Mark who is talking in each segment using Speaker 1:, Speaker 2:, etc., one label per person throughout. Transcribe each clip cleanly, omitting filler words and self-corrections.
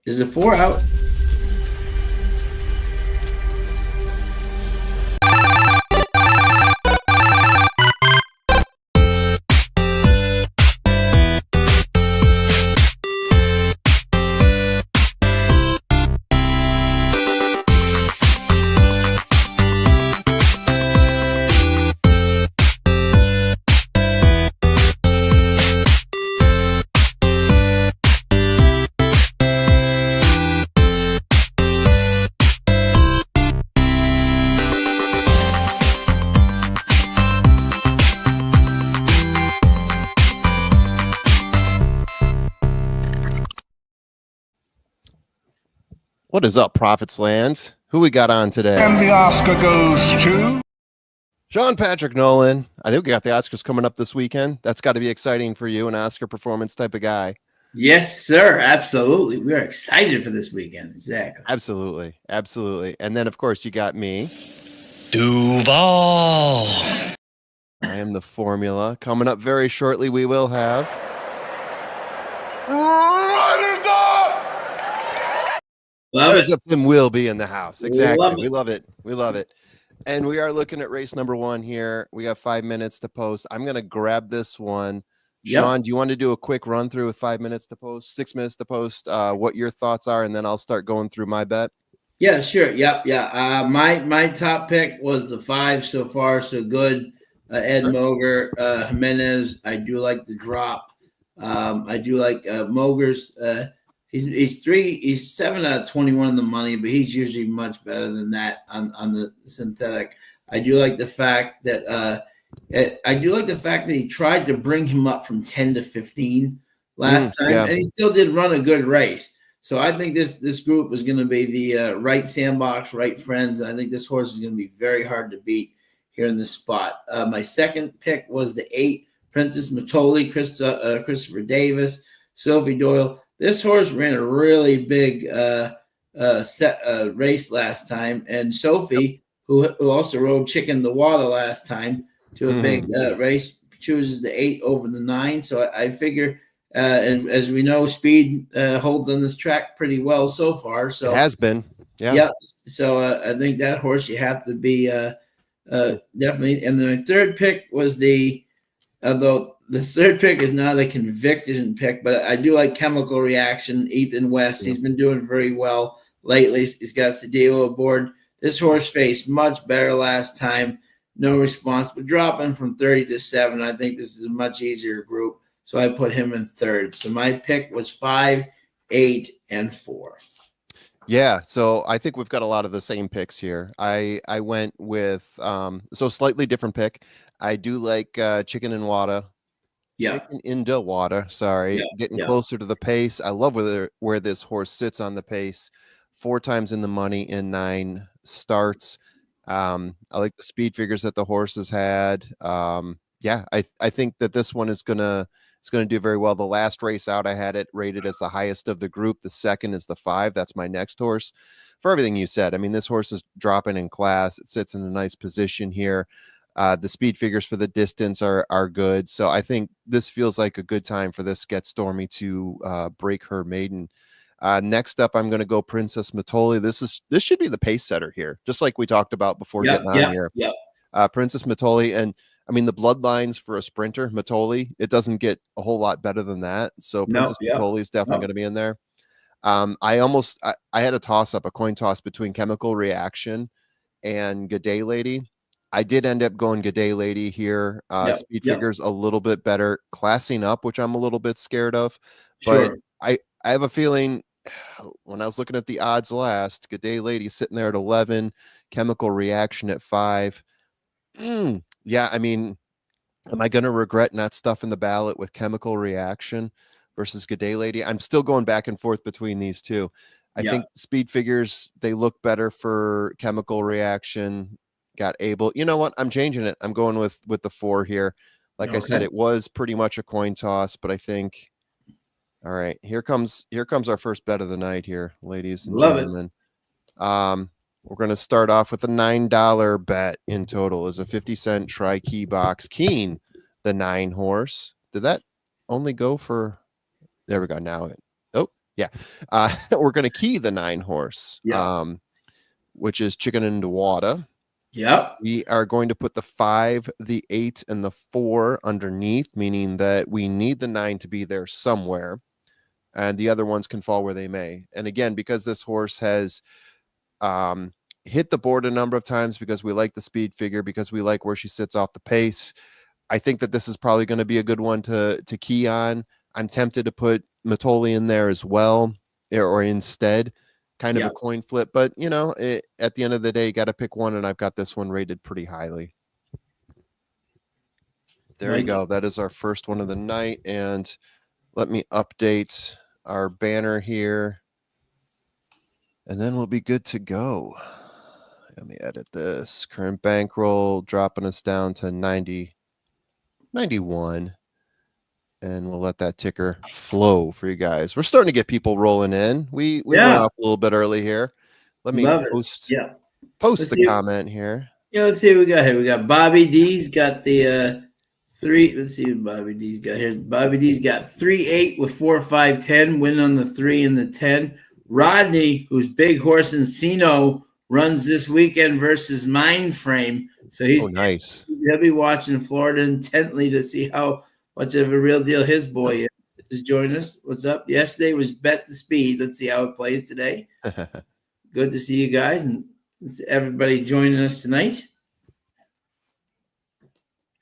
Speaker 1: Is it 4 out?
Speaker 2: What is up, Profits Land? Who we got on today?
Speaker 3: And the Oscar goes to
Speaker 2: Sean Patrick Nolan. I think we got the Oscars coming up this weekend. That's got to be exciting for you, an Oscar performance type of guy.
Speaker 1: Yes, sir. Absolutely. We are excited for this weekend. Exactly.
Speaker 2: Absolutely. Absolutely. And then, of course, you got me.
Speaker 4: Duval.
Speaker 2: I am the formula. Coming up very shortly, we will have
Speaker 3: Riders Up!
Speaker 1: Love it.
Speaker 2: Tim will be in the house. Exactly.
Speaker 1: Love it.
Speaker 2: We love it. We love it. And we are looking at race number 1 here. We have 5 minutes to post. I'm going to grab this one.
Speaker 1: Yep.
Speaker 2: Sean, do you want to do a quick run through with 5 minutes to post, 6 minutes to post, what your thoughts are, and then I'll start going through my bet?
Speaker 1: Yeah, sure. Yep. Yeah. My top pick was the 5 so far. So good. Ed Moger, Jimenez. I do like the drop. I do like Moger's. He's 7 out of 21 in the money, but he's usually much better than that on the synthetic. I do like the fact that he tried to bring him up from 10 to 15 last time, and he still did run a good race. So I think this group is going to be the right sandbox, right friends. And I think this horse is going to be very hard to beat here in this spot. My second pick was the 8, Princess Matoli, Christopher Davis, Sophie Doyle. This horse ran a really big race last time, and Sophie, who also rode Chicken the Water last time to a big race, chooses the 8 over the 9. So I figure, and as we know, speed holds on this track pretty well so far. So
Speaker 2: it has been,
Speaker 1: yeah. So I think that horse you have to be definitely. And then my third pick was although the third pick is not a conviction pick, but I do like Chemical Reaction. Ethan West, he's been doing very well lately. He's got Cedillo aboard. This horse faced much better last time. No response, but dropping from 30 to 7. I think this is a much easier group, so I put him in third. So my pick was 5, 8, and 4.
Speaker 2: Yeah, so I think we've got a lot of the same picks here. I went with so slightly different pick. I do like Chicken and Water.
Speaker 1: Yeah.
Speaker 2: Chicken in the water. Sorry.
Speaker 1: Yeah.
Speaker 2: Getting closer to the pace. I love where this horse sits on the pace. 4 times in the money in 9 starts. I like the speed figures that the horse has had. Yeah, I think that this one is gonna do very well. The last race out, I had it rated as the highest of the group. The second is the 5. That's my next horse. For everything you said, I mean, this horse is dropping in class. It sits in a nice position here. The speed figures for the distance are good. So I think this feels like a good time for this Get Stormy to break her maiden. Next up, I'm going to go Princess Matoli. This should be the pace setter here, just like we talked about before getting on here. Princess Matoli, and I mean the bloodlines for a sprinter, Matoli, it doesn't get a whole lot better than that. So Princess Matoli is definitely going to be in there. I had a coin toss between Chemical Reaction and G'day Lady. I did end up going G'day Lady here. Speed figures a little bit better, classing up, which I'm a little bit scared of. But I have a feeling when I was looking at the odds last, G'day Lady sitting there at 11, Chemical Reaction at 5. Yeah, I mean, am I going to regret not stuffing the ballot with Chemical Reaction versus G'day Lady? I'm still going back and forth between these two. I think speed figures, they look better for Chemical Reaction. Got able, you know what? I'm changing it. I'm going with the 4 here. Like I said, it was pretty much a coin toss, but I think, all right, here comes our first bet of the night here, ladies and gentlemen. We're going to start off with a $9 bet in total. Is a 50-cent tri-key box. Keen, the 9 horse. Did that only go for? There we go. Now Yeah. We're going to key the 9 horse, which is Chicken and Wada.
Speaker 1: Yep.
Speaker 2: We are going to put the 5, the 8, and the 4 underneath, meaning that we need the 9 to be there somewhere, and the other ones can fall where they may. And again, because this horse has hit the board a number of times, because we like the speed figure, because we like where she sits off the pace, I think that this is probably going to be a good one to key on. I'm tempted to put Matoli in there as well, or instead, kind of a coin flip. But, at the end of the day, you got to pick one, and I've got this one rated pretty highly. There you go. That is our first one of the night. And let me update our banner here, and then we'll be good to go. Let me edit this. Current bankroll dropping us down to 91. And we'll let that ticker flow for you guys. We're starting to get people rolling in. We went off a little bit early here. Let me post the comment here.
Speaker 1: Yeah, let's see what we got here. We got Bobby D's got the 3. Let's see what Bobby D's got here. Bobby D's got 3-8 with 4, 5, 10. Win on the 3 and the 10. Rodney, who's big horse Encino, runs this weekend versus Mindframe. So he's
Speaker 2: nice.
Speaker 1: He'll be watching Florida intently to see how much of a real deal his boy is. Join us. What's up? Yesterday was Bet the Speed. Let's see how it plays today. Good to see you guys and everybody joining us tonight.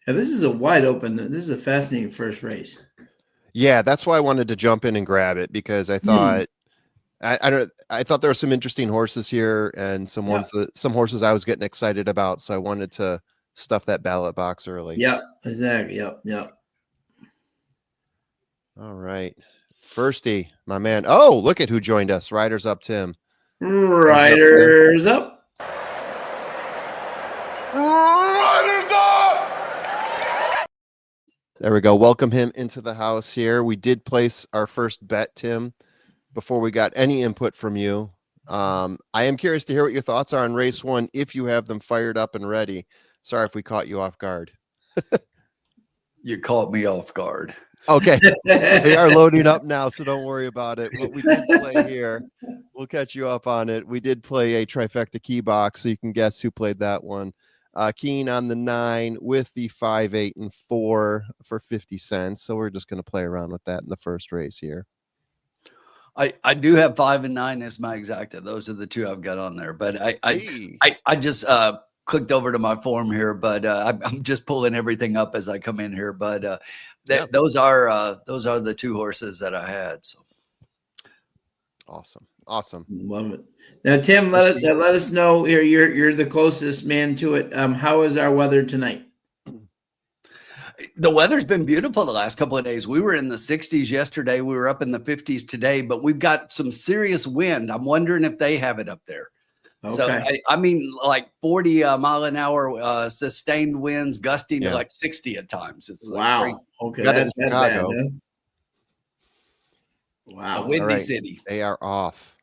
Speaker 1: Yeah, this is a wide open. This is a fascinating first race.
Speaker 2: Yeah, that's why I wanted to jump in and grab it, because I thought I thought there were some interesting horses here, and some horses I was getting excited about. So I wanted to stuff that ballot box early.
Speaker 1: Yep, exactly. Yep.
Speaker 2: All right. Firsty, my man. Oh, look at who joined us. Riders Up, Tim.
Speaker 1: Riders Up.
Speaker 3: Riders Up!
Speaker 2: There we go. Welcome him into the house here. We did place our first bet, Tim, before we got any input from you. I am curious to hear what your thoughts are on race 1, if you have them fired up and ready. Sorry if we caught you off guard.
Speaker 4: You caught me off guard.
Speaker 2: Okay. They are loading up now, so don't worry about it. What we did play here, we'll catch you up on it. We did play a trifecta key box, so you can guess who played that one. Keen on the 9 with the 5, 8, and 4 for 50 cents. So we're just going to play around with that in the first race here.
Speaker 4: I do have 5 and 9 as my exacta. Those are the 2 I've got on there. But I just clicked over to my form here, but I'm just pulling everything up as I come in here. But those are the 2 horses that I had. So
Speaker 2: awesome,
Speaker 1: love it. Now, Tim, let us know here. You're the closest man to it. How is our weather tonight?
Speaker 4: The weather's been beautiful the last couple of days. We were in the 60s yesterday. We were up in the 50s today, but we've got some serious wind. I'm wondering if they have it up there. Okay. So, I mean, like 40 mile an hour sustained winds, gusting to like 60 at times. It's like crazy.
Speaker 1: Okay.
Speaker 2: Got it in Chicago.
Speaker 1: Bad, huh? Wow.
Speaker 4: A windy city.
Speaker 2: They are off.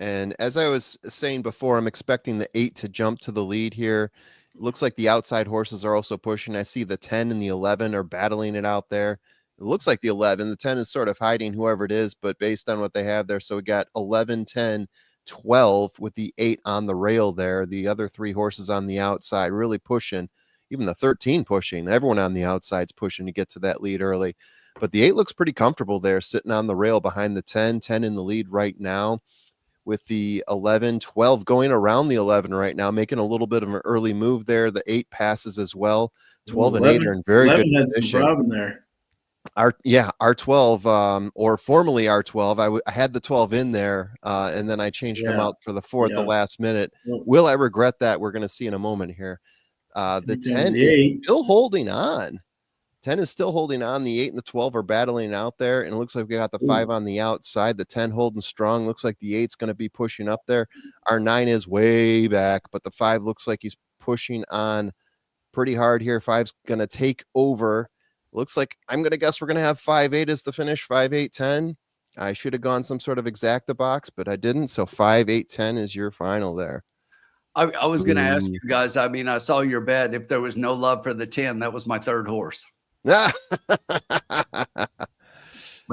Speaker 2: And as I was saying before, I'm expecting the 8 to jump to the lead here. It looks like the outside horses are also pushing. I see the 10 and the 11 are battling it out there. It looks like the 11. The 10 is sort of hiding whoever it is, but based on what they have there. So we got 11, 10, 12 with the 8 on the rail there. The other 3 horses on the outside really pushing. Even the 13 pushing. Everyone on the outside's pushing to get to that lead early. But the 8 looks pretty comfortable there, sitting on the rail behind the 10. 10 in the lead right now, with the 11, 12 going around the 11 right now, making a little bit of an early move there. The 8 passes as well. 12 and 8 are in very good position.
Speaker 1: Some problem there.
Speaker 2: R12, or formerly R12. I had the 12 in there, and then I changed them out for the 4 at the last minute. Will I regret that? We're going to see in a moment here. The 10 is still holding on. 10 is still holding on. The 8 and the 12 are battling out there, and it looks like we got the 5 on the outside. The 10 holding strong. Looks like the 8's going to be pushing up there. Our 9 is way back, but the 5 looks like he's pushing on pretty hard here. 5's going to take over. Looks like I'm going to guess we're going to have 5, 8 as the finish. 5, 8, 10. I should have gone some sort of exacta box, but I didn't. So 5, 8, 10 is your final there.
Speaker 4: I was going to ask you guys. I mean, I saw your bet. If there was no love for the 10, that was my 3rd horse. But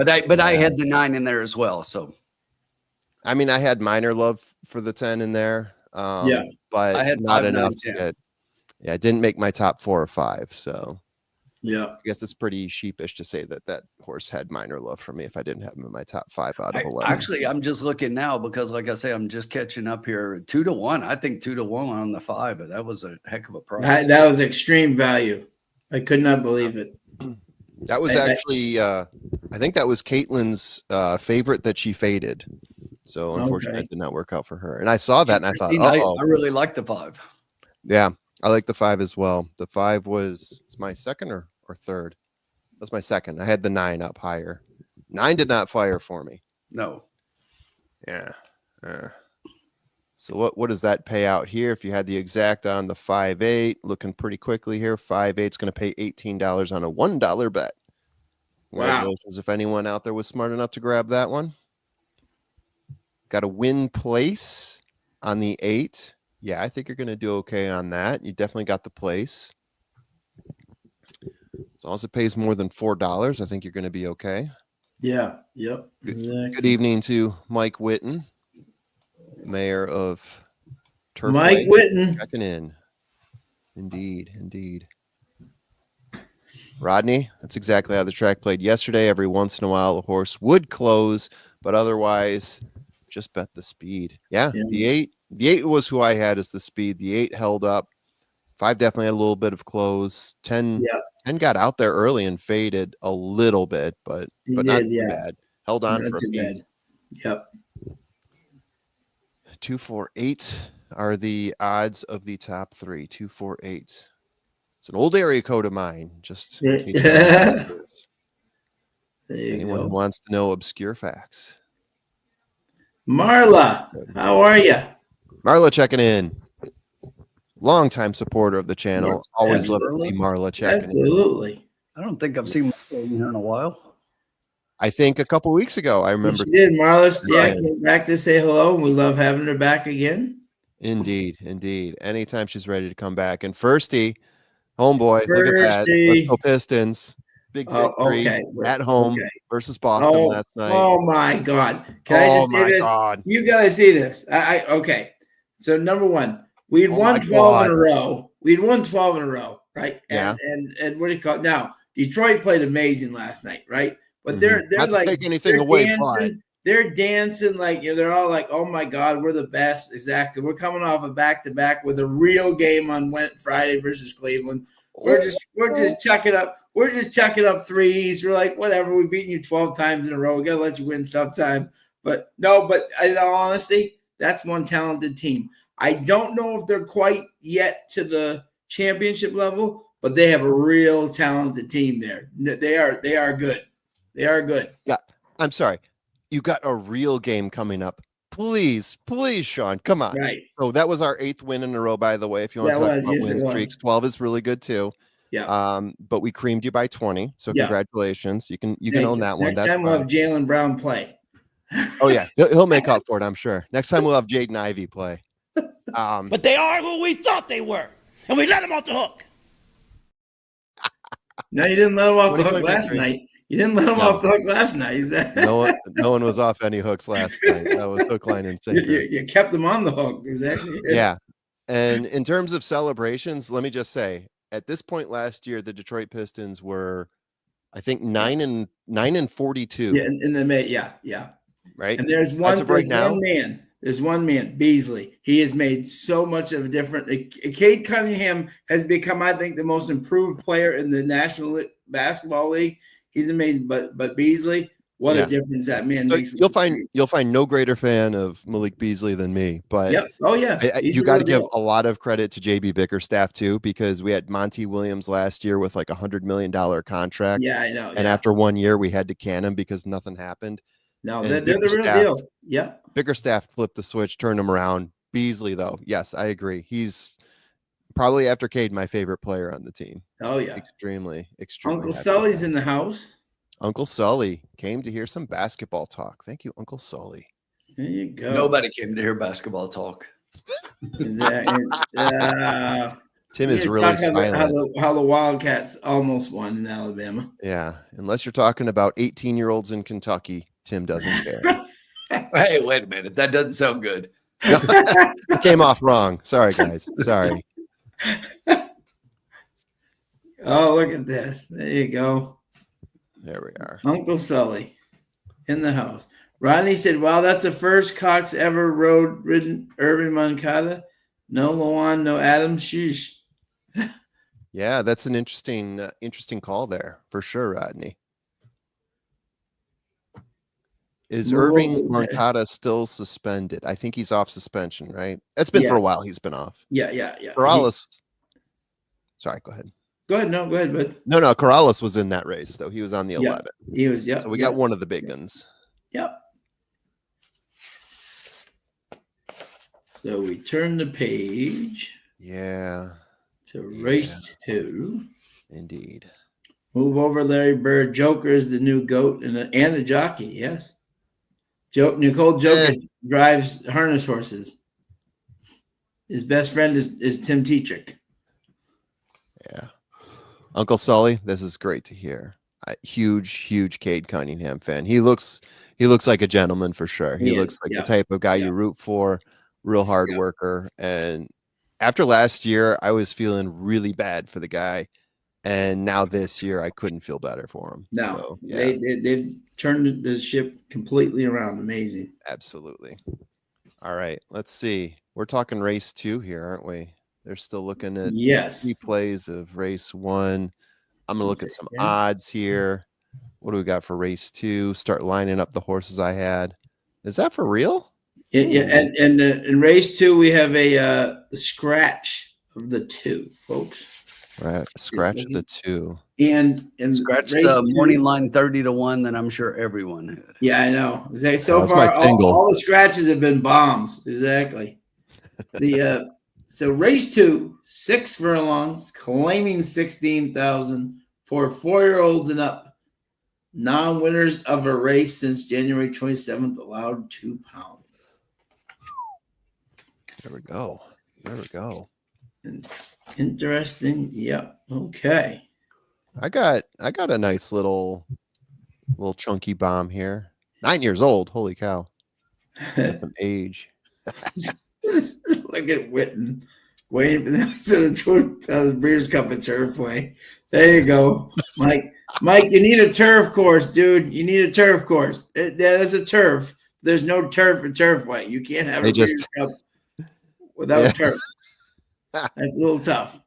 Speaker 4: I had the 9 in there as well. So
Speaker 2: I mean, I had minor love for the 10 in there.
Speaker 1: Yeah.
Speaker 2: But
Speaker 4: I had
Speaker 2: not
Speaker 4: 5, 9,
Speaker 2: enough to
Speaker 4: 10.
Speaker 2: get. Yeah, it didn't make my top 4 or 5. So
Speaker 1: Yeah.
Speaker 2: I guess it's pretty sheepish to say that horse had minor love for me if I didn't have him in my top 5 out of 11.
Speaker 4: Actually, I'm just looking now because, like I say, I'm just catching up here. 2-1. I think 2-1 on the 5, but that was a heck of a price.
Speaker 1: That was extreme value. I could not believe it.
Speaker 2: That was actually, I think that was Caitlin's favorite that she faded. So unfortunately, it did not work out for her. And I saw that and I thought, uh-oh.
Speaker 4: I really like the 5.
Speaker 2: Yeah, I like the 5 as well. The 5 was my second or third. That's my second. I had the 9 up higher. 9 did not fire for me.
Speaker 4: No.
Speaker 2: Yeah. So what does that pay out here? If you had the exact on the 5-8, looking pretty quickly here, 5-8 is going to pay $18 on a $1 bet. Congratulations if anyone out there was smart enough to grab that one. Got a win place on the 8. Yeah, I think you're going to do okay on that. You definitely got the place. As long as it pays more than $4, I think you're going to be okay.
Speaker 1: Yeah. Yep.
Speaker 2: Good evening to Mike Witten, mayor of Turfway.
Speaker 1: Mike Witten.
Speaker 2: Checking in. Indeed. Rodney, that's exactly how the track played yesterday. Every once in a while, the horse would close, but otherwise, just bet the speed. Yeah. The 8 was who I had as the speed. The 8 held up. 5 definitely had a little bit of close. 10 got out there early and faded a little bit, but not too bad. Held on for a piece.
Speaker 1: Yep.
Speaker 2: 2, 4, 8 are the odds of the top 3. 2, 4, 8. It's an old area code of mine. Just in case anyone who wants to know obscure facts.
Speaker 1: Marla, how are you?
Speaker 2: Marla checking in. Longtime supporter of the channel.
Speaker 1: Yes,
Speaker 2: always love to see Marla checking
Speaker 1: in.
Speaker 4: I don't think I've seen Marla in here in a while.
Speaker 2: I think a couple weeks ago, I remember.
Speaker 1: She did. Marla came back to say hello. We love having her back again.
Speaker 2: Indeed. Anytime she's ready to come back. And Firsty, homeboy, look at that. Let's go Pistons. Big victory at home versus Boston last night.
Speaker 1: Oh my God. Can I just say this?
Speaker 2: God.
Speaker 1: You gotta see this. Okay. So number one, we had won 12 in a row. We'd won 12 in a row, right? And what do you call it? Now, Detroit played amazing last night, right? But they're
Speaker 2: not
Speaker 1: like
Speaker 2: to take anything away,
Speaker 1: dancing, they're dancing like they're all like, oh my God, we're the best. Exactly. We're coming off a back-to-back with a real game on Friday versus Cleveland. We're just chucking up. We're just chucking up threes. We're like, whatever. We've beaten you 12 times in a row. We gotta let you win sometime. But no, in all honesty, that's one talented team. I don't know if they're quite yet to the championship level, but they have a real talented team there. They are good. They are good.
Speaker 2: Yeah. I'm sorry. You got a real game coming up. Please, Sean, come on.
Speaker 1: Right.
Speaker 2: So that was our 8th win in a row, by the way. If you want to talk about win streaks, 12 is really good too.
Speaker 1: Yeah.
Speaker 2: But we creamed you by 20. So congratulations. You can own that one.
Speaker 1: Next time we'll have Jaylen Brown play.
Speaker 2: Oh yeah, he'll make up for it, I'm sure. Next time we'll have Jaden Ivey play.
Speaker 3: But they are who we thought they were, and we let them off the hook.
Speaker 1: No, you didn't let him off the hook last night. You didn't let him off the hook last night.
Speaker 2: No one was off any hooks last night. That was hook, line, and sinker.
Speaker 1: You kept them on the hook, exactly.
Speaker 2: Yeah. And in terms of celebrations, let me just say, at this point last year, the Detroit Pistons were, I think, 9 and 42.
Speaker 1: Yeah, in the May, yeah.
Speaker 2: Right.
Speaker 1: And there's one man, Beasley. He has made so much of a difference. Cade Cunningham has become, I think, the most improved player in the National Basketball League. He's amazing, but Beasley, what a difference that man makes.
Speaker 2: You'll find no greater fan of Malik Beasley than me. But you got to give a lot of credit to JB Bickerstaff too, because we had Monty Williams last year with like $100 million contract.
Speaker 1: Yeah, I know.
Speaker 2: And after 1 year, we had to can him because nothing happened.
Speaker 1: No, they're the real deal. Yeah.
Speaker 2: Bickerstaff flipped the switch, turned him around. Beasley, though, yes, I agree. He's probably, after Cade, my favorite player on the team.
Speaker 1: Oh, yeah.
Speaker 2: Extremely.
Speaker 1: Uncle Sully's in the house.
Speaker 2: Uncle Sully came to hear some basketball talk. Thank you, Uncle Sully.
Speaker 1: There you go.
Speaker 4: Nobody came to hear basketball talk.
Speaker 2: Tim is really silent.
Speaker 1: How the Wildcats almost won in Alabama.
Speaker 2: Yeah, unless you're talking about 18-year-olds in Kentucky, Tim doesn't care.
Speaker 4: Hey, wait a minute. That doesn't sound good.
Speaker 2: It came off wrong. Sorry, guys. Sorry.
Speaker 1: Oh, look at this. There you go.
Speaker 2: There we are.
Speaker 1: Uncle Sully in the house. Rodney said, wow, that's the first Cox ever ridden Irving Moncada. No Lawan, no Adams. Sheesh.
Speaker 2: Yeah, that's an interesting call there for sure, Rodney. Is Irving Moncada still suspended? I think he's off suspension, right? It's been for a while. He's been off.
Speaker 1: Yeah.
Speaker 2: Corrales. Sorry, go ahead.
Speaker 1: Go ahead. No, go ahead, bud.
Speaker 2: No. Corrales was in that race, though. He was on the 11.
Speaker 1: He was,
Speaker 2: So we got one of the big guns.
Speaker 1: Yep. So we turn the page.
Speaker 2: Yeah.
Speaker 1: To race 2.
Speaker 2: Indeed.
Speaker 1: Move over, Larry Bird. Joker is the new GOAT and a jockey. Yes. Nicole Joker drives harness horses. His best friend is Tim Tetrick.
Speaker 2: Yeah. Uncle Sully, this is great to hear. Huge Cade Cunningham fan. He looks like a gentleman for sure. He looks like the type of guy you root for, real hard worker. And after last year, I was feeling really bad for the guy. And now this year, I couldn't feel better for him.
Speaker 1: No,
Speaker 2: so,
Speaker 1: they've turned the ship completely around. Amazing.
Speaker 2: Absolutely. All right, let's see. We're talking race 2 here, aren't we? They're still looking at 3 plays of race 1. I'm going to look at some odds here. What do we got for race 2? Start lining up the horses I had. Is that for real?
Speaker 1: Yeah, and in race 2, we have a scratch of the 2, folks.
Speaker 2: Right, scratch of the 2.
Speaker 1: And
Speaker 4: scratch the morning line 30-1 that I'm sure everyone had.
Speaker 1: Yeah, I know. So far, all the scratches have been bombs. Exactly. So race 2, 6 furlongs, claiming 16,000 for 4-year-olds and up. Non-winners of a race since January 27th allowed 2 pounds.
Speaker 2: There we go.
Speaker 1: Interesting. Yep. Okay.
Speaker 2: I got a nice little chunky bomb here. 9 years old. Holy cow. That's some age.
Speaker 1: Look at Witten waiting for the Breeders' Cup at Turfway. There you go, Mike. Mike, you need a turf course, dude. You need a turf course. That is a turf. There's no turf at Turfway. You can't have a Breeders' Cup without turf. That's a little tough.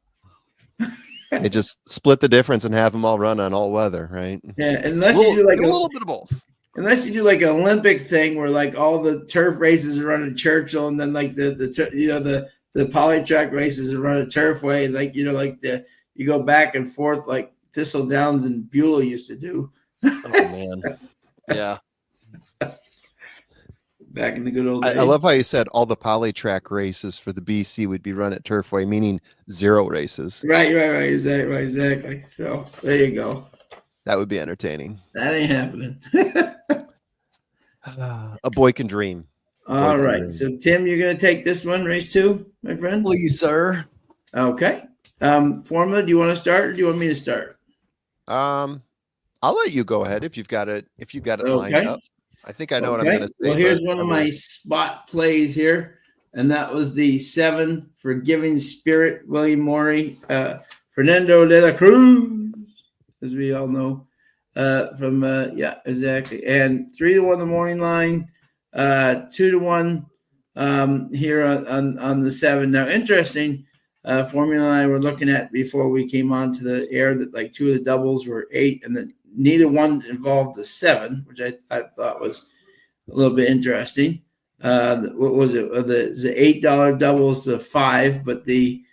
Speaker 2: They just split the difference and have them all run on all weather, right?
Speaker 1: Yeah, unless you do like a
Speaker 2: little bit of both.
Speaker 1: Unless you do like an Olympic thing where like all the turf races are run at Churchill, and then like the polytrack races are run at Turfway, and like you go back and forth like Thistle Downs and Beulah used to do.
Speaker 2: Oh man, yeah.
Speaker 1: Back in the good old days.
Speaker 2: I love how you said all the polytrack races for the BC would be run at Turfway, meaning 0 races.
Speaker 1: Right. Exactly. So there you go.
Speaker 2: That would be entertaining.
Speaker 1: That ain't happening.
Speaker 2: A boy can dream.
Speaker 1: All right. So Tim, you're gonna take this one, race 2, my friend?
Speaker 4: Please, sir.
Speaker 1: Okay. Formula, do you want to start or do you want me to start?
Speaker 2: I'll let you go ahead if you've got it lined up. I think I know what I'm going to say.
Speaker 1: Well, here's one of my spot plays here, and that was the 7 for Giving Spirit, William Morey, Fernando de la Cruz, as we all know, exactly. And 3-1 the morning line, 2-1 here on the 7. Now, interesting formula I were looking at before we came on to the air that like 2 of the doubles were 8, and then neither one involved the 7, which I thought was a little bit interesting. What was it? The $8 doubles the 5, but the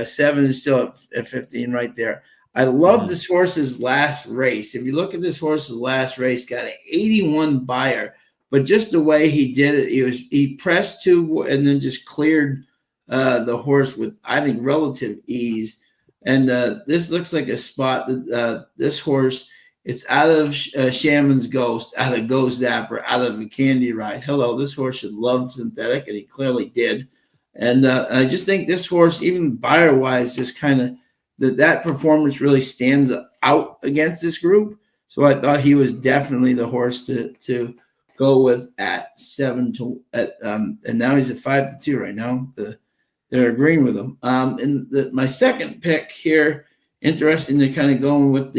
Speaker 1: 7 is still at 15 right there. I love this horse's last race. If you look at this horse's last race, got an 81 buyer, but just the way he did it, he pressed 2 and then just cleared the horse with, I think, relative ease. And this looks like a spot that this horse, it's out of Shaman's Ghost, out of Ghost Zapper, out of the Candy Ride. Hello, this horse should love synthetic, and he clearly did. And I just think this horse, even buyer-wise, just kind of that performance really stands out against this group. So I thought he was definitely the horse to go with at 7 to and now he's at 5-2 right now. They're agreeing with him. My second pick here, interesting to kind of going with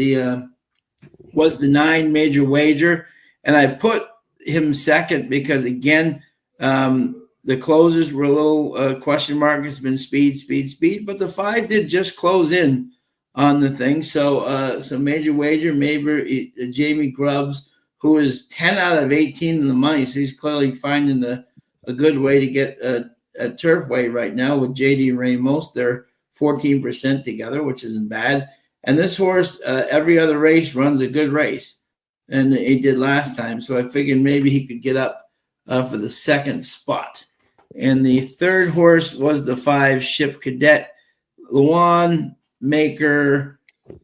Speaker 1: was the 9 major wager, and I put him second because again, the closers were a little question mark. It's been speed, but the 5 did just close in on the thing. So major wager, maybe Jamie Grubbs, who is 10 out of 18 in the money, so he's clearly finding a good way to get a Turfway right now with JD Ramos. They're 14% together, which isn't bad. And this horse, every other race runs a good race, and he did last time. So I figured maybe he could get up for the second spot. And the third horse was the 5 Ship Cadet. Luan, Maker,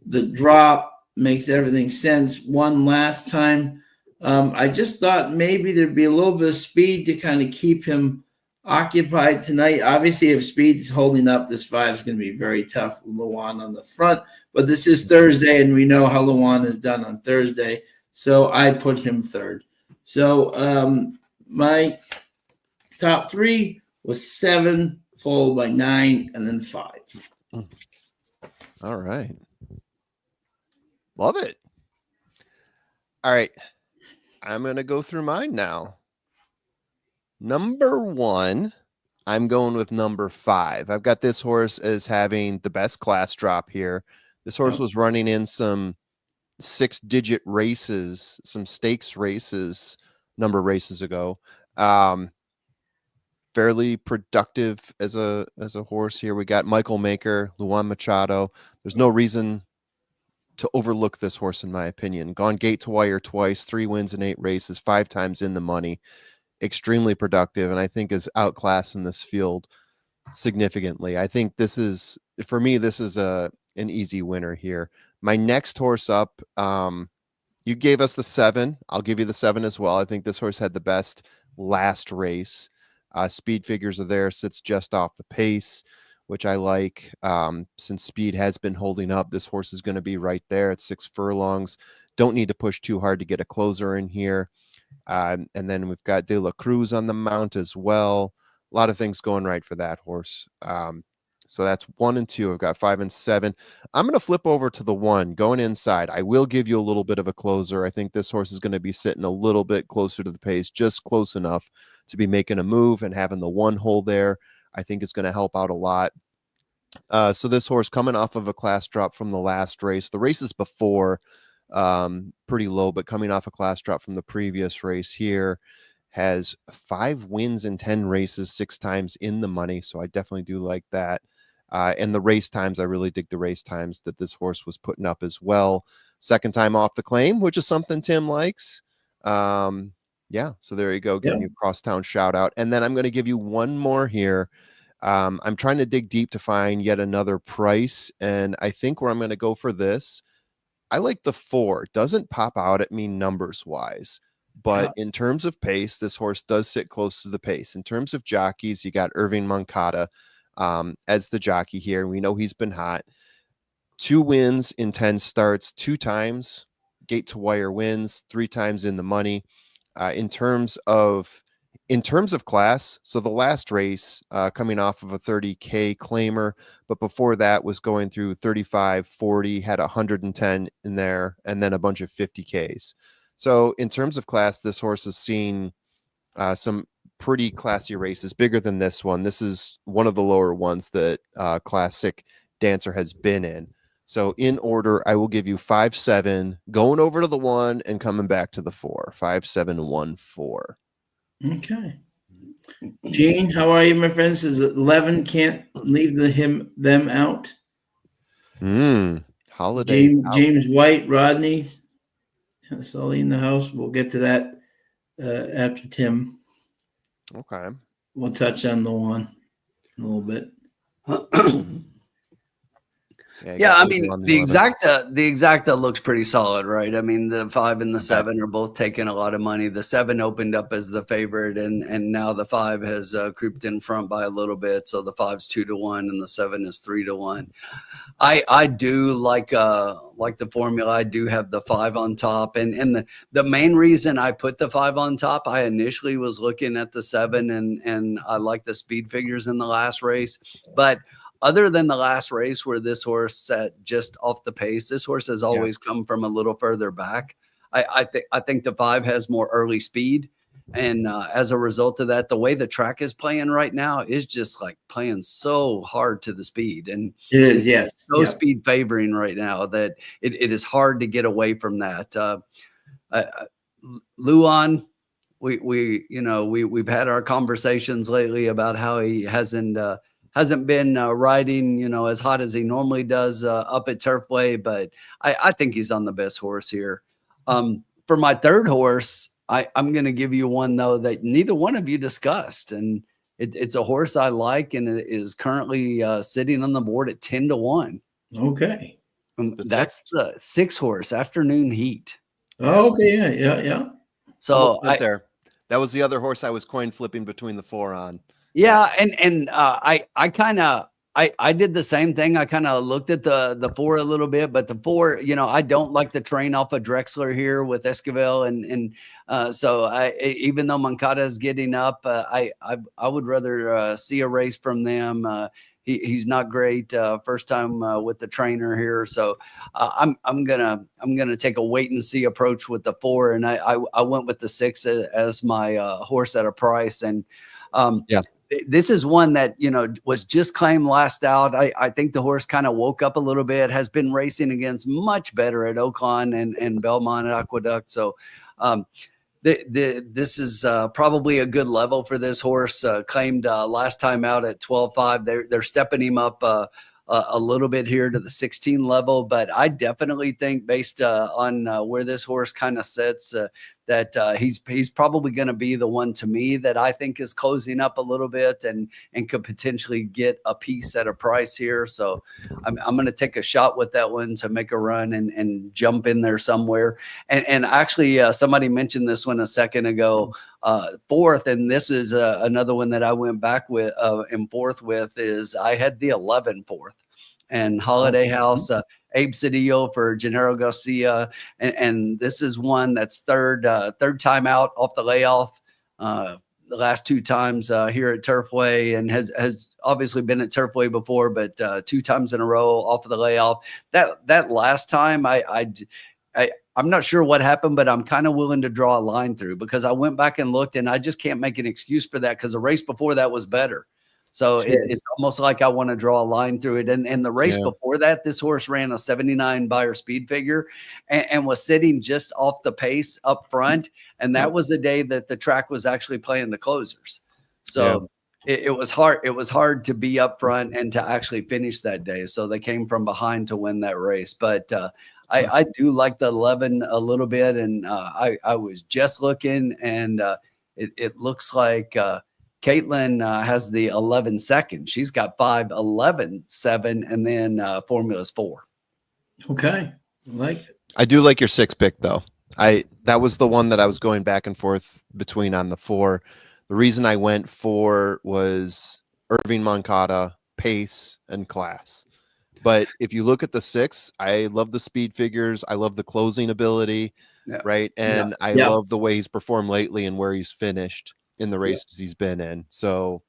Speaker 1: the drop makes everything sense. Won last time. I just thought maybe there'd be a little bit of speed to kind of keep him occupied tonight. Obviously, if speed's holding up, this 5 is going to be very tough. Luan on the front, but this is Thursday, and we know how Luan is done on Thursday. So I put him third. So my top 3 was 7, followed by 9, and then 5.
Speaker 2: All right. Love it. All right. I'm going to go through mine now. Number 1, I'm going with number 5. I've got this horse as having the best class drop here. This horse was running in some 6-digit races, some stakes races, number of races ago. Fairly productive as a horse here. We got Michael Maker, Luan Machado. There's no reason to overlook this horse, in my opinion. Gone gate to wire twice, 3 wins in 8 races, 5 times in the money. Extremely productive, and I think is outclassed in this field significantly. I think this is, for me, this is an easy winner here. My next horse up, you gave us the 7. I'll give you the 7 as well. I think this horse had the best last race. Speed figures are there, sits just off the pace, which I like. Since speed has been holding up, this horse is going to be right there at 6 furlongs. Don't need to push too hard to get a closer in here. And then we've got De La Cruz on the mount as well. A lot of things going right for that horse. So that's 1 and 2. I've got 5 and 7. I'm going to flip over to the 1 going inside. I will give you a little bit of a closer. I think this horse is going to be sitting a little bit closer to the pace, just close enough to be making a move, and having the 1 hole there, I think is going to help out a lot. So this horse coming off of a class drop from the last race, the races before, pretty low, but coming off a class drop from the previous race here, has 5 wins in 10 races, 6 times in the money. So I definitely do like that. And the race times, I really dig the race times that this horse was putting up as well. Second time off the claim, which is something Tim likes. Yeah, so there you go, giving you a crosstown shout out. And then I'm going to give you one more here. I'm trying to dig deep to find yet another price, and I think where I'm going to go for this, I like the 4. Doesn't pop out at me numbers wise, but in terms of pace, this horse does sit close to the pace. In terms of jockeys, you got Irving Moncada as the jockey here, and we know he's been hot. 2 wins in 10 starts, 2 times gate to wire wins, 3 times in the money. In terms of class, so the last race coming off of a 30K claimer, but before that was going through 35, 40, had 110 in there, and then a bunch of 50Ks. So in terms of class, this horse has seen some pretty classy races, bigger than this one. This is one of the lower ones that Classic Dancer has been in. So in order, I will give you 5, 7, going over to the 1 and coming back to the 4. 5, 7, 1, 4.
Speaker 1: Okay. Gene, how are you, my friend? Says 11 can't leave them out.
Speaker 2: Holiday.
Speaker 1: James White, Rodney, Sully in the house. We'll get to that after Tim.
Speaker 2: Okay.
Speaker 1: We'll touch on the 1 a little bit.
Speaker 4: Yeah, I mean the exacta looks pretty solid, right? I mean the 5 and the 7 are both taking a lot of money. The 7 opened up as the favorite, and now the 5 has creeped in front by a little bit. So the 5's 2-1, and the 7 is 3-1. I do like the formula. I do have the 5 on top, and the main reason I put the 5 on top, I initially was looking at the 7, and I like the speed figures in the last race, but other than the last race where this horse set just off the pace, this horse has always come from a little further back. I think the 5 has more early speed. And as a result of that, the way the track is playing right now is just like playing so hard to the speed. And
Speaker 1: it is, yes.
Speaker 4: So speed favoring right now that it is hard to get away from that. Luan, we've had our conversations lately about how he hasn't been riding, as hot as he normally does up at Turfway, but I think he's on the best horse here. For my third horse, I'm going to give you one, though, that neither one of you discussed. And it's a horse I like, and it is currently sitting on the board at 10-1.
Speaker 1: Okay.
Speaker 4: That's the 6 horse, Afternoon Heat.
Speaker 1: Oh, okay. Yeah.
Speaker 4: So
Speaker 2: that was the other horse I was coin flipping between the 4 on.
Speaker 4: Yeah. And I did the same thing. I kind of looked at the 4 a little bit, but the 4, I don't like the train off of Drexler here with Esquivel. So even though Moncada is getting up, I would rather see a race from them. He's not great first time with the trainer here. So I'm gonna take a wait and see approach with the 4. And I went with the 6 as my horse at a price. And this is one that, was just claimed last out. I think the horse kind of woke up a little bit, has been racing against much better at Oakland and Belmont Aqueduct. So this is probably a good level for this horse. Claimed last time out at 12.5. They're stepping him up a little bit here to the 16 level, but I definitely think based on where this horse kind of sits, that he's probably going to be the one to me that I think is closing up a little bit and could potentially get a piece at a price here. So I'm going to take a shot with that one to make a run and jump in there somewhere. And actually somebody mentioned this one a second ago, 4th, and this is another one that I went back with in 4th with, is I had the 11 4th. And Holiday House, Abe Cedillo for Gennaro Garcia. And this is one that's third time out off the layoff. The last 2 times here at Turfway, and has obviously been at Turfway before, but 2 times in a row off of the layoff. That last time, I'm not sure what happened, but I'm kind of willing to draw a line through, because I went back and looked, and I just can't make an excuse for that, because the race before that was better. So it's almost like I want to draw a line through it. And the race before that, this horse ran a 79 Beyer speed figure and was sitting just off the pace up front. And that was the day that the track was actually playing the closers. So it was hard. It was hard to be up front and to actually finish that day. So they came from behind to win that race. But I do like the 11 a little bit. And I was just looking, and it looks like Caitlin has the 11 second. She's got 5, 11, 7, and then Formula's 4.
Speaker 1: Okay. I like it.
Speaker 2: I do like your 6 pick, though. That was the one that I was going back and forth between on the 4. The reason I went 4 was Irving Moncada, pace, and class. But if you look at the 6, I love the speed figures. I love the closing ability, right? And I love the way he's performed lately and where he's finished in the races he's been in. So,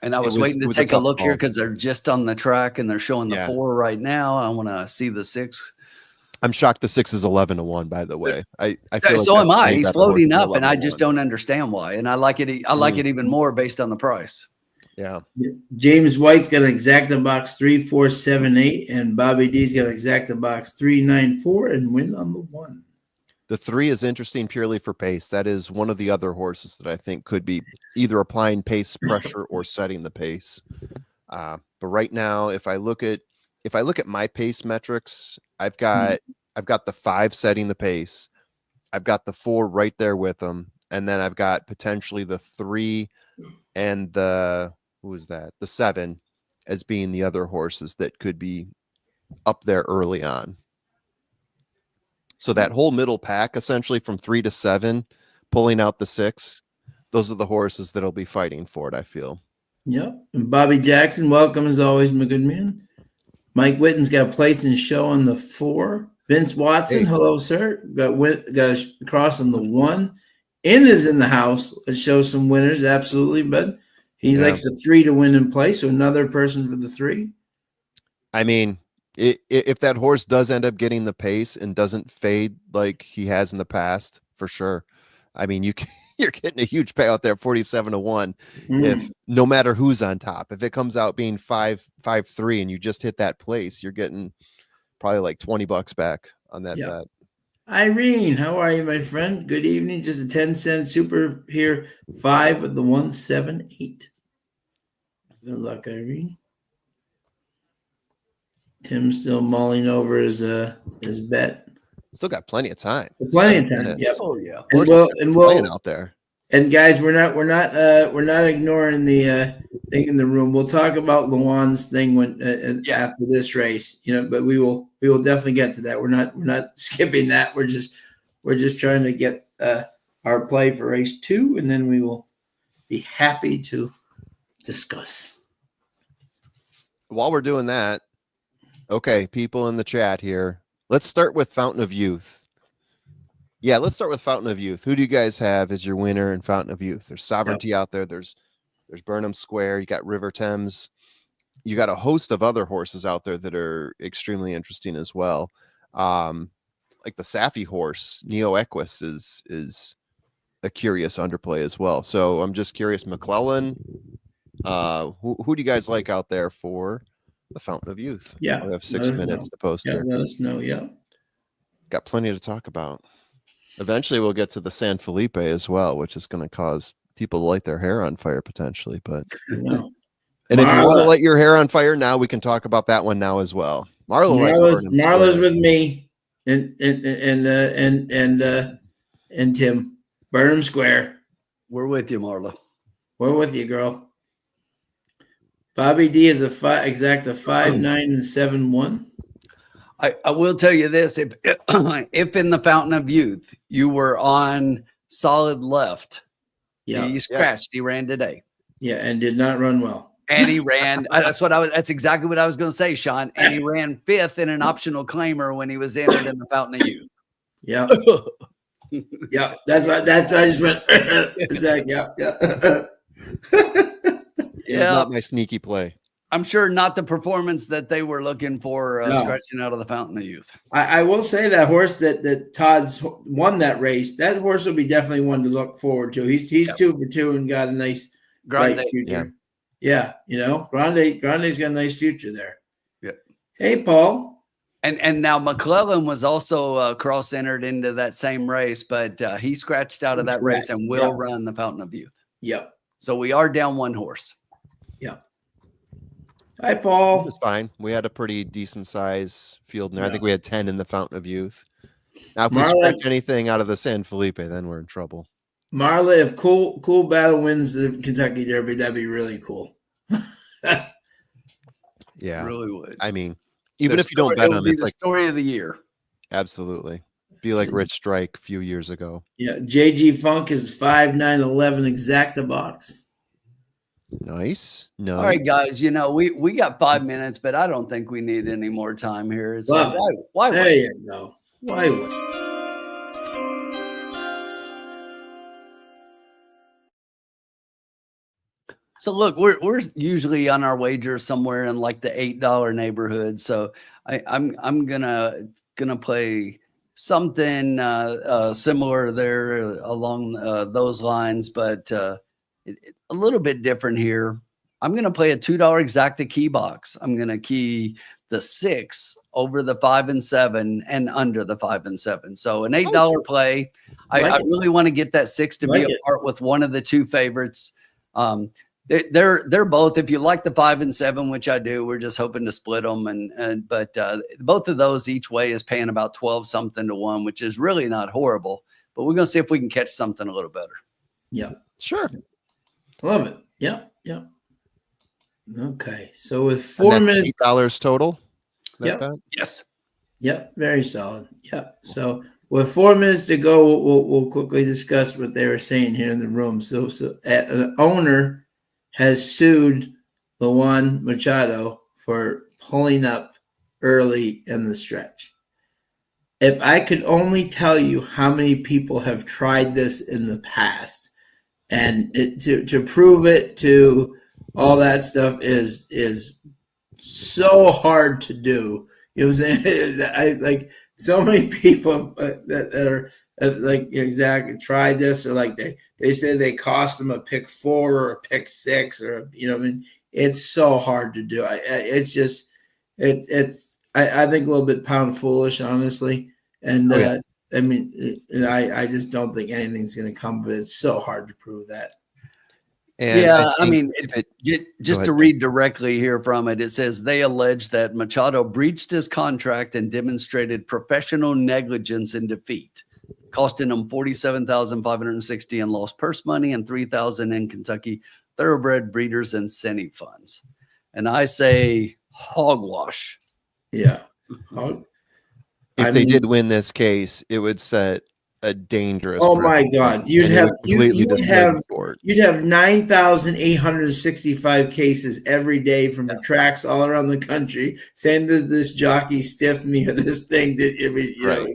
Speaker 4: and I was waiting to take a look here, because they're just on the track and they're showing the 4 right now. I want to see the 6.
Speaker 2: I'm shocked the 6 is 11-1, by the way. I feel
Speaker 4: so am I. He's floating up, and I just don't understand why. And I like it. I like it even more based on the price.
Speaker 2: Yeah.
Speaker 1: James White's got an exacta box 3, 4, 7, 8, and Bobby D's got an exacta box 3, 9, 4, and win on the 1.
Speaker 2: The 3 is interesting purely for pace. That is one of the other horses that I think could be either applying pace pressure or setting the pace. But right now, if I look at my pace metrics, I've got the 5 setting the pace. I've got the 4 right there with them, and then I've got potentially the 3 and the 7 as being the other horses that could be up there early on. So that whole middle pack, essentially from 3 to 7, pulling out the 6, those are the horses that'll be fighting for it, I feel.
Speaker 1: Yep. And Bobby Jackson, welcome as always, my good man. Mike Witten's got a place in show on the 4. Vince Watson,
Speaker 2: Hey.
Speaker 1: hello, sir. Got a cross on the 1. In is in the house. Let's show some winners, absolutely. But he likes the 3 to win in play, so another person for the 3.
Speaker 2: I mean, if that horse does end up getting the pace and doesn't fade like he has in the past, for sure. I mean, you're getting a huge payout there, 47 to 1. If no matter who's on top, if it comes out being 5-3 and you just hit that place, you're getting probably like $20 back on that bet.
Speaker 1: Irene, how are you, my friend? Good evening. Just a 10-cent super here. 5 with the 178. Good luck, Irene. Tim's still mulling over his bet.
Speaker 2: Still got plenty of time.
Speaker 1: Plenty of time. Yep.
Speaker 4: Oh yeah.
Speaker 1: And we'll
Speaker 2: out there.
Speaker 1: And guys, we're not ignoring the thing in the room. We'll talk about Luan's thing when after this race, but we will definitely get to that. We're not skipping that. We're just trying to get our play for race 2, and then we will be happy to discuss.
Speaker 2: While we're doing that, okay, people in the chat here, let's start with Fountain of Youth. Yeah, let's start with Fountain of Youth. Who do you guys have as your winner in Fountain of Youth? There's Sovereignty out there. There's Burnham Square. You got River Thames. You got a host of other horses out there that are extremely interesting as well. Like the Safi horse, Neo Equus is a curious underplay as well. So I'm just curious, McClellan, who do you guys like out there for the Fountain of Youth?
Speaker 1: Yeah,
Speaker 2: we have 6 minutes to post here.
Speaker 1: Let us know. Yeah,
Speaker 2: got plenty to talk about. Eventually we'll get to the San Felipe as well, which is going to cause people to light their hair on fire potentially. But and if you want to light your hair on fire now, we can talk about that one now as well.
Speaker 1: Marla's with me and Tim. Burnham Square.
Speaker 4: We're with you, Marla.
Speaker 1: We're with you, girl. Bobby D is a 5 9 and 7-1.
Speaker 4: I will tell you this: if in the Fountain of Youth you were on solid left, he scratched. He ran today.
Speaker 1: Yeah, and did not run well.
Speaker 4: And he ran. That's exactly what I was going to say, Sean. And he ran 5th in an optional claimer when he was entered in the Fountain of Youth.
Speaker 1: Yeah. Yeah. That's what I just went. Exactly. Yeah.
Speaker 2: It was not my sneaky play.
Speaker 4: I'm sure not the performance that they were looking for scratching out of the Fountain of Youth.
Speaker 1: I will say that horse that Todd's won that race, that horse will be definitely one to look forward to. He's 2 for 2 and got a nice bright future. Yeah. Grande's got a nice future there.
Speaker 4: Yeah.
Speaker 1: Hey, Paul.
Speaker 4: And now McClellan was also cross-entered into that same race, but he scratched out of that race and will run the Fountain of Youth.
Speaker 1: Yep.
Speaker 4: So we are down 1 horse.
Speaker 1: Yeah. Hi, Paul.
Speaker 2: It was fine. We had a pretty decent size field in there. I think we had 10 in the Fountain of Youth. Now, if we scratch anything out of the San Felipe, then we're in trouble.
Speaker 1: Marla, if Cool Battle wins the Kentucky Derby, that'd be really cool.
Speaker 2: Yeah,
Speaker 4: really would.
Speaker 2: I mean, even if you don't bet them, it's
Speaker 4: like story of the year.
Speaker 2: Absolutely. Be like Rich Strike a few years ago.
Speaker 1: Yeah, JG Funk is 5 9 11 exacta box.
Speaker 2: Nice. No.
Speaker 4: All right, guys. We got 5 minutes, but I don't think we need any more time here. It's like, why?
Speaker 1: There you go. Why would?
Speaker 4: So look, we're usually on our wager somewhere in like the $8 neighborhood. So I'm gonna play something similar there along those lines, but a little bit different here. I'm going to play a $2 exacta key box. I'm going to key the 6 over the 5 and 7 and under the 5 and 7. So an $8 play. I really want to get that 6 to be apart with one of the 2 favorites. They're both, if you like the 5 and 7, which I do, we're just hoping to split them. But both of those each way is paying about 12 something to 1, which is really not horrible, but we're going to see if we can catch something a little better.
Speaker 1: Yeah,
Speaker 2: sure.
Speaker 1: Love it. Yeah. Okay. So with 4 minutes,
Speaker 2: $8 total. that
Speaker 1: Yep.
Speaker 2: bet?
Speaker 4: Yes.
Speaker 1: Yep, very solid. Yep. So with 4 minutes to go, we'll quickly discuss what they were saying here in the room. So an owner has sued Luan Machado for pulling up early in the stretch. If I could only tell you how many people have tried this in the past, and to prove it, to all that stuff is so hard to do. You know what I'm saying? I like so many people that are like exactly tried this, or like they said they cost them a pick 4 or a pick 6, or I mean, it's so hard to do. It's just I think a little bit pound foolish, honestly, and
Speaker 2: Oh, yeah.
Speaker 1: I mean, I just don't think anything's going to come, but it's so hard to prove that.
Speaker 2: And
Speaker 4: Yeah, I
Speaker 2: think
Speaker 4: mean,
Speaker 2: if it
Speaker 4: just
Speaker 2: ahead,
Speaker 4: to
Speaker 2: Tim.
Speaker 4: read directly here from it, it says they allege that Machado breached his contract and demonstrated professional negligence in defeat, costing them $47,560 in lost purse money and $3,000 in Kentucky thoroughbred breeders incentive funds. And I say hogwash.
Speaker 1: Yeah.
Speaker 2: If they did win this case, it would set a dangerous
Speaker 1: Oh my
Speaker 2: precedent,
Speaker 1: God! You'd
Speaker 2: and it
Speaker 1: have
Speaker 2: would completely
Speaker 1: you would
Speaker 2: destroy
Speaker 1: have
Speaker 2: the sport.
Speaker 1: you'd have 9,865 cases every day from the tracks all around the country saying that this jockey stiffed me, or this thing did.
Speaker 2: Right.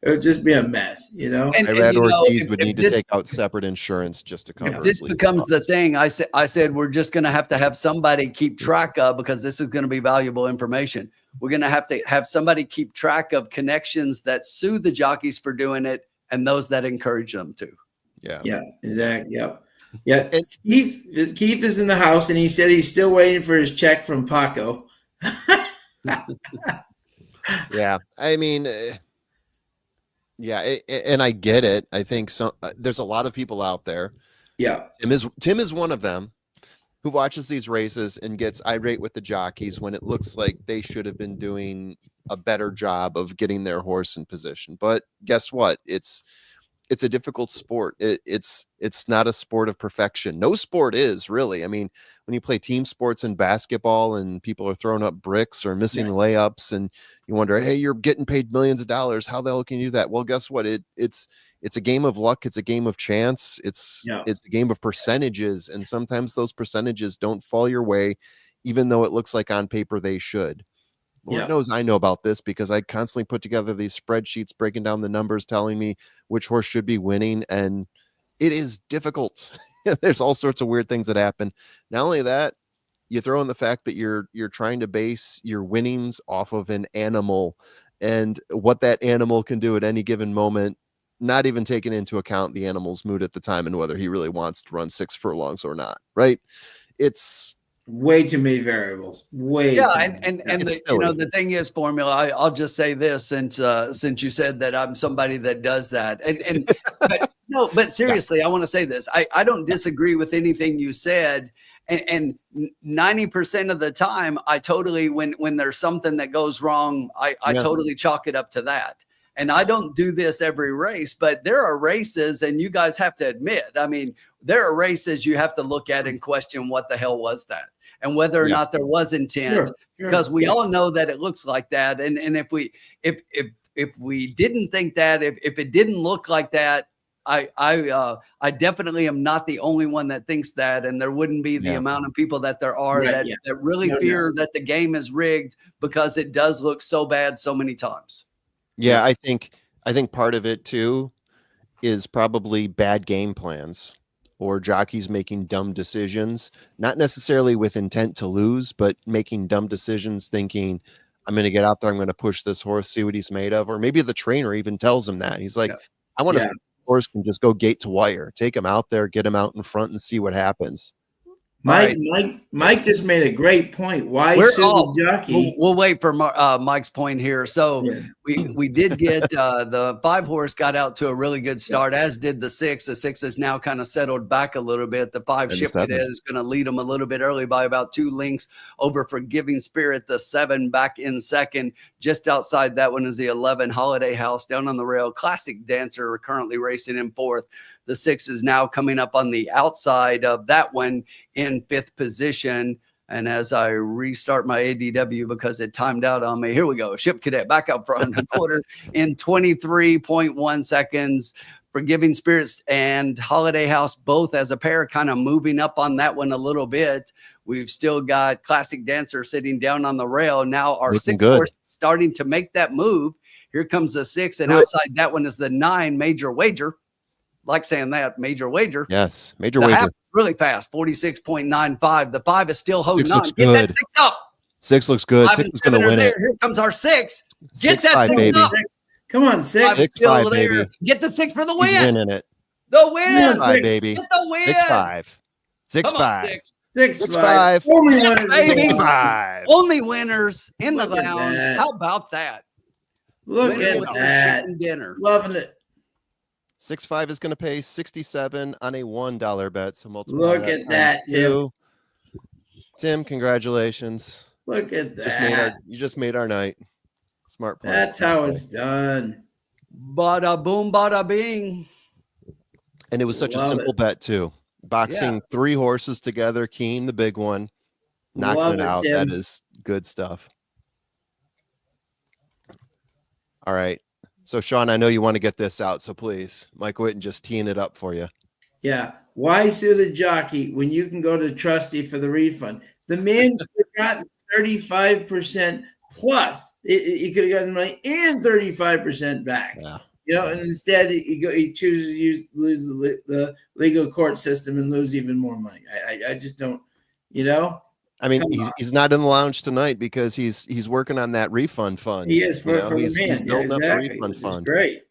Speaker 1: It would just be a mess.
Speaker 4: And
Speaker 2: Irad
Speaker 4: you know,
Speaker 2: Ortiz
Speaker 4: if,
Speaker 2: would
Speaker 4: if
Speaker 2: need to
Speaker 4: this
Speaker 2: take out separate insurance just to cover.
Speaker 4: if this
Speaker 2: his legal
Speaker 4: becomes the
Speaker 2: costs.
Speaker 4: thing, I said we're just going to have somebody keep track of, because this is going to be valuable information. We're going to have somebody keep track of connections that sue the jockeys for doing it and those that encourage them to.
Speaker 2: Yeah.
Speaker 1: Yeah, exactly. Yep. Yeah.
Speaker 2: And-
Speaker 1: Keith is in the house, and he said he's still waiting for his check from Paco.
Speaker 2: Yeah. I mean, yeah, and I get it. I think there's a lot of people out there.
Speaker 1: Yeah.
Speaker 2: Tim is one of them who watches these races and gets irate with the jockeys when it looks like they should have been doing a better job of getting their horse in position. But guess what? It's a difficult sport. It's not a sport of perfection. No sport is, really. I mean, when you play team sports in basketball and people are throwing up bricks or missing layups, and you wonder, hey, you're getting paid millions of dollars. How the hell can you do that? Well, guess what? It's a game of luck. It's a game of chance. It's a game of percentages. And sometimes those percentages don't fall your way, even though it looks like on paper they should. Lord knows I know about this, because I constantly put together these spreadsheets breaking down the numbers, telling me which horse should be winning. And it is difficult. There's all sorts of weird things that happen. Not only that, you throw in the fact that you're trying to base your winnings off of an animal and what that animal can do at any given moment, not even taking into account the animal's mood at the time and whether he really wants to run 6 furlongs or not. Right. It's
Speaker 1: way too many variables.
Speaker 4: And the thing is, formula. I'll just say this, since you said that I'm somebody that does that, but seriously, I want to say this. I don't disagree with anything you said, and 90% of the time, I totally when there's something that goes wrong, I totally chalk it up to that. And I don't do this every race, but there are races, and you guys have to admit, I mean, there are races you have to look at and question what the hell was that, and whether or not there was intent, because we all know that it looks like that. And if we didn't think that, if it didn't look like that, I definitely am not the only one that thinks that, and there wouldn't be the amount of people that there are that really fear that the game is rigged, because it does look so bad so many times.
Speaker 2: Yeah, I think part of it too is probably bad game plans, or jockeys making dumb decisions, not necessarily with intent to lose, but making dumb decisions thinking, I'm going to get out there, I'm going to push this horse, see what he's made of. Or maybe the trainer even tells him that. He's like, I want to see if the horse can just go gate to wire, take him out there, get him out in front and see what happens.
Speaker 1: Mike just made a great point. Why sue the jockey?
Speaker 4: We'll wait for Mike's point here. So we did get the 5 horse got out to a really good start, as did the 6. The 6 is now kind of settled back a little bit. The 5 shifted in, is going to lead them a little bit early by about 2 lengths over Forgiving Spirit. The 7 back in second. Just outside that one is the 11 Holiday House down on the rail. Classic Dancer currently racing in 4th. The 6 is now coming up on the outside of that one in 5th position. And as I restart my ADW because it timed out on me, here we go. Ship Cadet back up front, a quarter in 23.1 seconds. Forgiving Spirits and Holiday House both as a pair, kind of moving up on that one a little bit. We've still got Classic Dancer sitting down on the rail. Now our
Speaker 2: Looking
Speaker 4: 6
Speaker 2: good.
Speaker 4: horse starting to make that move. Here comes the 6, and outside that one is the 9, Major Wager. Like saying that, Major Wager.
Speaker 2: Yes, Major
Speaker 4: The half
Speaker 2: Wager.
Speaker 4: is really fast, 46.95. The 5 is still holding
Speaker 2: 6
Speaker 4: on.
Speaker 2: looks
Speaker 4: Get that
Speaker 2: good.
Speaker 4: 6 up.
Speaker 2: 6 looks good.
Speaker 4: 5
Speaker 2: 6
Speaker 4: and
Speaker 2: is going
Speaker 4: 7
Speaker 2: to
Speaker 4: are
Speaker 2: win
Speaker 4: there.
Speaker 2: it.
Speaker 4: Here comes our 6. Get
Speaker 2: 6-5,
Speaker 4: that 6
Speaker 2: baby.
Speaker 4: up.
Speaker 1: Come on, 6.
Speaker 4: 5
Speaker 2: 6-5,
Speaker 4: still there.
Speaker 2: baby.
Speaker 4: Get the 6 for the
Speaker 2: He's
Speaker 4: win.
Speaker 2: winning it.
Speaker 4: The win.
Speaker 2: 6-5,
Speaker 1: 6.
Speaker 2: baby.
Speaker 4: Get the win.
Speaker 2: 6-5.
Speaker 4: Come on,
Speaker 2: 6-5.
Speaker 4: 6.
Speaker 1: 6,
Speaker 2: 6-5.
Speaker 1: 5. Only
Speaker 4: Yeah,
Speaker 1: winners.
Speaker 4: baby.
Speaker 2: 6-5.
Speaker 4: Only winners in the
Speaker 1: Look at
Speaker 4: round.
Speaker 1: that.
Speaker 4: How about that?
Speaker 1: Look
Speaker 4: Winner
Speaker 1: at
Speaker 4: with the
Speaker 1: that.
Speaker 4: chicken dinner.
Speaker 1: Loving it.
Speaker 2: 6-5 is going to pay 67 on a $1 bet. So multiply
Speaker 1: Look
Speaker 2: that
Speaker 1: at
Speaker 2: times
Speaker 1: that, Tim.
Speaker 2: 2. Tim, congratulations.
Speaker 1: Look at
Speaker 2: You just made our night. Smart play.
Speaker 1: That's how it's done.
Speaker 4: Bada boom, bada bing.
Speaker 2: And it was such a
Speaker 1: Love
Speaker 2: simple
Speaker 1: it.
Speaker 2: bet too. Boxing 3 horses together, Keen the big one, knocking
Speaker 1: Love
Speaker 2: it
Speaker 1: it,
Speaker 2: out.
Speaker 1: Tim.
Speaker 2: That is good stuff. All right. So Sean, I know you want to get this out, so please, Mike Whitten just teeing it up for you.
Speaker 1: Yeah. Why sue the jockey when you can go to Trusty for the refund? The man could have gotten 35% plus. He could have gotten money and 35% back.
Speaker 2: Yeah.
Speaker 1: You know, and instead he chooses to lose the legal court system and lose even more money. I just don't, you know.
Speaker 2: I mean, he's not in the lounge tonight because he's working on that refund fund.
Speaker 1: He is for the man.
Speaker 2: He's building up the refund
Speaker 1: Which
Speaker 2: fund.
Speaker 1: is great.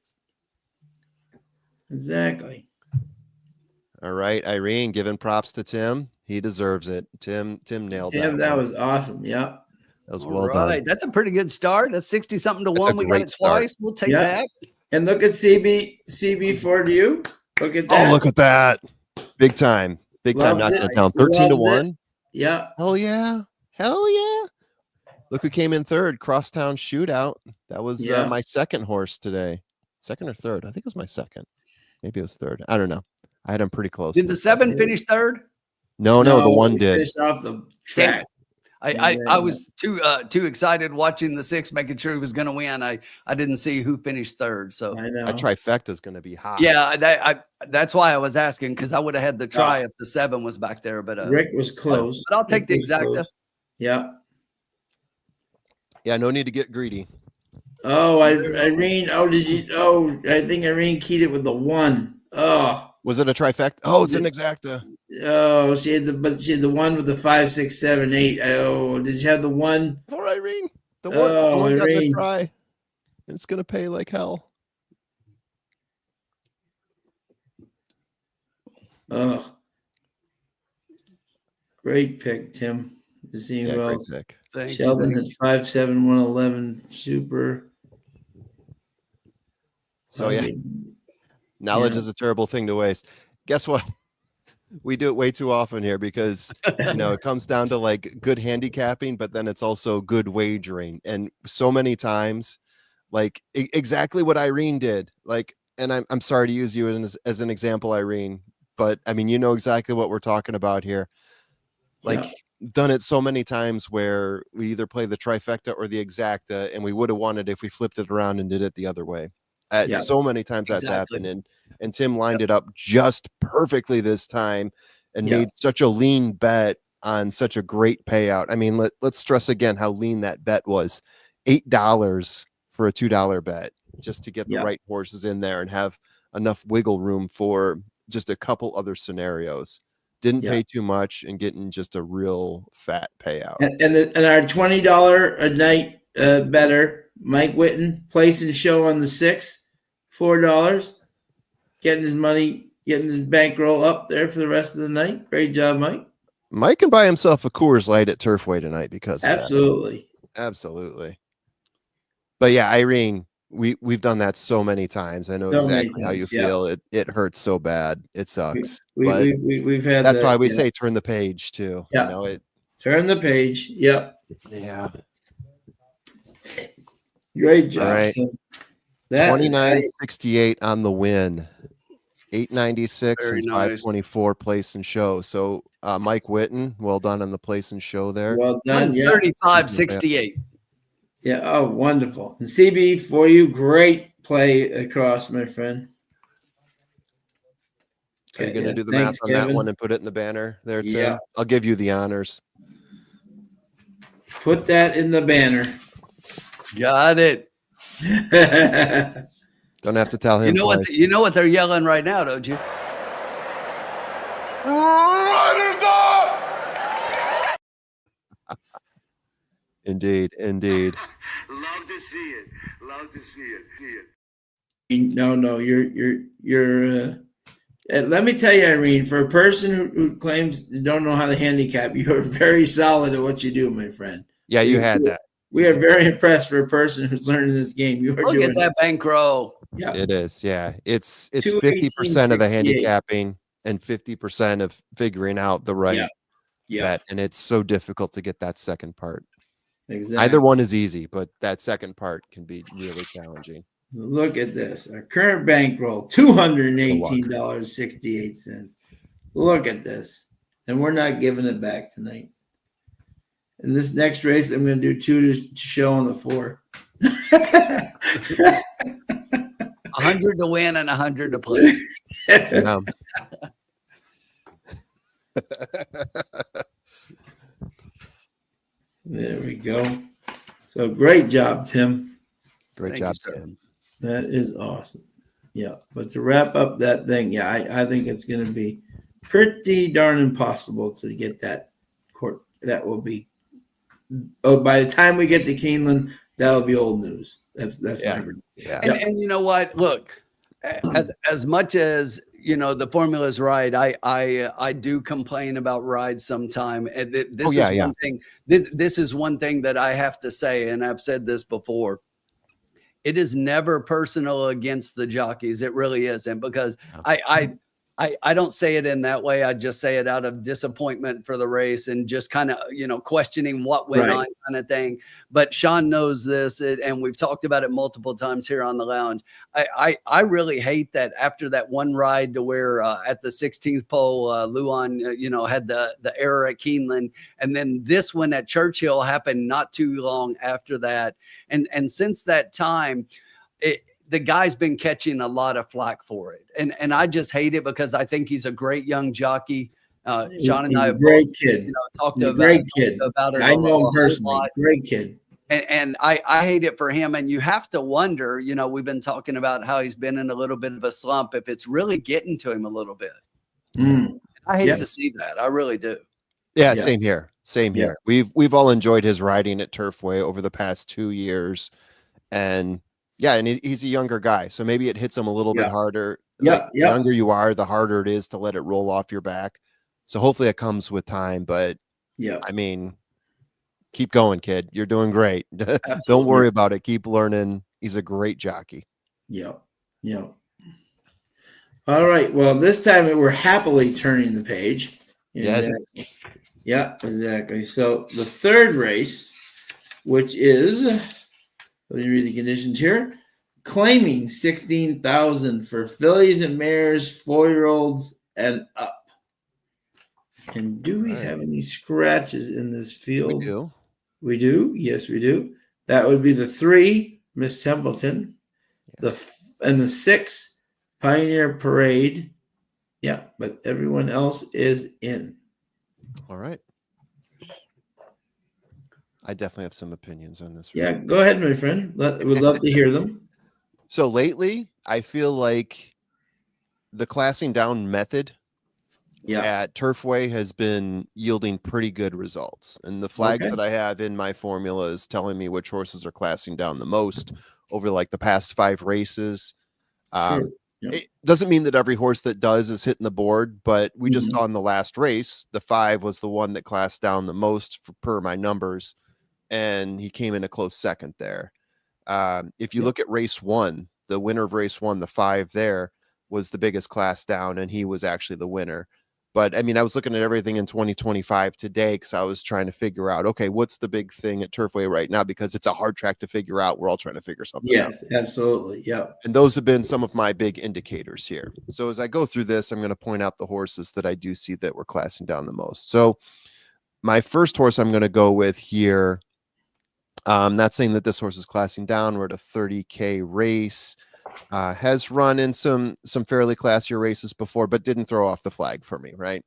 Speaker 1: Exactly.
Speaker 2: All right, Irene, giving props to Tim. He deserves it. Tim nailed that.
Speaker 1: Tim, that
Speaker 2: one.
Speaker 1: was awesome. Yep.
Speaker 2: That was
Speaker 4: All
Speaker 2: well
Speaker 4: right.
Speaker 2: done.
Speaker 4: That's a pretty good start. That's 60 something to
Speaker 2: That's a
Speaker 4: 1. We got
Speaker 2: great
Speaker 4: it
Speaker 2: start.
Speaker 4: twice. We'll take
Speaker 1: Yeah.
Speaker 4: that.
Speaker 1: And look at CB4 Look at that.
Speaker 2: Oh, look at that. Big time. Big time
Speaker 1: Loves
Speaker 2: knocking
Speaker 1: it.
Speaker 2: it down.
Speaker 1: He
Speaker 2: 13 to
Speaker 1: loves
Speaker 2: 1.
Speaker 1: Yeah.
Speaker 2: Hell yeah. Hell yeah. Look who came in third. Crosstown Shootout. That was my second horse today. Second or third? I think it was my second. Maybe it was third. I don't know. I had him pretty close.
Speaker 4: Did the 7 finish third?
Speaker 2: No, the 1
Speaker 1: he
Speaker 2: did.
Speaker 1: Finished off the track.
Speaker 4: I was too excited watching the 6, making sure he was going to win. I didn't see who finished third. So
Speaker 1: I know.
Speaker 2: That trifecta is going to be hot.
Speaker 4: yeah, that's why I was asking, because I would have had the try if the 7 was back there. But
Speaker 1: Rick was close.
Speaker 4: But I'll take
Speaker 1: Rick
Speaker 4: the
Speaker 1: was
Speaker 4: exacta.
Speaker 1: close. Yeah.
Speaker 2: Yeah, no need to get greedy.
Speaker 1: Oh, Irene. Oh, did you? Oh, I think Irene keyed it with the 1. Oh.
Speaker 2: Was it a trifecta? Oh, it's an exacta.
Speaker 1: Oh, she had the 1 with the 5, 6, 7, 8. Oh, did you have the 1?
Speaker 2: For Irene. The one,
Speaker 1: Oh,
Speaker 2: the one got the
Speaker 1: Irene.
Speaker 2: try. And it's going to pay like hell.
Speaker 1: Oh. Great pick, Tim. To see
Speaker 2: Yeah,
Speaker 1: well.
Speaker 2: great pick.
Speaker 4: Thank
Speaker 1: Sheldon
Speaker 4: you.
Speaker 1: at 5'7", 111. Super.
Speaker 2: So yeah,
Speaker 1: Okay.
Speaker 2: knowledge
Speaker 1: Yeah.
Speaker 2: is a terrible thing to waste. Guess what? We do it way too often here because it comes down to like good handicapping, but then it's also good wagering. And so many times, like exactly what Irene did. Like, and I'm sorry to use you as an example, Irene, but I mean, you know exactly what we're talking about here. Like, done it so many times where we either play the trifecta or the exacta, and we would have won it if we flipped it around and did it the other way. So many times that's happened, and Tim lined it up just perfectly this time and made such a lean bet on such a great payout. I mean, let's stress again how lean that bet was. $8 for a $2 bet just to get the right horses in there and have enough wiggle room for just a couple other scenarios. Didn't pay too much and getting just a real fat payout.
Speaker 1: And our $20 a night bettor, Mike Whitten, place and show on the 6, $4, getting his money, getting his bankroll up there for the rest of the night. Great job, Mike.
Speaker 2: Mike can buy himself a Coors Light at Turfway tonight because of
Speaker 1: Absolutely.
Speaker 2: that. Absolutely. But yeah, Irene, we've done that so many times. I know exactly how you feel. It hurts so bad. It sucks.
Speaker 1: We've had
Speaker 2: that's why we say turn the page too.
Speaker 1: Yeah. Turn the page. Yep.
Speaker 2: Yeah.
Speaker 1: Great job.
Speaker 2: All right. 29.68 on the win. 896 and 524 place and show. So Mike Witten, well done on the place and show there.
Speaker 1: Well done. Yeah.
Speaker 4: 35-68.
Speaker 1: Yeah. Oh, wonderful. And CB, for you, great play across, my friend.
Speaker 2: Are you going to do the
Speaker 1: Thanks,
Speaker 2: math on
Speaker 1: Kevin.
Speaker 2: that one and put it in the banner there, Tim?
Speaker 1: Yeah.
Speaker 2: I'll give you the honors.
Speaker 1: Put that in the banner.
Speaker 4: Got it.
Speaker 2: Don't have to tell him twice.
Speaker 4: You know what they're yelling right now, don't you?
Speaker 3: Riders up!
Speaker 2: Indeed.
Speaker 3: Love to see it. Love to see it.
Speaker 1: No, you're let me tell you, Irene, for a person who claims they don't know how to handicap, you're very solid at what you do, my friend.
Speaker 2: Yeah, you had that.
Speaker 1: We are very impressed for a person who's learning this game. You are
Speaker 4: Look
Speaker 1: doing
Speaker 4: at that bankroll.
Speaker 1: Yeah.
Speaker 2: It is. Yeah. It's
Speaker 1: 218,
Speaker 2: 50% of the
Speaker 1: 68.
Speaker 2: handicapping and 50% of figuring out the right bet. And it's so difficult to get that second part.
Speaker 1: Exactly.
Speaker 2: Either one is easy, but that second part can be really challenging.
Speaker 1: Look at this. Our current bankroll, $218.68. Look at this. And we're not giving it back tonight. In this next race, I'm going to do 2 to show on the 4.
Speaker 4: 100 to win and 100 to play.
Speaker 2: Yeah.
Speaker 1: There we go. So great job, Tim.
Speaker 2: Great
Speaker 4: Thank
Speaker 2: job,
Speaker 4: you, sir.
Speaker 2: Tim.
Speaker 1: That is awesome. Yeah. But to wrap up that thing, I think it's going to be pretty darn impossible to get that court. That will be, by the time we get to Keeneland, that'll be old news. That's my prediction.
Speaker 2: Yeah.
Speaker 4: And you know what? Look, as much as the formula is right, I do complain about rides sometime. And one thing. This is one thing that I have to say, and I've said this before. It is never personal against the jockeys. It really isn't, because I don't say it in that way. I just say it out of disappointment for the race and just kind of, questioning what went on, kind of thing. But Sean knows this, and we've talked about it multiple times here on the lounge. I really hate that after that one ride to where at the 16th pole, Luan, had the error at Keeneland. And then this one at Churchill happened not too long after that. And since that time, the guy's been catching a lot of flack for it. And I just hate it, because I think he's a great young jockey. Sean and I have
Speaker 1: great kid.
Speaker 4: Talked
Speaker 1: He's
Speaker 4: about,
Speaker 1: a great kid.
Speaker 4: About it.
Speaker 1: I know him personally. Great kid.
Speaker 4: And I hate it for him. And you have to wonder, we've been talking about how he's been in a little bit of a slump, if it's really getting to him a little bit. I hate to see that. I really do.
Speaker 2: Yeah, same here. Same here. We've all enjoyed his riding at Turfway over the past 2 years. And and he's a younger guy, so maybe it hits him a little bit harder. The younger you are, the harder it is to let it roll off your back. So hopefully it comes with time. But I mean, keep going, kid. You're doing great. Don't worry about it. Keep learning. He's a great jockey.
Speaker 1: Yeah. All right. Well, this time we're happily turning the page.
Speaker 2: Yes.
Speaker 1: Yeah, exactly. So the third race, which is, let me read the conditions here. Claiming 16,000 for fillies and mares, 4-year-olds and up. And do we have any scratches in this field?
Speaker 2: We do.
Speaker 1: We do. Yes, we do. That would be the 3, Miss Templeton, and the 6, Pioneer Parade. Yeah, but everyone else is in.
Speaker 2: All right. I definitely have some opinions on this.
Speaker 1: Yeah, go ahead, my friend. We'd love to hear them.
Speaker 2: So lately, I feel like the classing down method at Turfway has been yielding pretty good results. And the flags that I have in my formula is telling me which horses are classing down the most over like the past 5 races. It doesn't mean that every horse that does is hitting the board, but we just saw in the last race, the 5 was the one that classed down the most per my numbers. And he came in a close second there. If you look at race 1, the winner of race 1, the 5 there was the biggest class down, and he was actually the winner. But I mean, I was looking at everything in 2025 today because I was trying to figure out, okay, what's the big thing at Turfway right now? Because it's a hard track to figure out. We're all trying to figure something out.
Speaker 1: Yes, absolutely. Yep.
Speaker 2: And those have been some of my big indicators here. So as I go through this, I'm going to point out the horses that I do see that we're classing down the most. So my first horse I'm going to go with here, I'm not saying that this horse is classing down. We're at a 30K race. Has run in some fairly classier races before, but didn't throw off the flag for me, right?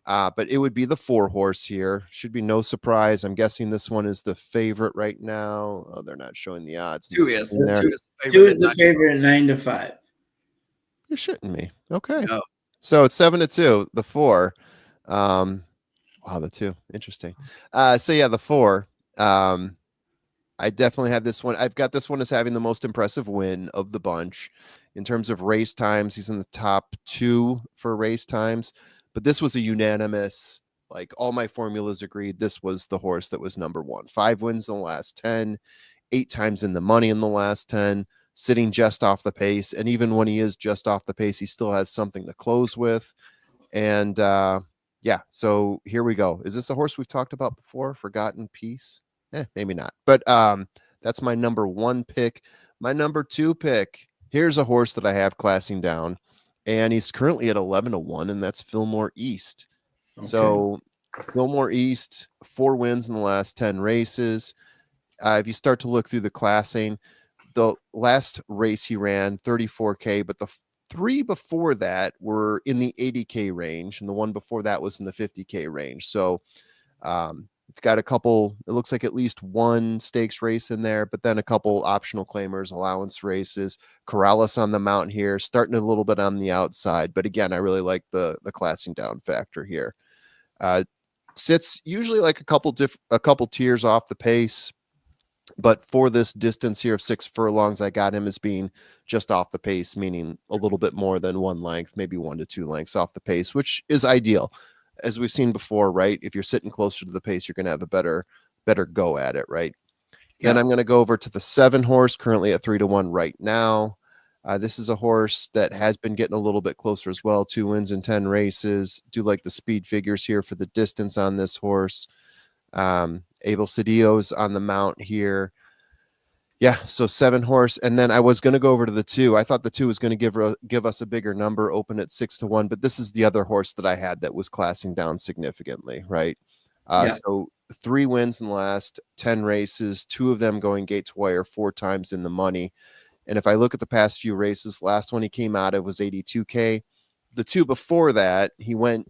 Speaker 2: But it would be the 4 horse here. Should be no surprise. I'm guessing this one is the favorite right now. Oh, they're not showing the odds.
Speaker 4: 2 is. 2 is the
Speaker 1: 2 is the
Speaker 4: favorite.
Speaker 1: favorite at 9 to 5.
Speaker 2: You're shitting me. Okay.
Speaker 4: No.
Speaker 2: So it's 7-2, the 4. Wow, the 2. Interesting. So yeah, the 4. I definitely have this one. I've got this one as having the most impressive win of the bunch. In terms of race times, he's in the top 2 for race times. But this was a unanimous, like all my formulas agreed this was the horse that was number 1. 5 wins in the last 10, 8 times in the money in the last 10, sitting just off the pace. And even when he is just off the pace, he still has something to close with. And yeah, so here we go. Is this a horse we've talked about before? Forgotten Peace? Maybe not. But that's my number 1 pick. My number 2 pick, here's a horse that I have classing down, and he's currently at 11-1, and that's Fillmore East. Okay. So Fillmore East, 4 wins in the last 10 races. If you start to look through the classing, the last race he ran 34K, but the 3 before that were in the 80K range, and the one before that was in the 50K range. So we've got a couple, it looks like at least 1 stakes race in there, but then a couple optional claimers, allowance races. Corrales on the mountain here, starting a little bit on the outside. But again, I really like the classing down factor here. Sits usually like a couple tiers off the pace. But for this distance here of 6 furlongs, I got him as being just off the pace, meaning a little bit more than 1 length, maybe 1 to 2 lengths off the pace, which is ideal. As we've seen before, right? If you're sitting closer to the pace, you're going to have a better go at it, right? Yeah. Then I'm going to go over to the 7 horse, currently at 3-1 right now. This is a horse that has been getting a little bit closer as well. 2 wins in 10 races. Do like the speed figures here for the distance on this horse. Abel Cedillo's on the mount here. Yeah, so 7 horse, and then I was going to go over to the 2. I thought the 2 was going to give us a bigger number, open at 6-1, but this is the other horse that I had that was classing down significantly, right? So 3 wins in the last 10 races, 2 of them going gate to wire, 4 times in the money. And if I look at the past few races, last one he came out of was 82K. The 2 before that, he went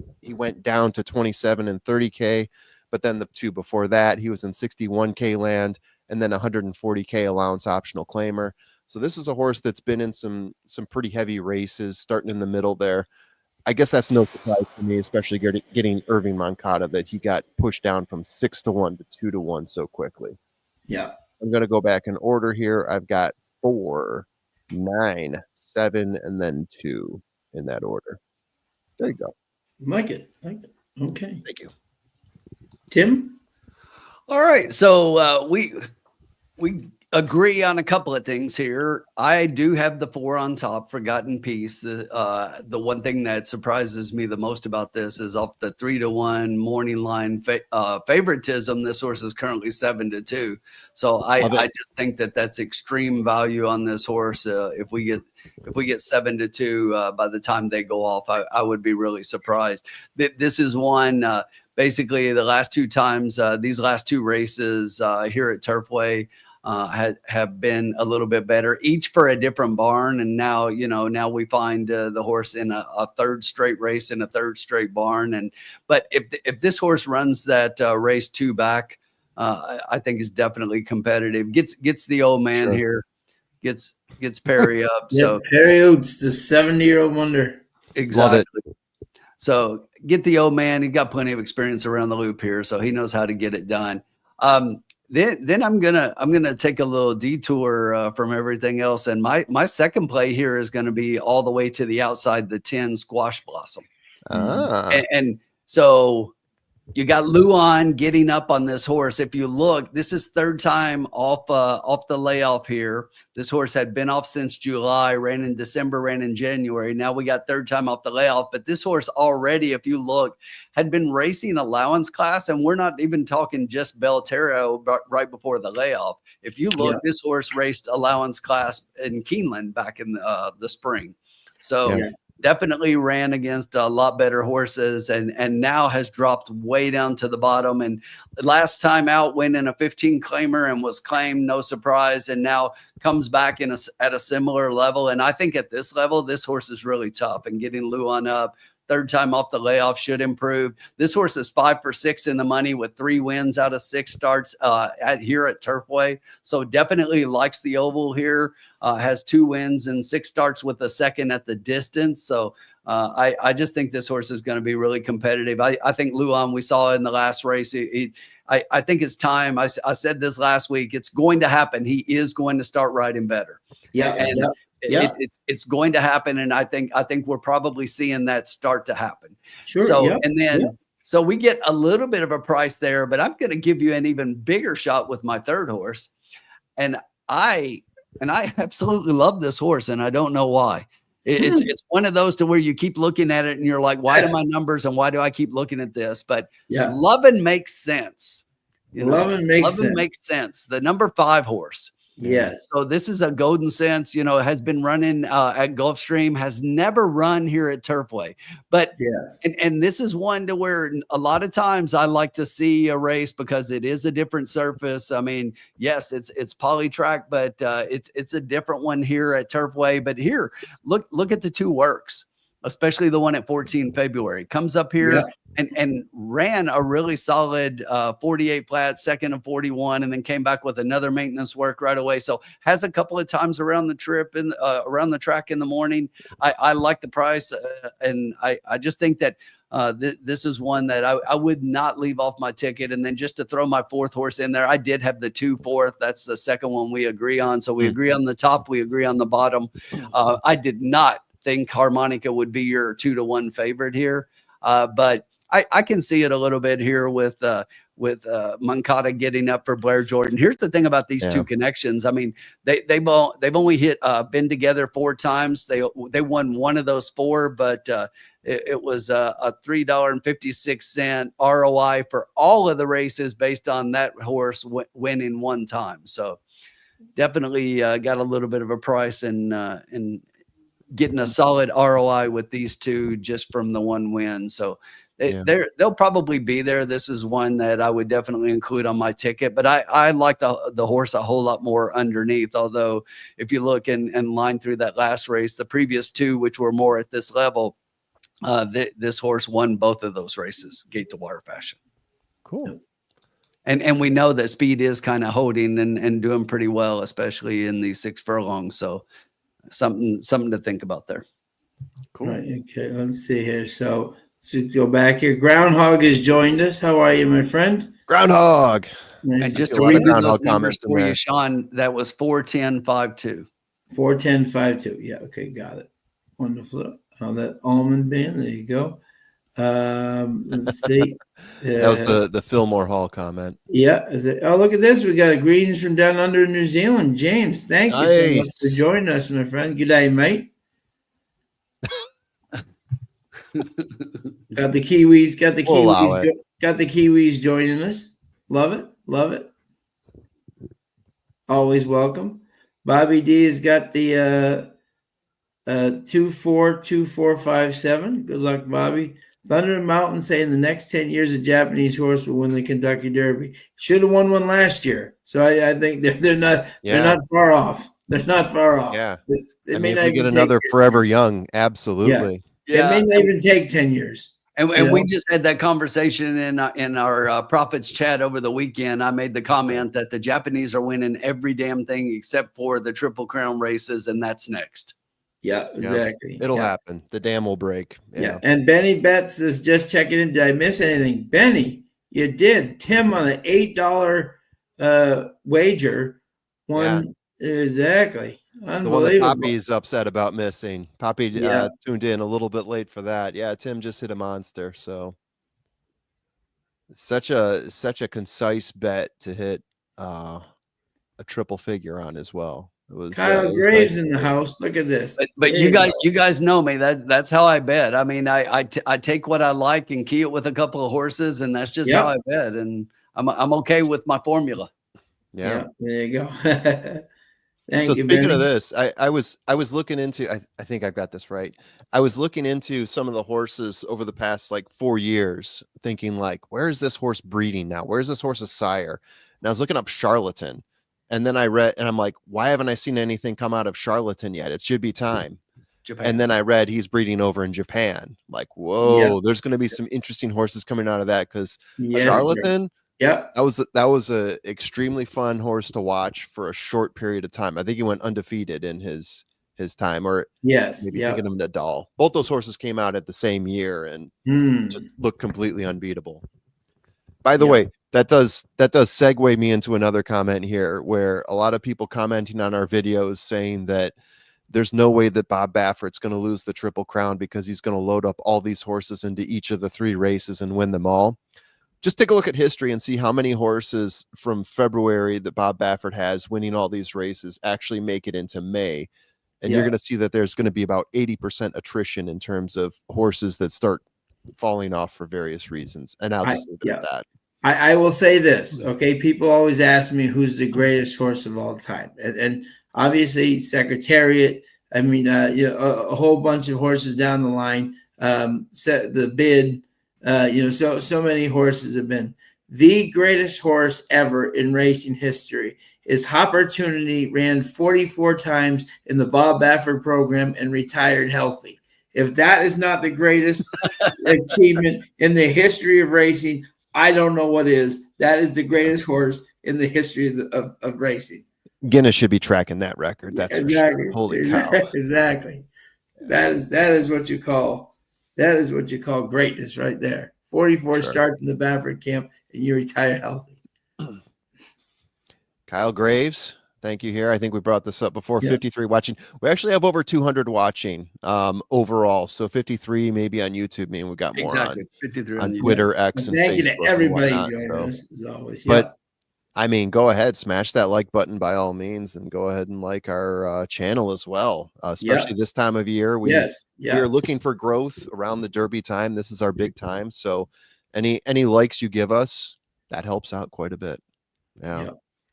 Speaker 2: down to 27 and 30K. But then the 2 before that, he was in 61K land, and then 140K allowance optional claimer. So this is a horse that's been in some pretty heavy races, starting in the middle there. I guess that's no surprise to me, especially getting Irving Moncada, that he got pushed down from 6-1 to 2-1 so quickly.
Speaker 1: Yeah.
Speaker 2: I'm going to go back in order here. I've got 4, 9, 7, and then 2 in that order. There you go.
Speaker 1: Like it. Okay.
Speaker 2: Thank you.
Speaker 1: Tim?
Speaker 4: All right. So we agree on a couple of things here. I do have the 4 on top, Forgotten Peace. The one thing that surprises me the most about this is off the 3-1 morning line favoritism. This horse is currently 7-2. So I just think that that's extreme value on this horse. If we get 7-2 by the time they go off, I would be really surprised. This is one. Basically, the last 2 times, these last 2 races here at Turfway have been a little bit better, each for a different barn. And now we find the horse in a 3rd straight race in a 3rd straight barn. But if this horse runs that race 2 back, I think is definitely competitive. Gets the old man here, gets Perry up. So
Speaker 1: Perry Oates, the 70-year-old wonder.
Speaker 4: Exactly.
Speaker 2: Love it.
Speaker 4: So get the old man. He got plenty of experience around the loop here, so he knows how to get it done. Then I'm gonna take a little detour from everything else, and my second play here is going to be all the way to the outside, the 10 Squash Blossom. And so You got Luan getting up on this horse. If you look, this is third time off the layoff here. This horse had been off since July, ran in December, ran in January. Now we got third time off the layoff. But this horse already, if you look, had been racing allowance class, and we're not even talking just Belterra right before the layoff. If you look, this horse raced allowance class in Keeneland back in the spring. So definitely ran against a lot better horses, and now has dropped way down to the bottom. And last time out went in a 15 claimer and was claimed, no surprise, and now comes back at a similar level. And I think at this level, this horse is really tough, and getting Luan up third time off the layoff should improve. This horse is 5 for 6 in the money with 3 wins out of 6 starts here at Turfway. So definitely likes the oval here. Has 2 wins and 6 starts with a second at the distance. So I just think this horse is going to be really competitive. I think Luan, we saw in the last race, I think it's time. I said this last week. It's going to happen. He is going to start riding better. It's going to happen, and I think we're probably seeing that start to happen. Sure. So so we get a little bit of a price there, but I'm going to give you an even bigger shot with my third horse, and I absolutely love this horse, and I don't know why. It's one of those to where you keep looking at it, and you're like, why do my numbers, and why do I keep looking at this? But Lovin' makes sense. Lovin' makes sense. The number 5 horse.
Speaker 1: Yes.
Speaker 4: So this is a Golden Sense, has been running at Gulfstream, has never run here at Turfway. But and this is one to where a lot of times I like to see a race because it is a different surface. I mean, yes, it's poly track, but it's a different one here at Turfway. But here, look at the 2 works, especially the one at 14 February. Comes up here and ran a really solid 48 flat, second of 41, and then came back with another maintenance work right away. So has a couple of times around the trip and around the track in the morning. I like the price, and I just think that this is one that I would not leave off my ticket. And then just to throw my 4th horse in there, I did have the 2/4. That's the second one we agree on. So we agree on the top, we agree on the bottom. I did not think Harmonica would be your 2-to-1 favorite here, but I can see it a little bit here with Moncada getting up for Blair Jordan. Here's the thing about these 2 connections. I mean, they've only been together 4 times. They won one of those 4, but it was a $3.56 ROI for all of the races based on that horse winning 1 time. So definitely got a little bit of a price in getting a solid ROI with these 2 just from the 1 win. So they'll probably be there. This is one that I would definitely include on my ticket, but I like the horse a whole lot more underneath. Although if you look and line through that last race, the previous 2, which were more at this level, this horse won both of those races, gate to wire fashion.
Speaker 2: Cool.
Speaker 4: And we know that speed is kind of holding and doing pretty well, especially in these 6 furlongs. So something to think about there.
Speaker 1: Cool. Right, okay, let's see here. So go back here. Groundhog has joined us. How are you, my friend?
Speaker 2: Groundhog.
Speaker 4: Nice. And just to read those numbers for you, Sean, that was 410.52.
Speaker 1: 410.52. Yeah, okay, got it. Wonderful. Oh, that almond band. There you go. Let's see.
Speaker 2: That was the Fillmore Hall comment.
Speaker 1: Yeah. Oh, look at this. We got a greetings from down under New Zealand. James, thank you so much for joining us, my friend. Good day, mate. Got the Kiwis. Got the Kiwis joining us. Love it. Love it. Always welcome. Bobby D has got the 242457. Good luck, Bobby. Thunder and Mountain saying the next 10 years a Japanese horse will win the Kentucky Derby. Should have won one last year. So I think they're not far off. They're not far off.
Speaker 2: Yeah. I mean, if we get another Forever Young, absolutely.
Speaker 1: Yeah. It may not even take 10 years.
Speaker 4: And we just had that conversation in our Prophets chat over the weekend. I made the comment that the Japanese are winning every damn thing except for the Triple Crown races, and that's next.
Speaker 1: Yeah, exactly.
Speaker 2: It'll happen. The dam will break.
Speaker 1: Yeah. And Benny Betts is just checking in. Did I miss anything? Benny, you did. Tim on an $8 wager won. Exactly. Unbelievable.
Speaker 2: The one that Poppy's upset about missing. Poppy tuned in a little bit late for that. Yeah, Tim just hit a monster. So Such a concise bet to hit a triple figure on as well.
Speaker 1: Kyle
Speaker 2: It was nice
Speaker 1: Graves
Speaker 2: to
Speaker 1: in the
Speaker 2: see.
Speaker 1: house. Look at this.
Speaker 4: But
Speaker 1: There
Speaker 4: you
Speaker 1: go.
Speaker 4: guys know me. That's how I bet. I mean, I take what I like and key it with a couple of horses, and that's just how I bet. And I'm okay with my formula.
Speaker 2: Yeah.
Speaker 1: There you go.
Speaker 2: So
Speaker 1: Thank you,
Speaker 2: speaking
Speaker 1: Benny.
Speaker 2: of this, I was looking into, I think I've got this right. I was looking into some of the horses over the past like 4 years, thinking like, where is this horse breeding now? Where's this horse's sire? And I was looking up Charlatan, and then I read, and I'm like, why haven't I seen anything come out of Charlatan yet? It should be time.
Speaker 4: Japan.
Speaker 2: And then I read he's breeding over in Japan. Like, whoa, there's going to be some interesting horses coming out of that, because Charlatan.
Speaker 1: Yep.
Speaker 2: That was a extremely fun horse to watch for a short period of time. I think he went undefeated in his time, or maybe thinking of Nadal. Both those horses came out at the same year and just looked completely unbeatable. By the way, that does segue me into another comment here, where a lot of people commenting on our videos saying that there's no way that Bob Baffert's going to lose the Triple Crown because he's going to load up all these horses into each of the 3 races and win them all. Just take a look at history and see how many horses from February that Bob Baffert has winning all these races actually make it into May. And you're going to see that there's going to be about 80% attrition in terms of horses that start falling off for various reasons. And I'll just leave it at that.
Speaker 1: I will say this. Okay. People always ask me who's the greatest horse of all time. And obviously Secretariat, I mean, a whole bunch of horses down the line, set the bid, so many horses have been. The greatest horse ever in racing history is Opportunity, ran 44 times in the Bob Baffert program and retired healthy. If that is not the greatest achievement in the history of racing, I don't know what is. That is the greatest horse in the history of racing.
Speaker 2: Guinness should be tracking that record. That's exactly. For sure. Holy cow.
Speaker 1: Exactly. That is what you call greatness right there. 44 starts in the Baffert camp and you retire healthy.
Speaker 2: Kyle Graves, thank you here. I think we brought this up before. 53 watching. We actually have over 200 watching overall. So 53 maybe on YouTube. I mean, we got more on
Speaker 4: 53
Speaker 2: on Twitter, X, and
Speaker 1: thank
Speaker 2: Facebook.
Speaker 1: You to everybody joining us as always.
Speaker 2: But I mean, go ahead, smash that like button by all means, and go ahead and like our channel as well. Especially this time of year, we are looking for growth around the Derby time. This is our big time, so any likes you give us, that helps out quite a bit. Yeah,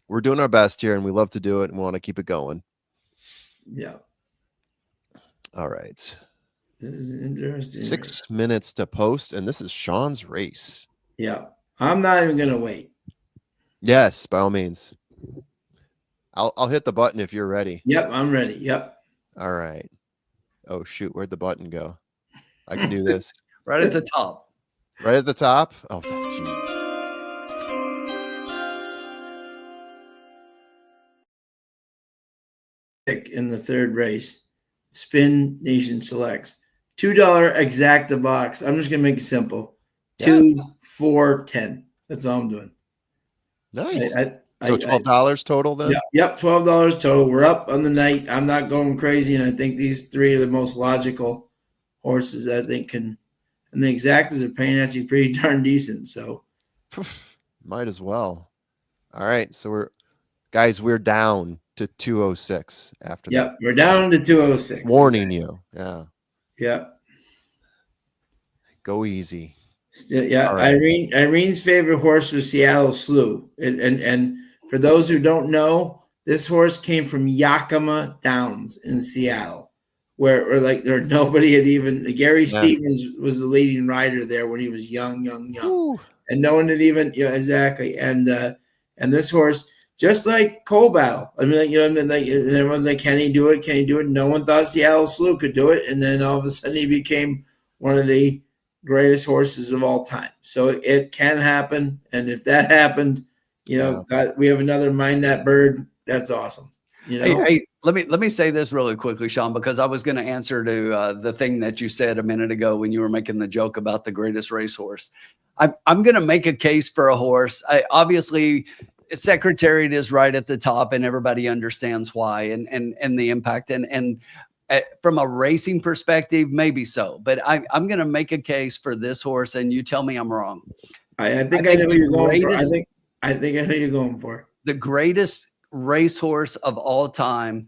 Speaker 2: we're doing our best here, and we love to do it, and we want to keep it going.
Speaker 1: Yeah.
Speaker 2: All right.
Speaker 1: This is interesting.
Speaker 2: 6 minutes to post, and this is Sean's race.
Speaker 1: Yeah, I'm not even gonna wait.
Speaker 2: Yes, by all means. I'll hit the button if you're ready.
Speaker 1: Yep, I'm ready. Yep.
Speaker 2: All right. Oh shoot, where'd the button go? I can do this.
Speaker 4: Right at the top.
Speaker 2: Right at the top? Oh,
Speaker 1: Pick in the 3rd race. Spin Nation selects $2 exacta box. I'm just gonna make it simple. 2, 4, 10. That's all I'm doing.
Speaker 2: Nice. So $12 total then?
Speaker 1: Yep, $12 total. We're up on the night. I'm not going crazy, and I think these 3 are the most logical horses I think can. And the exactas are paying actually pretty darn decent. So
Speaker 2: might as well. All right, so we're down to 206 after that.
Speaker 1: Yep, we're down to 206.
Speaker 2: Warning you. Yeah.
Speaker 1: Yep.
Speaker 2: Go easy.
Speaker 1: Yeah, right. Irene's favorite horse was Seattle Slew, and for those who don't know, this horse came from Yakima Downs in Seattle, where there nobody had even. Gary Stevens was the leading rider there when he was young,
Speaker 2: Ooh.
Speaker 1: And no one had even exactly. And this horse, just like Coal Battle, I mean, and everyone's like, can he do it? Can he do it? No one thought Seattle Slew could do it, and then all of a sudden he became one of the greatest horses of all time. So it can happen. And if that happened, God, we have another Mind That Bird. That's awesome.
Speaker 4: Hey, let me say this really quickly, Sean, because I was going to answer to the thing that you said a minute ago when you were making the joke about the greatest racehorse. I'm going to make a case for a horse. Obviously, Secretariat is right at the top, and everybody understands why and the impact. And from a racing perspective, maybe so, but I'm going to make a case for this horse, and you tell me I'm wrong.
Speaker 1: I think I know who you're going for.
Speaker 4: greatest-
Speaker 1: I think I know who you're going for.
Speaker 4: The greatest racehorse of all time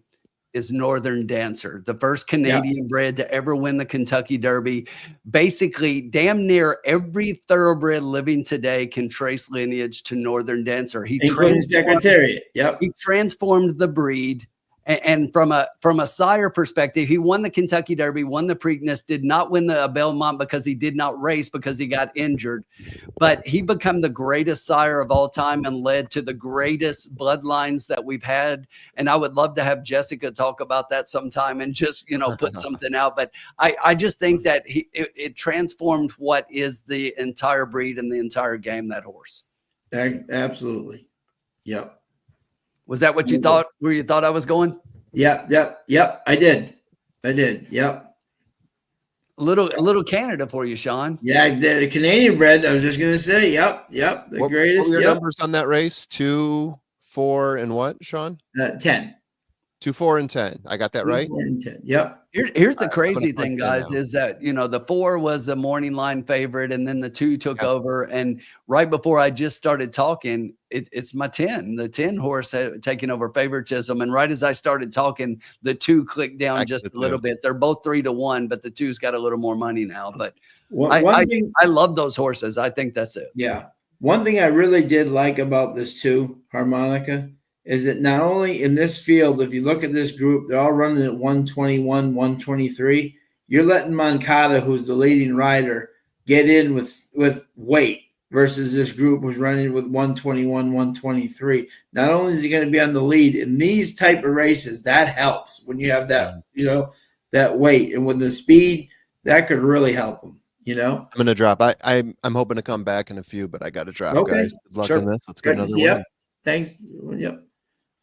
Speaker 4: is Northern Dancer, the first Canadian bred to ever win the Kentucky Derby. Basically, damn near every thoroughbred living today can trace lineage to Northern Dancer.
Speaker 1: Including Secretariat. Yep.
Speaker 4: He transformed the breed. And from a sire perspective, he won the Kentucky Derby, won the Preakness, did not win the Belmont because he did not race because he got injured. But he became the greatest sire of all time and led to the greatest bloodlines that we've had. And I would love to have Jessica talk about that sometime and just, put something out. But I just think that it transformed what is the entire breed and the entire game, that horse.
Speaker 1: Absolutely. Yep.
Speaker 4: Was that what you thought? Where you thought I was going?
Speaker 1: Yep. I did. Yep.
Speaker 4: A little Canada for you, Sean.
Speaker 1: Yeah, the Canadian bred. I was just gonna say. Yep. The greatest.
Speaker 2: What were your numbers on that race? 2, 4, and what, Sean?
Speaker 1: 10.
Speaker 2: 2, 4, and 10. I got that right.
Speaker 1: 4 and 10. Yep.
Speaker 4: Here's the crazy thing,
Speaker 2: that
Speaker 4: guys, is that, the 4 was a morning line favorite, and then the 2 took over. And right before I just started talking, it's my 10. The 10 horse had taken over favoritism. And right as I started talking, the 2 clicked down just a little bit. They're both 3-1, but the 2's got a little more money now. But I love those horses. I think that's it.
Speaker 1: Yeah. One thing I really did like about this too, Harmonica, is that not only in this field, if you look at this group, they're all running at 121, 123. You're letting Moncada, who's the leading rider, get in with weight versus this group was running with 121, 123. Not only is he going to be on the lead in these type of races, that helps when you have that, that weight, and with the speed, that could really help him.
Speaker 2: I'm going to drop. I'm hoping to come back in a few, but I got to drop, guys. Good luck in this. Let's get another one.
Speaker 1: Thanks. Yep.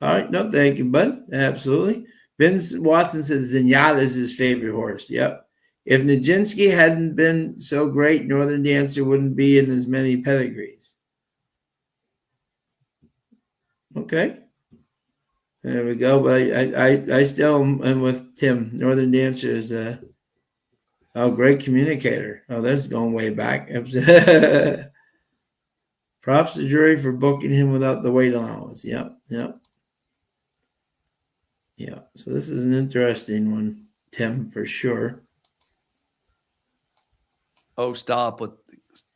Speaker 1: All right. No, thank you, bud. Absolutely. Vince Watson says Zenyatta is his favorite horse. Yep. If Nijinsky hadn't been so great, Northern Dancer wouldn't be in as many pedigrees. Okay. There we go. But I still am with Tim. Northern Dancer is great communicator. Oh, that's going way back. Props to jury for booking him without the weight allowance. Yep. Yeah, so this is an interesting one, Tim, for sure.
Speaker 4: Oh, stop with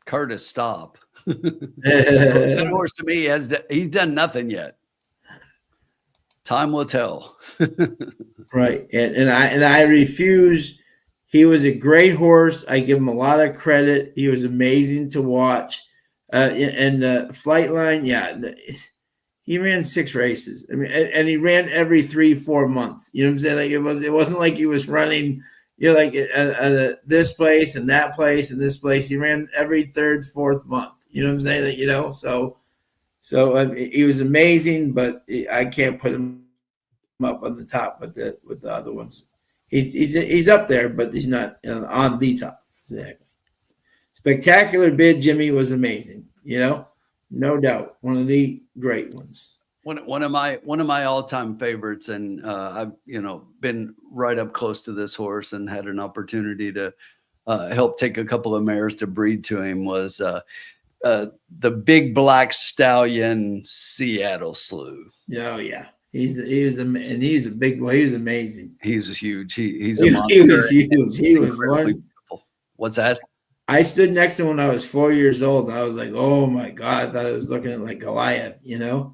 Speaker 4: Curtis. Stop. That horse to me he's done nothing yet. Time will tell.
Speaker 1: Right, and I refuse. He was a great horse. I give him a lot of credit. He was amazing to watch. And Flightline, he ran 6 races. I mean, and he ran every 3-4 months. You know what I'm saying? Like it wasn't like he was running, like at this place and that place and this place. He ran every 3rd, 4th month. You know what I'm saying? Like, so he was amazing, but I can't put him up on the top with the other ones. He's up there, but he's not on the top. Exactly. Spectacular Bid, Jimmy, was amazing. No doubt, one of the great ones.
Speaker 4: One of my all-time favorites, and I've been right up close to this horse and had an opportunity to help take a couple of mares to breed to him, was the Big Black Stallion Seattle Slew.
Speaker 1: Oh yeah, he's a big boy. He was amazing.
Speaker 4: He's huge. He was
Speaker 1: huge. He was wonderful.
Speaker 4: What's that?
Speaker 1: I stood next to him when I was 4 years old. I was like, oh my God, I thought I was looking at like Goliath, Yeah.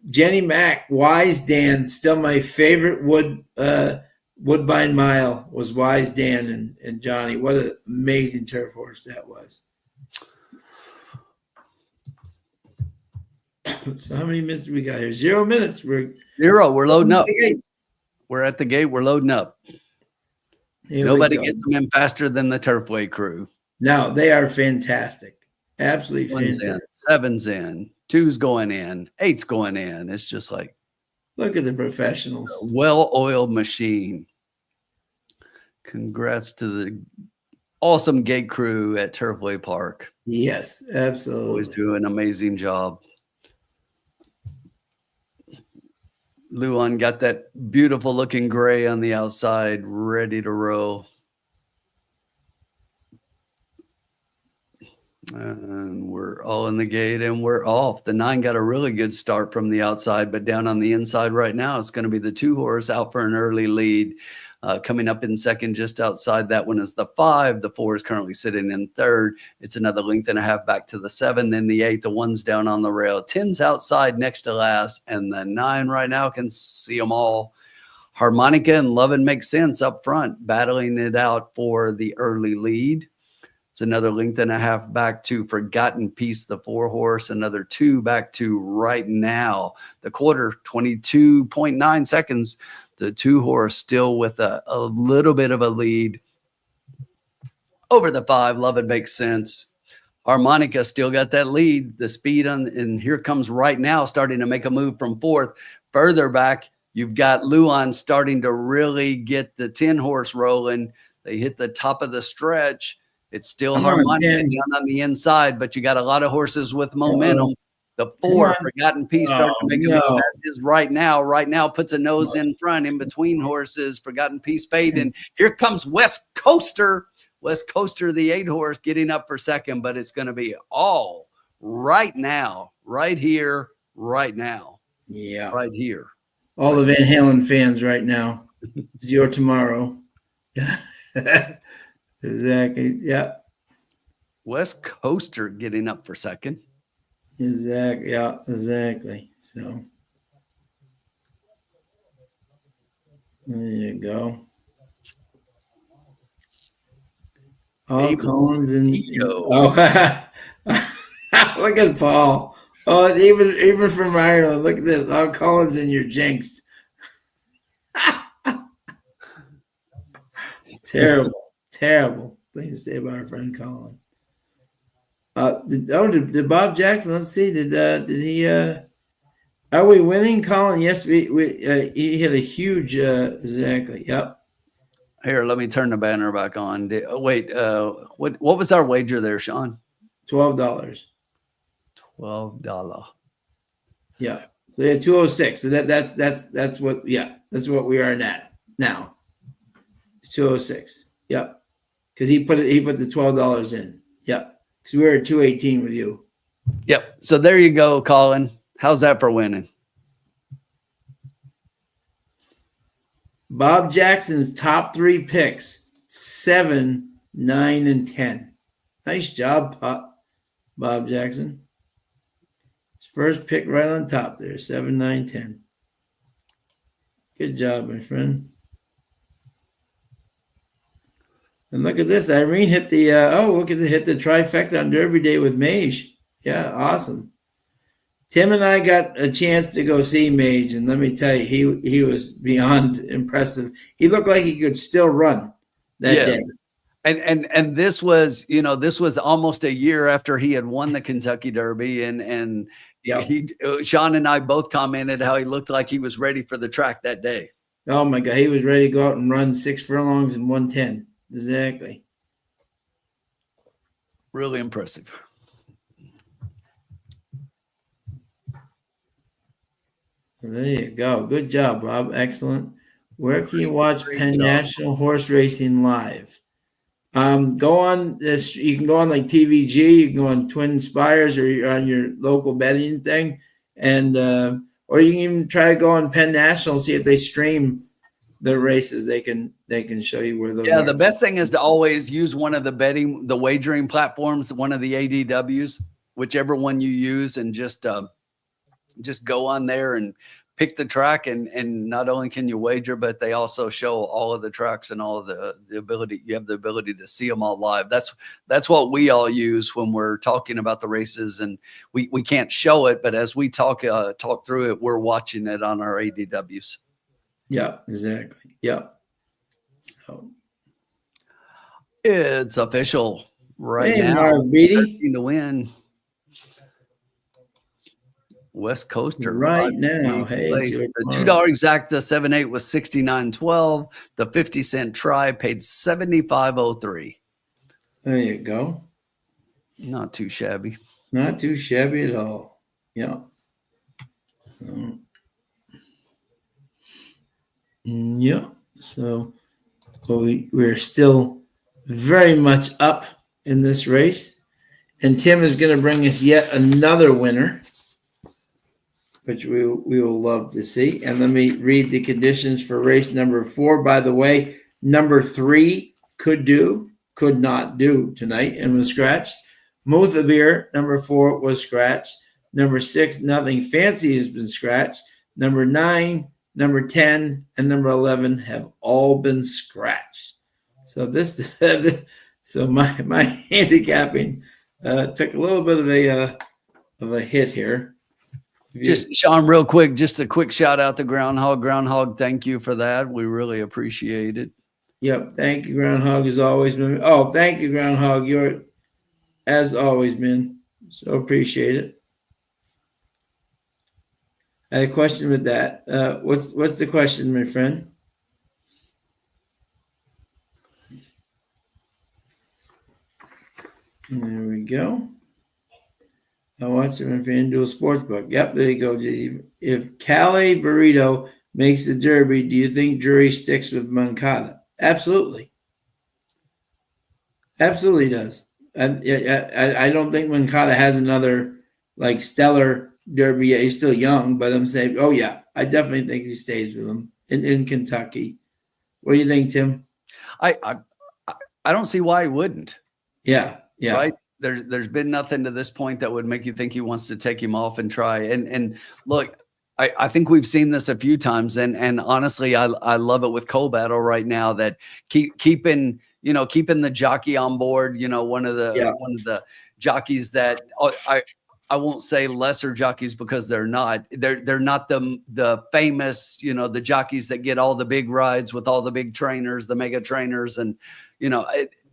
Speaker 1: Jenny Mack, Wise Dan, still my favorite Woodbine Mile was Wise Dan and Johnny. What an amazing turf horse that was. So how many minutes do we got here? 0 minutes. We're
Speaker 4: loading up. We're at the gate. We're loading up. Nobody gets them in faster than the Turfway crew.
Speaker 1: No, they are fantastic. Absolutely fantastic.
Speaker 4: 7's in, 2's going in, 8's going in. It's just like,
Speaker 1: look at the professionals.
Speaker 4: Well-oiled machine. Congrats to the awesome gate crew at Turfway Park.
Speaker 1: Yes, absolutely.
Speaker 4: Always do an amazing job. Luan got that beautiful looking gray on the outside, ready to roll. And we're all in the gate and we're off. The 9 got a really good start from the outside, but down on the inside right now, it's going to be the 2 horse out for an early lead. Coming up in second, just outside that one is the 5. The 4 is currently sitting in third. It's another length and a half back to the 7. Then the 8, the 1's down on the rail. 10's outside next to last. And the 9 right now can see them all. Harmonica and Love and Make Sense up front, battling it out for the early lead. It's another length and a half back to Forgotten Peace, the 4 horse, another 2 back to Right Now. The quarter, 22.9 seconds. The 2 horse still with a little bit of a lead over the 5. Love and Make Sense. Harmonica still got that lead. The speed on, and here comes Right Now starting to make a move from 4th. Further back, you've got Luan starting to really get the 10 horse rolling. They hit the top of the stretch. It's still Harmonica down on the inside, but you got a lot of horses with momentum. The 4, Forgotten Peace, starting to make a move. That is Right Now. Right Now puts a nose in front in between horses. Forgotten Peace fading. Here comes West Coaster. West Coaster, the 8 horse, getting up for second, but it's going to be all Right Now, right here, right now.
Speaker 1: Yeah.
Speaker 4: Right here.
Speaker 1: All the Van Halen fans right now. It's your tomorrow. Exactly. Yeah.
Speaker 4: West Coaster getting up for second.
Speaker 1: Exactly. Yeah, exactly. So there you go. Oh, Collins and oh, look at Paul. Oh, even from Ireland. Look at this. Oh, Collins and your jinxed. Terrible thing to say about our friend Colin. Did Bob Jackson? Let's see. Did he? Are we winning, Colin? Yes, we he hit a huge. Exactly. Yep.
Speaker 4: Here, let me turn the banner back on. Wait, what was our wager there, Sean?
Speaker 1: $12.
Speaker 4: $12.
Speaker 1: Yeah. So yeah, 206. So that's what. Yeah, that's what we are at now. It's 206. Yep. Because he put the $12 in. Yep. Because we were at 218 with you.
Speaker 4: Yep. So there you go, Colin. How's that for winning?
Speaker 1: Bob Jackson's top 3 picks: 7, 9, and 10. Nice job, Bob Jackson. His first pick right on top there: 7, 9, 10. Good job, my friend. And look at this. Irene hit the hit the trifecta on Derby Day with Mage. Yeah, awesome. Tim and I got a chance to go see Mage, and let me tell you, he was beyond impressive. He looked like he could still run that day.
Speaker 4: And this was almost a year after he had won the Kentucky Derby, and Sean and I both commented how he looked like he was ready for the track that day.
Speaker 1: Oh my God, he was ready to go out and run 6 furlongs in 110. Exactly.
Speaker 4: Really impressive.
Speaker 1: There you go. Good job, Bob. Excellent. Where can you watch Penn National Horse Racing live? Go on this. You can go on like TVG. You can go on Twin Spires or on your local betting thing, and or you can even try to go on Penn National, see if they stream the races. They can show you where those.
Speaker 4: Yeah, the best thing is to always use one of the wagering platforms, one of the ADWs, whichever one you use, and just go on there and pick the track, and not only can you wager, but they also show all of the tracks and all of the ability. You have the ability to see them all live. That's what we all use when we're talking about the races, and we can't show it, but as we talk through it, we're watching it on our ADWs.
Speaker 1: Yeah, exactly. Yeah. So
Speaker 4: it's official right now.
Speaker 1: Marv Beatty
Speaker 4: to win. West Coaster
Speaker 1: right now. Hey,
Speaker 4: the $2 exacta 7/8 was $69.12. The 50-cent try paid $75.03.
Speaker 1: There you go.
Speaker 4: Not too shabby.
Speaker 1: Not too shabby at all. Yeah. So yeah. So we're still very much up in this race. And Tim is going to bring us yet another winner, which we will love to see. And let me read the conditions for race number 4. By the way, number 3 could not do tonight and was scratched. Muthabir, number 4, was scratched. Number 6, Nothing Fancy, has been scratched. Number 9, number 10, and number 11 have all been scratched. So so my handicapping took a little bit of a hit here.
Speaker 4: Just Sean, real quick, just a quick shout out to Groundhog. Groundhog, thank you for that. We really appreciate it.
Speaker 1: Yep, thank you, Groundhog, as always, man. Oh, thank you, Groundhog. You're, as always, man. So appreciate it. I had a question with that. What's the question, my friend? There we go. I watched it on FanDuel Sportsbook. Yep, there you go. If Calais Burrito makes the Derby, do you think Drury sticks with Moncada? Absolutely. Absolutely does. I don't think Moncada has another like stellar Derby yet. He's still young, but I'm saying, oh yeah, I definitely think he stays with him in Kentucky. What do you think, Tim?
Speaker 4: I don't see why he wouldn't.
Speaker 1: Yeah.
Speaker 4: Right. There's been nothing to this point that would make you think he wants to take him off and try. And look, I think we've seen this a few times, and honestly, I love it with Coal Battle right now that keeping the jockey on board. One of the jockeys that I won't say lesser jockeys because they're not the famous, the jockeys that get all the big rides with all the big trainers, the mega trainers, and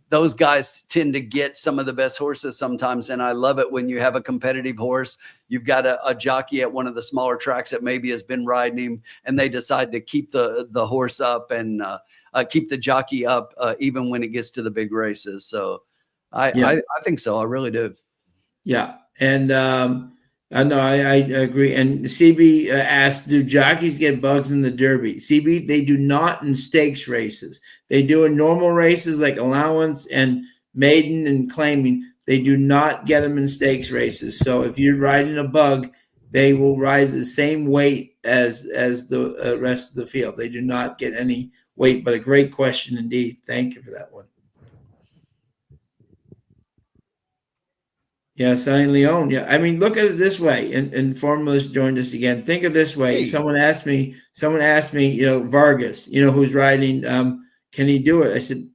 Speaker 4: those guys tend to get some of the best horses sometimes. And I love it when you have a competitive horse, you've got a jockey at one of the smaller tracks that maybe has been riding him, and they decide to keep the horse up and keep the jockey up even when it gets to the big races. So I think so. I really do.
Speaker 1: Yeah. And I know I agree. And CB asked, do jockeys get bugs in the Derby? CB, they do not in stakes races. They do in normal races like allowance and maiden and claiming. They do not get them in stakes races. So if you're riding a bug, they will ride the same weight as the rest of the field. They do not get any weight, but a great question indeed. Thank you for that one. Yeah, Sonny Leone. Yeah, I mean, look at it this way. And Formula's joined us again. Think of this way.
Speaker 4: Hey.
Speaker 1: Someone asked me, Vargas, who's riding. Can he do it? I said,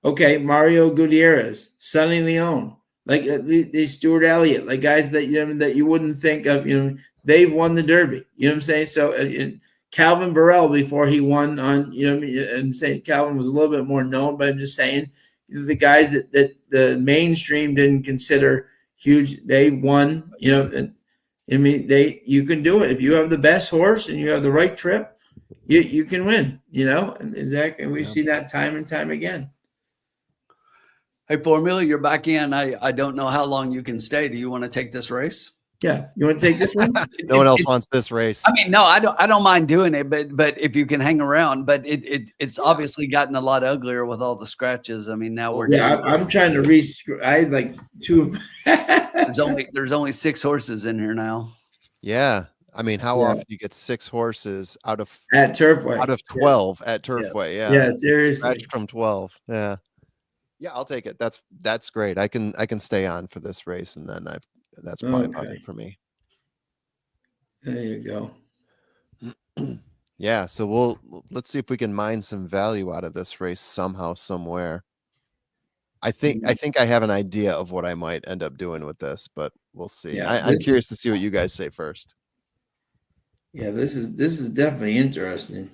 Speaker 1: okay, Mario Gutierrez, Sonny Leone, like the Stuart Elliott, like guys that that you wouldn't think of. They've won the Derby. You know what I'm saying? So Calvin Burrell before he won on. I'm saying Calvin was a little bit more known, but I'm just saying the guys that the mainstream didn't consider huge, they won. I mean, you can do it if you have the best horse and you have the right trip. You can win. And exactly, we see that time and time again.
Speaker 4: Hey, Formula, you're back in. I don't know how long you can stay. Do you want to take this race?
Speaker 1: Yeah, you want to take this one?
Speaker 2: No one else wants this race.
Speaker 4: I mean, no, I don't mind doing it, but if you can hang around, but it's obviously gotten a lot uglier with all the scratches. I mean, now we're
Speaker 1: I'm trying to I like two.
Speaker 4: There's only 6 horses in here now.
Speaker 2: Yeah. I mean, how often do you get 6 horses
Speaker 1: at Turfway
Speaker 2: out of 12 at Turfway?
Speaker 1: Yeah, seriously.
Speaker 2: Scratch from 12. Yeah. Yeah, I'll take it. That's great. I can stay on for this race, and then that's probably about it for me.
Speaker 1: There you go.
Speaker 2: Yeah, so let's see if we can mine some value out of this race somehow, somewhere. I think I have an idea of what I might end up doing with this, but we'll see.
Speaker 1: Yeah,
Speaker 2: I'm curious to see what you guys say first.
Speaker 1: Yeah, this is definitely interesting.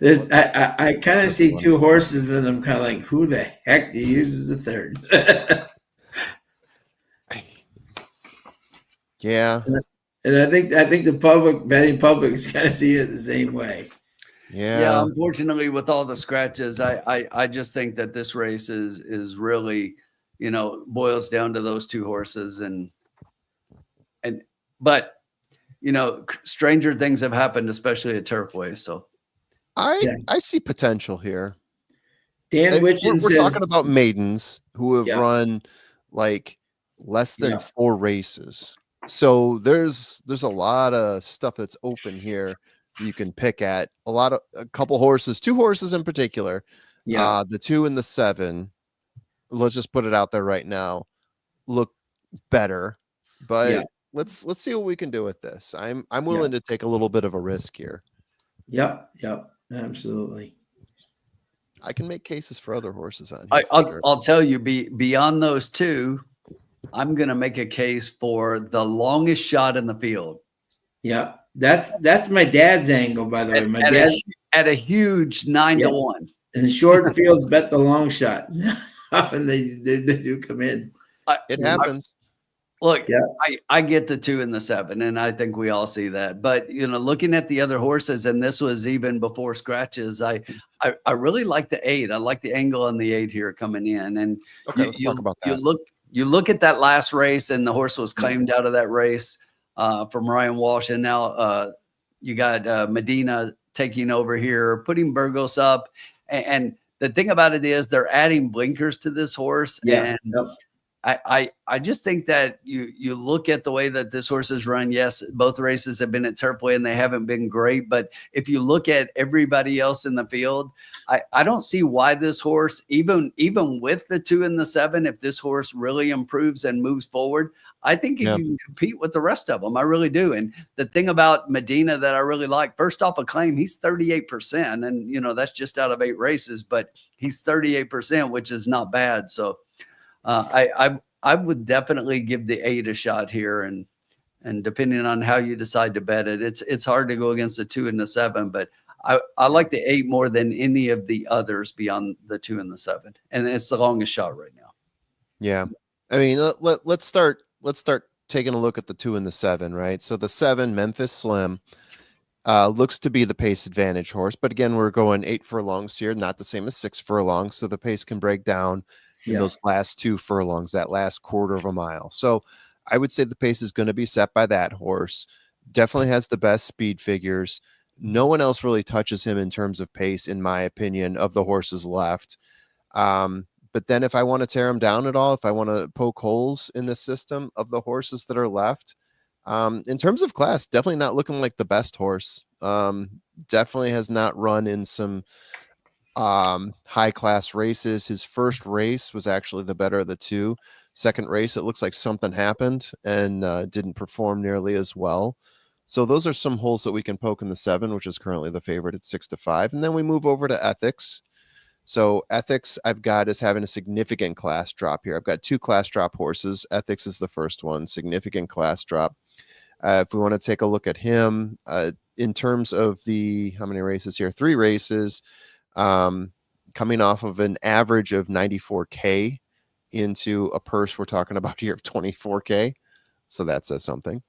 Speaker 1: I kind of see 2 horses, and then I'm kind of like, who the heck do you use as a third?
Speaker 2: Yeah.
Speaker 1: And I think the betting public is kind of seeing it the same way.
Speaker 4: Yeah. Unfortunately, with all the scratches, I just think that this race is really, boils down to those 2 horses, but stranger things have happened, especially at Turfway. So
Speaker 2: I see potential here.
Speaker 1: Dan Witchin
Speaker 2: We're
Speaker 1: says,
Speaker 2: talking about maidens who have
Speaker 1: yeah,
Speaker 2: run like less than
Speaker 1: yeah,
Speaker 2: 4 races. So there's a lot of stuff that's open here you can pick at. A couple horses, 2 horses in particular.
Speaker 1: yeah,
Speaker 2: The 2 and the 7, let's just put it out there right now, look better.
Speaker 1: yeah,
Speaker 2: But let's see what we can do with this. I'm
Speaker 1: yeah,
Speaker 2: willing to take a little bit of a risk here.
Speaker 1: yep, yep, absolutely.
Speaker 2: I can make cases for other horses on here for sure.
Speaker 4: I'll tell you, beyond those two, I'm going to make a case for the longest shot in the field
Speaker 1: Yeah, that's my dad's angle, by the way. My
Speaker 4: at
Speaker 1: dad,
Speaker 4: a huge 9
Speaker 1: yeah,
Speaker 4: to 1.
Speaker 1: in short fields bet the long shot. Often they do come in.
Speaker 2: It
Speaker 1: Yeah.
Speaker 2: happens.
Speaker 4: Look,
Speaker 1: Yeah.
Speaker 4: I get the 2 and the 7, and I think we all see that. But looking at the other horses, and this was even before scratches, I really like the 8. I like the angle on the 8 here coming in. And
Speaker 2: Okay, let's talk about that.
Speaker 4: You look at that last race, and the horse was claimed out of that race from Ryan Walsh, and now you got Medina taking over here, putting Burgos up, and the thing about it is they're adding blinkers to this horse,
Speaker 1: Yeah.
Speaker 4: and
Speaker 1: Yep.
Speaker 4: I just think that you look at the way that this horse has run. Yes, both races have been at Turfway and they haven't been great. But if you look at everybody else in the field, I don't see why this horse, even with the 2 and the 7, if this horse really improves and moves forward, I think it can compete with the rest of them. I really do. And the thing about Medina that I really like, first off, Acclaim, he's 38%, and that's just out of 8 races, but he's 38%, which is not bad. So. I would definitely give the 8 a shot here, and depending on how you decide to bet it, it's hard to go against the 2 and the 7, but I like the 8 more than any of the others beyond the 2 and the 7, and it's the longest shot right now.
Speaker 2: Yeah, I mean, let's start taking a look at the 2 and the 7, right? So the 7, Memphis Slim, looks to be the pace advantage horse, but again, we're going 8 furlongs here, not the same as 6 furlongs, so the pace can break down in those last 2 furlongs, that last quarter of a mile. So I would say the pace is going to be set by that horse. Definitely has the best speed figures. No one else really touches him in terms of pace, in my opinion, of the horses left. But then if I want to tear him down at all, if I want to poke holes in the system of the horses that are left, in terms of class, definitely not looking like the best horse. Definitely has not run in some high class races. His first race was actually the better of the 2. Second race, it looks like something happened and didn't perform nearly as well. So those are some holes that we can poke in the 7, which is currently the favorite at 6-5. And then we move over to Ethics. So Ethics I've got is having a significant class drop here. I've got 2 class drop horses. Ethics is the first one, significant class drop. If we want to take a look at him in terms of how many races here? 3 races. Coming off of an average of 94K into a purse we're talking about here of 24K. So that says something.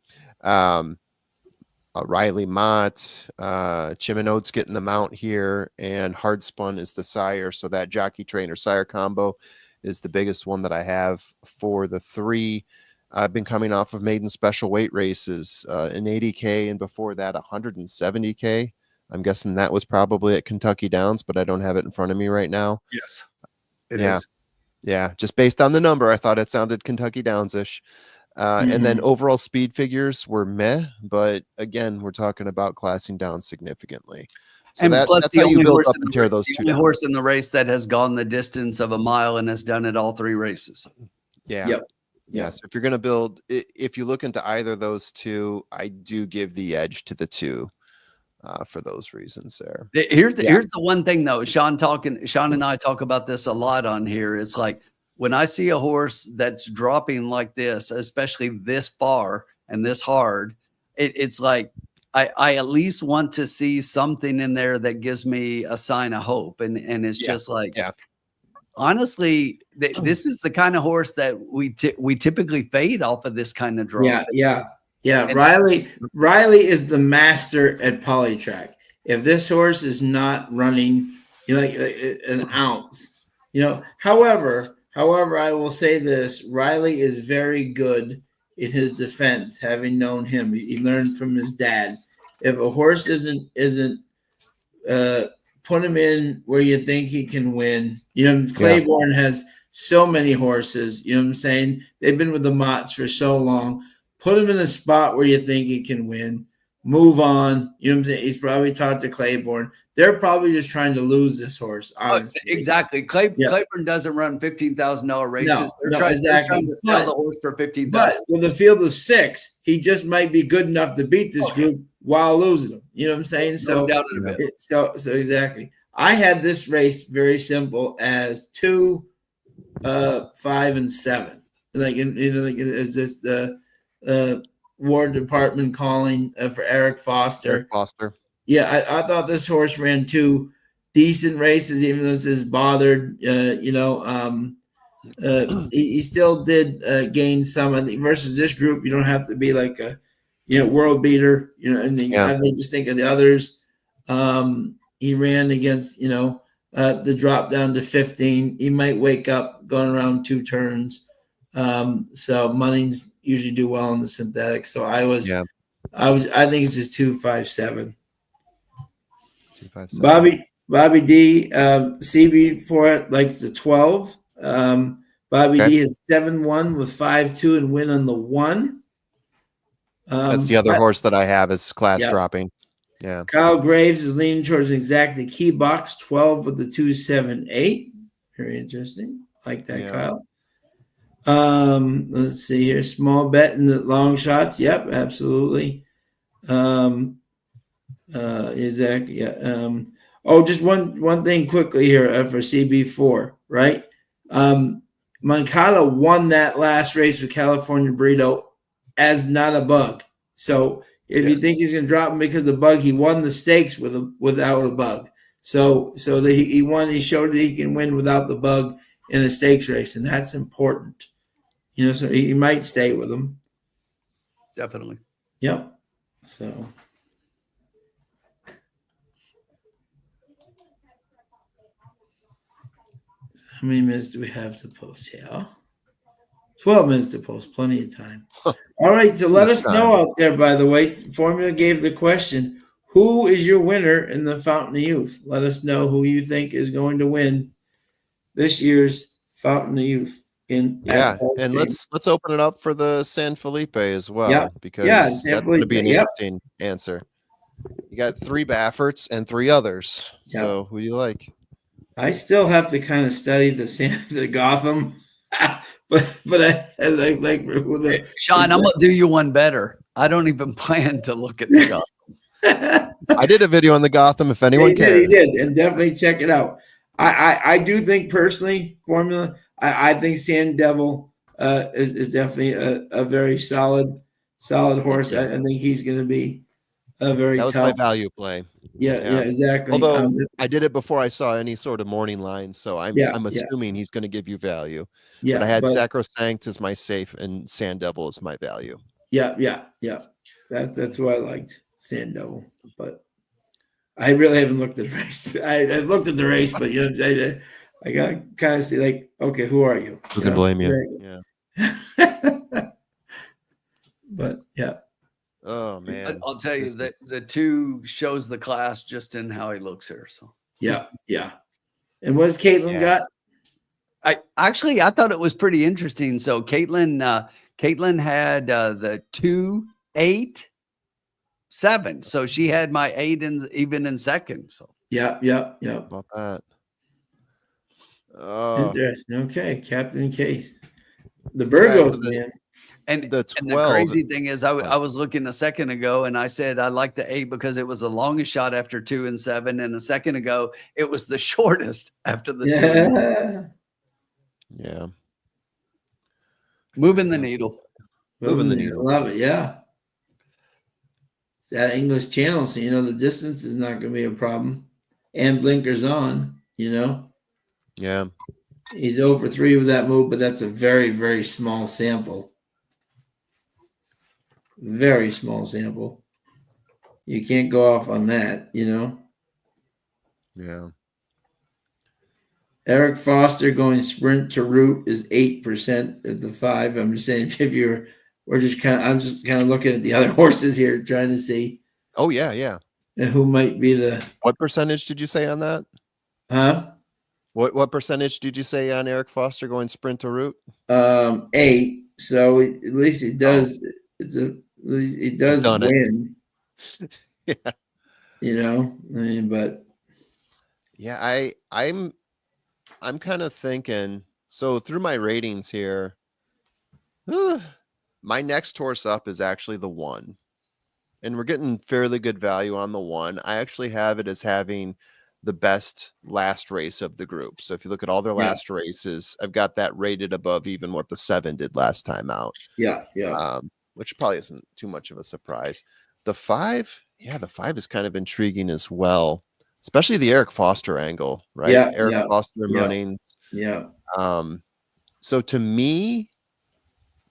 Speaker 2: Riley Mott, Chimenode's getting the mount here, and Hardspun is the sire. So that jockey trainer sire combo is the biggest one that I have for the 3. I've been coming off of maiden special weight races, an 80K, and before that 170K. I'm guessing that was probably at Kentucky Downs, but I don't have it in front of me right now.
Speaker 4: Yes, it is.
Speaker 2: Yeah, just based on the number, I thought it sounded Kentucky Downs-ish. And then overall speed figures were meh, but again, we're talking about classing down significantly. So that's how you build up and tear those 2 down.
Speaker 4: The horse in the race that has gone the distance of a mile and has done it all 3 races.
Speaker 2: Yeah.
Speaker 1: Yep.
Speaker 2: Yes. If you're going to build, if you look into either of those 2, I do give the edge to the 2 for those reasons there.
Speaker 4: Here's the one thing though, Sean and I talk about this a lot on here. It's like when I see a horse that's dropping like this, especially this far and this hard, it's like I at least want to see something in there that gives me a sign of hope. And it's just like, honestly, this is the kind of horse that we typically fade off of this kind of drop.
Speaker 1: Yeah. Riley is the master at polytrack. If this horse is not running like an ounce, however, I will say this: Riley is very good in his defense. Having known him, he learned from his dad. If a horse isn't put him in where you think he can win. You know, Claiborne has so many horses. You know what I'm saying? They've been with the Motts for so long. Put him in a spot where you think he can win. Move on. You know what I'm saying? He's probably taught to Claiborne. They're probably just trying to lose this horse, honestly.
Speaker 4: Exactly. Claiborne doesn't run $15,000 races.
Speaker 1: No, exactly.
Speaker 4: They're trying to sell the horse for $15,000.
Speaker 1: But with a field of 6, he just might be good enough to beat this group while losing them. You know what I'm saying?
Speaker 4: No doubt in a bit.
Speaker 1: So exactly. I had this race very simple as 2, 5, and 7. Like is this the War Department calling for Eric Foster?
Speaker 2: Eric Foster.
Speaker 1: Yeah, I thought this horse ran 2 decent races, even though this is bothered. He still did gain some. Versus this group, you don't have to be like a world beater. And I just think of the others. He ran against the drop down to 15. He might wake up going around 2 turns. So Munnings usually do well in the synthetic. So I think it's just 2, 5, 7.
Speaker 2: 2, 5, 7.
Speaker 1: Bobby D, CB for it likes the 12. Bobby D is 7-1 with 5-2 and win on the 1.
Speaker 2: That's the other horse that I have is class dropping. Yeah.
Speaker 1: Kyle Graves is leaning towards exactly key box 12 with the 2-7-8. Very interesting. Like that, Kyle. Let's see here. Small bet in the long shots. Yep, absolutely. Exactly. Yeah. Just one thing quickly here for CB4, right? Moncada won that last race with California Burrito as not a bug. So if you think he's going to drop him because of the bug, he won the stakes without a bug. So that he won. He showed that he can win without the bug in a stakes race, and that's important. So he might stay with him.
Speaker 4: Definitely.
Speaker 1: Yep. So. How many minutes do we have to post here? 12 minutes to post, plenty of time. All right, so let us know out there, by the way. Formula gave the question, who is your winner in the Fountain of Youth? Let us know who you think is going to win this year's Fountain of Youth. And
Speaker 2: let's open it up for the San Felipe as well, because that's going to be an interesting answer. You got 3 Bafferts and 3 others. So who do you like?
Speaker 1: I still have to kind of study the Gotham, but I like
Speaker 4: Sean. I'm gonna do you one better. I don't even plan to look at the Gotham.
Speaker 2: I did a video on the Gotham. If anyone cares,
Speaker 1: he did, and definitely check it out. I do think personally, Formula. I think Sand Devil is definitely a very solid horse. I think he's going to be a very tough.
Speaker 2: That was my value play.
Speaker 1: Yeah, exactly.
Speaker 2: Although I did it before I saw any sort of morning line, so I'm assuming he's going to give you value. Yeah, but I had Sacrosanct as my safe and Sand Devil as my value.
Speaker 1: Yeah. That's who I liked, Sand Devil. But I really haven't looked at the race. I looked at the race, but I got to kind of see, like, okay, who are you?
Speaker 2: Who can blame you?
Speaker 1: Yeah. But yeah.
Speaker 2: Oh man,
Speaker 4: I'll tell you that the 2 shows the class just in how he looks here. So
Speaker 1: yeah. And what's Caitlin got?
Speaker 4: I thought it was pretty interesting. So Caitlin had the 2, 8, 7. So she had my 8 even in second. So
Speaker 1: yeah.
Speaker 2: About that.
Speaker 1: Interesting. Okay, Captain Case, the Burgos man.
Speaker 4: And the 12. And the crazy thing is, I was looking a second ago, and I said I like the 8 because it was the longest shot after 2 and 7, and a second ago it was the shortest after the 2.
Speaker 2: Yeah.
Speaker 4: Moving the needle.
Speaker 2: Moving the needle.
Speaker 1: Love it. Yeah. It's that English channel, so the distance is not going to be a problem, and blinkers on.
Speaker 2: Yeah.
Speaker 1: He's over 3 with that move, but that's a very, very small sample. Very small sample. You can't go off on that,
Speaker 2: Yeah.
Speaker 1: Eric Foster going sprint to route is 8% at the 5. I'm just saying, I'm just kind of looking at the other horses here, trying to see.
Speaker 2: Oh yeah.
Speaker 1: and who might be the
Speaker 2: What percentage did you say on that?
Speaker 1: huh?
Speaker 2: What percentage did you say on Eric Foster going sprint to route?
Speaker 1: 8. So at least it does. It's a at least it does
Speaker 2: done it.
Speaker 1: win.
Speaker 2: Yeah.
Speaker 1: You know, I mean, but
Speaker 2: Yeah, I'm kind of thinking, so through my ratings here, my next horse up is actually the 1. And we're getting fairly good value on the 1. I actually have it as having the best last race of the group. So if you look at all their
Speaker 1: yeah,
Speaker 2: last races, I've got that rated above even what the 7 did last time out.
Speaker 1: yeah.
Speaker 2: Which probably isn't too much of a surprise. The 5, yeah, the 5 is kind of intriguing as well, especially the Eric Foster angle, right?
Speaker 1: Yeah,
Speaker 2: Eric
Speaker 1: yeah,
Speaker 2: Foster
Speaker 1: yeah,
Speaker 2: Munnings.
Speaker 1: yeah.
Speaker 2: So to me,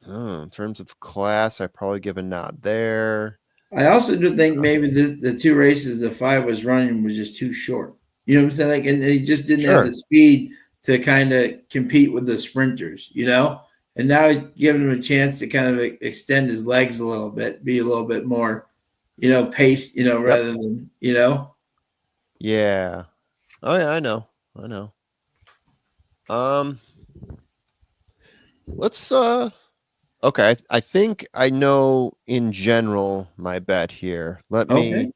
Speaker 2: in terms of class, I probably give a nod there.
Speaker 1: I also do think maybe the 2 races the 5 was running was just too short. You know what I'm saying? Like, and he just didn't have
Speaker 2: Sure.
Speaker 1: the speed to kind of compete with the sprinters. You know, and now he's giving him a chance to kind of extend his legs a little bit, be a little bit more, paced. Rather than
Speaker 2: Yeah. Oh yeah, I know. Let's okay, I think I know in general my bet here. Let
Speaker 1: Okay.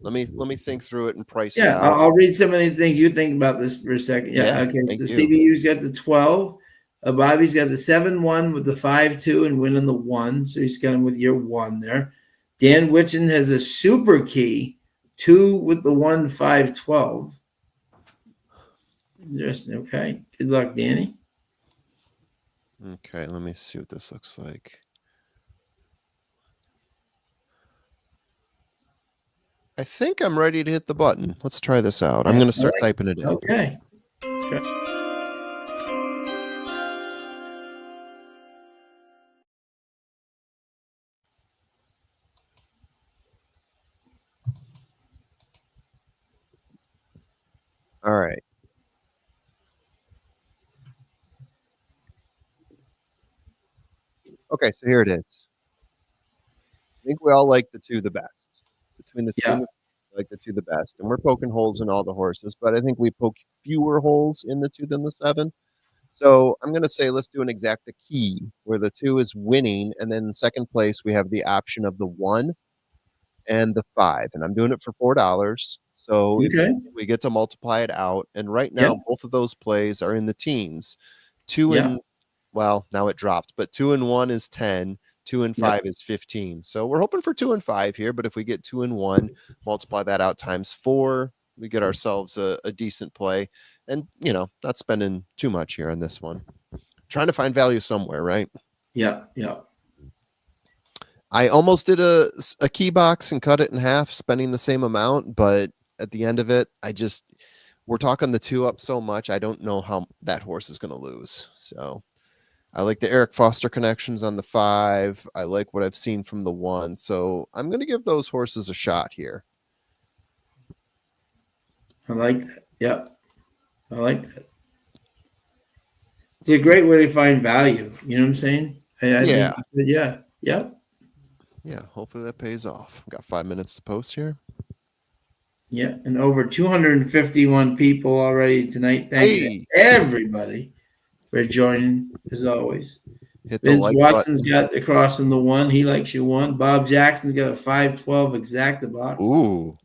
Speaker 2: me think through it and price it
Speaker 1: Yeah,
Speaker 2: out.
Speaker 1: I'll read some of these things. You think about this for a second. Yeah.
Speaker 2: Yeah,
Speaker 1: Okay.
Speaker 2: thank
Speaker 1: So
Speaker 2: you.
Speaker 1: CBU's got the 12. Bobby's got the 7-1 with the 5-2 and winning the 1. So he's kind of with your 1 there. Dan Witchen has a super key 2 with the 1-5-12. Interesting. Okay. Good luck, Danny.
Speaker 2: Okay, let me see what this looks like. I think I'm ready to hit the button. Let's try this out. I'm
Speaker 1: Yeah,
Speaker 2: going to start
Speaker 1: all right.
Speaker 2: typing it in.
Speaker 1: Okay.
Speaker 2: All right. Okay, so here it is. I think we all like the 2 the best. Between the 2
Speaker 1: Yeah.
Speaker 2: and the 5, we like the 2 the best. And we're poking holes in all the horses, but I think we poke fewer holes in the 2 than the 7. So I'm going to say let's do an exacta key where the 2 is winning. And then in second place, we have the option of the 1 and the 5. And I'm doing it for $4. So if
Speaker 1: Okay.
Speaker 2: we get to multiply it out. And right
Speaker 1: Yeah.
Speaker 2: now, both of those plays are in the teens. 2
Speaker 1: Yeah.
Speaker 2: and, well, now it dropped, but 2 and 1 is 10. 2 and 5 is 15. So we're hoping for 2 and 5 here. But if we get 2 and 1, multiply that out times 4, we get ourselves a decent play. And, not spending too much here on this one. Trying to find value somewhere, right?
Speaker 1: Yeah. Yeah.
Speaker 2: I almost did a key box and cut it in half, spending the same amount. But at the end of it, we're talking the 2 up so much. I don't know how that horse is going to lose. So I like the Eric Foster connections on the 5. I like what I've seen from the 1. So I'm going to give those horses a shot here.
Speaker 1: I like that. Yeah. I like that. It's a great way to find value. You know what I'm saying? I
Speaker 2: Yeah.
Speaker 1: think, yeah. Yep.
Speaker 2: Yeah. Hopefully that pays off. Got 5 minutes to post here.
Speaker 1: Yeah. And over 251 people already tonight. Thank you to everybody for joining, as always.
Speaker 2: Hit the
Speaker 1: Vince
Speaker 2: like
Speaker 1: Watson's
Speaker 2: button.
Speaker 1: got the cross in the 1. He likes you 1. Bob Jackson's got a 5-12 exacta box.
Speaker 2: Ooh.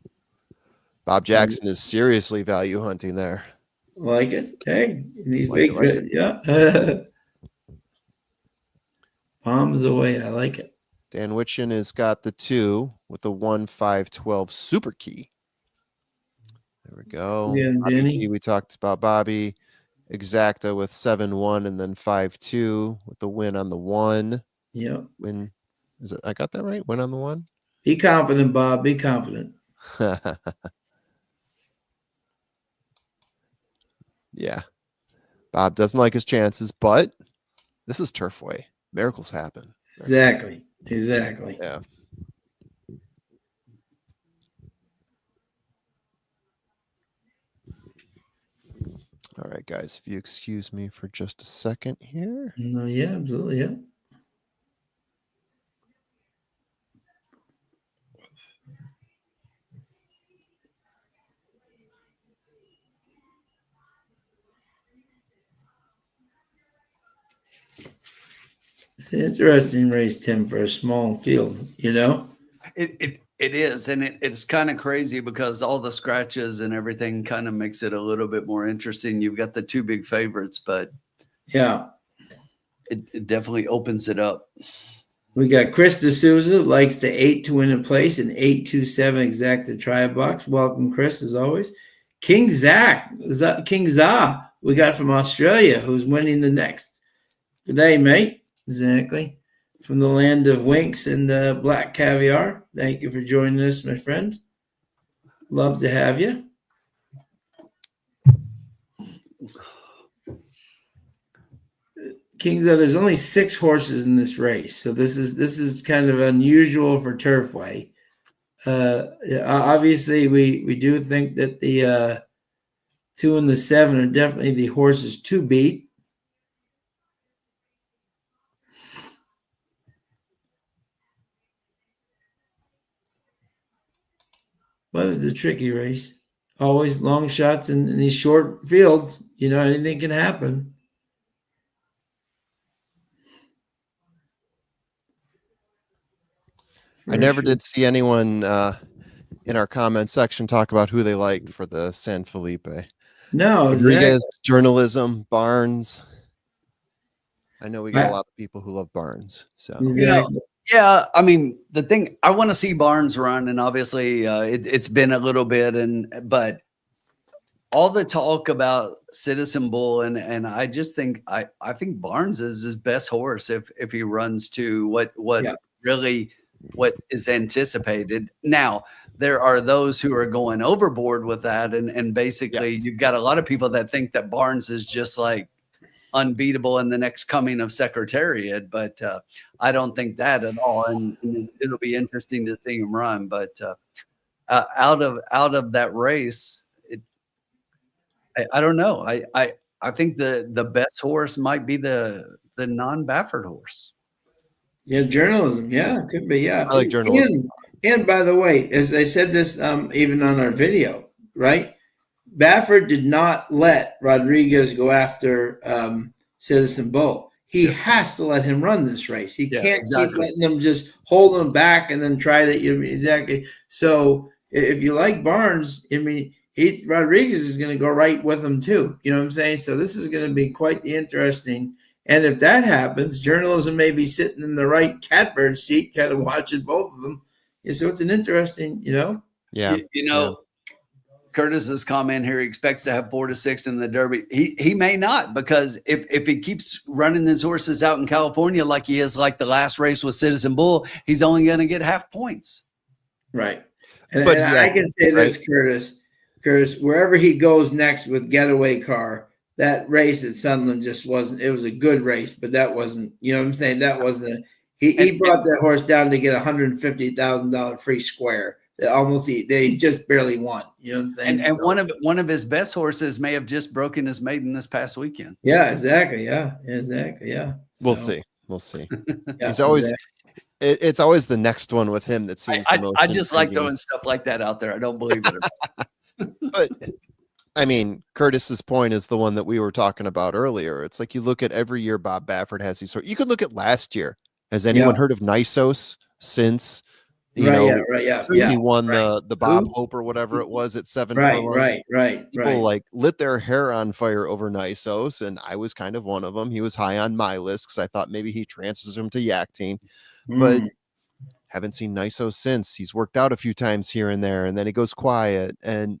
Speaker 2: Bob Jackson is seriously value hunting there.
Speaker 1: Like it. Hey, these
Speaker 2: Like
Speaker 1: big,
Speaker 2: it.
Speaker 1: yeah. Bombs away. I like it.
Speaker 2: Dan Witchen has got the 2 with the 1-5-12 super key. There we go.
Speaker 1: Yeah,
Speaker 2: Bobby
Speaker 1: Danny.
Speaker 2: Key, we talked about Bobby. Exacta with 7-1 and then 5-2 with the win on the 1.
Speaker 1: Yeah.
Speaker 2: Win. Is it? I got that right? Win on the 1?
Speaker 1: Be confident, Bob. Be confident.
Speaker 2: Yeah. Bob doesn't like his chances, but this is Turfway. Miracles happen.
Speaker 1: Exactly. Exactly.
Speaker 2: Yeah. All right, guys, if you excuse me for just a second here.
Speaker 1: No, yeah, absolutely. Yeah. It's an interesting race, Tim, for a small field, you know?
Speaker 4: It is, and it's kind of crazy because all the scratches and everything kind of makes it a little bit more interesting. You've got the two big favorites, but
Speaker 1: Yeah.
Speaker 4: it definitely opens it up.
Speaker 1: We got Chris D'Souza, likes the 8 to win a place and 827 exact to try a box. Welcome, Chris, as always. King King Za, we got from Australia, who's winning the next. Good day, mate. Exactly. From the land of winks and black caviar. Thank you for joining us, my friend. Love to have you. Kings, there's only 6 horses in this race, so this is kind of unusual for Turfway. Obviously, we do think that the 2 and the 7 are definitely the horses to beat. But it's a tricky race. Always long shots in these short fields. You know, anything can happen.
Speaker 2: I never did see anyone in our comment section talk about who they liked for the San Felipe.
Speaker 1: No,
Speaker 2: Rodriguez, Journalism, Barnes. I know we got a lot of people who love Barnes. So
Speaker 4: yeah. I mean, the thing I want to see Barnes run, and obviously it's been a little bit, but all the talk about Citizen Bull, and I just think I think Barnes is his best horse if he runs to what really what is anticipated. Now, there are those who are going overboard with that, and basically you've got a lot of people that think that Barnes is just like unbeatable in the next coming of Secretariat, but I don't think that at all, and it'll be interesting to see him run. But out of that race, I don't know. I think the best horse might be the non-Baffert horse.
Speaker 1: Yeah, Journalism. Yeah, it could be. Yeah,
Speaker 2: I like Journalism.
Speaker 1: And by the way, as I said this even on our video, right? Baffert did not let Rodriguez go after Citizen Bull. He has to let him run this race. He can't keep letting him just hold him back and then try to exactly. So if you like Barnes, I mean, Rodriguez is going to go right with him too. You know what I'm saying? So this is going to be quite the interesting. And if that happens, Journalism may be sitting in the right catbird seat, kind of watching both of them. Yeah, so it's an interesting,
Speaker 4: Yeah. Curtis's comment here, he expects to have 4 to 6 in the Derby. He may not, because if he keeps running his horses out in California like he is, like the last race with Citizen Bull, he's only going to get half points.
Speaker 1: Right. And I can say this, Curtis, wherever he goes next with Getaway Car, that race at Sunderland just wasn't. It was a good race, but that wasn't. You know what I'm saying? That wasn't. He brought that horse down to get $150,000 free square. That they just barely won. You know what I'm saying?
Speaker 4: And one of his best horses may have just broken his maiden this past weekend.
Speaker 1: Yeah, exactly. Yeah, exactly. Yeah.
Speaker 2: We'll see. He's always. It's always the next one with him that seems the most.
Speaker 4: I just like throwing stuff like that out there. I don't believe it.
Speaker 2: But I mean, Curtis's point is the one that we were talking about earlier. It's like you look at every year Bob Baffert has these. You could look at last year. Has anyone heard of Nisos since? He won the Bob Hope or whatever it was at 7 furlongs. People like lit their hair on fire over Nisos, and I was kind of one of them. He was high on my list because I thought maybe he transfers him to Yakteen, but haven't seen Nisos since. He's worked out a few times here and there, and then he goes quiet. And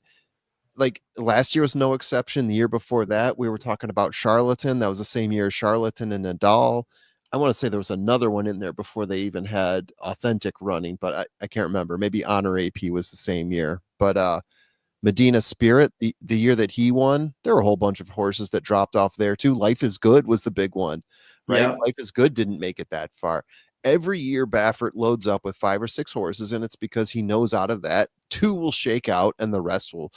Speaker 2: like last year was no exception. The year before that, we were talking about Charlatan. That was the same year as Charlatan and Nadal. I want to say there was another one in there before they even had Authentic running, but I can't remember. Maybe Honor AP was the same year. But Medina Spirit, the year that he won, there were a whole bunch of horses that dropped off there too. Life is Good was the big one, right? Yeah. Life is Good didn't make it that far. Every year Baffert loads up with 5 or 6 horses, and it's because he knows out of that 2 will shake out and the rest will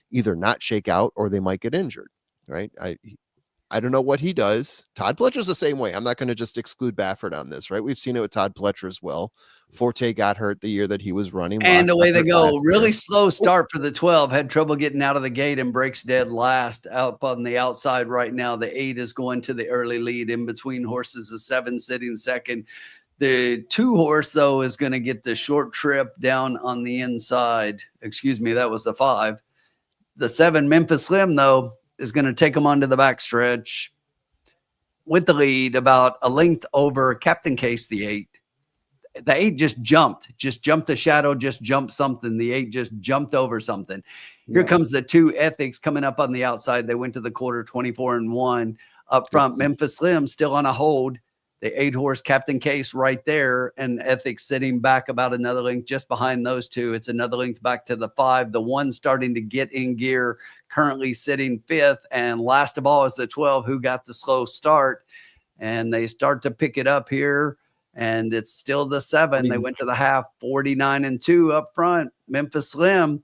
Speaker 2: either not shake out or they might get injured, right? I don't know what he does. Todd Pletcher's the same way. I'm not going to just exclude Baffert on this, right? We've seen it with Todd Pletcher as well. Forte got hurt the year that he was running.
Speaker 4: And
Speaker 2: Locke
Speaker 4: away
Speaker 2: got
Speaker 4: they
Speaker 2: hurt
Speaker 4: go.
Speaker 2: last
Speaker 4: Really
Speaker 2: year.
Speaker 4: slow start for the 12. Had trouble getting out of the gate and breaks dead last up on the outside right now. The 8 is going to the early lead. In between horses, the 7 sitting second. The 2 horse, though, is going to get the short trip down on the inside. Excuse me, that was the 5. The 7, Memphis Slim, though, is going to take them onto the backstretch with the lead about a length over Captain Case, the 8. The 8 just jumped the shadow, just jumped something. The 8 just jumped over something. Here comes the 2 Ethics coming up on the outside. They went to the quarter 24-1 up front. Memphis Slim still on a hold. The 8 horse Captain Case right there, and Ethics sitting back about another length just behind those 2. It's another length back to the 5. The 1 starting to get in gear, currently sitting 5th. And last of all is the 12 who got the slow start. And they start to pick it up here. And it's still the 7. They went to the half, 49-2 up front. Memphis Slim.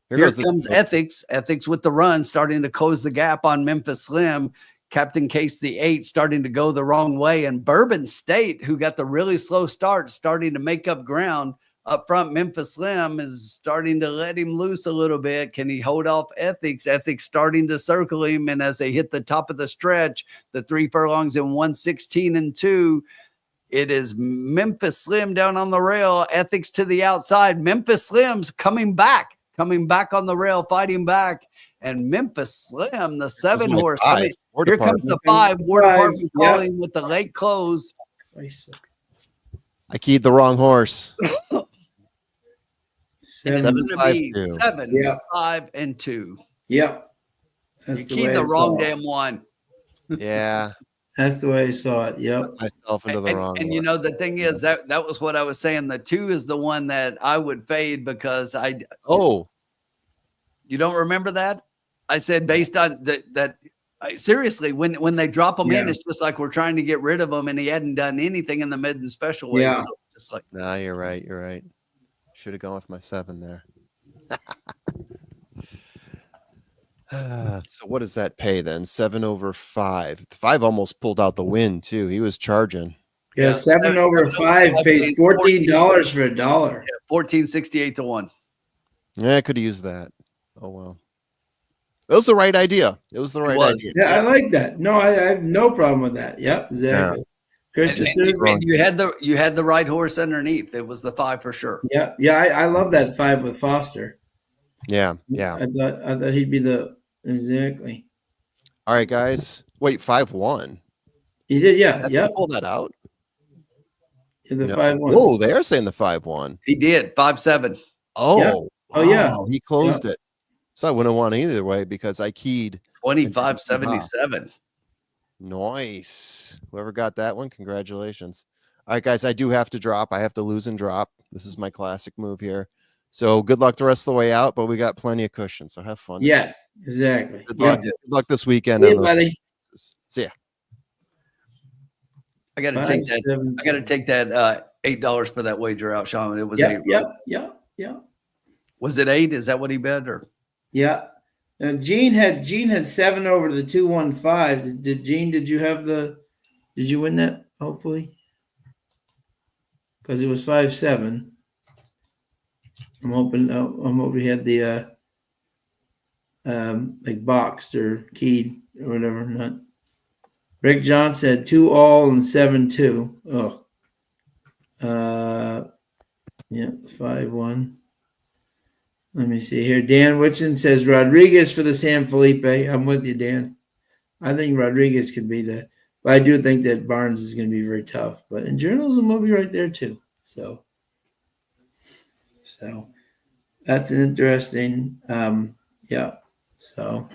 Speaker 4: Here comes Ethics. Ethics with the run, starting to close the gap on Memphis Slim. Captain Case, the 8, starting to go the wrong way. And Bourbon State, who got the really slow start, starting to make up ground. Up front, Memphis Slim is starting to let him loose a little bit. Can he hold off Ethics? Ethics starting to circle him. And as they hit the top of the stretch, the 3 furlongs in 1:16-2, it is Memphis Slim down on the rail. Ethics to the outside. Memphis Slim's coming back on the rail, fighting back. And Memphis Slim, the 7 horse. Here comes the 5. War Department calling with the late close.
Speaker 2: I keyed the wrong horse.
Speaker 1: 7,
Speaker 4: 5, and 2.
Speaker 1: Yep.
Speaker 4: That's you keyed the wrong damn one.
Speaker 2: Yeah.
Speaker 1: That's the way I saw it. Yep.
Speaker 2: Put myself into the wrong one.
Speaker 4: You know, the thing is that was what I was saying. The 2 is the one that I would fade because you don't remember that? I said based on that seriously, when they drop him in, it's just like we're trying to get rid of him, and he hadn't done anything in the mid and special way. So just like,
Speaker 2: no, you're right. You're right. Should have gone with my 7 there. So what does that pay then? 7 over 5. The 5 almost pulled out the win too. He was charging.
Speaker 1: Yeah, 7 over 5 pays $14 for a dollar.
Speaker 4: 14.68-1.
Speaker 2: Yeah, I could have used that. Oh well. It was the right idea. It was the right idea.
Speaker 1: Yeah, I like that. No, I have no problem with that. Yep, exactly.
Speaker 4: Yeah. You had the right horse underneath. It was the 5 for sure.
Speaker 1: Yeah, yeah. I love that 5 with Foster.
Speaker 2: Yeah.
Speaker 1: I thought he'd be exactly.
Speaker 2: All right, guys. Wait, 5-1.
Speaker 1: He did, yeah.
Speaker 2: Yep. Pull that out.
Speaker 1: Yeah, the 5-1.
Speaker 2: Oh, they are saying the 5-1.
Speaker 4: He did 5-7.
Speaker 2: Oh,
Speaker 1: yeah. Oh yeah.
Speaker 2: He closed it. So I wouldn't want either way because I keyed
Speaker 4: 25.77.
Speaker 2: Nice. Whoever got that one, congratulations. All right, guys, I do have to drop. I have to lose and drop. This is my classic move here. So good luck the rest of the way out, but we got plenty of cushion. So have fun.
Speaker 1: Yes, exactly.
Speaker 2: Good luck. Good luck this weekend.
Speaker 1: See you, buddy.
Speaker 2: See ya.
Speaker 4: I got to take that. I got to take that $8 for that wager out, Sean. It was 8.
Speaker 1: Yeah.
Speaker 4: Was it 8? Is that what he bet or?
Speaker 1: Yeah. Now Gene had 7 over the 215. Did you win that? Hopefully, because it was 5-7. I'm hoping he had the like boxed or keyed or whatever. Not. Rick Johnson had 2 all and 7-2. Oh. Yeah, 5-1. Let me see here. Dan Whitson says Rodriguez for the San Felipe. I'm with you, Dan. I think Rodriguez could be that. But I do think that Barnes is going to be very tough. But in journalism, we'll be right there too. So that's an interesting. Yeah. So.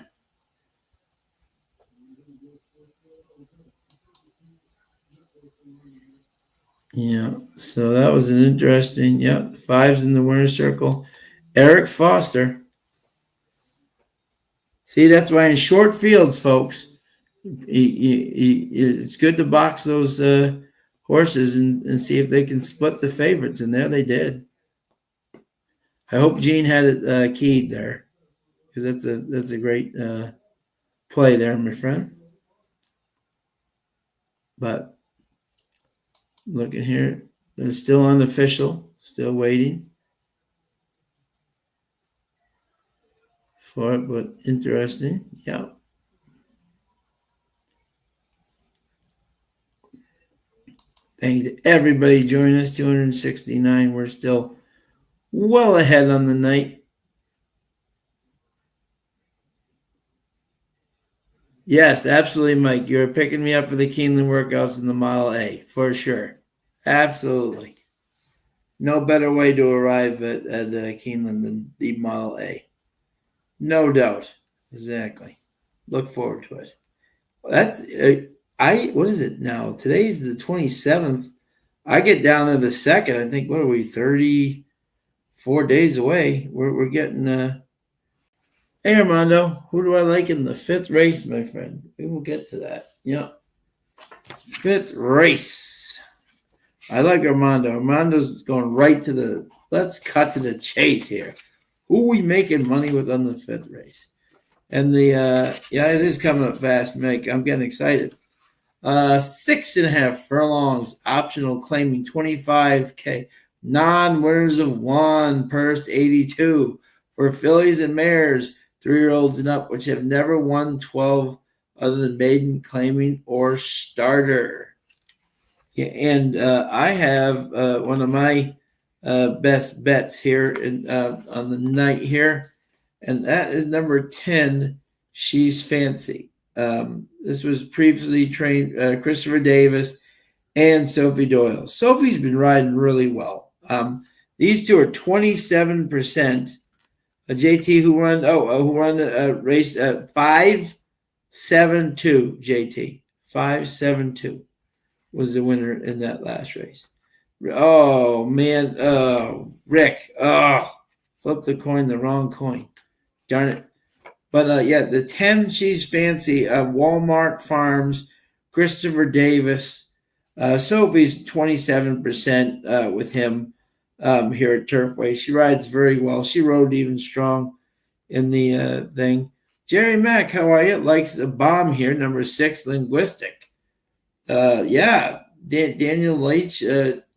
Speaker 1: Yeah. So that was an interesting. Yeah. 5's in the winner's circle. Eric Foster. See, that's why in short fields, folks, it's good to box those horses and see if they can split the favorites. And there they did. I hope Gene had it keyed there because that's a great play there, my friend. But looking here, it's still unofficial, still waiting for it, but interesting. Yeah. Thank you to everybody joining us. 269. We're still well ahead on the night. Yes, absolutely, Mike. You're picking me up for the Keeneland workouts in the Model A, for sure. Absolutely. No better way to arrive at Keeneland than the Model A. No doubt. Exactly. Look forward to it. That's what is it now? Today's the 27th. I get down to the 2nd. I think, what are we, 34 days away? We're getting hey, Armando, who do I like in the 5th race, my friend? We will get to that. Yeah. 5th race. I like Armando. Armando's going right to the, let's cut to the chase here. Who are we making money with on the 5th race? And the, yeah, it is coming up fast, Mike. I'm getting excited. 6.5 furlongs, optional claiming 25K. Non-winners of 1, purse 82 for fillies and mares, 3-year-olds and up, which have never won 12 other than maiden, claiming, or starter. Yeah, and I have one of my best bets here on the night here, and that is number 10, She's Fancy. This was previously trained Christopher Davis and Sophie Doyle. Sophie's been riding really well. These two are 27%. JT who run race 5-7-2. JT 5-7-2 was the winner in that last race. Oh man, Rick, flipped the coin, the wrong coin. Darn it. But yeah, the 10 She's Fancy, Walmart Farms, Christopher Davis. Sophie's 27% with him here at Turfway. She rides very well. She rode even strong in the thing. Jerry Mack, how are you? Likes the bomb here, number 6, Linguistic. Yeah, Daniel Leitch,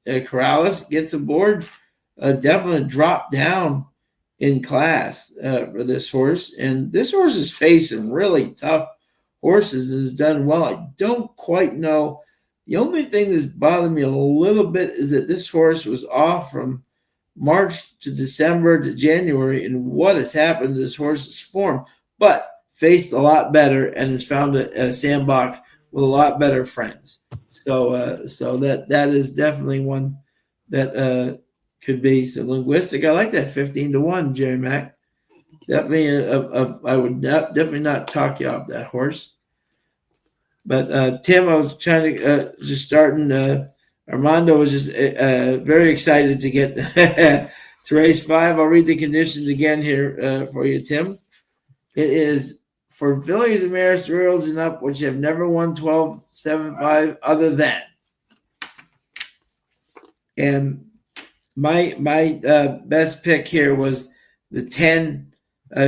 Speaker 1: Corrales gets aboard. Definitely dropped down in class for this horse. And this horse is facing really tough horses and has done well. I don't quite know. The only thing that's bothered me a little bit is that this horse was off from March to December to January, and what has happened to this horse's form, but faced a lot better and has found a sandbox with a lot better friends. So that is definitely one that could be. So Linguistic, I like that 15-1, Jerry Mack. Definitely, I would definitely not talk you off that horse. But Tim, I was trying to just starting. Armando was just very excited to get to race 5. I'll read the conditions again here for you, Tim. It is for fillies and mares, 3-year-olds and up, which have never won 12-7-5 other than. And my best pick here was the 10,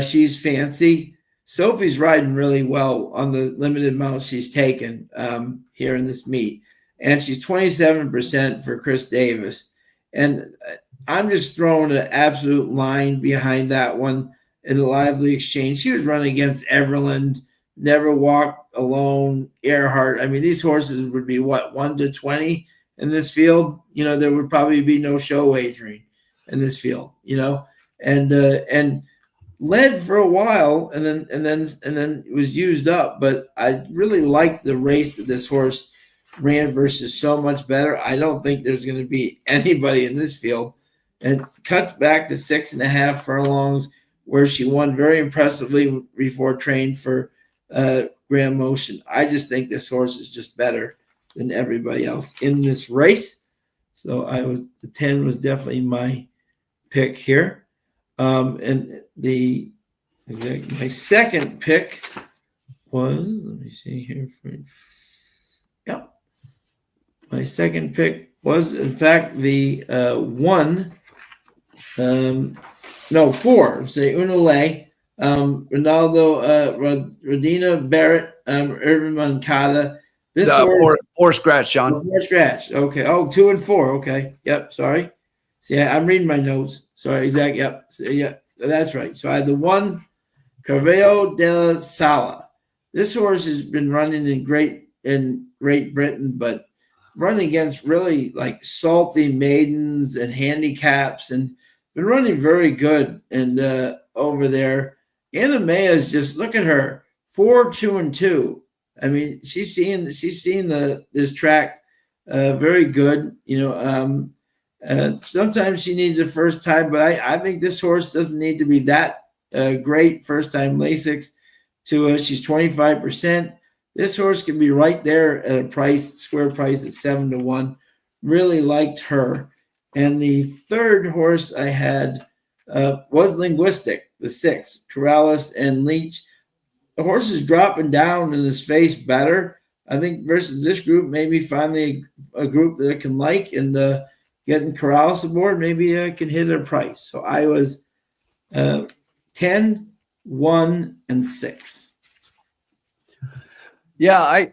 Speaker 1: She's Fancy. Sophie's riding really well on the limited amount she's taken here in this meet. And she's 27% for Chris Davis. And I'm just throwing an absolute line behind that one in a lively exchange. She was running against Everland, Never Walk Alone, Earhart. I mean, these horses would be, 1-20 in this field? You know, there would probably be no show wagering in this field, you know? And led for a while and then was used up. But I really liked the race that this horse ran versus So Much Better. I don't think there's going to be anybody in this field, and cuts back to 6.5 furlongs, where she won very impressively before trained for Grand Motion. I just think this horse is just better than everybody else in this race. So the 10 was definitely my pick here. And my second pick was, let me see here. Yep. My second pick was, in fact, the 4. Say Unole, Ronaldo, Rodina Barrett, Irvin Moncada, This
Speaker 4: The
Speaker 1: horse,
Speaker 4: four scratch, Sean.
Speaker 1: four scratch. Okay. Oh, 2 and 4. Okay. Yep. Sorry. See, I'm reading my notes. Sorry. Exactly. Yep. So, yeah, that's right. So I had the 1, Carvalho de la Sala. This horse has been running in Great Britain, but running against really like salty maidens and handicaps, and been running very good. And over there, Anna Maya's just look at her 4, 2, and 2. I mean, she's seeing this track very good. Sometimes she needs a first time, but I think this horse doesn't need to be that great first time Lasix to she's 25%. This horse can be right there at a square price at 7 to 1. Really liked her. And the third horse I had was Linguistic, the 6, Corrales and Leach. The horse is dropping down in his face better. I think versus this group, maybe finally a group that I can like, and getting Corrales aboard, maybe I can hit a price. So I was 10, 1, and 6.
Speaker 4: Yeah,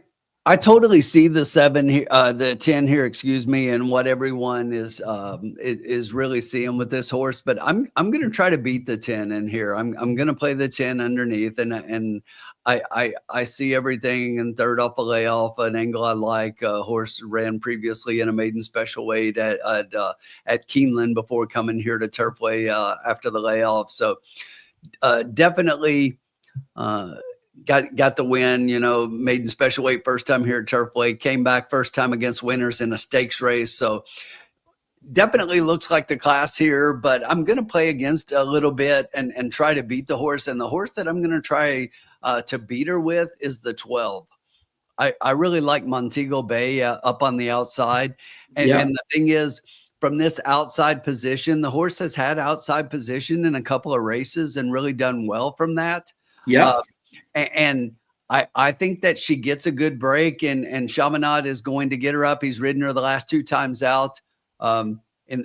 Speaker 4: I totally see the 7 here, the 10 here, excuse me, and what everyone is really seeing with this horse. But I'm going to try to beat the 10 in here. I'm going to play the 10 underneath, and I see everything in third off a layoff, an angle I like. Horse ran previously in a maiden special weight at Keeneland before coming here to Turfway after the layoff. So definitely. Got the win, maiden special weight first time here at Turfway, came back first time against winners in a stakes race. So definitely looks like the class here, but I'm going to play against a little bit and try to beat the horse. And the horse that I'm going to try to beat her with is the 12. I really like Montego Bay up on the outside. And the thing is, from this outside position, the horse has had outside position in a couple of races and really done well from that.
Speaker 1: Yeah.
Speaker 4: And I think that she gets a good break, and Chaminade is going to get her up. He's ridden her the last 2 times out in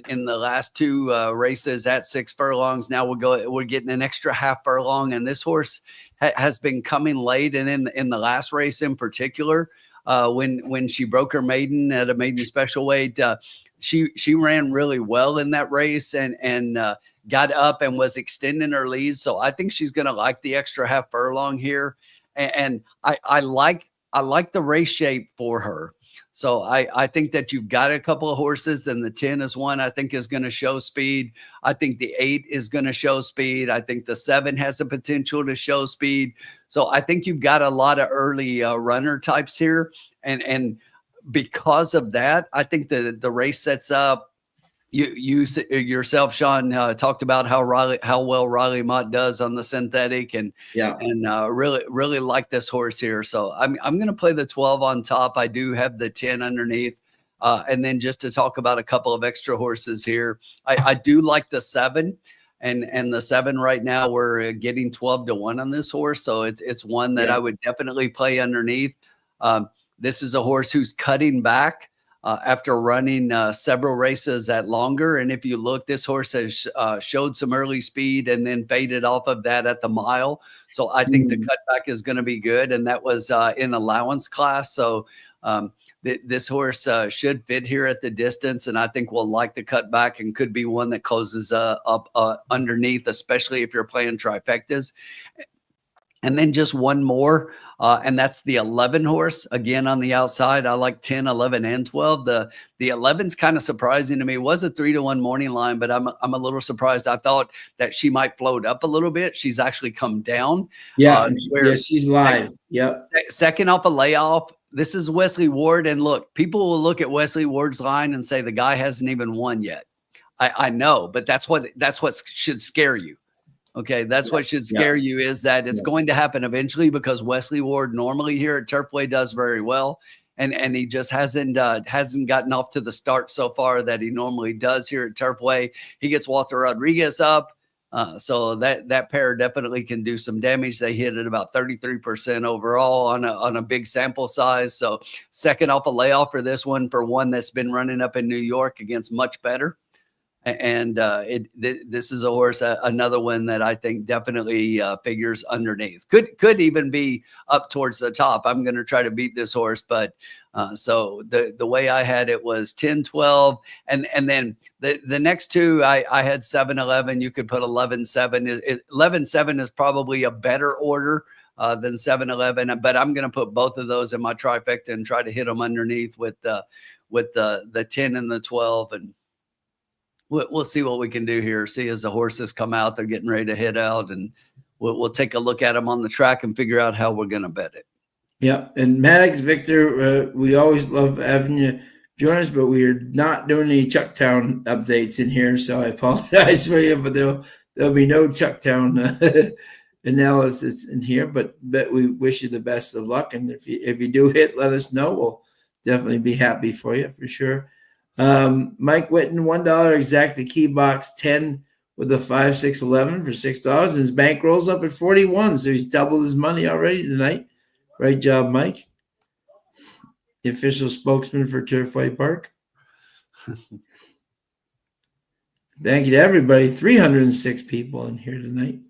Speaker 4: the last 2 races at 6 furlongs. Now we're getting an extra half furlong, and this horse has been coming late. And in the last race in particular, when she broke her maiden at a maiden special weight, she ran really well in that race and got up and was extending her lead. So I think she's going to like the extra half furlong here. And I like the race shape for her. So I think that you've got a couple of horses, and the 10 is one I think is going to show speed. I think the 8 is going to show speed. I think the 7 has the potential to show speed. So I think you've got a lot of early runner types here. And because of that, I think the race sets up. You yourself, Sean, talked about how well Riley Mott does on the synthetic, and really like this horse here. So I'm going to play the 12 on top. I do have the 10 underneath, and then just to talk about a couple of extra horses here, I do like the 7, and the 7 right now we're getting 12 to 1 on this horse, so it's one that I would definitely play underneath. This is a horse who's cutting back after running several races at longer. And if you look, this horse has showed some early speed and then faded off of that at the mile. So I think the cutback is going to be good. And that was in allowance class. So this horse should fit here at the distance. And I think we'll like the cutback and could be one that closes up underneath, especially if you're playing trifectas. And then just one more, and that's the 11 horse. Again, on the outside, I like 10, 11, and 12. The 11's kind of surprising to me. It was a 3 to 1 morning line, but I'm a little surprised. I thought that she might float up a little bit. She's actually come down.
Speaker 1: Yeah, she's live.
Speaker 4: Second off a layoff. This is Wesley Ward. And look, people will look at Wesley Ward's line and say the guy hasn't even won yet. I know, but that's what should scare you. Okay, that's what should scare you, is that it's going to happen eventually, because Wesley Ward normally here at Turfway does very well, and he just hasn't gotten off to the start so far that he normally does here at Turfway. He gets Walter Rodriguez up, so that pair definitely can do some damage. They hit at about 33% overall on a big sample size. So second off a layoff for this one, for one that's been running up in New York against much better. And this is a horse, another one that I think definitely figures underneath. Could even be up towards the top. I'm going to try to beat this horse, but so the way I had it was 10, 12, and then the next two I had 7, 11. You could put 11, 7. 11, 7 is probably a better order than 7, 11, but I'm going to put both of those in my trifecta and try to hit them underneath with the 10 and the 12, and we'll see what we can do here. See, as the horses come out, they're getting ready to head out, and we'll take a look at them on the track and figure out how we're going to bet it.
Speaker 1: Yeah, and Maddox, Victor, we always love having you join us, but we are not doing any Chucktown updates in here, so I apologize for you, but there'll be no Chucktown analysis in here, but we wish you the best of luck, and if you do hit, let us know. We'll definitely be happy for you for sure. Mike Witten, $1 exact the key box 10 with a 5, 6, 11 for $6. And his bank rolls up at 41, so he's doubled his money already tonight. Great job, Mike. The official spokesman for Turfway Park. Thank you to everybody. 306 people in here tonight.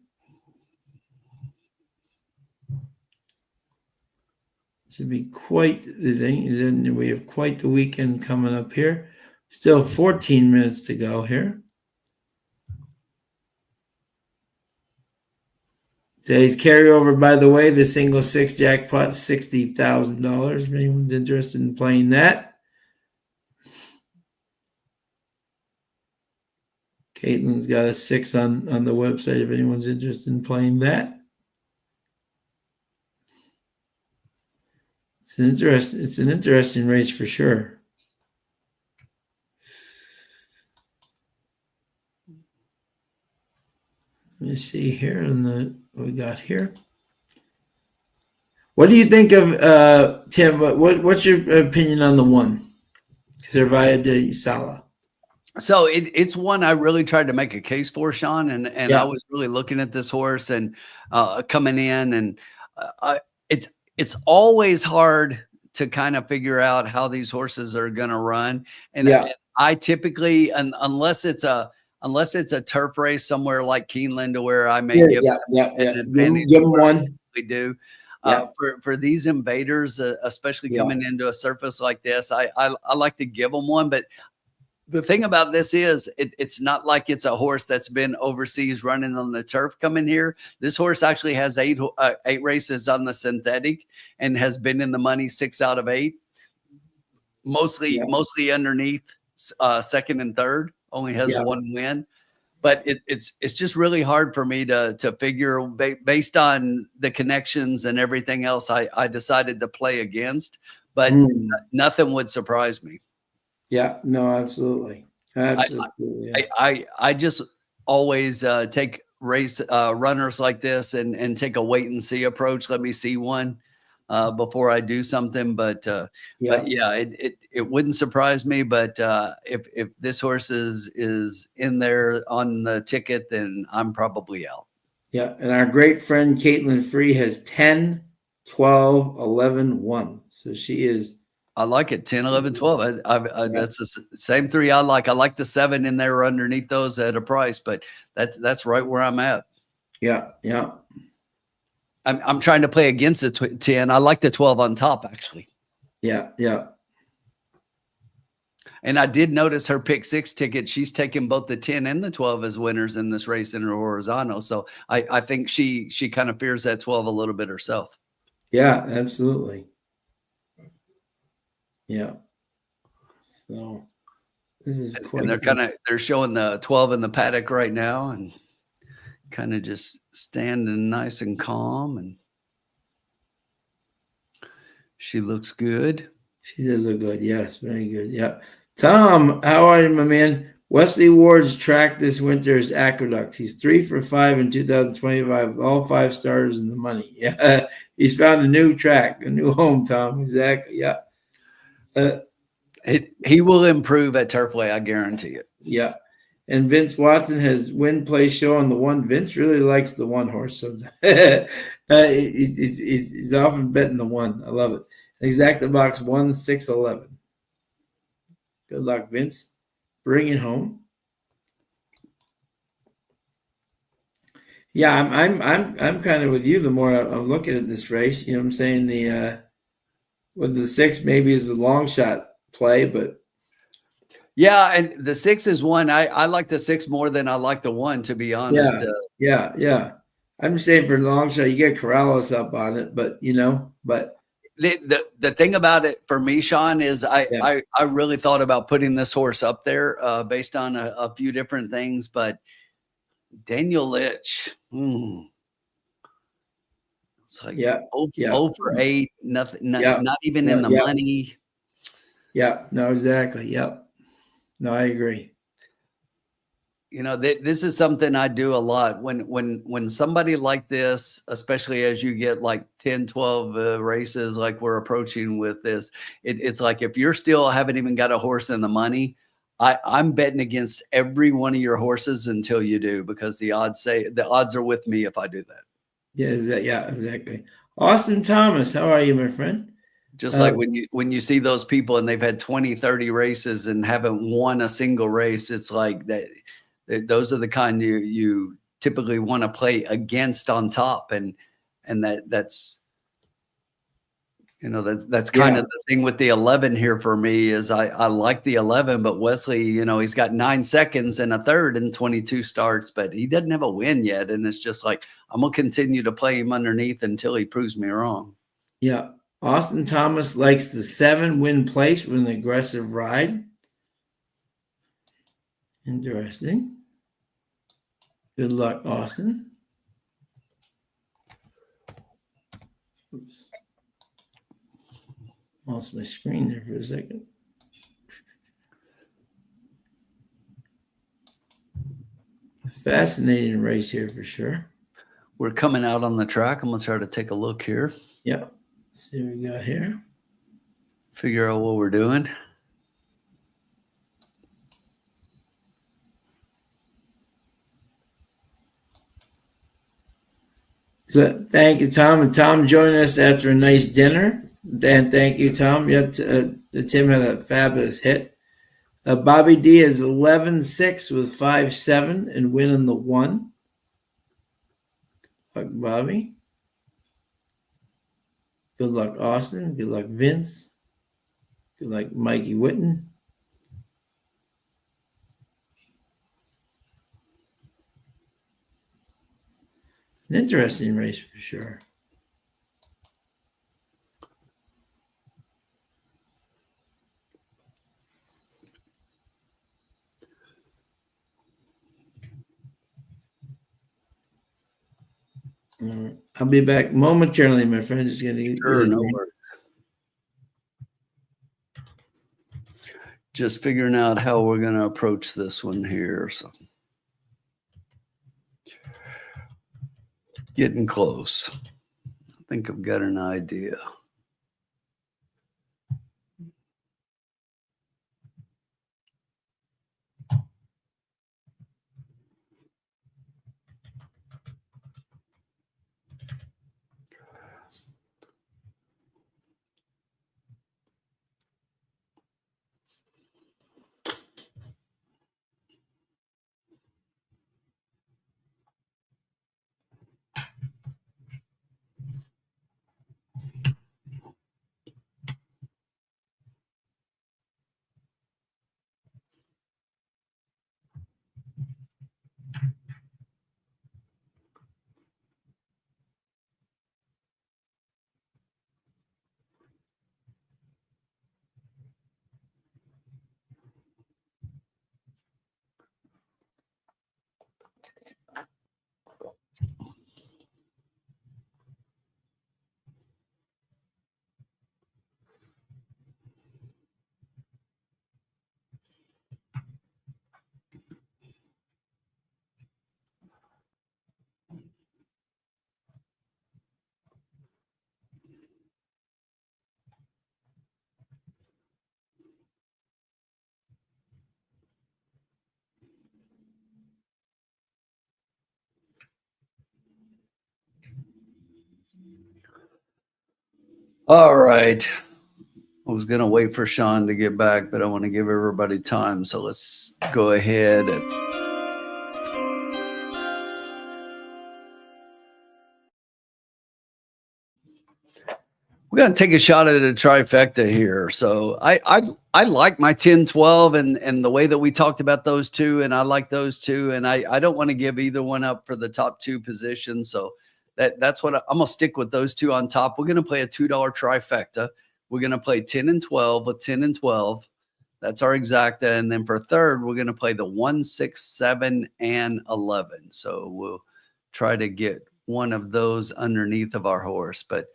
Speaker 1: Should be quite the thing. Then we have quite the weekend coming up here. Still 14 minutes to go here. Today's carryover, by the way, the single 6 jackpot, $60,000. If anyone's interested in playing that. Caitlin's got a 6 on the website if anyone's interested in playing that. It's an interesting race for sure. Let me see here what we got here. What do you think of Tim? What's your opinion on the 1, Cervaya de Sala?
Speaker 4: So it's one I really tried to make a case for, Sean, and
Speaker 1: Yeah.
Speaker 4: I was really looking at this horse and coming in, and it's always hard to kind of figure out how these horses are going to run, and I typically, unless it's a turf race somewhere like Keeneland, to where I may give an advantage.
Speaker 1: Give them one.
Speaker 4: We do.
Speaker 1: Yeah.
Speaker 4: For these invaders, especially coming into a surface like this, I like to give them one. But the thing about this is it's not like it's a horse that's been overseas running on the turf coming here. This horse actually has 8 races on the synthetic and has been in the money 6 out of 8, mostly underneath second and third. Only has 1 win, but it's just really hard for me to figure based on the connections and everything else. I decided to play against, but nothing would surprise me.
Speaker 1: Yeah, no, absolutely.
Speaker 4: I just always take race runners like this and take a wait and see approach. Let me see one before I do something. But it wouldn't surprise me. But if this horse is in there on the ticket, then I'm probably out.
Speaker 1: Yeah, and our great friend Caitlin Free has 10, 12, 11, 1. So she is.
Speaker 4: I like it. 10, 11, 12. That's the same 3 I like. I like the 7 in there underneath those at a price, but that's right where I'm at.
Speaker 1: Yeah.
Speaker 4: I'm trying to play against the 10. I like the 12 on top, actually.
Speaker 1: Yeah.
Speaker 4: And I did notice her pick 6 ticket. She's taking both the 10 and the 12 as winners in this race in her horizontal. So I think she kind of fears that 12 a little bit herself.
Speaker 1: Yeah, absolutely. Yeah. So this is quite.
Speaker 4: And they're showing the 12 in the paddock right now and kind of just standing nice and calm, and she looks good.
Speaker 1: She does look good. Yes, very good. Yeah. Tom, how are you, my man? Wesley Ward's track this winter is Aqueduct. He's 3 for 5 in 2025 with all 5 starters in the money. Yeah. He's found a new track, a new home, Tom. Exactly. Yeah.
Speaker 4: He will improve at Turfway, I guarantee it.
Speaker 1: Yeah. And Vince Watson has win play show on the 1. Vince really likes the 1 horse sometimes. He's often betting the 1. I love it. Exacta box 1, 6, 11. Good luck, Vince. Bring it home. Yeah, I'm kind of with you. The more I'm looking at this race, you know, what I'm saying the with the 6 maybe is the long shot play, but
Speaker 4: Yeah, and the 6 is one. I like the 6 more than I like the 1, to be honest.
Speaker 1: yeah. I'm just saying for long shot, you get Corrales up on it, but you know, but
Speaker 4: The thing about it for me, Sean, is
Speaker 1: yeah,
Speaker 4: I really thought about putting this horse up there based on a few different things, but Daniel Litch, it's like
Speaker 1: yeah,
Speaker 4: 0 for 8, nothing,
Speaker 1: yeah,
Speaker 4: not even in
Speaker 1: no,
Speaker 4: the
Speaker 1: yeah,
Speaker 4: money.
Speaker 1: yeah, no, exactly, yep, no, I agree.
Speaker 4: You know, this is something I do a lot when somebody like this, especially as you get like 10, 12 races like we're approaching with this, it's like if you're still haven't even got a horse in the money, I'm betting against every one of your horses until you do, because the odds are with me if I do that.
Speaker 1: Yeah, exactly. Austin Thomas, how are you, my friend?
Speaker 4: Just like when you see those people and they've had 20, 30 races and haven't won a single race, it's like that those are the kind you typically want to play against on top. And that's, you know, that's kind
Speaker 1: Yeah,
Speaker 4: of the thing with the 11 here for me is I like the 11, but Wesley, you know, he's got 9 seconds and a third in 22 starts, but he doesn't have a win yet. And it's just like, I'm going to continue to play him underneath until he proves me wrong.
Speaker 1: yeah. Austin Thomas likes the 7 win place with an aggressive ride. Interesting. Good luck, Austin. Oops. Lost my screen there for a second. Fascinating race here for sure.
Speaker 4: We're coming out on the track. I'm going to try to take a look here.
Speaker 1: Yeah. Let's see what we got here.
Speaker 4: Figure out what we're doing.
Speaker 1: So thank you, Tom. And Tom joined us after a nice dinner. Dan, thank you, Tom. Yeah, Tim had a fabulous hit. Bobby D is 11-6 with 5-7 and winning the 1. Good luck, Bobby. Good luck, Austin. Good luck, Vince. Good luck, Mikey Witten. An interesting race for sure. All right. I'll be back momentarily, my friend. Just going to get
Speaker 4: Sure, no worries. Just figuring out how we're going to approach this one here. So getting close. I think I've got an idea. All right. I was going to wait for Sean to get back, but I want to give everybody time. So let's go ahead and We're going to take a shot at a trifecta here. So I like my 10, 12 and the way that we talked about those two. And I like those two. And I don't want to give either one up for the top two positions. So that's what I'm going to stick with those two on top. We're going to play a $2 trifecta. We're going to play 10 and 12 with 10 and 12. That's our exacta. And then for third, we're going to play the 1, 6, 7, and 11. So we'll try to get one of those underneath of our horse. But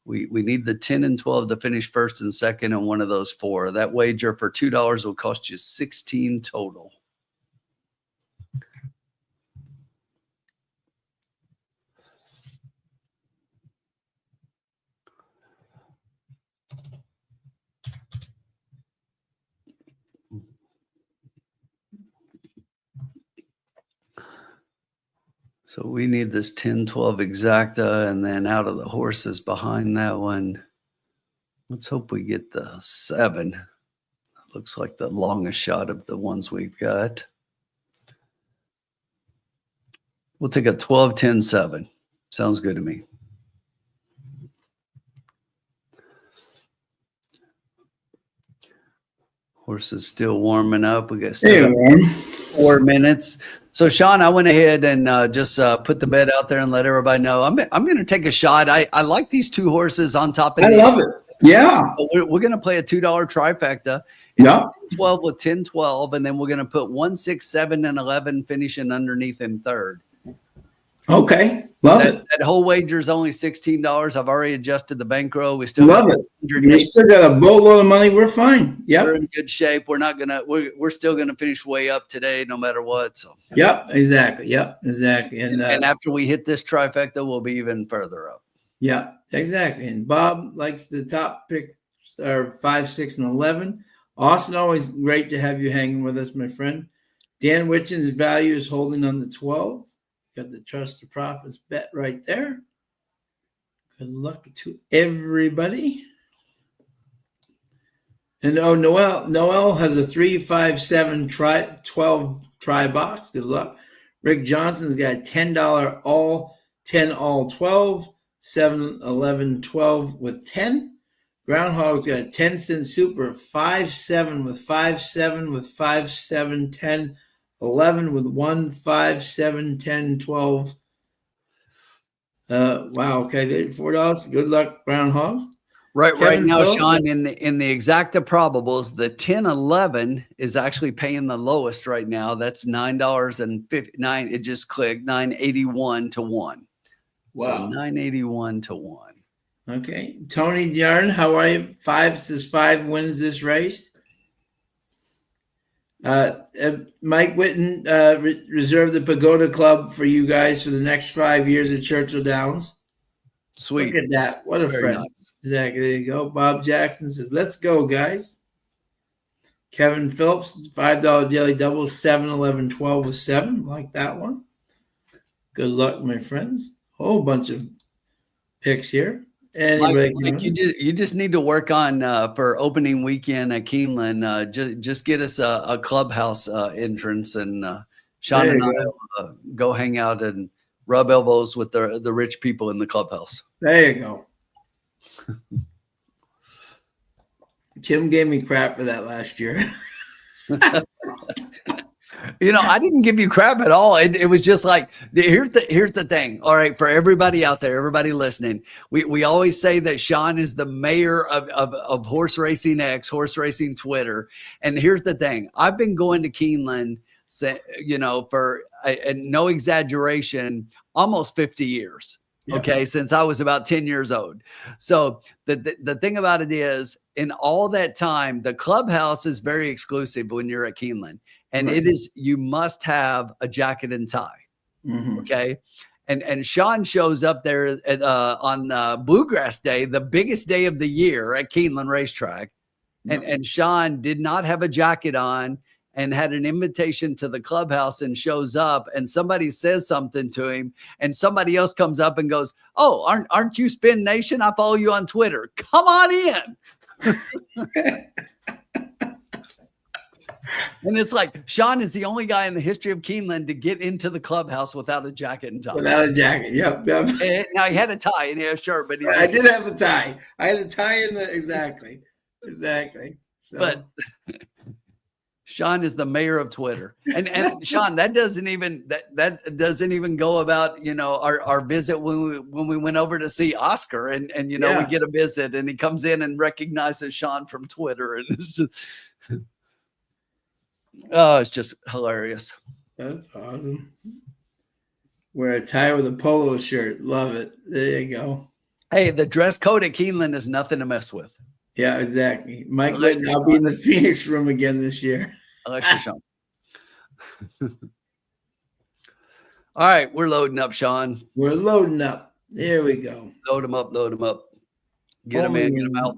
Speaker 4: we need the 10 and 12 to finish first and second and one of those four. That wager for $2 will cost you 16 total. So we need this 10, 12 exacta, and then out of the horses behind that one, let's hope we get the 7. Looks like the longest shot of the ones we've got. We'll take a 12, 10, 7. Sounds good to me. Horse is still warming up. We got still 4 minutes. So, Sean, I went ahead and just put the bet out there and let everybody know. I'm going to take a shot. I like these two horses on top of
Speaker 1: I love it. Yeah.
Speaker 4: We're going to play a $2 trifecta. It's 12 with 10, 12, and then we're going to put 1, 6, 7, and 11 finishing underneath in third.
Speaker 1: Okay. Love it.
Speaker 4: That whole wager is only $16. I've already adjusted the bankroll. We still
Speaker 1: love it. We still got a boatload of money. We're fine. Yep.
Speaker 4: We're in good shape. We're still gonna finish way up today, no matter what. So.
Speaker 1: Yep. Exactly. Yep. Exactly.
Speaker 4: And after we hit this trifecta, we'll be even further up.
Speaker 1: Yeah. Exactly. And Bob likes the top picks are 5, 6, and 11. Austin, always great to have you hanging with us, my friend. Dan Witchen's value is holding on the 12. Got the Trust the Profits bet right there. Good luck to everybody. And Noel has a 3, 5, 7, 12 try box. Good luck. Rick Johnson's got a $10 all 10 all 12, 7, 11, 12 with 10. Groundhog's got a 10-cent super 5, 7 with 5, 7 with 5, 7, 10. 11 with 1, 5, 7, 10, 12. Wow. Okay. $4. Good luck, Groundhog.
Speaker 4: Right now, Phillips, Sean, in the exacta probables, the 10-11 is actually paying the lowest right now. That's $9.59. It just clicked $9.81 to 1. Wow. So $9.81 to 1.
Speaker 1: Okay. Tony Yarn, how are you? 5 wins this race. Mike Whitten reserved the Pagoda Club for you guys for the next 5 years at Churchill Downs.
Speaker 4: Sweet.
Speaker 1: Look at that. What a Very friend. Nice. Exactly. There you go. Bob Jackson says, let's go, guys. Kevin Phillips, $5 daily double, 7, 11, 12 with 7. Like that one. Good luck, my friends. Whole bunch of picks here.
Speaker 4: Mike, you just need to work on for opening weekend at Keeneland. Just get us a clubhouse entrance, and Sean and I go hang out and rub elbows with the rich people in the clubhouse.
Speaker 1: There you go. Tim gave me crap for that last year.
Speaker 4: I didn't give you crap at all. It was just like, here's the thing. All right, for everybody out there, everybody listening, we always say that Sean is the mayor of Horse Racing X, Horse Racing Twitter. And here's the thing. I've been going to Keeneland, for and no exaggeration, almost 50 years. Okay, since I was about 10 years old. So the thing about it is, in all that time, the clubhouse is very exclusive when you're at Keeneland. And it is, you must have a jacket and tie. Mm-hmm. Okay. And Sean shows up there on Bluegrass Day, the biggest day of the year at Keeneland Racetrack. And Sean did not have a jacket on and had an invitation to the clubhouse and shows up, and somebody says something to him, and somebody else comes up and goes, "Oh, aren't you Spin Nation? I follow you on Twitter. Come on in." And it's like Sean is the only guy in the history of Keeneland to get into the clubhouse without a jacket and tie.
Speaker 1: Without a jacket. Yep.
Speaker 4: And now he had a tie and he had a shirt, but
Speaker 1: I did have the tie. I had the tie in the exactly. So.
Speaker 4: But Sean is the mayor of Twitter. And Sean, that doesn't even go about, our visit when we went over to see Oscar and we get a visit and he comes in and recognizes Sean from Twitter. And it's just hilarious.
Speaker 1: That's awesome. Wear a tie with a polo shirt. Love it. There you go.
Speaker 4: Hey, the dress code at Keeneland is nothing to mess with.
Speaker 1: Yeah, exactly. Mike Whitten, I'll be in the Phoenix room again this year.
Speaker 4: Sean. All right, we're loading up, Sean.
Speaker 1: We're loading up. There we go.
Speaker 4: Load them up. Get them in, get them out.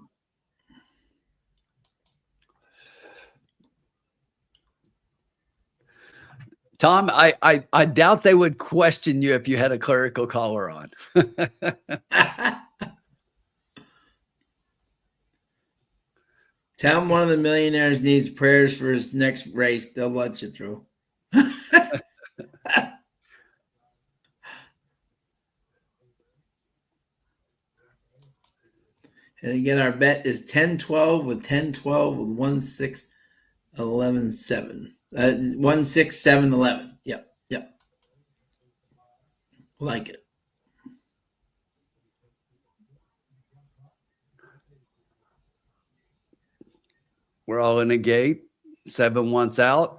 Speaker 4: Tom, I doubt they would question you if you had a clerical collar on.
Speaker 1: Tell him one of the millionaires needs prayers for his next race. They'll let you through. And again, our bet is 10-12 with 10-12 with 1-6-11-7. 1-6-7-11. Yep. Like it.
Speaker 4: We're all in a gate. 7 once out.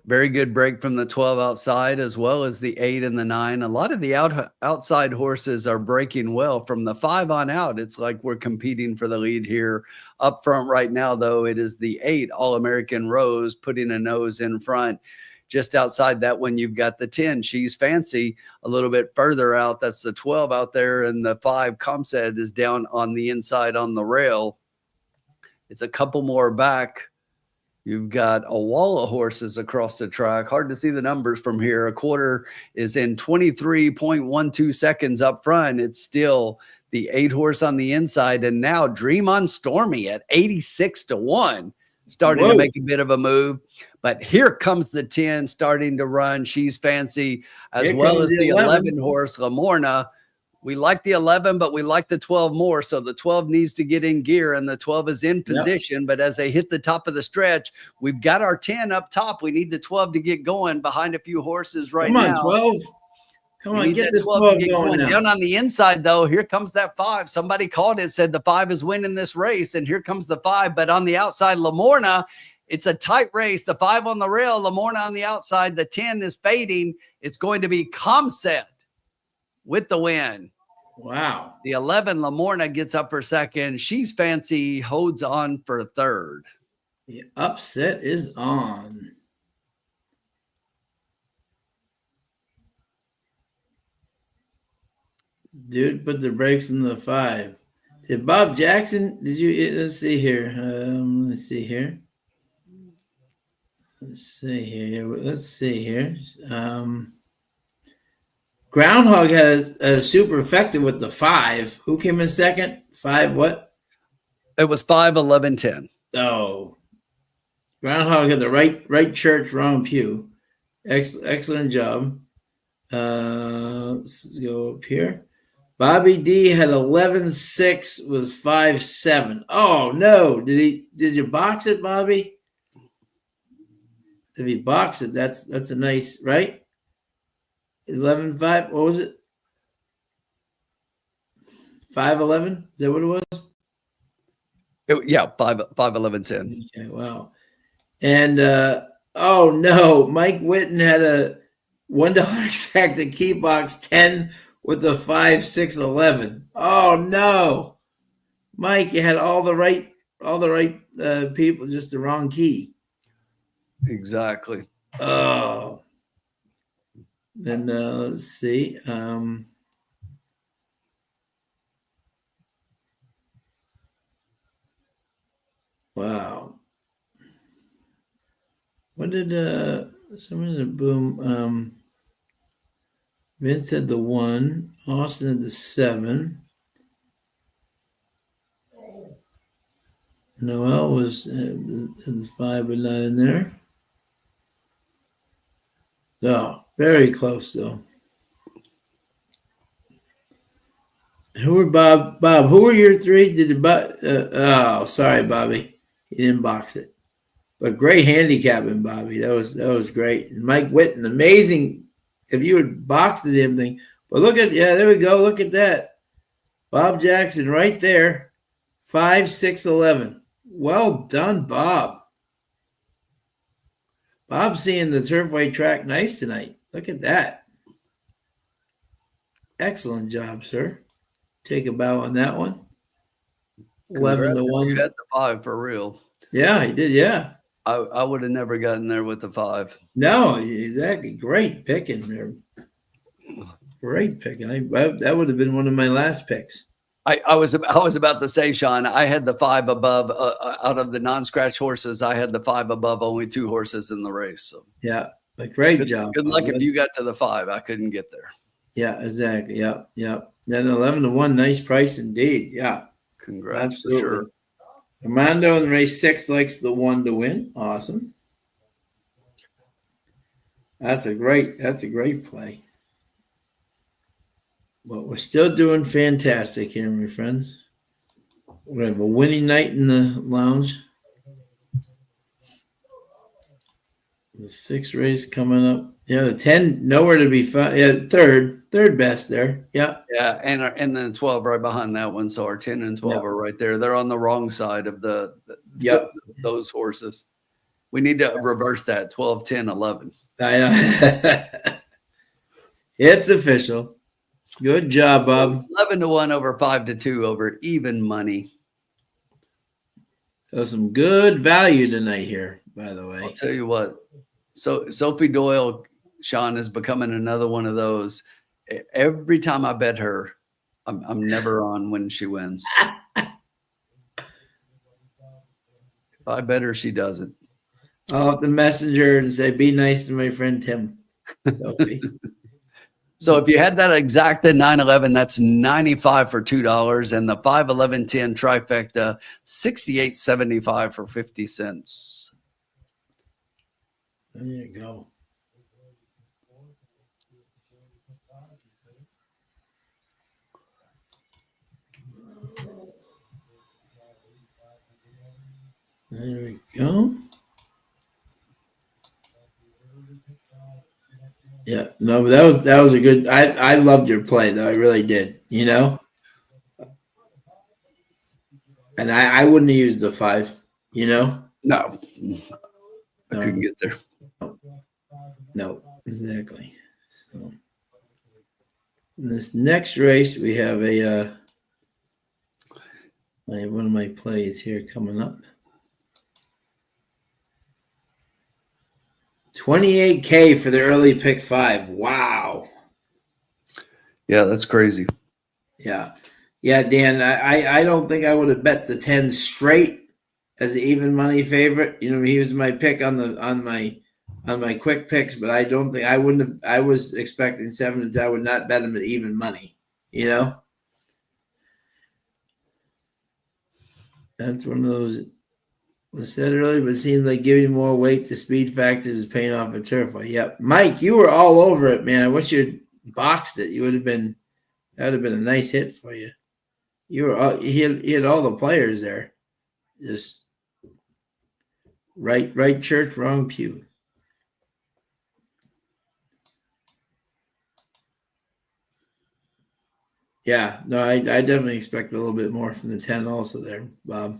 Speaker 4: Very good break from the 12 outside, as well as the 8 and the 9. A lot of the outside horses are breaking well. From the 5 on out, it's like we're competing for the lead here. Up front right now, though, it is the 8 All-American Rose putting a nose in front. Just outside that one, you've got the 10 She's Fancy a little bit further out. That's the 12 out there, and the 5 Comset is down on the inside on the rail. It's a couple more back. You've got a wall of horses across the track. Hard to see the numbers from here. A quarter is in 23.12 seconds up front. It's still the 8 horse on the inside. And now Dream on Stormy at 86-1, starting to make a bit of a move. But here comes the 10 starting to run. She's Fancy, as well as the 11 horse, Lamorna. We like the 11, but we like the 12 more. So the 12 needs to get in gear, and the 12 is in position. Yep. But as they hit the top of the stretch, we've got our 10 up top. We need the 12 to get going behind a few horses right now.
Speaker 1: Come on, 12. Come on, get this 12 going now.
Speaker 4: Down on the inside, though, here comes that 5. Somebody called it, said the 5 is winning this race, and here comes the 5. But on the outside, Lamorna, it's a tight race. The 5 on the rail, Lamorna on the outside. The 10 is fading. It's going to be Comset with the win.
Speaker 1: Wow.
Speaker 4: The 11, Lamorna, gets up for second. She's Fancy holds on for third.
Speaker 1: The upset is on. Dude put the brakes in the 5. Did Bob Jackson, let's see here. Let's see here. Groundhog has a super effective with the 5. Who came in second? 5 what?
Speaker 4: It was 5, 11, 10.
Speaker 1: Oh. Groundhog had the right church, wrong pew. Excellent job. Let's go up here. Bobby D had 11-6 with 5-7. Oh no. Did you box it, Bobby? If he boxed it, that's a nice, right? 11-5. What was it? 5-11? Is that what it was?
Speaker 4: Yeah, 5, 11, 10.
Speaker 1: Okay, wow. And oh no, Mike Whitten had a $1 exact to key box 10 with the 5, 6, 11. Oh no, Mike, you had all the right people, just the wrong key.
Speaker 4: Exactly.
Speaker 1: Oh. Then let's see. Wow. What did someone did boom? Vince had the 1, Austin had the 7. Noel was 5, but not in there. No, very close though. Who were Bob? Bob, who were your three? Did the oh, sorry, Bobby, he didn't box it. But great handicapping, Bobby. That was great. And Mike Whitten, amazing. If you had boxed the damn thing, but look at there we go. Look at that, Bob Jackson right there, 5, 6, 11. Well done, Bob. Bob's seeing the Turfway track nice tonight. Look at that. Excellent job, sir. Take a bow on that one. 11 to 1.
Speaker 4: You had the 5 for real.
Speaker 1: Yeah, he did. Yeah.
Speaker 4: I would have never gotten there with the 5.
Speaker 1: No, exactly. Great picking there. Great picking. That would have been one of my last picks.
Speaker 4: I was about to say, Sean, I had the 5 above out of the non-scratch horses. I had the 5 above only 2 horses in the race. So
Speaker 1: yeah, but great job.
Speaker 4: Good luck if you got to the 5. I couldn't get there.
Speaker 1: Yeah, exactly. Yep. Then 11 to 1, nice price indeed. Yeah,
Speaker 4: congrats
Speaker 1: absolutely.
Speaker 4: For sure.
Speaker 1: Armando in race 6 likes the 1 to win. Awesome. That's a great play. But we're still doing fantastic here, my friends. We're going to have a winning night in the lounge. The 6th race coming up. Yeah, the 10, nowhere to be found. Yeah, third best there. Yeah.
Speaker 4: Yeah, and then 12 right behind that one. So our 10 and 12 are right there. They're on the wrong side of those horses. We need to reverse that 12, 10, 11.
Speaker 1: I know. It's official. Good job, Bob.
Speaker 4: 11 to 1 over 5 to 2 over even money.
Speaker 1: So some good value tonight here, by the way.
Speaker 4: I'll tell you what. So Sophie Doyle, Sean, is becoming another one of those. Every time I bet her, I'm never on when she wins. If I bet her, she doesn't.
Speaker 1: I'll have to message her and say, be nice to my friend Tim. Sophie.
Speaker 4: So if you had that exact 911, that's 95 for $2, and the 51110 trifecta 68.75 for 50 cents.
Speaker 1: There you go. There we go. Yeah, no, but that was a good. I loved your play though. I really did. You know, and I wouldn't have used the 5. You know,
Speaker 4: No, I couldn't get there.
Speaker 1: No, exactly. So in this next race, we have I have one of my plays here coming up. 28K for the early pick 5. Wow.
Speaker 4: Yeah, that's crazy.
Speaker 1: Yeah, Dan. I don't think I would have bet the 10 straight as an even money favorite. You know, he was my pick on my quick picks, but I don't think I wouldn't have. I was expecting 7 to 10. I would not bet him at even money. You know, that's one of those. Was said earlier, but it seems like giving more weight to speed factors is paying off at Turfway. Yep, Mike, you were all over it, man. I wish you'd boxed it. That would have been a nice hit for you. You were he had all the players there. Just right church, wrong pew. Yeah, no, I definitely expect a little bit more from the 10 also there, Bob.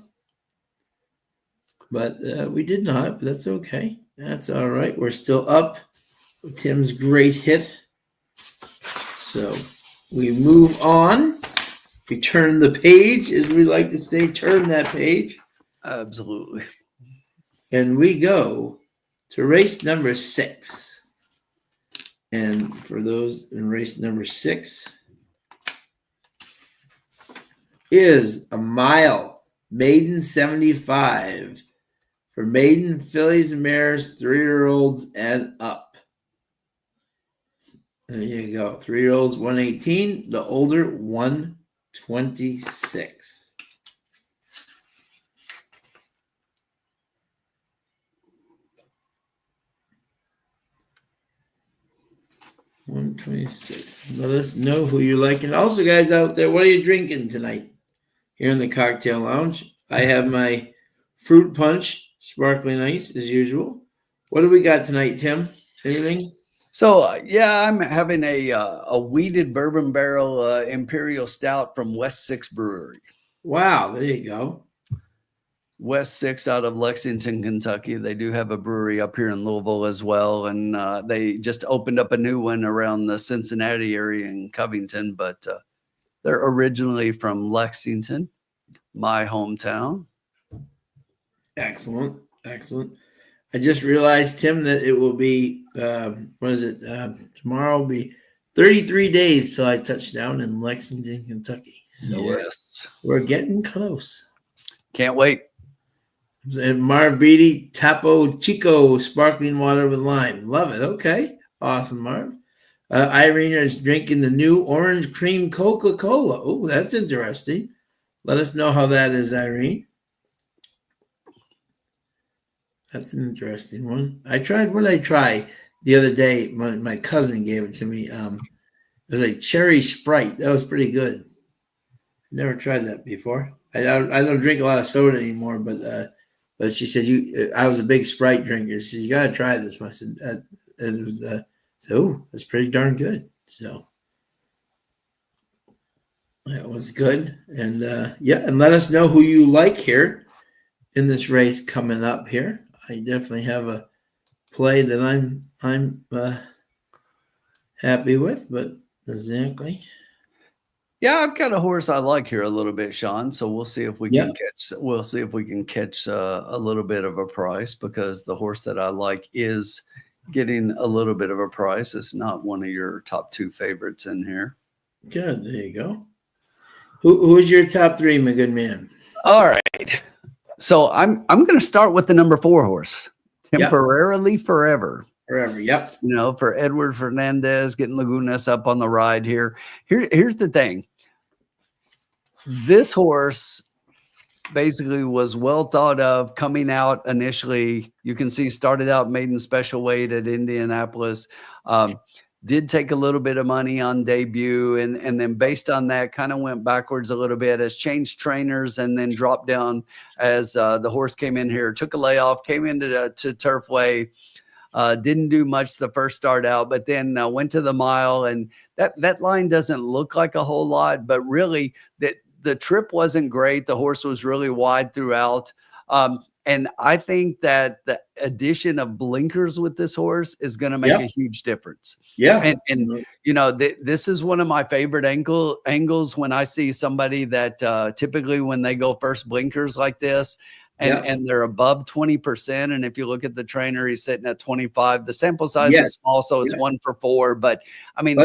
Speaker 1: But we did not, but that's okay. That's all right. We're still up with Tim's great hit. So we move on. We turn the page, as we like to say, turn that page.
Speaker 4: Absolutely.
Speaker 1: And we go to race number 6. And for those in race number 6 is a mile, maiden 75. For maiden fillies and mares, 3-year-olds and up. There you go. 3-year-olds, 118. The older, 126. 126. Let us know who you like. And also, guys out there, what are you drinking tonight here in the cocktail lounge? I have my fruit punch, sparkling ice as usual. What do we got tonight, Tim? Anything?
Speaker 4: So yeah, I'm having a weeded bourbon barrel imperial stout from West Six Brewery.
Speaker 1: Wow, there you go.
Speaker 4: West Six out of Lexington, Kentucky. They do have a brewery up here in Louisville as well, and they just opened up a new one around the Cincinnati area in Covington. But they're originally from Lexington, my hometown.
Speaker 1: Excellent, excellent. I just realized, Tim, that it will be what is it? Tomorrow will be 33 days till I touch down in Lexington, Kentucky. So
Speaker 4: yes,
Speaker 1: we're getting close.
Speaker 4: Can't wait.
Speaker 1: And Marv Beatty, Tapo Chico, sparkling water with lime. Love it. Okay. Awesome, Marv. Irene is drinking the new orange cream Coca-Cola. Oh, that's interesting. Let us know how that is, Irene. That's an interesting one. I tried, what did I try the other day? My cousin gave it to me. It was a cherry Sprite. That was pretty good. Never tried that before. I don't drink a lot of soda anymore, but she said I was a big Sprite drinker. She said, you got to try this one. I said, it was, so that's pretty darn good. So that was good. And yeah, and let us know who you like here in this race coming up here. I definitely have a play that I'm happy with, but exactly.
Speaker 4: Yeah, I've got a horse I like here a little bit, Sean. So we'll see if we can catch. We'll see if we can catch a little bit of a price, because the horse that I like is getting a little bit of a price. It's not one of your top two favorites in here.
Speaker 1: Good. There you go. Who's your top three, my good man?
Speaker 4: All right. So I'm going to start with the number 4 horse, Temporarily Forever.
Speaker 1: Forever. Yep.
Speaker 4: You know, for Edward Fernandez, getting Lagunas up on the ride here. Here's the thing. This horse basically was well thought of coming out initially. You can see started out maiden special weight at Indianapolis. Did take a little bit of money on debut, and then based on that kind of went backwards a little bit, has changed trainers and then dropped down as the horse came in here, took a layoff, came into Turfway. Didn't do much the first start out, but then went to the mile, and that line doesn't look like a whole lot, but really the trip wasn't great. The horse was really wide throughout. And I think that the addition of blinkers with this horse is going to make a huge difference.
Speaker 1: Yeah.
Speaker 4: And you know, this is one of my favorite angles when I see somebody that typically when they go first blinkers like this, and they're above 20%. And if you look at the trainer, he's sitting at 25. The sample size is small, so it's 1 for 4. But I mean,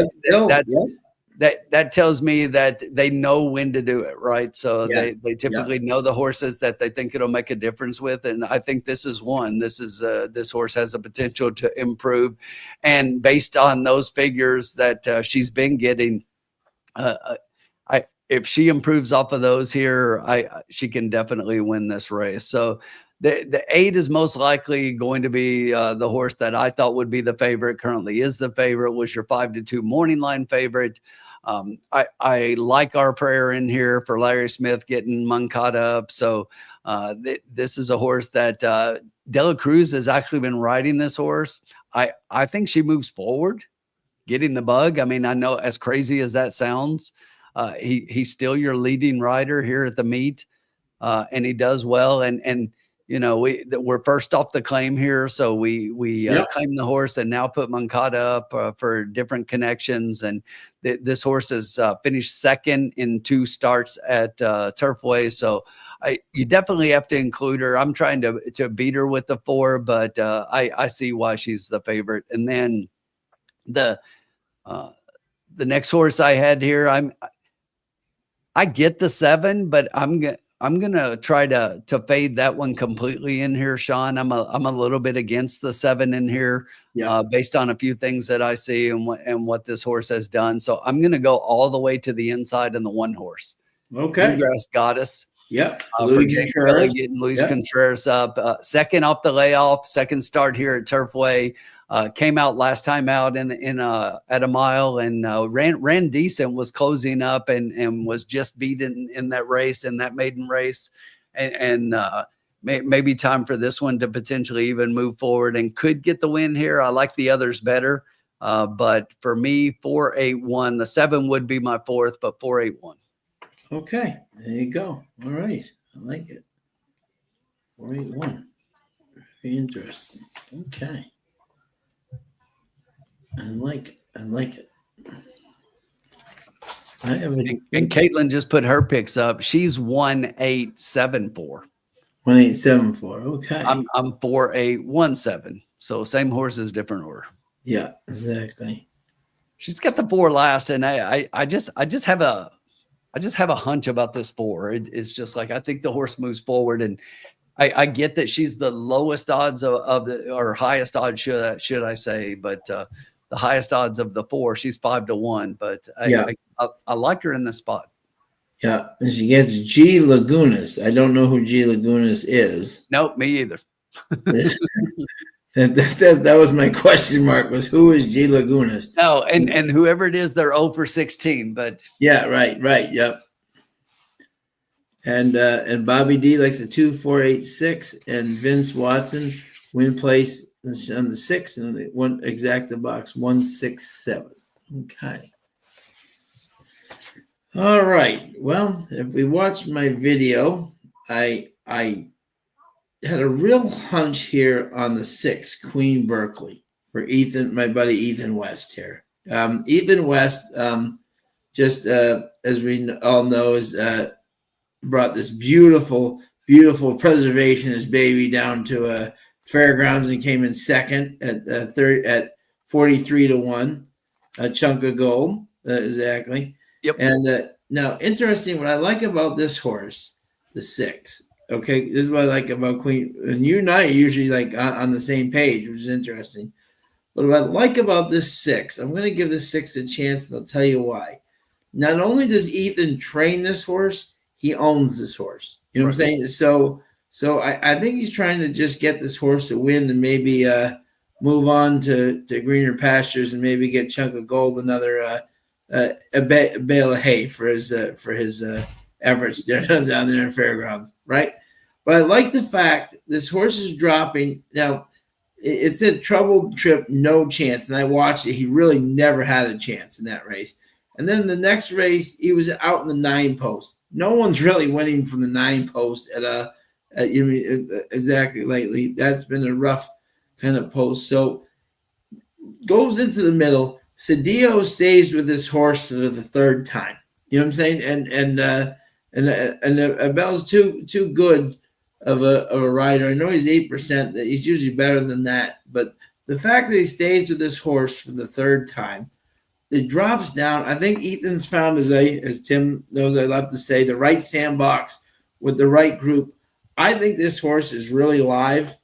Speaker 4: that tells me that they know when to do it, right? So they typically know the horses that they think it'll make a difference with. And I think this is one. This horse has a potential to improve. And based on those figures that she's been getting, if she improves off of those here, she can definitely win this race. So the 8 is most likely going to be the horse that I thought would be the favorite. Currently is the favorite. Was your 5-2 morning line favorite. I like our prayer in here for Larry Smith getting Moncada up. So this is a horse that Dela Cruz has actually been riding this horse. I think she moves forward, getting the bug. I mean, I know, as crazy as that sounds, he's still your leading rider here at the meet, and he does well. And you know, we're first off the claim here, so we claim the horse and now put Moncada up for different connections. And this horse has finished second in 2 starts at Turfway, so you definitely have to include her. I'm trying to beat her with the 4, but I see why she's the favorite. And then the next horse I had here, I get the 7, but I'm gonna try to fade that one completely in here, Sean. I'm a little bit against the 7 in here, based on a few things that I see and what this horse has done. So I'm gonna go all the way to the inside in the 1 horse.
Speaker 1: Okay.
Speaker 4: Bluegrass Goddess.
Speaker 1: Yep.
Speaker 4: For
Speaker 1: Luis
Speaker 4: Jake Kelly
Speaker 1: Contreras.
Speaker 4: getting Luis
Speaker 1: Yep.
Speaker 4: Contreras up. Second off the layoff, second start here at Turfway. Came out last time out at a mile and ran decent, was closing up and was just beaten in that race, in that maiden race. And maybe time for this one to potentially even move forward and could get the win here. I like the others better. But for me, 4-8-1. The 7 would be my fourth, but 4-8-1.
Speaker 1: Okay, there you go. All right, I like it. 4-8-1. Very interesting. Okay, I like it. I have a
Speaker 4: And Caitlin just put her picks up. She's 1-8-7-4.
Speaker 1: 1-8-7-4. Okay.
Speaker 4: I'm 4-8-1-7. So same horses, different order.
Speaker 1: Yeah, exactly.
Speaker 4: She's got the 4 last, and I just have a hunch about this 4. It's just like I think the horse moves forward, and I get that she's the lowest odds of the, or highest odds should I say, but the highest odds of the 4. She's 5-1, but I like her in this spot.
Speaker 1: Yeah, and she gets G. Lagunas. I don't know who G. Lagunas is.
Speaker 4: Nope, me either.
Speaker 1: That was my question mark, was who is G. Lagunas?
Speaker 4: No, and whoever it is, they're 0 for 16. But
Speaker 1: yeah, right, yep. And Bobby D likes a 2-4-8-6, and Vince Watson win place on the 6 and one exacta box 1-6-7. Okay. All right. Well, if we watch my video, I had a real hunch here on the 6, Queen Berkeley, for Ethan, my buddy Ethan West here. Ethan West, just as we all know, is brought this beautiful preservationist baby down to fairgrounds and came in second at 43-1, a chunk of gold, exactly.
Speaker 4: Yep.
Speaker 1: And now, interesting, what I like about this horse, the 6. Okay, this is what I like about Queen. And you and I are usually like on the same page, which is interesting. But what I like about this 6, I'm going to give this 6 a chance, and I'll tell you why. Not only does Ethan train this horse, he owns this horse. You know what I'm saying? So I think he's trying to just get this horse a win and maybe move on to greener pastures and maybe get Chunk of Gold another a bale of hay for his efforts down there in fairgrounds, right? But I like the fact this horse is dropping. Now, it said troubled trip, no chance. And I watched it. He really never had a chance in that race. And then the next race, he was out in the 9 post. No one's really winning from the 9 post exactly lately. That's been a rough kind of post. So goes into the middle. Cedillo stays with this horse for the 3rd time. You know what I'm saying? And Bell's too good of a rider. I know he's 8%. That he's usually better than that. But the fact that he stays with this horse for the 3rd time, it drops down. I think Ethan's found, as Tim knows, I love to say, the right sandbox with the right group. I think this horse is really live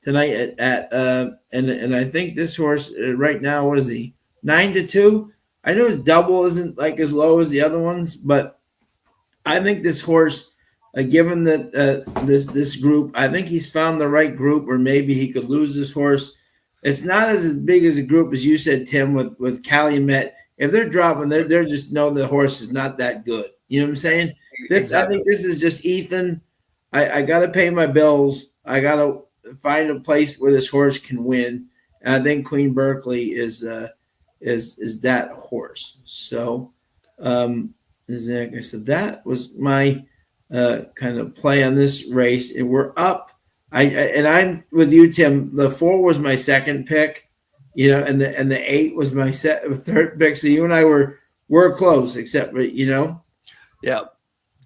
Speaker 1: tonight and I think this horse right now, what is he? 9-2. I know his double isn't like as low as the other ones, but I think this horse, given that this group, I think he's found the right group, or maybe he could lose this horse. It's not as big as a group as you said, Tim, with Calumet. If they're dropping, they're just know the horse is not that good. You know what I'm saying? Exactly. I think this is just Ethan. I got to pay my bills. I got to find a place where this horse can win, and I think Queen Berkeley is that horse. So, exactly. So that was my kind of play on this race, and we're up. I'm with you, Tim. The 4 was my second pick, and the 8 was my 3rd pick. So you and I were close, except
Speaker 4: yeah.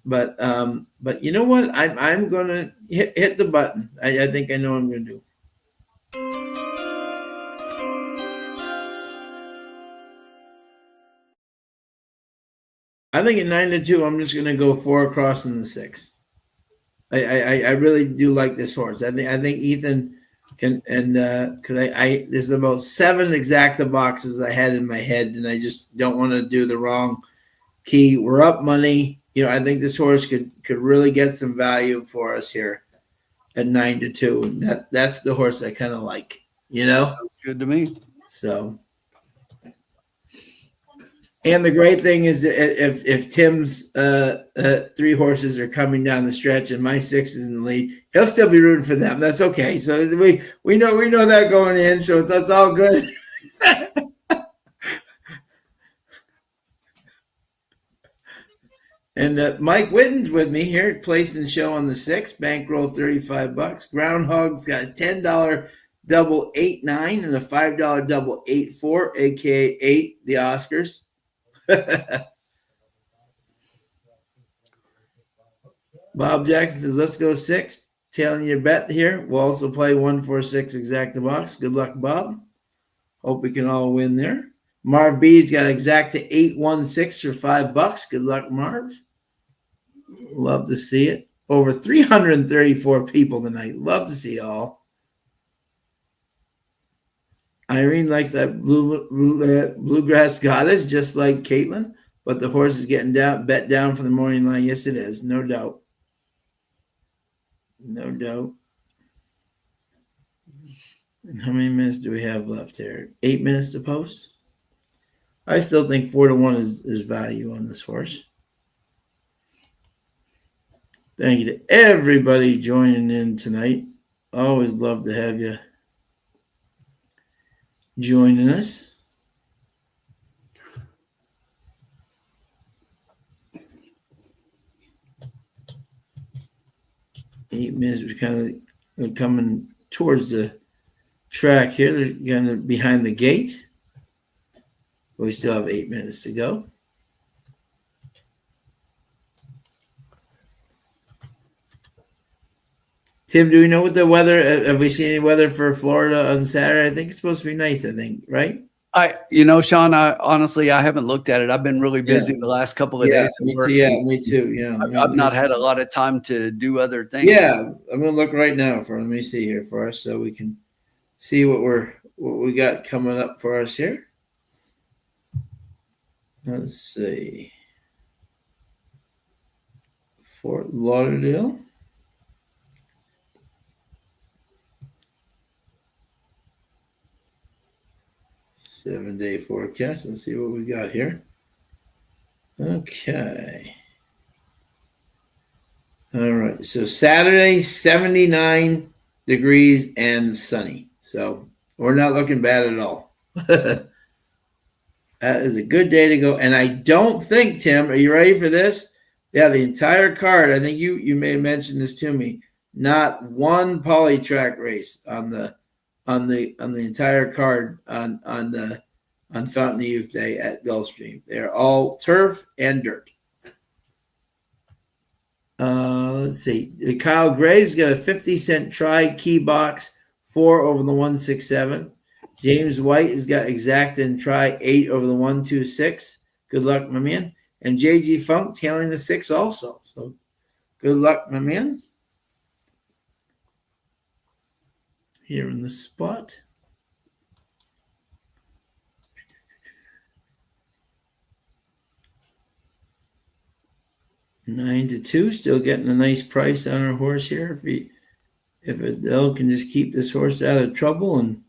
Speaker 1: But you know what? I'm gonna hit the button. I think I know what I'm gonna do. I think at 9-2, I'm just gonna go 4 across in the 6. I really do like this horse. I think Ethan can, and because there's about 7 exacta boxes I had in my head, and I just don't want to do the wrong key. We're up money. I think this horse could really get some value for us here at 9-2, and that's the horse I kind of like.
Speaker 4: Good to me.
Speaker 1: So, and the great thing is if Tim's 3 horses are coming down the stretch and my 6 is in the lead, he'll still be rooting for them. That's okay. So we know that going in, so it's all good. And Mike Witten's with me here at Place and Show on the 6th. Bankroll $35. Groundhog's got a $10 double 8-9 and a $5 double 8-4, aka 8, the Oscars. Bob Jackson says, let's go 6. Tailing your bet here. We'll also play 1-4-6 exacta box. Good luck, Bob. Hope we can all win there. Marv B's got exacta 8-1-6 for $5. Good luck, Marv. Love to see it. Over 334 people tonight. Love to see all. Irene likes that bluegrass goddess, just like Caitlin, but the horse is getting bet down for the morning line. Yes, it is. No doubt. No doubt. And how many minutes do we have left here? 8 minutes to post. I still think 4-1 is value on this horse. Thank you to everybody joining in tonight. Always love to have you joining us. Eight minutes. We're kind of coming towards the track here. They're kind of behind the gate. But we still have 8 minutes to go. Tim, do we know what the weather? Have we seen any weather for Florida on Saturday? I think it's supposed to be nice. I think, right?
Speaker 4: Sean, I haven't looked at it. I've been really busy the last couple of days.
Speaker 1: Me too. Yeah,
Speaker 4: I've not had a lot of time to do other things.
Speaker 1: Yeah, I'm gonna look right now let me see here for us so we can see what we got coming up for us here. Let's see. Fort Lauderdale. Seven-day forecast. Let's see what we got here. Okay. All right. So Saturday, 79 degrees and sunny. So we're not looking bad at all. That is a good day to go. And I don't think, Tim, are you ready for this? Yeah, the entire card. I think you may have mentioned this to me. Not one polytrack race on the entire card on Fountain of Youth Day at Gulfstream. They're all turf and dirt. Let's see. Kyle Graves got a 50-cent try key box 4 over the 167. James White has got exact and try 8 over the 126. Good luck, my man. And JG Funk tailing the 6 also. So good luck, my man. Here in the spot. $9-2, still getting a nice price on our horse here. If Adele can just keep this horse out of trouble and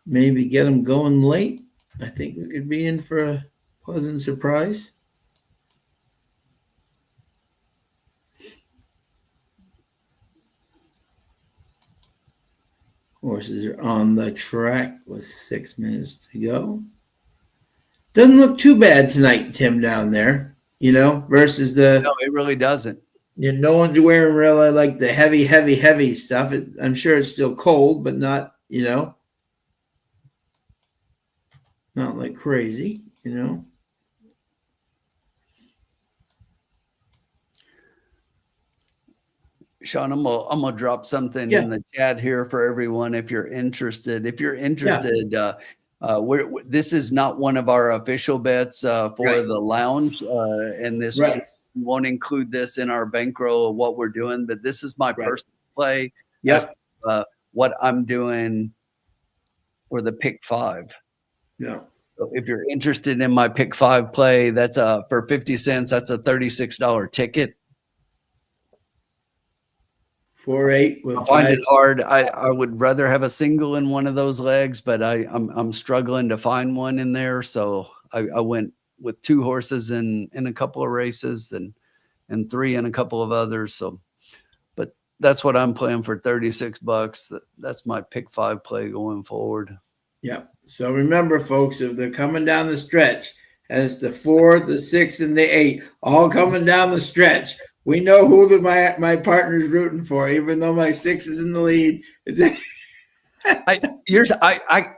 Speaker 1: maybe get him going late, I think we could be in for a pleasant surprise. Horses are on the track with 6 minutes to go. Doesn't look too bad tonight, Tim, down there, versus the...
Speaker 4: No, it really doesn't.
Speaker 1: No one's wearing really like the heavy stuff. I'm sure it's still cold, but not, not like crazy,
Speaker 4: Sean, I'm gonna drop something in the chat here for everyone if you're interested. This is not one of our official bets for the lounge, and this won't include this in our bankroll of what we're doing. But this is my personal play.
Speaker 1: Yes,
Speaker 4: what I'm doing for the pick 5.
Speaker 1: Yeah.
Speaker 4: So if you're interested in my pick 5 play, that's for 50 cents. That's a $36 ticket.
Speaker 1: 4-8 with
Speaker 4: I find
Speaker 1: 5.
Speaker 4: it hard. I would rather have a single in one of those legs, but I'm struggling to find one in there. So I went with 2 horses in a couple of races and 3 in a couple of others. So, but that's what I'm playing for $36. That's my pick 5 play going forward.
Speaker 1: Yeah. So remember, folks, if they're coming down the stretch, and it's the 4, the 6, and the 8, all coming down the stretch, we know who my partner's rooting for, even though my 6 is in the lead.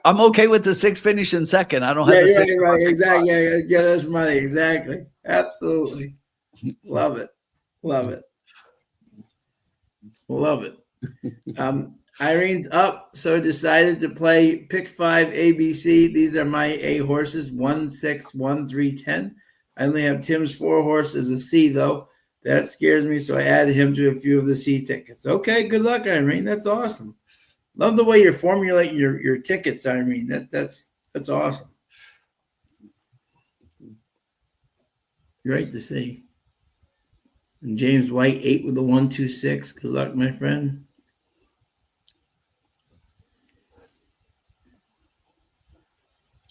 Speaker 4: I'm okay with the 6 finishing second. I don't have the 6.
Speaker 1: Right. Exactly. Yeah, get us money. Exactly. Absolutely. Love it. Love it. Love it. Irene's up, so decided to play pick 5 ABC. These are my A horses, 1, 6, 1, 3, 10. I only have Tim's 4 horses a C, though. That scares me, so I added him to a few of the C tickets. Okay, good luck, Irene. That's awesome. Love the way you formulate your tickets, Irene. That's awesome. Great to see. And James White, 8 with a 1, 2, 6. Good luck, my friend.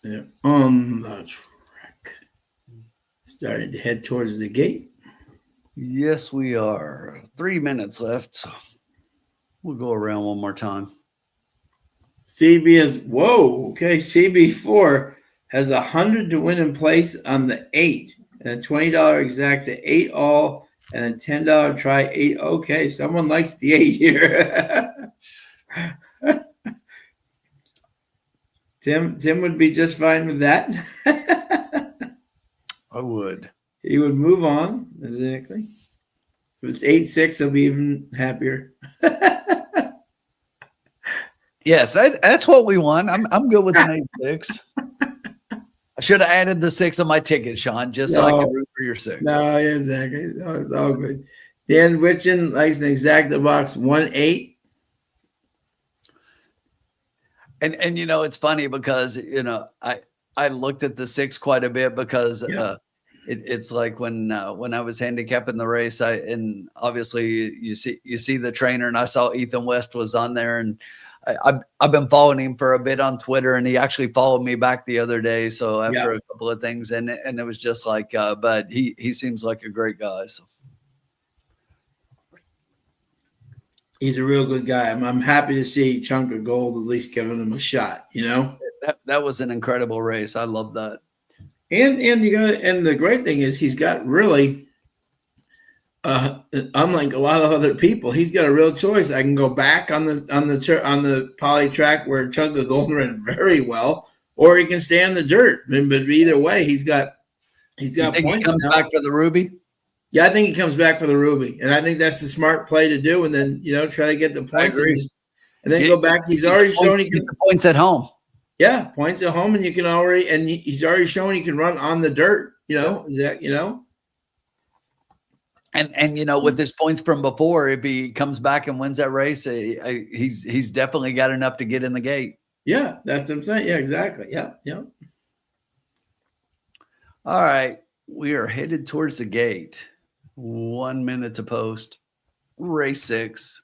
Speaker 1: They're on the track. Starting to head towards the gate.
Speaker 4: Yes, we are. 3 minutes left. So we'll go around one more time.
Speaker 1: CB is, whoa, okay. CB4 has 100 to win in place on the 8 and a $20 exacta 8 all and a $10 try 8. Okay, someone likes the 8 here. Tim would be just fine with that.
Speaker 4: I would.
Speaker 1: He would move on, exactly. If it's 8-6, he'll be even happier.
Speaker 4: Yes, that's what we want. I'm good with an 8-6. I should have added the 6 on my ticket, Sean, just so I can root for your 6.
Speaker 1: No, exactly. No, it's all good. Dan Witchen likes an exacta box 1-8.
Speaker 4: And it's funny because I looked at the 6 quite a bit because it's like when I was handicapping the race, and obviously you see the trainer, and I saw Ethan West was on there, and I've been following him for a bit on Twitter, and he actually followed me back the other day. So after a couple of things, and it was just like, but he seems like a great guy. So
Speaker 1: He's a real good guy. I'm happy to see Chunk of Gold at least giving him a shot.
Speaker 4: That was an incredible race. I love that.
Speaker 1: And the great thing is he's got really. Unlike a lot of other people, he's got a real choice. I can go back on the poly track where Chunk of Gold ran very well, or he can stay on the dirt. But either way, he's got points.
Speaker 4: He comes back for the Ruby.
Speaker 1: Yeah, I think he comes back for the Ruby, and I think that's the smart play to do. And then try to get the points, and then go back. He's already shown he can
Speaker 4: get the points at home.
Speaker 1: Yeah, points at home, and you can already, and he's already shown he can run on the dirt.
Speaker 4: And with his points from before, if he comes back and wins that race, he's definitely got enough to get in the gate.
Speaker 1: Yeah, that's what I'm saying. Yeah, exactly. Yeah.
Speaker 4: All right, we are headed towards the gate. 1 minute to post. Race 6.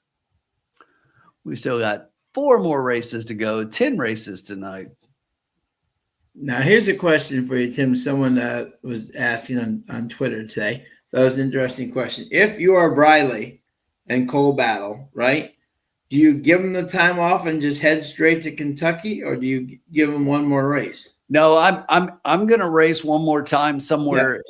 Speaker 4: We still got 4 more races to go. 10 races tonight.
Speaker 1: Now, here's a question for you, Tim. Someone was asking on Twitter today. That was an interesting question. If you are Briley and Cole Battle, right? Do you give them the time off and just head straight to Kentucky, or do you give them one more race?
Speaker 4: No, I'm going to race one more time somewhere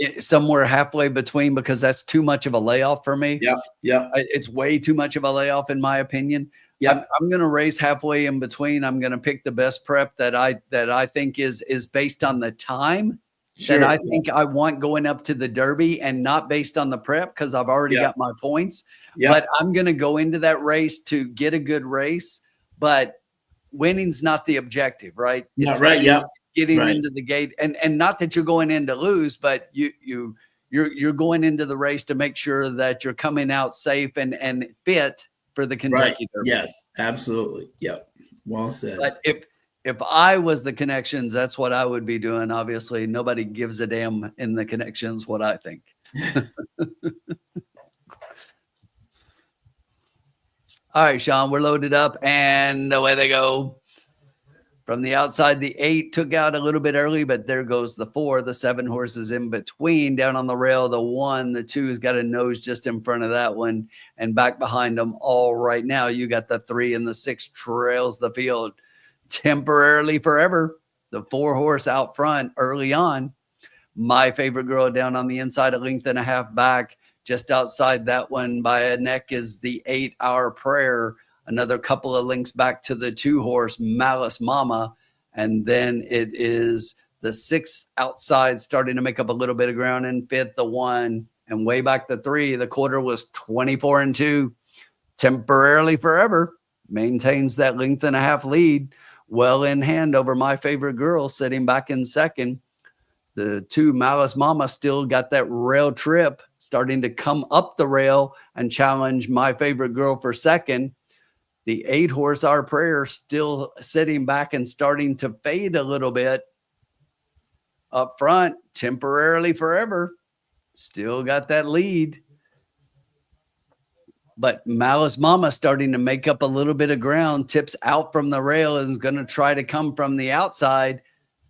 Speaker 4: halfway between, because that's too much of a layoff for me.
Speaker 1: Yeah.
Speaker 4: It's way too much of a layoff in my opinion. Yeah. I'm going to race halfway in between. I'm going to pick the best prep that I think is based on the time that I think I want going up to the Derby, and not based on the prep, because I've already got my points. Yeah. But I'm going to go into that race to get a good race, but winning's not the objective, right?
Speaker 1: It's right. Yeah.
Speaker 4: Getting into the gate, and not that you're going in to lose, but you're going into the race to make sure that you're coming out safe and fit for the Kentucky Derby.
Speaker 1: Yes, absolutely. Yep. Well said.
Speaker 4: But if I was the connections, that's what I would be doing. Obviously, nobody gives a damn in the connections what I think. All right, Sean, we're loaded up, and away they go. From the outside, the 8 took out a little bit early, but there goes the 4. The 7 horses in between. Down on the rail, the 1, the 2 has got a nose just in front of that one, and back behind them all right now. You got the 3 and the 6 trails the field. Temporarily Forever, the 4 horse out front early on. My Favorite Girl down on the inside, a length and a half back. Just outside that one by a neck is the 8 Hour Prayer. Another couple of links back to the 2 horse Malice Mama. And then it is the 6 outside starting to make up a little bit of ground in 5th, the 1, and way back the 3. The quarter was 24-2. Temporarily Forever maintains that length and a half lead. Well in hand over My Favorite Girl, sitting back in second. The 2 Malice Mama still got that rail trip, starting to come up the rail and challenge My Favorite Girl for second. The 8 horse Our Prayer still sitting back and starting to fade a little bit. Up front, Temporarily Forever still got that lead. But Malice Mama starting to make up a little bit of ground, tips out from the rail and is going to try to come from the outside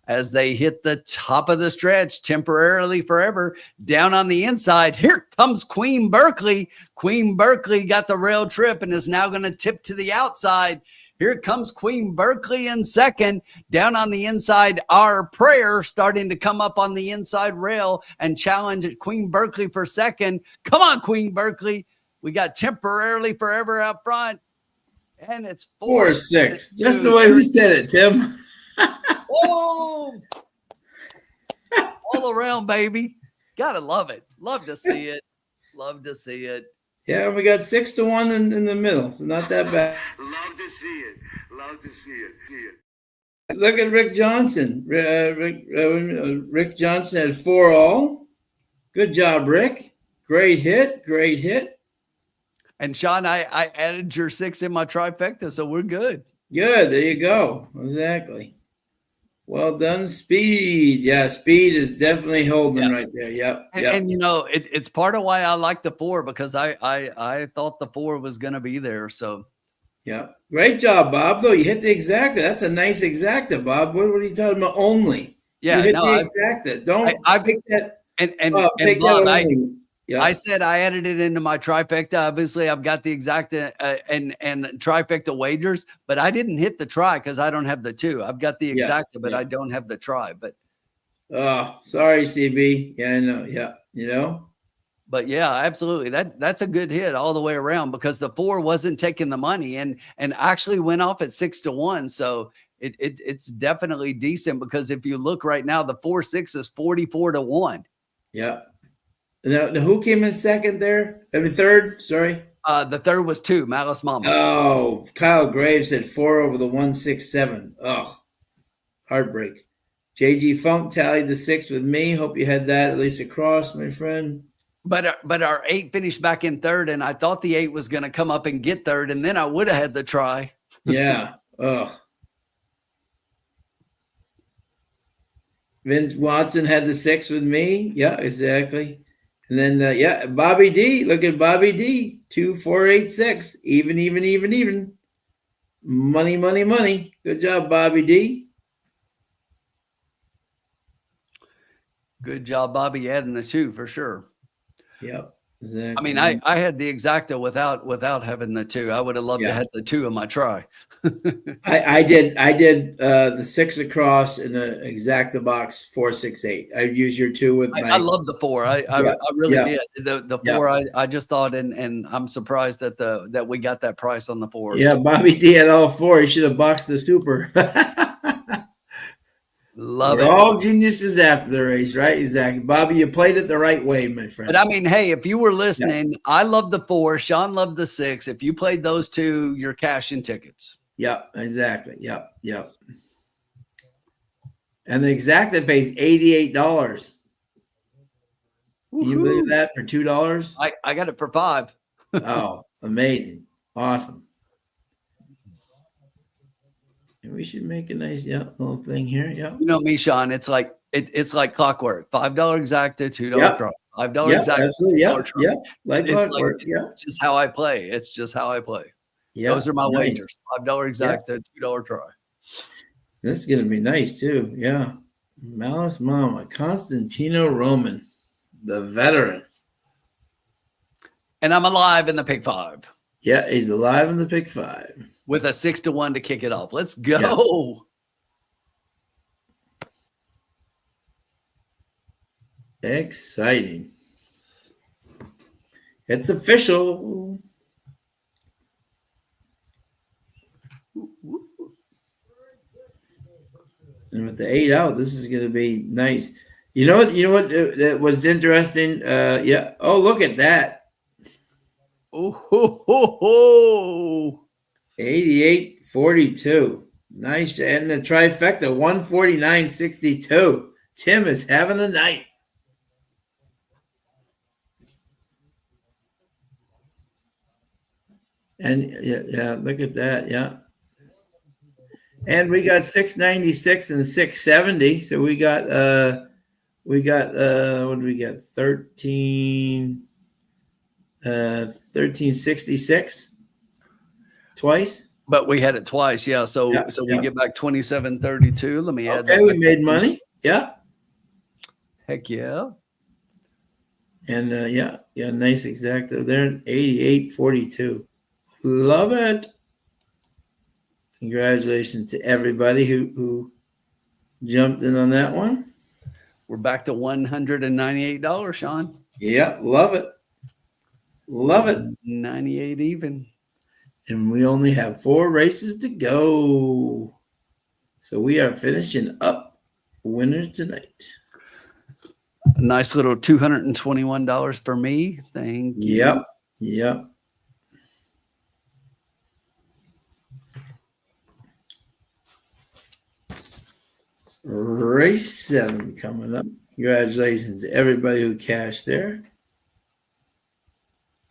Speaker 4: as they hit the top of the stretch. Temporarily Forever down on the inside. Here comes Queen Berkeley. Queen Berkeley got the rail trip and is now going to tip to the outside. Here comes Queen Berkeley in second. Down on the inside, Our Prayer starting to come up on the inside rail and challenge Queen Berkeley for second. Come on, Queen Berkeley. We got Temporarily Forever out front. And it's
Speaker 1: 4-6. Just the way we said it, Tim.
Speaker 4: Whoa! All around, baby. Gotta love it. Love to see it. Love to see it.
Speaker 1: Yeah, we got 6-1 in the middle, so not that bad.
Speaker 3: Love to see it. Love to see it. See it.
Speaker 1: Look at Rick Johnson. Rick Johnson had 4 all. Good job, Rick. Great hit. Great hit.
Speaker 4: And Sean, I added your 6 in my trifecta, so we're good.
Speaker 1: Good. There you go. Exactly. Well done, Speed. Yeah, Speed is definitely holding right there. Yep.
Speaker 4: And you know, it's part of why I like the 4, because I thought the 4 was going to be there. So,
Speaker 1: yeah, great job, Bob. Though you hit the exacta. That's a nice exacta, Bob. What are you talking about? Only.
Speaker 4: Yeah,
Speaker 1: you hit the exacta. Don't pick that.
Speaker 4: And
Speaker 1: take
Speaker 4: Bob,
Speaker 1: that only. Yeah.
Speaker 4: I said I added it into my trifecta. Obviously, I've got the exacta and trifecta wagers, but I didn't hit the try because I don't have the 2. I've got the exacta, but I don't have the try. But
Speaker 1: sorry, CB. Yeah, I know. Yeah, you know.
Speaker 4: But yeah, absolutely. That's a good hit all the way around, because the 4 wasn't taking the money and actually went off at 6-1. So it's definitely decent, because if you look right now, the 4-6 is 44-1.
Speaker 1: Yeah. Now, who came in second there? I mean, third, sorry.
Speaker 4: The third was 2, Malice Mama.
Speaker 1: Oh, Kyle Graves had 4 over the 167. Oh, heartbreak. JG Funk tallied the 6 with me. Hope you had that at least across, my friend.
Speaker 4: But our 8 finished back in third, and I thought the 8 was going to come up and get third, and then I would have had the try.
Speaker 1: Yeah. Oh. Vince Watson had the 6 with me. Yeah, exactly. And then, Bobby D. Look at Bobby D. 2, 4, 8, 6. Even. Money. Good job, Bobby D.
Speaker 4: Good job, Bobby, adding the 2 for sure.
Speaker 1: Yep. Exactly.
Speaker 4: I mean, I had the exacta without having the 2. I would have loved to have the 2 in my try.
Speaker 1: I did the 6 across in the exacta box 4, 6, 8. I used your 2 with my.
Speaker 4: I love the 4. I really did. The 4. I just thought, and I'm surprised that we got that price on the 4.
Speaker 1: Yeah, Bobby D had all 4. He should have boxed the super.
Speaker 4: Love
Speaker 1: We're
Speaker 4: it.
Speaker 1: all geniuses after the race, right? Exactly. Bobby, you played it the right way, my friend.
Speaker 4: But I mean, hey, if you were listening, I love the 4. Sean loved the 6. If you played those 2, you're cashing tickets.
Speaker 1: Yep, exactly. Yep. And the exacta pays $88. Can you believe that for $2?
Speaker 4: I got it for 5.
Speaker 1: Oh, amazing. Awesome. We should make a nice little thing here. Yeah.
Speaker 4: You know me, Sean. It's like it's like clockwork. $5 exacta, $2
Speaker 1: Yep.
Speaker 4: draw. $5
Speaker 1: Yep.
Speaker 4: exacta,
Speaker 1: Absolutely.
Speaker 4: $2
Speaker 1: Yep.
Speaker 4: draw.
Speaker 1: Yep. Like
Speaker 4: It's
Speaker 1: clockwork. Yeah.
Speaker 4: it's just how I play. It's just how I play.
Speaker 1: Yeah.
Speaker 4: Those are my
Speaker 1: nice.
Speaker 4: wagers. $5 exacta, $2 try.
Speaker 1: This is gonna be nice too. Yeah. Malice Mama, Constantino Roman, the veteran.
Speaker 4: And I'm alive in the pick 5
Speaker 1: Yeah, he's alive in the pick 5
Speaker 4: with a 6-1 to kick it off. Let's go.
Speaker 1: Yeah. Exciting. It's official. And with the 8 out, this is going to be nice. You know what? That was interesting. Yeah. Oh, look at that.
Speaker 4: Oh,
Speaker 1: 88-42. Nice. And the trifecta, 149-62. Tim is having a night. And yeah, look at that. Yeah. And we got 696 and 670. So we got what do we get? 1366 twice.
Speaker 4: but we had it twice. Yeah. So we get back 27-32. Let me add that.
Speaker 1: Okay, we made money. Yeah.
Speaker 4: Heck yeah.
Speaker 1: And yeah, nice exacto there. 88-42. Love it. Congratulations to everybody who jumped in on that one.
Speaker 4: We're back to $198, Sean.
Speaker 1: Yeah, love it. Love it.
Speaker 4: 98 even.
Speaker 1: And we only have 4 races to go. So we are finishing up winners tonight.
Speaker 4: A nice little $221 for me. Thank you.
Speaker 1: Yep. Race 7 coming up. Congratulations to everybody who cashed there.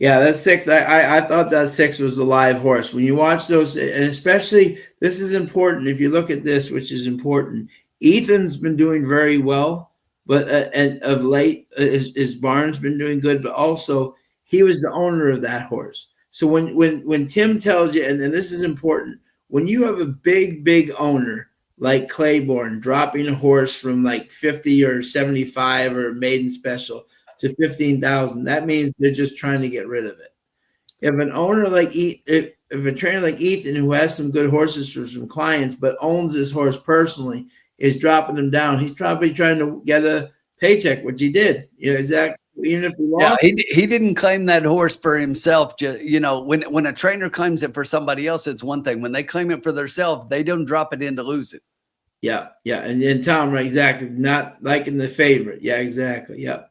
Speaker 1: Yeah, that's 6. I thought that 6 was a live horse. When you watch those, and especially this is important. If you look at this, which is important, Ethan's been doing very well, but and of late, his barn's been doing good. But also, he was the owner of that horse. So when Tim tells you, and this is important, when you have a big owner like Claiborne dropping a horse from like 50 or 75 or maiden special to 15,000, that means they're just trying to get rid of it. If an owner like if a trainer like Ethan, who has some good horses for some clients but owns this horse personally, is dropping them down, he's probably trying to get a paycheck, which he did. Exactly. Even if he lost,
Speaker 4: he didn't claim that horse for himself. Just, when a trainer claims it for somebody else, it's one thing. When they claim it for themselves, they don't drop it in to lose it.
Speaker 1: Yeah. And Tom, right, exactly. Not like in the favorite. Yeah, exactly. Yep.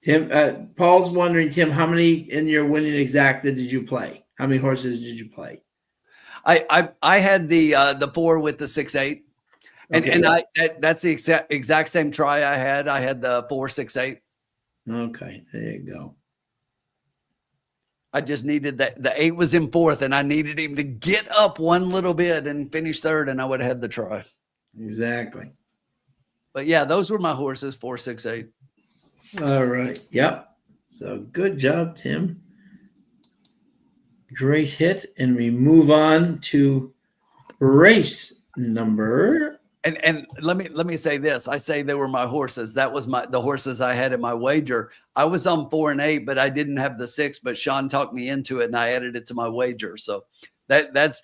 Speaker 1: Tim, Paul's wondering, Tim, how many in your winning exacta did you play? How many horses did you play?
Speaker 4: I had the 4 with the 6-8. And that's the exact same try I had. I had the 4-6-8.
Speaker 1: Okay, there you go.
Speaker 4: I just needed that. The 8 was in 4th, and I needed him to get up one little bit and finish 3rd, and I would have had the try.
Speaker 1: Exactly.
Speaker 4: But yeah, those were my horses, 4-6-8.
Speaker 1: All right. Yep. So good job, Tim. Great hit, and we move on to race number.
Speaker 4: And let me say this. I say they were my horses. That was the horses I had in my wager. I was on 4 and 8, but I didn't have the 6. But Sean talked me into it, and I added it to my wager. So that's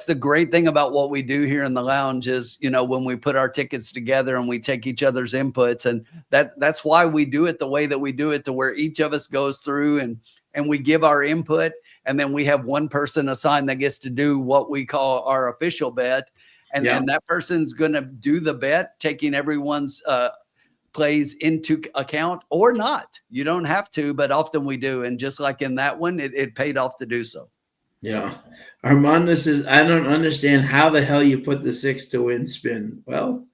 Speaker 4: the great thing about what we do here in the lounge is, when we put our tickets together and we take each other's inputs, and that's why we do it the way that we do it, to where each of us goes through and we give our input, and then we have one person assigned that gets to do what we call our official bet. And then that person's going to do the bet, taking everyone's plays into account or not. You don't have to, but often we do. And just like in that one, it paid off to do so.
Speaker 1: Yeah. Armando says, I don't understand how the hell you put the 6 to win spin. Well,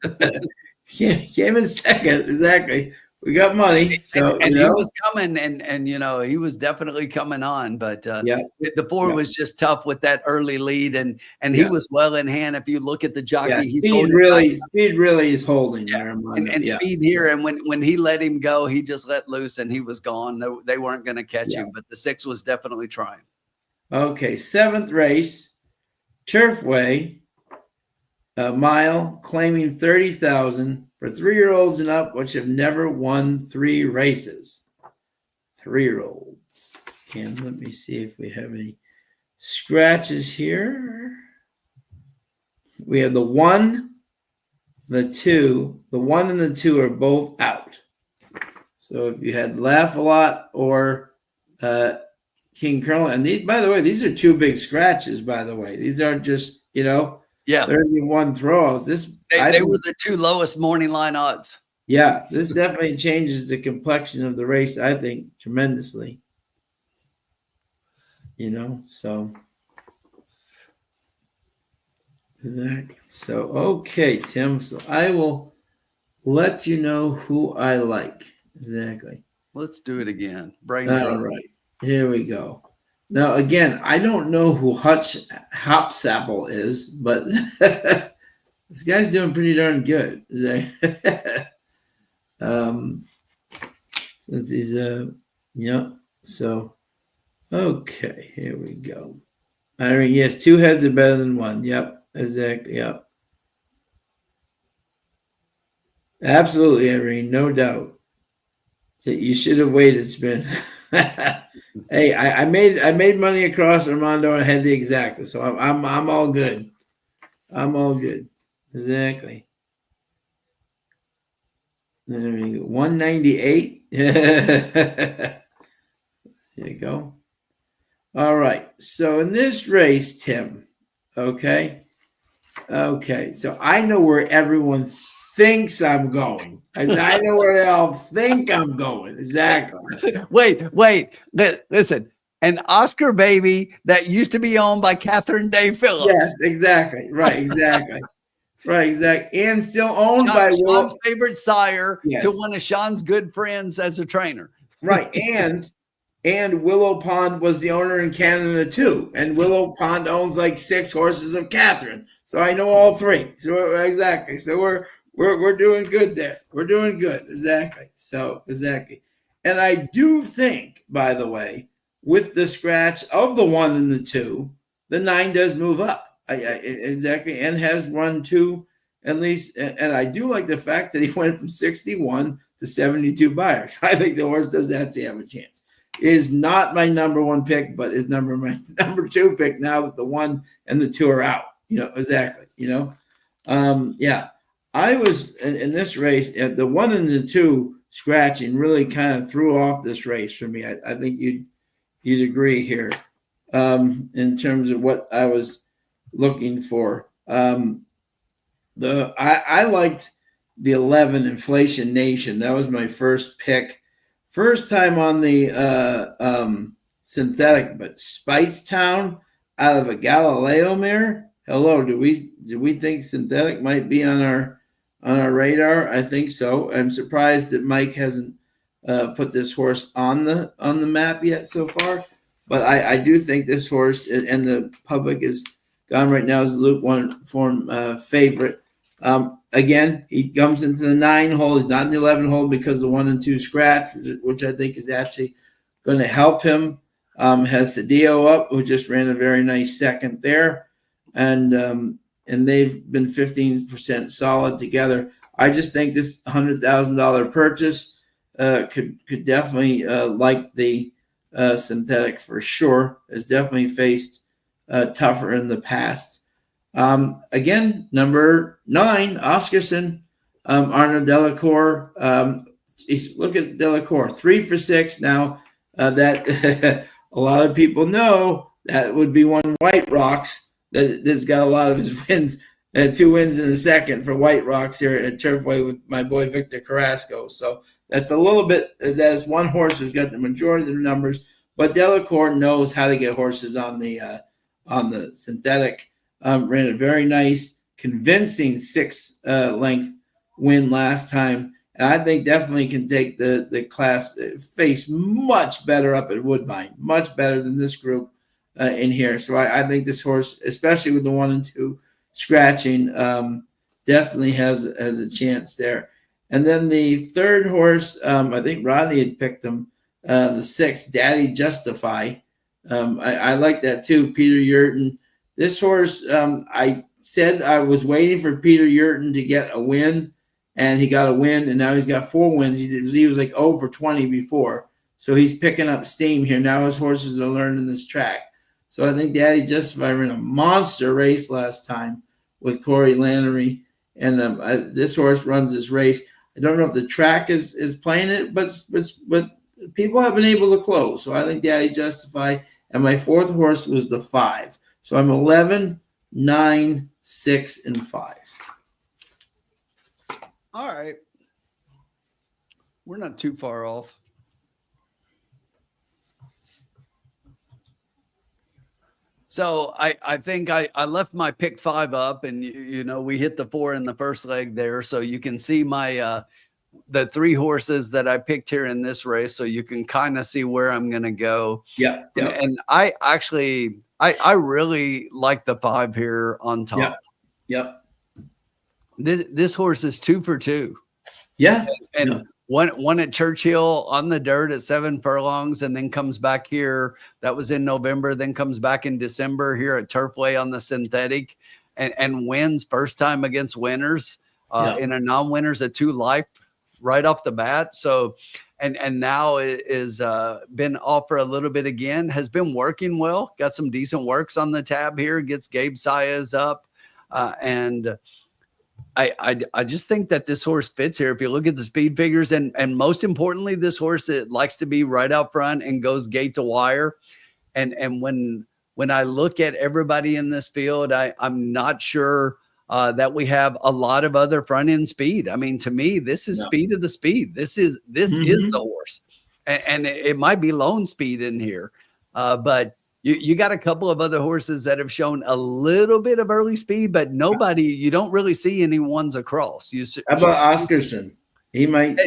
Speaker 1: came in second. Exactly. We got money. So,
Speaker 4: and he was coming, and he was definitely coming on. But the 4 was just tough with that early lead, and he was well in hand. If you look at the jockey,
Speaker 1: speed really is holding there, Armando.
Speaker 4: And speed here. And when he let him go, he just let loose, and he was gone. They weren't going to catch him, but the 6 was definitely trying.
Speaker 1: Okay, 7th race, Turfway, a mile, claiming 30,000 for 3-year-olds and up, which have never won 3 races. 3-year-olds. And let me see if we have any scratches here. We have the 1, the 2. The 1 and the 2 are both out. So if you had Laugh-A-Lot or King Colonel, and these, by the way, these are 2 big scratches, by the way. These aren't just, 31 throws.
Speaker 4: They were the 2 lowest morning line odds.
Speaker 1: Yeah, this definitely changes the complexion of the race, I think, tremendously. So. So, okay, Tim. So I will let you know who I like. Exactly.
Speaker 4: Let's do it again.
Speaker 1: All right. Here we go. Now, again, I don't know who Hopsapple is, but this guy's doing pretty darn good. Since he's So, okay, here we go. Irene, yes, 2 heads are better than 1. Yep, exactly. Yep. Absolutely, Irene, no doubt. You should have waited, Spin. Hey, I made money across Armando and I had the exacta, so I'm all good. I'm all good. Exactly. There we go. 198. There you go. All right. So in this race, Tim, okay. So I know where everyone thinks I'm going. I know where they all think I'm going. Exactly.
Speaker 4: Wait. Listen. An Oscar baby that used to be owned by Catherine Day Phillips.
Speaker 1: Yes, exactly. Right, exactly. Right, exactly. And still owned by
Speaker 4: Sean's favorite sire
Speaker 1: yes.
Speaker 4: to one of Sean's good friends as a trainer.
Speaker 1: Right. And Willow Pond was the owner in Canada too. And Willow Pond owns like 6 horses of Catherine. So I know all 3. So exactly. So we're doing good there. We're doing good. Exactly. So exactly. And I do think, by the way, with the scratch of the 1 and the 2, the 9 does move up. Exactly. And has run 2 at least. And I do like the fact that he went from 61 to 72 buyers. I think the horse does actually have a chance. Is not my number 1 pick, but is my number 2 pick now that the 1 and the 2 are out. Exactly. I was in this race at the 1 and the 2 scratching really kind of threw off this race for me. I think you'd agree here in terms of what I was looking for. I liked the 11 Inflation Nation. That was my first pick. First time on the synthetic, but Speightstown out of a Galileo mare. Hello, do we think synthetic might be on our radar? I think so. I'm surprised that Mike hasn't put this horse on the map yet so far. But I do think this horse and the public is gone right now as a Luke One form favorite. Again, he comes into the 9 hole. He's not in the 11 hole because the 1 and 2 scratch, which I think is actually going to help him. Has Cedillo up, who just ran a very nice second there, and they've been 15% solid together. I just think this $100,000 purchase could definitely like the synthetic for sure. Has definitely faced tougher in the past. Again, number 9, Oscarson, Arnaud Delacour. Look at Delacour, 3 for 6 now. That a lot of people know that would be one White Rocks that's got a lot of his wins, 2 wins in a second for White Rocks here at Turfway with my boy Victor Carrasco. So that's a little bit. That's one horse who's got the majority of the numbers, but Delacour knows how to get horses on the synthetic. Ran a very nice, convincing 6 length win last time And I think definitely can take the class face much better up at Woodbine, much better than this group in here. So I think this horse, especially with the 1 and 2 scratching, definitely has a chance there. And then the third horse, I think Rodney had picked him, the 6, Daddy Justify. I like that too, Peter Yurton. This horse, I said I was waiting for Peter Yurton to get a win, and he got a win, and now he's got 4 wins. He was like 0 for 20 before, so he's picking up steam here. Now his horses are learning this track. So I think Daddy Justify ran a monster race last time with Corey Lannery, and this horse runs this race. I don't know if the track is playing it, but people have been able to close. So I think Daddy Justify, and my 4th horse was the 5. So I'm 11, 9, 6, and 5.
Speaker 4: All right. We're not too far off. So I think I left my pick 5 up, and you know, we hit the 4 in the first leg there. So you can see my the 3 horses that I picked here in this race. So you can kind of see where I'm going to go.
Speaker 1: Yeah.
Speaker 4: And I actually, I really like the 5 here on top.
Speaker 1: Yep.
Speaker 4: This horse is 2 for 2.
Speaker 1: Yeah.
Speaker 4: And one at Churchill on the dirt at 7 furlongs, and then comes back here. That was in November, then comes back in December here at Turfway on the synthetic, and wins first time against winners in a non-winners at 2 life right off the bat. So, and now is been off for a little bit again, has been working well, got some decent works on the tab here, gets Gabe Saez up, and I just think that this horse fits here. If you look at the speed figures, and most importantly, this horse, it likes to be right out front and goes gate to wire. And when I look at everybody in this field, I'm not sure that we have a lot of other front end speed. I mean, to me, this is speed of the speed. This is the horse, and it might be lone speed in here, but you got a couple of other horses that have shown a little bit of early speed, but nobody, you don't really see any ones across.
Speaker 1: How about Oscarson? He might.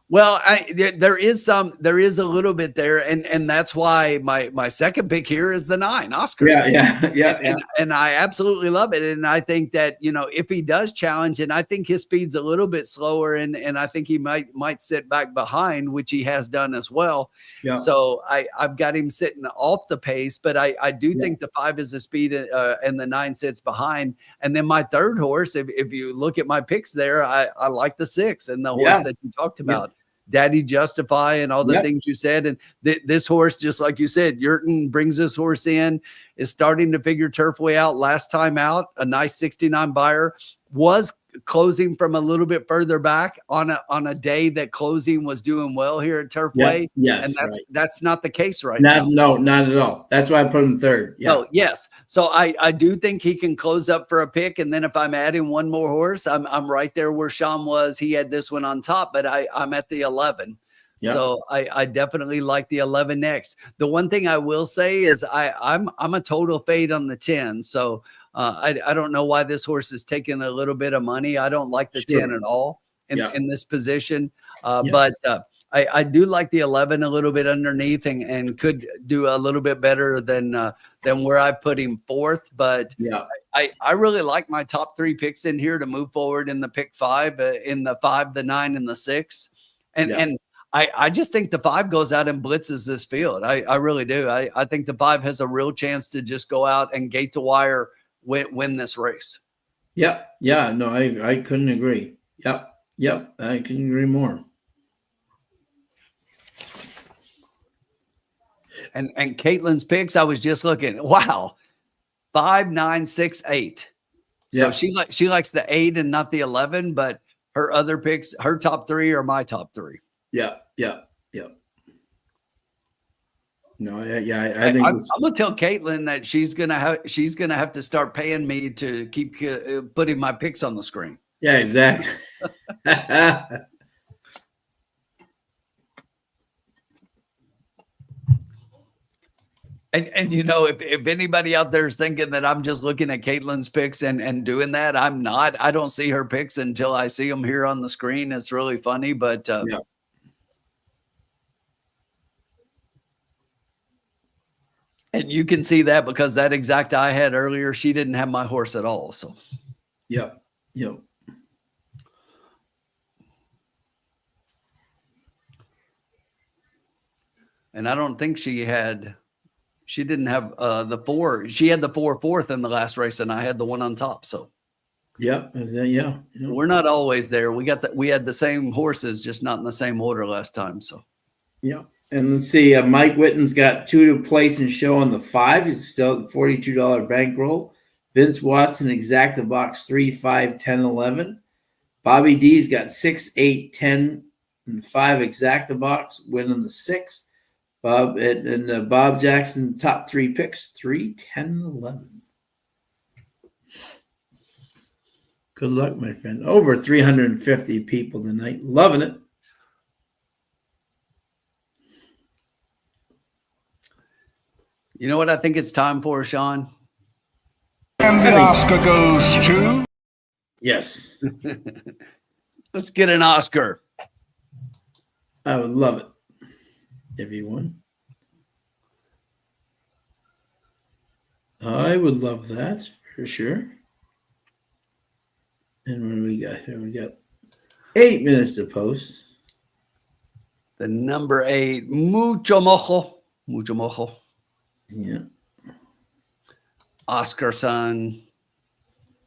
Speaker 4: Well, there is a little bit there, and that's why my second pick here is the 9, Oscarson.
Speaker 1: Yeah.
Speaker 4: And I absolutely love it, and I think that, you know, if he does challenge, and I think his speed's a little bit slower, and I think he might sit back behind, which he has done as well. Yeah. So I've got him sitting off the pace, but I do think the 5 is the speed, and the 9 sits behind. And then my third horse, if you look at my picks there, I like the 6 and the horse that you talked about. Daddy Justify and all the things you said. And this horse, just like you said, Yurton brings this horse in, is starting to figure Turfway out. Last time out, a nice 69 buyer, was closing from a little bit further back on a day that closing was doing well here at Turfway.
Speaker 1: Yes,
Speaker 4: and that's not the case right now.
Speaker 1: No, not at all. That's why I put him 3rd. Yeah.
Speaker 4: Oh, yes. So I do think he can close up for a pick. And then if I'm adding one more horse, I'm right there where Sean was. He had this one on top, but I'm at the 11. Yep. So I definitely like the 11 next. The one thing I will say is I'm a total fade on the 10. So I don't know why this horse is taking a little bit of money. I don't like the 10 at all in this position. But I do like the 11 a little bit underneath, and could do a little bit better than where I put him 4th. But I really like my top 3 picks in here to move forward in the pick 5, in the 5, the 9, and the 6. And I just think the 5 goes out and blitzes this field. I really do. I think the 5 has a real chance to just go out and gate to wire, win this race.
Speaker 1: Yeah. No, I couldn't agree. Yep. I couldn't agree more.
Speaker 4: And Caitlin's picks, I was just looking. Wow, 5, 9, 6, 8. So she likes the 8 and not the 11, but her other picks, her top 3 are my top 3.
Speaker 1: Yeah. No, I think
Speaker 4: I'm gonna tell Caitlin that she's gonna have to start paying me to keep putting my picks on the screen.
Speaker 1: Yeah, exactly.
Speaker 4: And you know, if anybody out there is thinking that I'm just looking at Caitlin's picks and doing that, I'm not. I don't see her picks until I see them here on the screen. It's really funny, but
Speaker 1: Yeah.
Speaker 4: and you can see that because that exact I had earlier, she didn't have my horse at all. So
Speaker 1: Yep. Yep.
Speaker 4: and I don't think she didn't have the 4. She had the 4/4 in the last race, and I had the 1 on top. So
Speaker 1: Yep. Yeah.
Speaker 4: we're not always there. We had the same horses, just not in the same order last time. So
Speaker 1: Yeah. And let's see, Mike Witten's got 2 to place and show on the 5. He's still at $42 bankroll. Vince Watson, exacta box 3, 5, 10, 11. Bobby D's got 6, 8, 10, and 5 exacta box, winning the 6. Bob and Bob Jackson, top 3 picks, 3, 10, 11. Good luck, my friend. Over 350 people tonight. Loving it.
Speaker 4: you know what I think it's time for, Sean?
Speaker 5: And the Oscar goes to...
Speaker 1: Yes.
Speaker 4: Let's get an Oscar.
Speaker 1: I would love it if he won. I would love that for sure. And what do we got here? We got 8 minutes to post.
Speaker 4: The number 8, mucho mojo. Mucho mojo.
Speaker 1: Yeah.
Speaker 4: Oscar son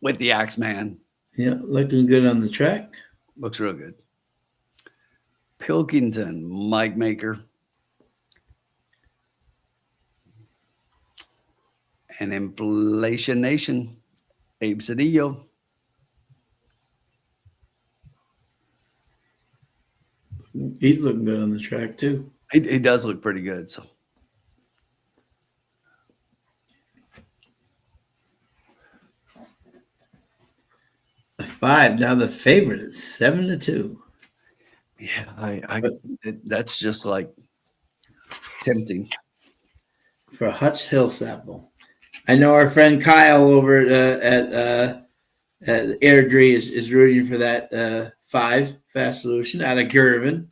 Speaker 4: with the Axeman.
Speaker 1: Yeah. Looking good on the track.
Speaker 4: Looks real good. Pilkington, Mike Maker. And Inflation Nation, Abe Cedillo.
Speaker 1: He's looking good on the track too.
Speaker 4: He does look pretty good. So
Speaker 1: 5. Now the favorite is 7-2.
Speaker 4: yeah, that's just like tempting.
Speaker 1: For Hutch Hillsapple. I know our friend Kyle over at Airdrie is rooting for that 5 Fast Solution out of Gervin.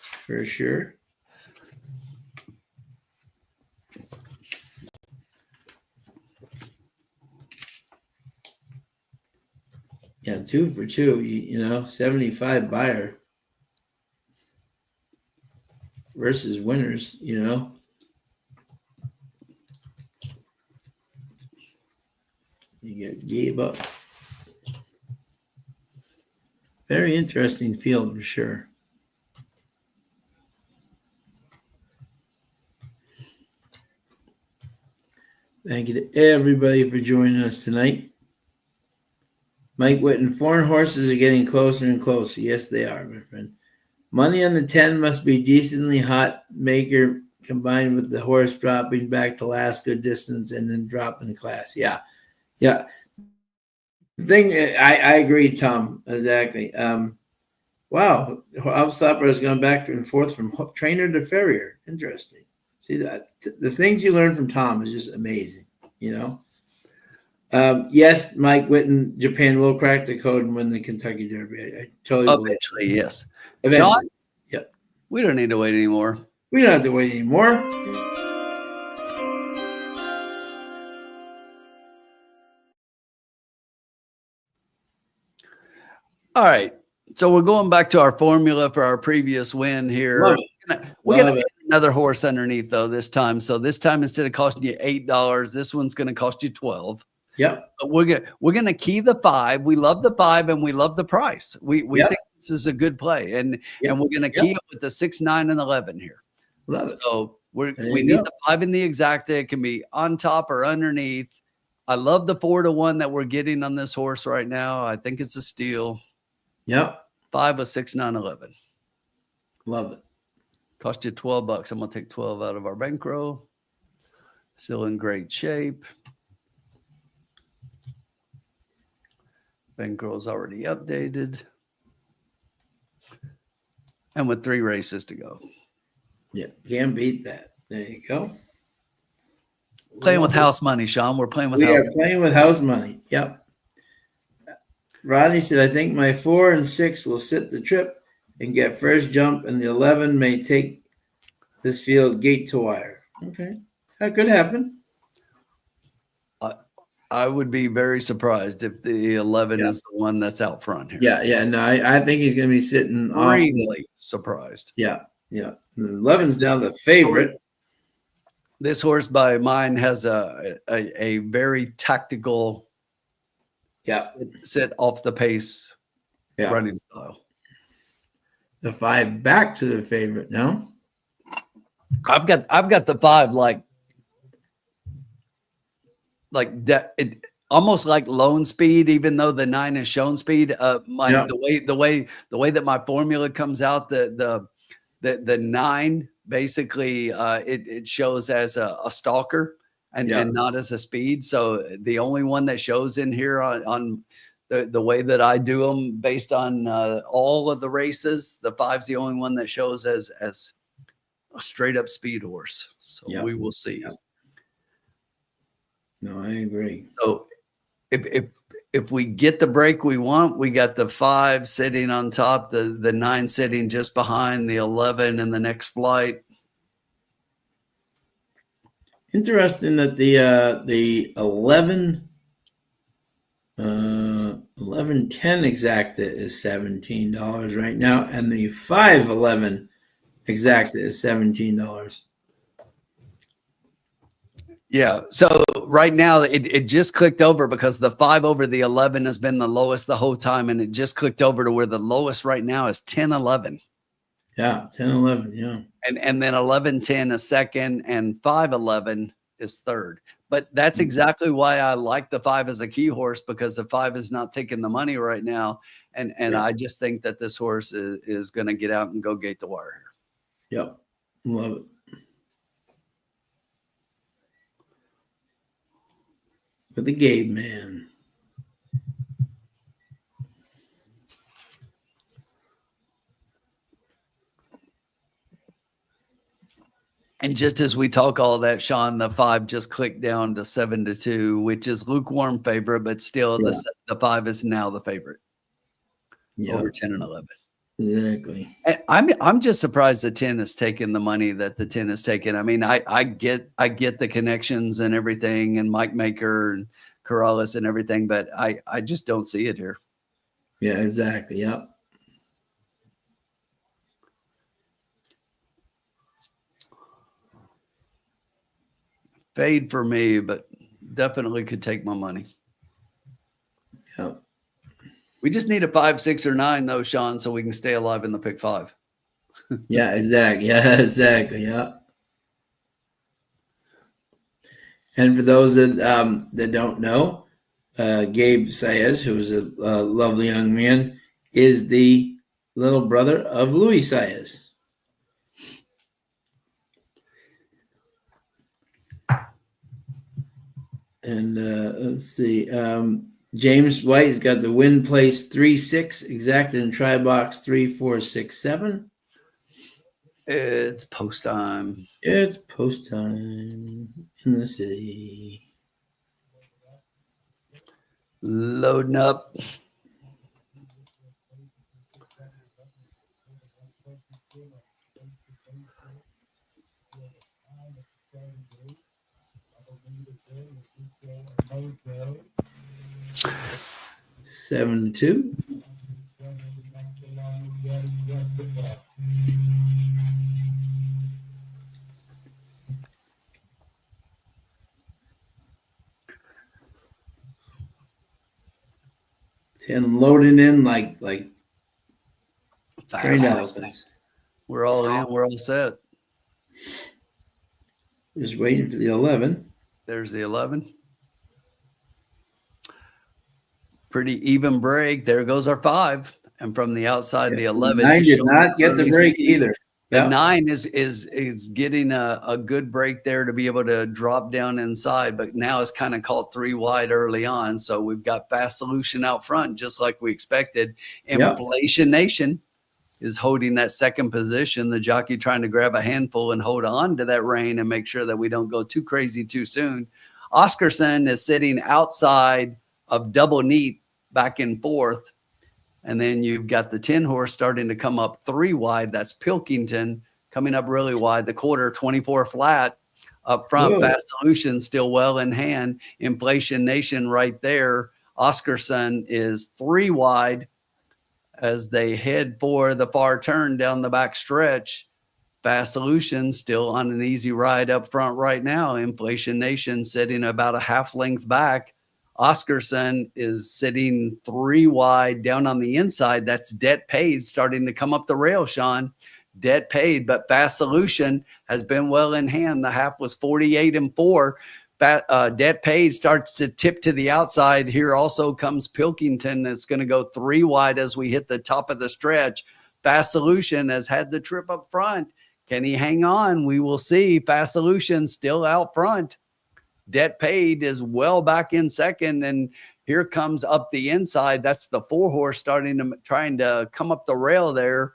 Speaker 1: For sure. Yeah, 2 for 2. You know, 75 buyer versus winners, you know. You get Gabe up. Very interesting field for sure. Thank you to everybody for joining us tonight. Mike Witten, foreign horses are getting closer and closer. Yes, they are, my friend. Money on the 10 must be decently hot. Maker combined with the horse dropping back to last good distance and then dropping class. Yeah. Yeah. I agree, Tom. Exactly. Wow. Hopstopper has gone back and forth from trainer to farrier. Interesting. See that the things you learn from Tom is just amazing, you know. Yes, Mike Witten, Japan will crack the code and win the Kentucky Derby. I totally believe
Speaker 4: Eventually,
Speaker 1: it.
Speaker 4: yes.
Speaker 1: Eventually.
Speaker 4: Sean?
Speaker 1: Yep.
Speaker 4: We don't need to wait anymore.
Speaker 1: We don't have to wait anymore.
Speaker 4: All right. So we're going back to our formula for our previous win here.
Speaker 1: Love it.
Speaker 4: We're going
Speaker 1: Love
Speaker 4: to
Speaker 1: it.
Speaker 4: get another horse underneath though this time. So this time instead of costing you $8, this one's going to cost you $12.
Speaker 1: Yep.
Speaker 4: But we're gonna key the 5. We love the 5 and we love the price. We
Speaker 1: Yep.
Speaker 4: think this is a good play, and we're gonna key it with the 6, 9, and 11 here.
Speaker 1: Love it.
Speaker 4: So we
Speaker 1: There you
Speaker 4: need
Speaker 1: go.
Speaker 4: the 5 in the exacta. It can be on top or underneath. I love the 4-1 that we're getting on this horse right now. I think it's a steal.
Speaker 1: Yep.
Speaker 4: 5 of 6, 9, 11.
Speaker 1: Love it.
Speaker 4: Cost you $12. I'm gonna take 12 out of our bankroll. Still in great shape. Bankroll's already updated. And with 3 races to go.
Speaker 1: Yeah, can't beat that. There you go.
Speaker 4: Playing with house money, Sean. We're playing with
Speaker 1: We
Speaker 4: house.
Speaker 1: are playing with house money. Yep. Rodney said, I think my 4 and 6 will sit the trip and get first jump, and the 11 may take this field gate to wire. Okay. That could happen.
Speaker 4: I would be very surprised if the 11 is the one that's out front here.
Speaker 1: Yeah. No, I think he's going to be sitting off.
Speaker 4: Extremely surprised.
Speaker 1: Yeah. And the 11's now the favorite.
Speaker 4: This horse by mine has a very tactical sit off the pace running style.
Speaker 1: The 5 back to the favorite. No,
Speaker 4: I've got the 5 like that. It almost like lone speed, even though the 9 is shown speed. The way that my formula comes out, the 9 basically it shows as a stalker and not as a speed. So the only one that shows in here on the way that I do them based on all of the races, the 5's the only one that shows as a straight up speed horse. So we will see.
Speaker 1: No, I agree.
Speaker 4: So if we get the break we want, we got the 5 sitting on top, the 9 sitting just behind the 11 in the next flight.
Speaker 1: Interesting that the 11 10 exacta is $17 right now, and the 511 exacta is $17.
Speaker 4: Yeah. So right now it just clicked over because the 5 over the 11 has been the lowest the whole time. And it just clicked over to where the lowest right now is 10-11.
Speaker 1: Yeah. 10-11. Yeah.
Speaker 4: And then 11-10 is second and 5-11 is third. But that's exactly why I like the 5 as a key horse, because the 5 is not taking the money right now. And I just think that this horse is going to get out and go gate the wire here.
Speaker 1: Yep. Love it. With the Gabe man.
Speaker 4: And just as we talk all that, Sean, the 5 just clicked down to 7-2, which is lukewarm favorite, but still the 5 is now the favorite over 10 and 11.
Speaker 1: Exactly.
Speaker 4: And I'm just surprised the 10 has taken the money that the 10 has taken. I mean, I get the connections and everything, and Mike Maker and Corrales and everything, but I just don't see it here.
Speaker 1: Yeah, exactly. Yep.
Speaker 4: Fade for me, but definitely could take my money.
Speaker 1: Yep.
Speaker 4: We just need a 5, 6, or 9 though, Sean, so we can stay alive in the pick 5.
Speaker 1: Yeah, exactly. Yeah, exactly. Yeah. And for those that don't know, Gabe Saez, who is a lovely young man, is the little brother of Louis Saez. And let's see. James White has got the win place 3-6, exact in try box 3-4-6-7.
Speaker 4: It's post time.
Speaker 1: It's post time in the city.
Speaker 4: Loading up.
Speaker 1: Seven two. And loading in like trained elephants.
Speaker 4: We're all in. We're all set.
Speaker 1: Just waiting for the 11.
Speaker 4: There's the 11. Pretty even break. There goes our 5. And from the outside, the 11.
Speaker 1: 9 did not get the break either.
Speaker 4: The 9 is getting a good break there to be able to drop down inside, but now it's kind of caught 3 wide early on. So we've got Fast Solution out front, just like we expected. Inflation Nation is holding that second position. The jockey trying to grab a handful and hold on to that rein and make sure that we don't go too crazy too soon. Oscarson is sitting outside of double neat back in fourth. And then you've got the 10 horse starting to come up 3 wide. That's Pilkington coming up really wide. The quarter 24 flat up front. Whoa. Fast Solution still well in hand. Inflation Nation right there. Oscarson is 3 wide as they head for the far turn down the back stretch. Fast Solution still on an easy ride up front right now. Inflation Nation sitting about a half length back. Oscarson is sitting 3 wide down on the inside. That's Debt Paid starting to come up the rail, Sean. Debt Paid, but Fast Solution has been well in hand. The half was 48-4. Debt Paid starts to tip to the outside. Here also comes Pilkington. That's going to go 3 wide as we hit the top of the stretch. Fast Solution has had the trip up front. Can he hang on? We will see. Fast Solution still out front. Debt Paid is well back in second, and here comes up the inside. That's the 4 horse trying to come up the rail there.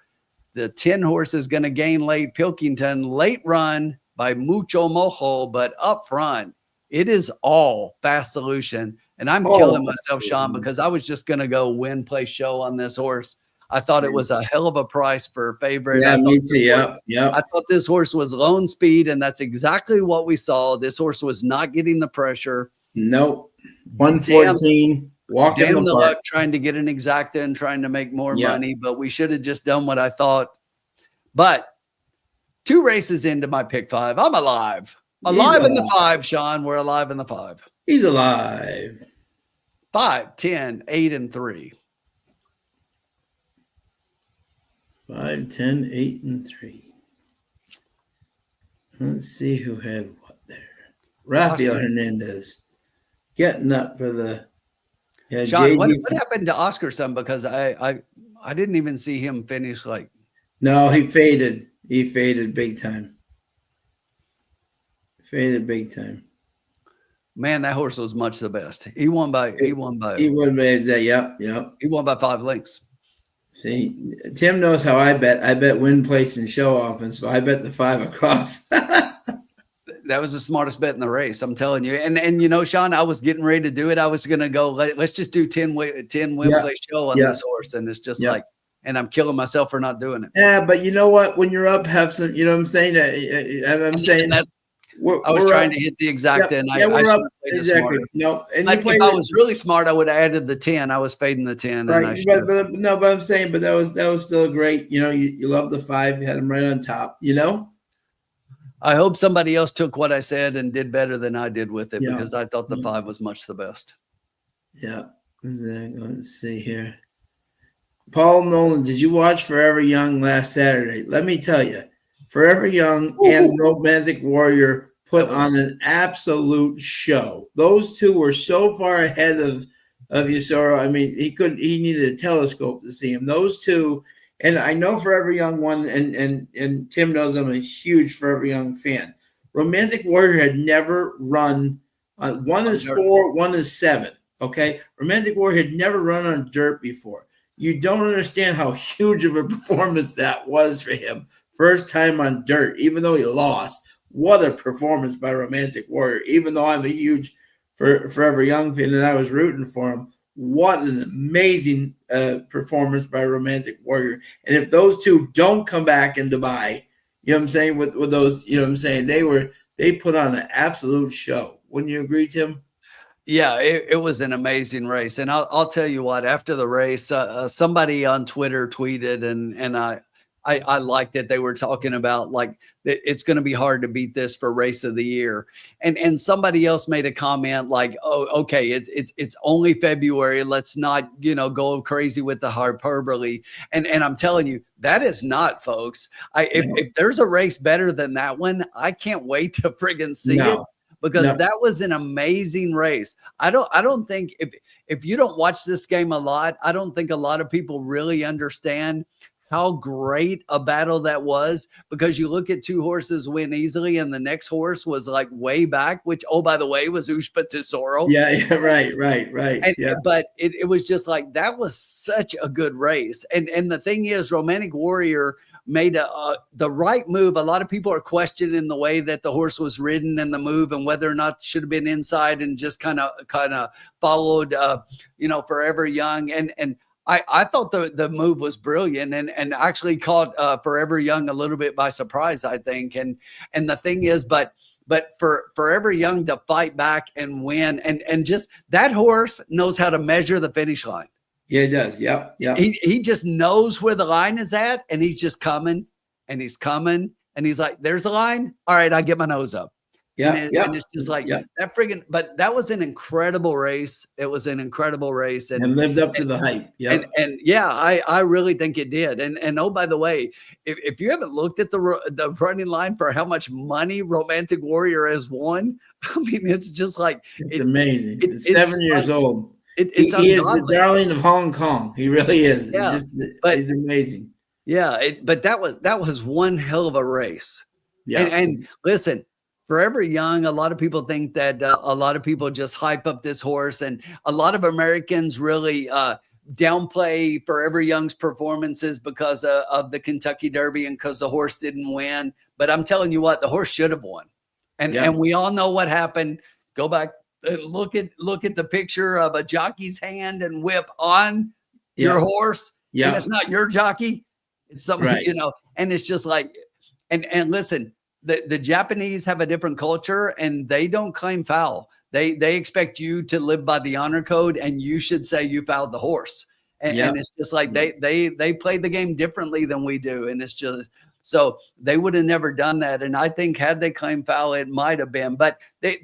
Speaker 4: The 10 horse is going to gain late. Pilkington, late run by Mucho Mojo, but up front, it is all Fast Solution. And I'm killing myself, Sean, because I was just going to go win, play, show on this horse. I thought it was a hell of a price for a favorite.
Speaker 1: Yeah, me too. Yeah.
Speaker 4: I thought this horse was lone speed, and that's exactly what we saw. This horse was not getting the pressure.
Speaker 1: Nope. 114. Walking
Speaker 4: the luck, trying to get an exacta and trying to make more money, but we should have just done what I thought. But 2 races into my pick 5, I'm alive. Alive in the 5, Sean. We're alive in the 5.
Speaker 1: He's alive.
Speaker 4: 5, 10, 8, and 3.
Speaker 1: 5, 10, 8, and 3. Let's see who had what there. Rafael Hernandez getting up for the.
Speaker 4: Yeah, Sean, what happened to Oscarson? Because I didn't even see him finish like.
Speaker 1: No, he faded. He faded big time. Faded big time.
Speaker 4: Man, that horse was much the best. He won by.
Speaker 1: Yep. He won by
Speaker 4: 5 lengths.
Speaker 1: See, Tim knows how I bet. I bet win, place, and show offense, but I bet the 5 across.
Speaker 4: That was the smartest bet in the race, I'm telling you. And you know, Sean, I was getting ready to do it. I was going to go, let's just do 10 win, play, show on this horse. And it's just like, and I'm killing myself for not doing it.
Speaker 1: Yeah, but you know what? When you're up, have some, you know what I'm saying? I'm saying
Speaker 4: that. I was trying to hit the exacta, and I
Speaker 1: we're up. Exactly. No, and
Speaker 4: if I was really smart, I would have added the 10. I was fading the 10.
Speaker 1: Right, but I'm saying, but that was still great. You know, you love the 5. You had him right on top. You know.
Speaker 4: I hope somebody else took what I said and did better than I did with it because I thought the 5 was much the best.
Speaker 1: Yeah. Let's see here. Paul Nolan, did you watch Forever Young last Saturday? Let me tell you, Forever Young and Romantic Warrior put on an absolute show. Those 2 were so far ahead of Yusoro. I mean, he needed a telescope to see him. Those 2. And I know Forever Young won, and Tim knows I'm a huge Forever Young fan. Romantic Warrior had never run. One is 4, one is 7. Okay, Romantic Warrior had never run on dirt before. You don't understand how huge of a performance that was for him. First time on dirt, even though he lost. What a performance by Romantic Warrior. Even though I'm a huge Forever Young fan and I was rooting for him. What an amazing performance by Romantic Warrior. And if those 2 don't come back in Dubai, you know what I'm saying, with those, you know what I'm saying, they put on an absolute show. Wouldn't you agree, Tim?
Speaker 4: Yeah, it was an amazing race. And I'll tell you what, after the race, somebody on Twitter tweeted, and I liked it. They were talking about like it's going to be hard to beat this for race of the year. And somebody else made a comment like, oh, okay, it's only February. Let's not, go crazy with the hyperbole. And I'm telling you, that is not, folks. If there's a race better than that one, I can't wait to friggin' see it. Because that was an amazing race. I don't think if you don't watch this game a lot, I don't think a lot of people really understand how great a battle that was, because you look at two horses win easily and the next horse was like way back, which, oh, by the way, was Ushpa Tesoro.
Speaker 1: Yeah, right.
Speaker 4: And,
Speaker 1: Yeah.
Speaker 4: but it was just like, that was such a good race. And the thing is, Romantic Warrior made the right move. A lot of people are questioning the way that the horse was ridden and the move, and whether or not should have been inside and just kind of followed, Forever Young. And I thought the move was brilliant, and actually caught Forever Young a little bit by surprise, I think. And the thing is, but for Forever Young to fight back and win, and just that horse knows how to measure the finish line.
Speaker 1: Yeah, it does. Yep.
Speaker 4: He just knows where the line is at, and he's just coming, and he's coming, and he's like, "There's the line. All right, I get my nose up."
Speaker 1: Yeah,
Speaker 4: and it's just like that friggin'. But that was an incredible race. It was an incredible race,
Speaker 1: and lived up to the hype. Yeah,
Speaker 4: and yeah, I really think it did. And oh, by the way, if you haven't looked at the running line for how much money Romantic Warrior has won, I mean, it's just like
Speaker 1: it's amazing. It's 7 years old.
Speaker 4: He
Speaker 1: is the darling of Hong Kong. He really is.
Speaker 4: Yeah,
Speaker 1: he's amazing.
Speaker 4: Yeah, but that was one hell of a race.
Speaker 1: Yeah,
Speaker 4: and listen, Forever Young, a lot of people think that a lot of people just hype up this horse, and a lot of Americans really downplay Forever Young's performances because of the Kentucky Derby and because the horse didn't win. But I'm telling you what, the horse should have won, and we all know what happened. Go back. Look at the picture of a jockey's hand and whip on your horse. Yeah, and it's not your jockey; it's somebody, And it's just like, and listen, the Japanese have a different culture, and they don't claim foul. They expect you to live by the honor code, and you should say you fouled the horse. And it's just like they play the game differently than we do, and it's just. So they would have never done that. And I think had they claimed foul, it might have been, but they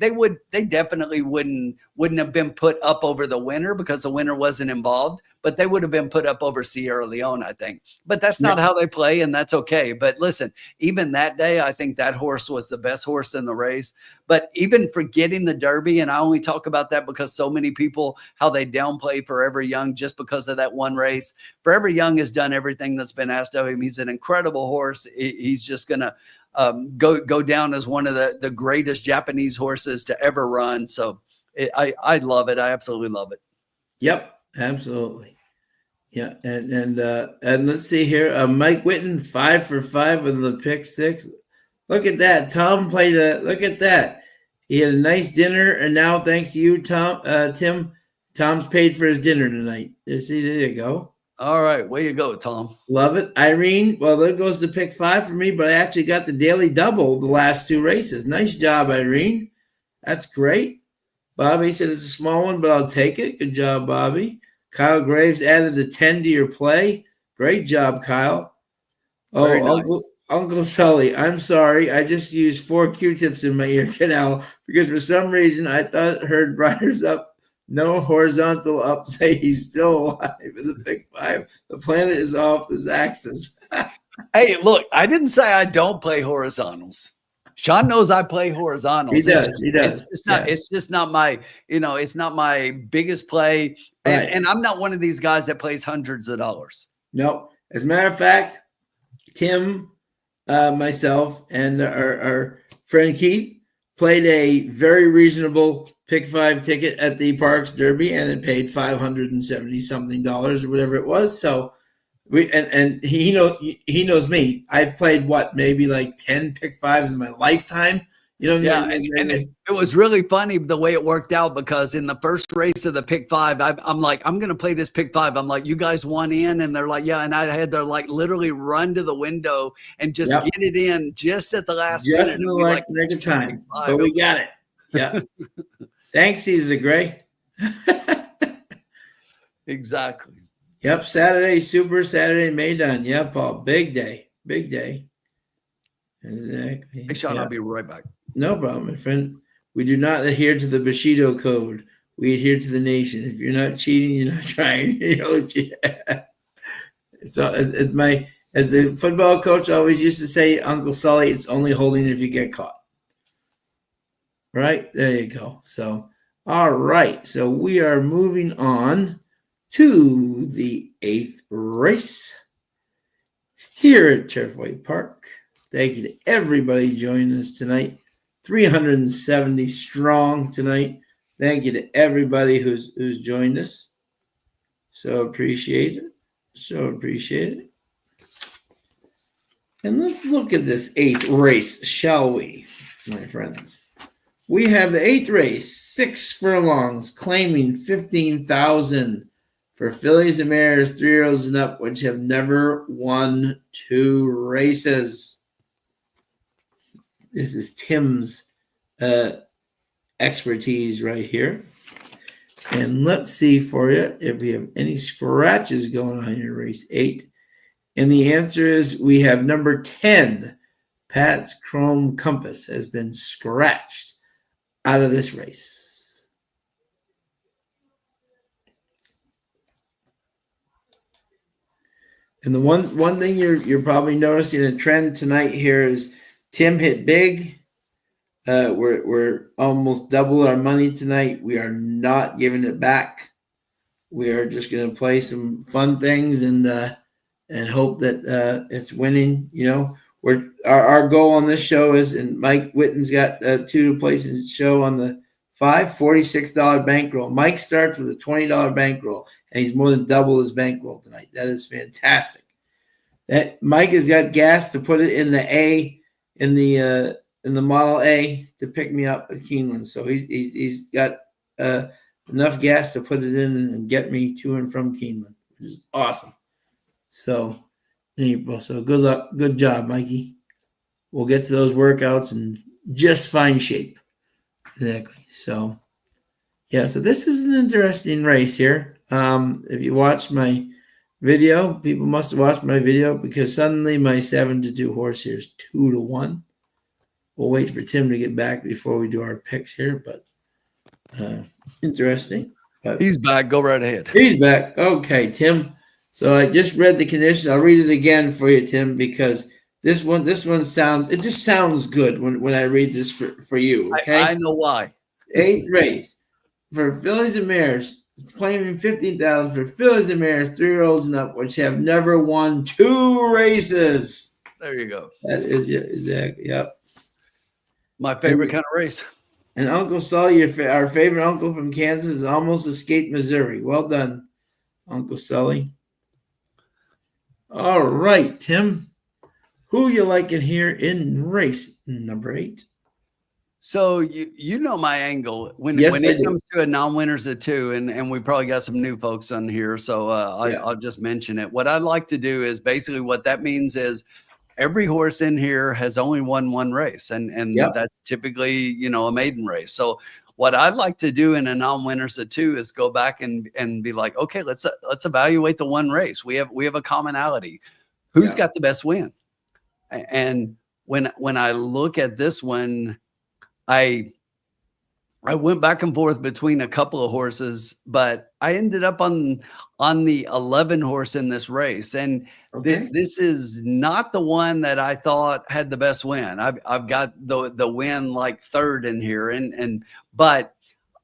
Speaker 4: definitely wouldn't have been put up over the winner, because the winner wasn't involved, but they would have been put up over Sierra Leone, I think. But that's not how they play, and that's okay. But listen, even that day, I think that horse was the best horse in the race. But even forgetting the Derby, and I only talk about that because so many people, how they downplay Forever Young just because of that one race. Forever Young has done everything that's been asked of him. He's an incredible horse. He's just going to go down as one of the greatest Japanese horses to ever run. So I love it. I absolutely love it.
Speaker 1: Yep, absolutely. Yeah, and let's see here. Mike Whitten, 5 for 5 with the pick 6. Look at that. Tom played look at that. He had a nice dinner, and now thanks to you, Tim, Tom's paid for his dinner tonight. See, there you go.
Speaker 4: All right, way you go, Tom.
Speaker 1: Love it. Irene, well, there goes the pick 5 for me, but I actually got the daily double the last 2 races. Nice job, Irene. That's great. Bobby said it's a small one, but I'll take it. Good job, Bobby. Kyle Graves added the 10 to your play. Great job, Kyle. Oh, nice. Uncle Sully, I'm sorry. I just used 4 Q-tips in my ear canal because for some reason I thought heard riders up, no horizontal up, say he's still alive in the pick 5. The planet is off his axis.
Speaker 4: Hey, look, I didn't say I don't play horizontals. Sean knows I play horizontals.
Speaker 1: He does.
Speaker 4: It's just not my, it's not my biggest play. And I'm not one of these guys that plays hundreds of dollars.
Speaker 1: No. As a matter of fact, Tim, myself, and our friend Keith played a very reasonable pick 5 ticket at the Parks Derby, and it paid $570 something or whatever it was. So he knows me. I've played maybe like 10 pick 5s in my lifetime.
Speaker 4: Yeah, and it was really funny the way it worked out, because in the first race of the pick 5, I'm like, I'm going to play this pick 5. I'm like, you guys want in? And they're like, yeah. And I had to like literally run to the window and just get it in just at the last minute.
Speaker 1: Just like next time. But we got it. Yeah. Thanks, Caesar Gray.
Speaker 4: Exactly.
Speaker 1: Yep. Super Saturday, May done. Yep, Paul. Big day. Exactly.
Speaker 4: Hey, Sean, I'll be right back. No
Speaker 1: problem, my friend. We do not adhere to the Bushido code. We adhere to the nation. If you're not cheating, you're not trying. So as the football coach always used to say, Uncle Sully, it's only holding if you get caught. Right? There you go. So, all right. So we are moving on to the 8th race. here at Turfway Park. Thank you to everybody joining us tonight. 370 strong tonight. Thank you to everybody who's joined us. So appreciate it. So appreciate it. And let's look at this 8th race, shall we, my friends? We have the 8th race, 6 furlongs, claiming 15,000 for fillies and mares, 3-year-olds and up, which have never won 2 races. This is Tim's expertise right here. And let's see for you if we have any scratches going on in race 8. And the answer is we have number 10, Pat's Chrome Compass, has been scratched out of this race. And the one thing you're probably noticing a trend tonight here is Tim hit big. We're almost double our money tonight. We are not giving it back. We are just going to play some fun things and hope that it's winning. You know, our goal on this show is, and Mike Witten's got 2 to place in the show on the $46 bankroll. Mike starts with a $20 bankroll, and he's more than double his bankroll tonight. That is fantastic. That Mike has got gas to put it in the A, in the Model A to pick me up at Keeneland. So he's got enough gas to put it in and get me to and from Keeneland, which is awesome. So good luck, good job, Mikey. We'll get to those workouts in just fine shape. Exactly. So yeah, so this is an interesting race here. If you watch my video, people must have watched my video because suddenly my 7-2 horse here is 2-1. We'll wait for Tim to get back before we do our picks here, but interesting. But
Speaker 4: He's back. Go right ahead.
Speaker 1: he's back. Okay, Tim. So I just read the condition. I'll read it again for you, Tim, because this one sounds, it just sounds good when I read this for you. Okay.
Speaker 4: I know why.
Speaker 1: 8th race for fillies and mares, claiming 15,000 for fillies and mares, 3-year-olds and up, which have never won 2 races.
Speaker 4: There you go.
Speaker 1: That is exactly. Yep.
Speaker 4: My favorite kind of race.
Speaker 1: And Uncle Sully, our favorite uncle from Kansas, has almost escaped Missouri. Well done, Uncle Sully. All right, Tim. Who you liking here in race number 8?
Speaker 4: So you know my angle when
Speaker 1: Yes,
Speaker 4: it
Speaker 1: I do.
Speaker 4: comes to a non-winners of 2, and we probably got some new folks on here, so I'll just mention it. What I'd like to do is basically what that means is every horse in here has only won 1 race, and that's typically a maiden race. So what I'd like to do in a non-winners of 2 is go back and be like, okay, let's evaluate the 1 race. We have a commonality. Who's got the best win? And when I look at this one, I went back and forth between a couple of horses, but I ended up on the 11 horse in this race. And this is not the one that I thought had the best win. I've got the win like 3rd in here. But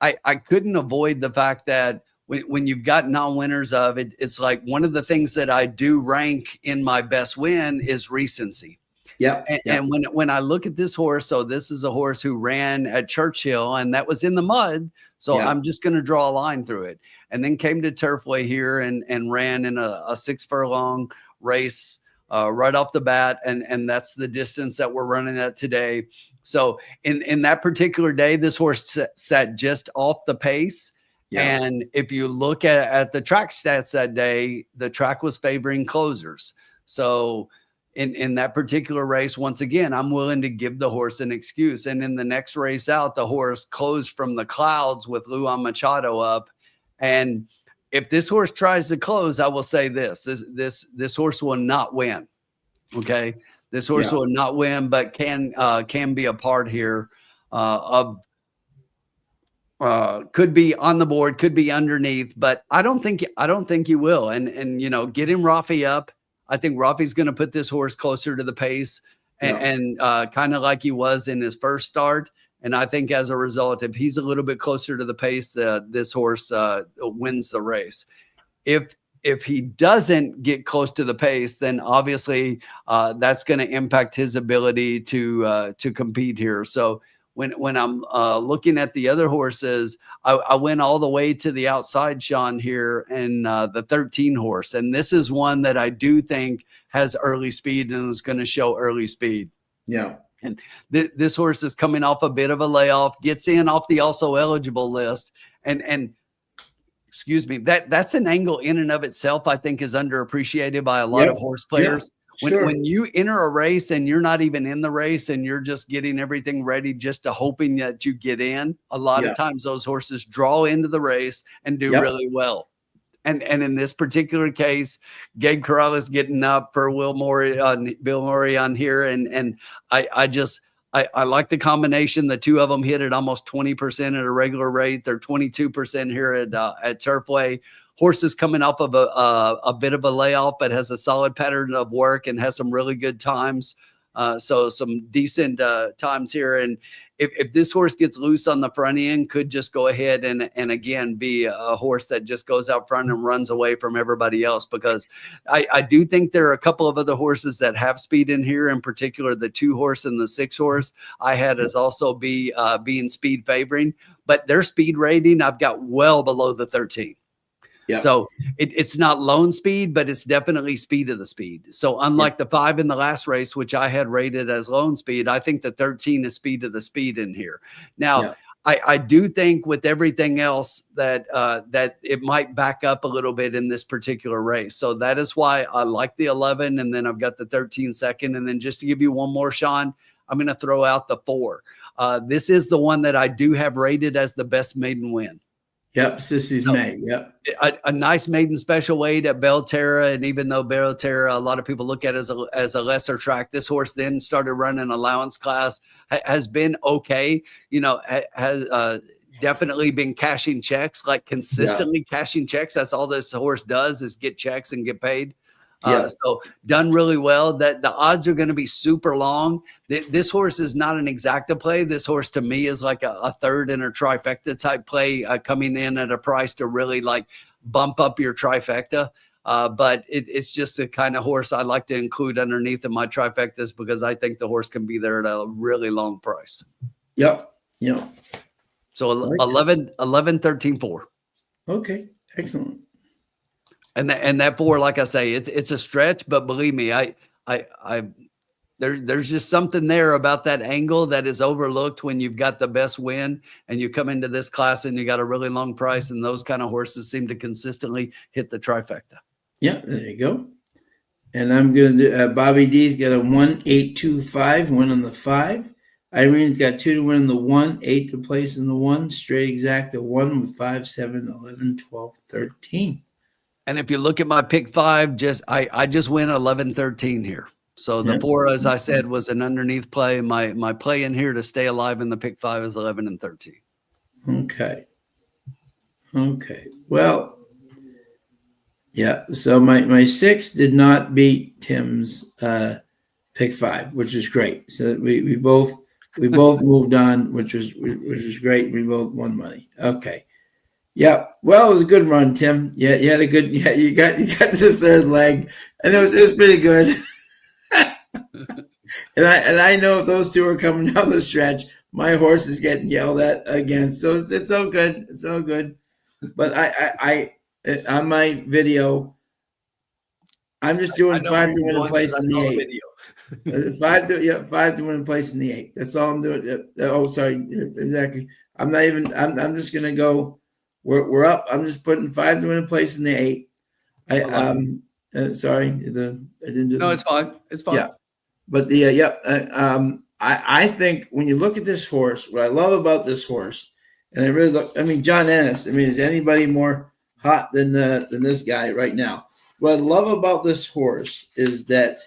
Speaker 4: I couldn't avoid the fact that when you've got non-winners of it, it's like one of the things that I do rank in my best win is recency. And when I look at this horse, so this is a horse who ran at Churchill, and that was in the mud. So I'm just going to draw a line through it. And then came to Turfway here and ran in a 6 furlong race right off the bat. And that's the distance that we're running at today. So in that particular day, this horse sat just off the pace. And if you look at the track stats that day, the track was favoring closers. So in that particular race, once again, I'm willing to give the horse an excuse. And in the next race out, the horse closed from the clouds with Luan Machado up. And if this horse tries to close, I will say this horse will not win. Okay. This horse will not win, but can be a part here could be on the board, could be underneath, but I don't think you will. And getting Rafi up, I think Rafi's going to put this horse closer to the pace and kind of like he was in his first start. And I think as a result, if he's a little bit closer to the pace, this horse wins the race. If if he doesn't get close to the pace, then obviously that's going to impact his ability to compete here. So when I'm looking at the other horses, I went all the way to the outside, Sean, here, and the 13 horse. And this is one that I do think has early speed and is going to show early speed.
Speaker 1: Yeah.
Speaker 4: And this horse is coming off a bit of a layoff, gets in off the also eligible list. And excuse me, that's an angle in and of itself, I think, is underappreciated by a lot of horse players. When you enter a race and you're not even in the race and you're just getting everything ready just to hoping that you get in, a lot of times those horses draw into the race and do really well. And in this particular case, Gabe Corrales getting up for Bill Murray on here. And I like the combination. The two of them hit at almost 20% at a regular rate. They're 22% here at Turfway. Horses coming off of a bit of a layoff, but has a solid pattern of work and has some really good times. So some decent times here. And if this horse gets loose on the front end, could just go ahead and again be a horse that just goes out front and runs away from everybody else, because I do think there are a couple of other horses that have speed in here, in particular the 2 horse and the 6 horse I had as also being speed favoring, but their speed rating I've got well below the 13. Yeah. So it's not lone speed, but it's definitely speed of the speed. So unlike the 5 in the last race, which I had rated as lone speed, I think the 13 is speed of the speed in here. Now, I do think with everything else that that it might back up a little bit in this particular race. So that is why I like the 11, and then I've got the 13 second. And then just to give you one more, Sean, I'm going to throw out the 4. This is the one that I do have rated as the best maiden win.
Speaker 1: Yep, Sissy's May. Yep,
Speaker 4: a nice maiden special weight at Belterra, and even though Belterra, a lot of people look at it as a lesser track, this horse then started running allowance class, has been okay. You know, has definitely been cashing checks, like consistently cashing checks. That's all this horse does, is get checks and get paid. So done really well. That the odds are going to be super long. This horse is not an exacta play. This horse to me is like a third and a trifecta type play, coming in at a price to really like bump up your trifecta. But it's just the kind of horse I like to include underneath of my trifectas, because I think the horse can be there at a really long price.
Speaker 1: Yep. Yeah.
Speaker 4: So 11, 13, 4.
Speaker 1: Okay. Excellent.
Speaker 4: And that 4, like I say, it's a stretch, but believe me, there's just something there about that angle that is overlooked when you've got the best win and you come into this class and you got a really long price, and those kind of horses seem to consistently hit the trifecta.
Speaker 1: Yeah, there you go. And I'm going to do Bobby D's got a 1-8-2-5 win on the 5. Irene's got 2 to win on the 1, 8 to place in the 1, straight exact a 1 with 5, 7, 11, 12, 13.
Speaker 4: And if you look at my pick 5, I just win 11, 13 here. So the 4, as I said, was an underneath play. My play in here to stay alive in the pick 5 is 11 and 13.
Speaker 1: Okay. Well, yeah. So my 6 did not beat Tim's pick 5, which is great. So we both moved on, which was great. We both won money. Okay. Yeah, well, it was a good run, Tim. Yeah, you had a good. Yeah, you got to the third leg, and it was pretty good. and I know those 2 are coming down the stretch. My horse is getting yelled at again, so it's all good. It's all good. But I on my video, I'm just doing 5 to win a place in the 8. 5 to win a place in the 8. That's all I'm doing. Oh, sorry, exactly. I'm not even. I'm just gonna go. We're up. I'm just putting 5 to win a place in the 8. Sorry, I didn't do.
Speaker 4: No, it's fine. It's fine.
Speaker 1: Yeah, but I think when you look at this horse, what I love about this horse, and I really look. I mean, John Ennis. I mean, is anybody more hot than this guy right now? What I love about this horse is that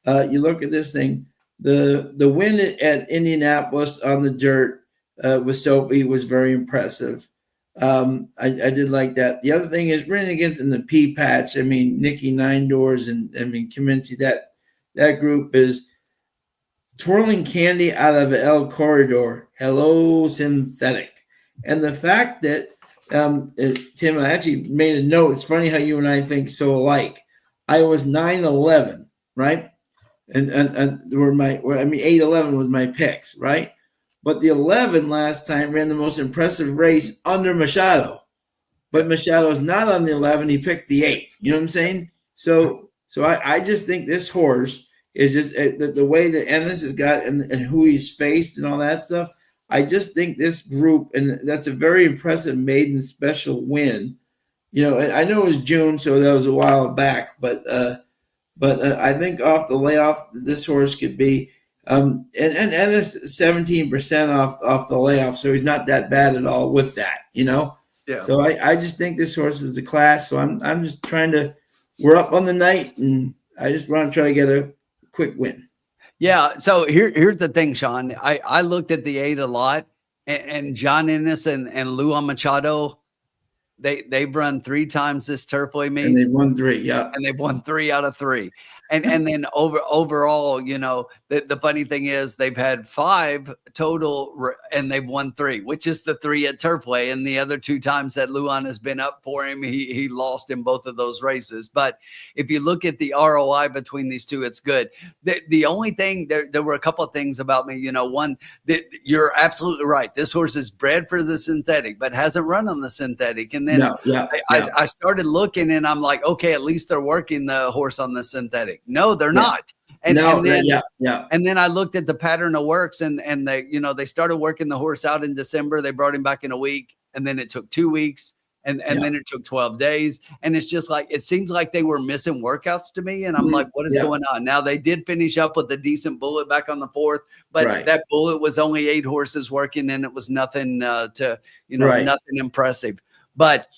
Speaker 1: you look at this thing. The win at Indianapolis on the dirt with Sophie was very impressive. I did like that. The other thing is running against in the P patch. I mean, Nikki Nine Doors and I mean Kaminsky, that group is twirling candy out of El Corridor. Hello, synthetic. And the fact that Tim, I actually made a note. It's funny how you and I think so alike. I was 9-11, right? And were my, 8-11 was my picks, right? But the 11 last time ran the most impressive race under Machado. But Machado's not on the 11. He picked the 8. You know what I'm saying? So I just think this horse is just the way that Ennis has got and who he's faced and all that stuff. I just think this group, and that's a very impressive maiden special win. I know it was June, so that was a while back, but I think off the layoff, this horse could be, and Ennis 17% off the layoff, so he's not that bad at all with that,
Speaker 4: Yeah.
Speaker 1: So I just think this horse is the class. So I'm just trying to. We're up on the night, and I just want to try to get a quick win.
Speaker 4: Yeah. So here's the thing, Sean. I looked at the 8 a lot, and John Ennis and Luan Machado, they've run 3 times this Turfway meet,
Speaker 1: And they've won 3. Yeah.
Speaker 4: And they've won 3 out of 3. And then overall, the funny thing is they've had 5 total and they've won 3, which is the 3 at Turfway. And the other 2 times that Luan has been up for him, he lost in both of those races. But if you look at the ROI between these two, it's good. The only thing, there were a couple of things about me, one, that you're absolutely right. This horse is bred for the synthetic, but hasn't run on the synthetic. And then I started looking and I'm like, okay, at least they're working the horse on the synthetic. No, they're not. And then I looked at the pattern of works and they started working the horse out in December. They brought him back in a week, and then it took 2 weeks, and then it took 12 days. And it's just like, it seems like they were missing workouts to me. And I'm like, what is going on? Now they did finish up with a decent bullet back on the 4th, but that bullet was only 8 horses working, and it was nothing nothing impressive. But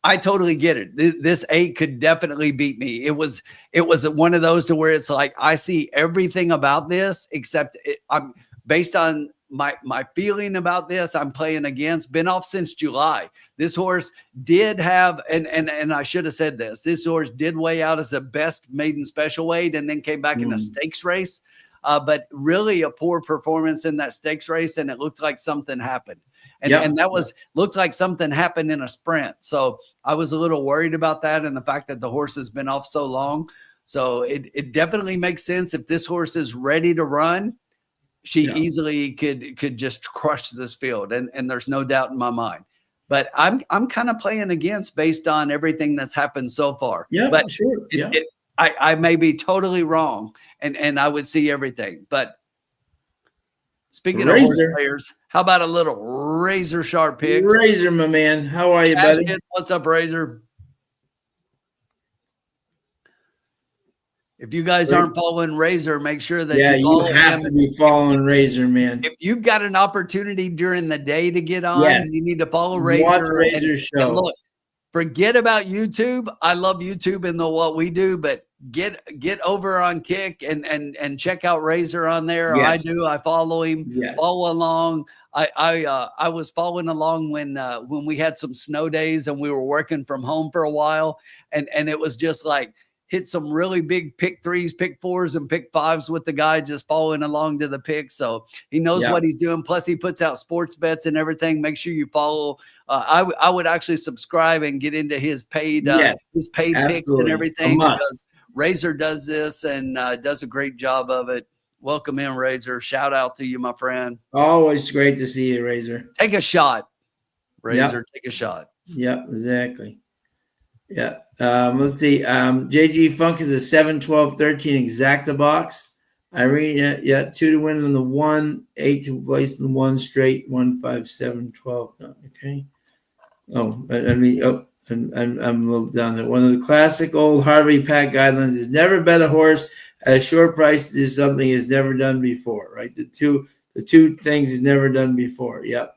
Speaker 4: I totally get it. This 8 could definitely beat me. It was one of those to where it's like, I see everything about this, except I'm based on my feeling about this. I'm playing against, been off since July. This horse did have, and I should have said this horse did weigh out as the best maiden special weight and then came back in a stakes race. But really a poor performance in that stakes race. And it looked like something happened. And that looked like something happened in a sprint. So I was a little worried about that and the fact that the horse has been off so long. So it definitely makes sense. If this horse is ready to run, she easily could just crush this field. And there's no doubt in my mind. But I'm kind of playing against based on everything that's happened so far.
Speaker 1: Yeah,
Speaker 4: but
Speaker 1: sure.
Speaker 4: I may be totally wrong, and I would see everything. But speaking of horse players, how about a little razor sharp pick?
Speaker 1: Razor, my man. How are you, buddy?
Speaker 4: What's up, Razor? If you guys aren't following Razor, make sure that
Speaker 1: you have to be following Razor, man.
Speaker 4: If you've got an opportunity during the day to get on, you need to follow Razor.
Speaker 1: Watch Razor's show.
Speaker 4: And look, forget about YouTube. I love YouTube and what we do, but get over on Kick and check out Razor on there.
Speaker 1: Yes.
Speaker 4: I do. I follow him.
Speaker 1: Yes.
Speaker 4: Follow along. I was following along when we had some snow days and we were working from home for a while, and it was just like hit some really big pick 3s, pick 4s, and pick 5s with the guy just following along to the pick. So he knows what he's doing. Plus he puts out sports bets and everything. Make sure you follow. I would actually subscribe and get into his paid picks and everything. Because Razor does this and does a great job of it. Welcome in, Razor. Shout out to you, my friend.
Speaker 1: Always great to see you, Razor.
Speaker 4: Take a shot, Razor. Take a shot.
Speaker 1: Yep, exactly. Yeah. Let's see. JG Funk is a 7, 12, 13 exacta box. Irene, 2 to win on the 1, 8 to place in the 1 straight, 1, 5, 7, 12. Okay. I'm a little down there. One of the classic old Harvey Pack guidelines is never bet a horse at a short price to do something he's never done before, right? The two things he's never done before. Yep.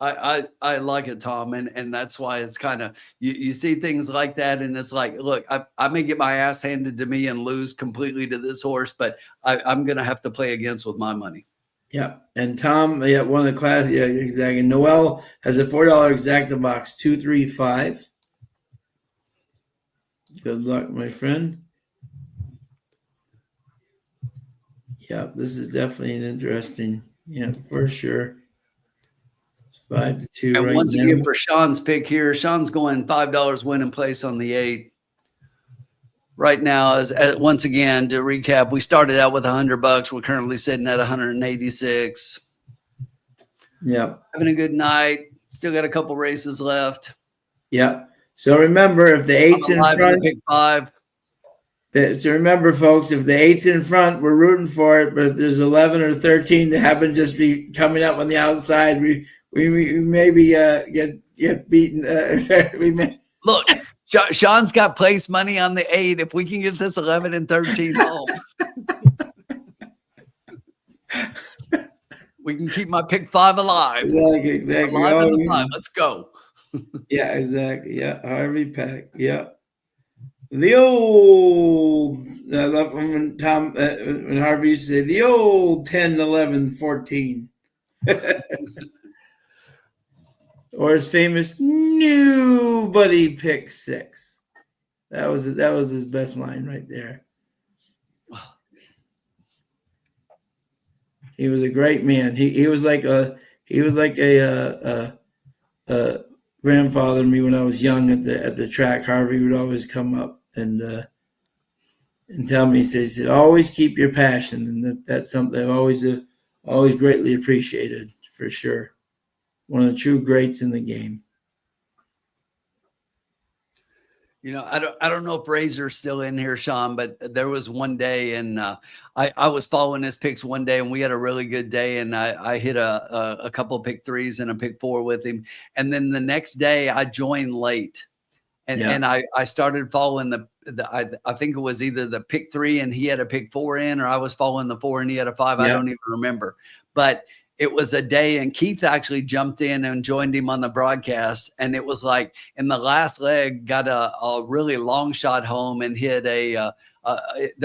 Speaker 4: I like it, Tom, and that's why it's kind of you see things like that, and it's like, look, I may get my ass handed to me and lose completely to this horse, but I'm gonna have to play against with my money.
Speaker 1: Yeah, and Tom, one of the class, exactly. Noel has a $4 exacta box, 235. Good luck, my friend. Yeah, this is definitely an interesting, for sure. 5-2
Speaker 4: And
Speaker 1: right
Speaker 4: once
Speaker 1: now.
Speaker 4: again, for Sean's pick here, Sean's going $5 win in place on the 8. Right now, once again, to recap, we started out with $100. We're currently sitting at 186.
Speaker 1: Yep.
Speaker 4: Having a good night. Still got a couple races left.
Speaker 1: Yep. So remember, if the 8's in front,
Speaker 4: pick 5.
Speaker 1: So remember, folks, if the 8's in front, we're rooting for it. But if there's 11 or 13 that happen to just be coming up on the outside, we maybe get beaten. We may.
Speaker 4: Look, Sean's got place money on the 8. If we can get this 11 and 13 home, we can keep my pick 5 alive.
Speaker 1: Exactly.
Speaker 4: Alive in the 5. Let's go.
Speaker 1: Yeah, exactly. Yeah, Harvey Peck. Yeah. The old, I love when when Harvey used to say, the old 10, 11, 14. Or his famous, nobody picked 6. That was his best line right there. He was a great man. He was like a grandfather to me when I was young at the track. Harvey would always come up and tell me, he said, always keep your passion, and that's something I've always greatly appreciated, for sure. One of the true greats in the game.
Speaker 4: You know, I don't know if Razor's still in here, Sean, but there was one day, and I was following his picks one day, and we had a really good day, and I hit a couple of pick 3s and a pick 4 with him, and then the next day I joined late, and I started following I think it was either the pick 3 and he had a pick 4 in, or I was following the 4 and he had a 5. I don't even remember, but it was a day, and Keith actually jumped in and joined him on the broadcast. And it was like in the last leg, got a really long shot home and hit there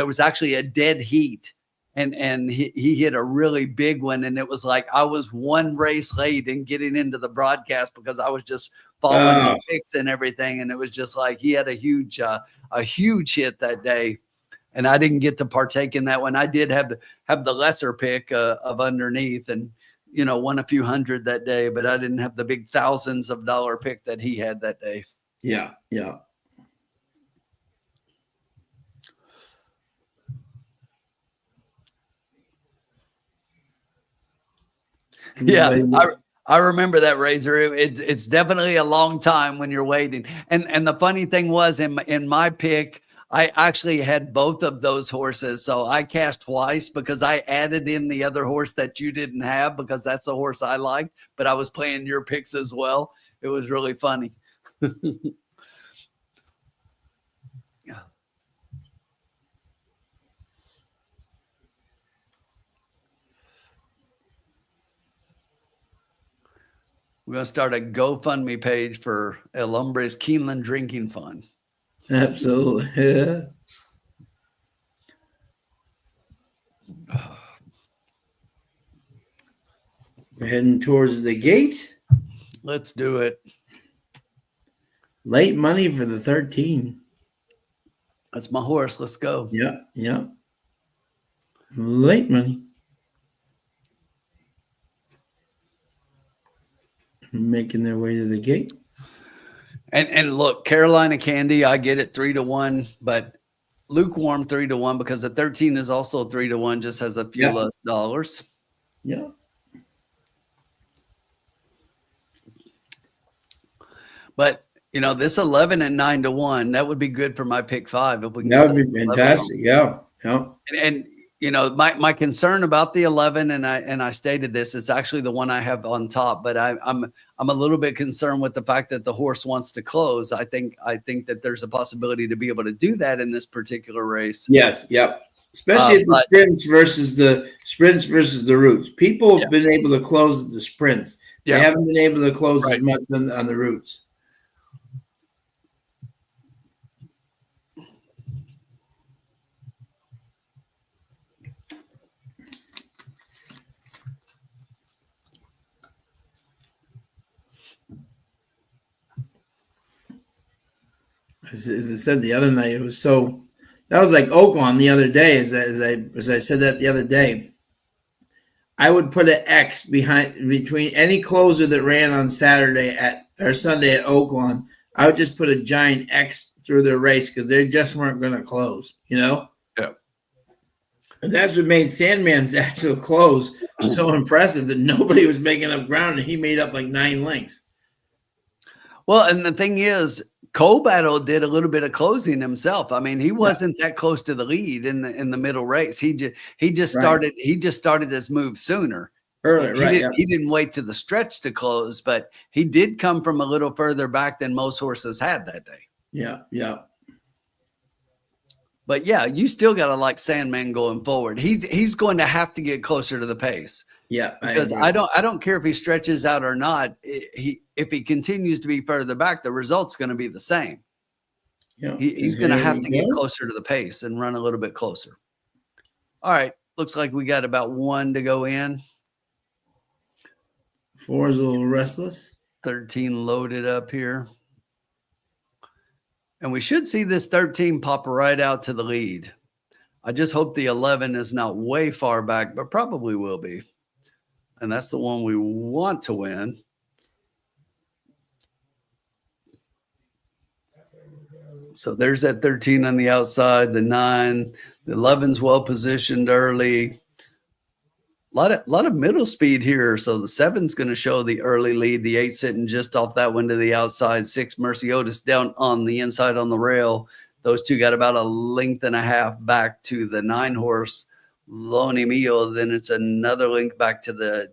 Speaker 4: was actually a dead heat. And he hit a really big one. And it was like I was one race late in getting into the broadcast because I was just following the picks and everything. And it was just like he had a huge hit that day. And I didn't get to partake in that one. I did have the lesser pick of underneath, and won a few hundred that day, but I didn't have the big thousands of dollar pick that he had that day.
Speaker 1: Yeah.
Speaker 4: Yeah, I remember that, Razor. It's definitely a long time when you're waiting. And the funny thing was, in my pick, I actually had both of those horses. So I cashed twice because I added in the other horse that you didn't have, because that's the horse I liked, but I was playing your picks as well. It was really funny. Yeah. We're going to start a GoFundMe page for El Hombre's Keeneland Drinking Fund.
Speaker 1: Absolutely. Yeah. We're heading towards the gate.
Speaker 4: Let's do it.
Speaker 1: Late money for the 13.
Speaker 4: That's my horse. Let's go.
Speaker 1: Yeah. Late money. Making their way to the gate.
Speaker 4: And look, Carolina Candy, I get it 3-1, but lukewarm 3-1 because the 13 is also 3-1, just has a few less dollars.
Speaker 1: Yeah.
Speaker 4: But this 11 and 9-1, that would be good for my pick 5 if we can.
Speaker 1: That would be fantastic. Yeah.
Speaker 4: And my concern about the 11, and I stated this, it's actually the one I have on top, but I'm a little bit concerned with the fact that the horse wants to close. I think that there's a possibility to be able to do that in this particular race.
Speaker 1: Yes. Yep. Especially at the sprints versus the routes. People have been able to close at the sprints. They haven't been able to close as much on the routes. As I said the other night, that was like Oaklawn the other day. As I said that the other day, I would put an X between any closer that ran on Saturday or Sunday at Oaklawn. I would just put a giant X through their race because they just weren't going to close, Yeah. And that's what made Sandman's actual close so impressive that nobody was making up ground, and he made up like 9 lengths.
Speaker 4: Well, and the thing is, Battle did a little bit of closing himself. I mean, he wasn't that close to the lead in the middle race. He just started his move sooner.
Speaker 1: Earlier,
Speaker 4: He didn't wait to the stretch to close, but he did come from a little further back than most horses had that day.
Speaker 1: Yeah.
Speaker 4: But yeah, you still got to like Sandman going forward. He's going to have to get closer to the pace.
Speaker 1: Yeah,
Speaker 4: because I don't care if he stretches out or not. If he continues to be further back, the result's going to be the same.
Speaker 1: Yeah,
Speaker 4: he's going to have to get closer to the pace and run a little bit closer. All right, looks like we got about 1 to go in.
Speaker 1: 4 is a little restless.
Speaker 4: 13 loaded up here. And we should see this 13 pop right out to the lead. I just hope the 11 is not way far back, but probably will be. And that's the one we want to win. So there's that 13 on the outside, the 9, the 11's well positioned early. A lot of middle speed here. So the 7's going to show the early lead. The 8 sitting just off that one to the outside. 6 Mercy Otis down on the inside on the rail. Those two got about a length and a half back to the 9 horse Lonely Mio. Then it's another length back to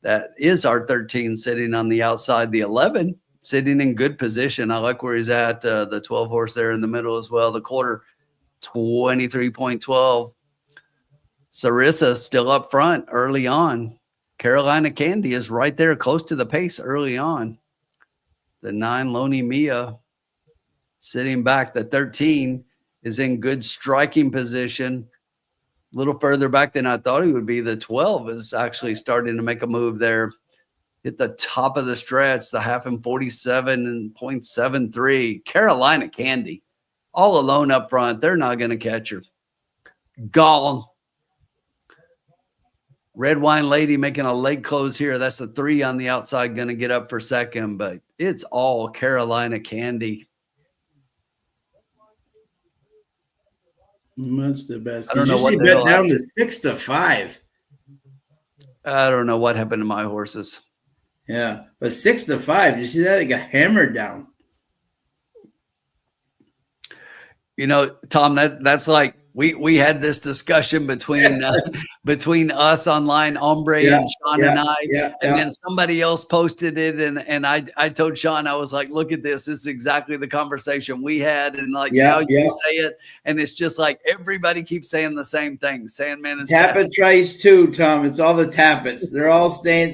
Speaker 4: that is our 13 sitting on the outside. The 11 sitting in good position. I like where he's at. The 12 horse there in the middle as well. The quarter 23.12. Sarissa still up front early on. Carolina Candy is right there close to the pace early on. The 9 Lonely Mia sitting back. The 13 is in good striking position. A little further back than I thought he would be. The 12 is actually starting to make a move there. Hit the top of the stretch, the half in 47.73. Carolina Candy, all alone up front. They're not going to catch her. Gone. Red Wine Lady making a late close here. That's the 3 on the outside, going to get up for second, but it's all Carolina Candy.
Speaker 1: That's the best.
Speaker 4: I don't know what
Speaker 1: bet down to 6-5.
Speaker 4: I don't know what happened to my horses.
Speaker 1: Yeah, but 6-5. You see that? They got hammered down.
Speaker 4: Tom, that's like we had this discussion between us online, Ombre and Sean and I, then somebody else posted it, and I told Sean, I was like, look at this. This is exactly the conversation we had, and how you say it, and it's just like everybody keeps saying the same thing. Sandman and
Speaker 1: Tappet tries too, Tom. It's all the Tappets. They're all staying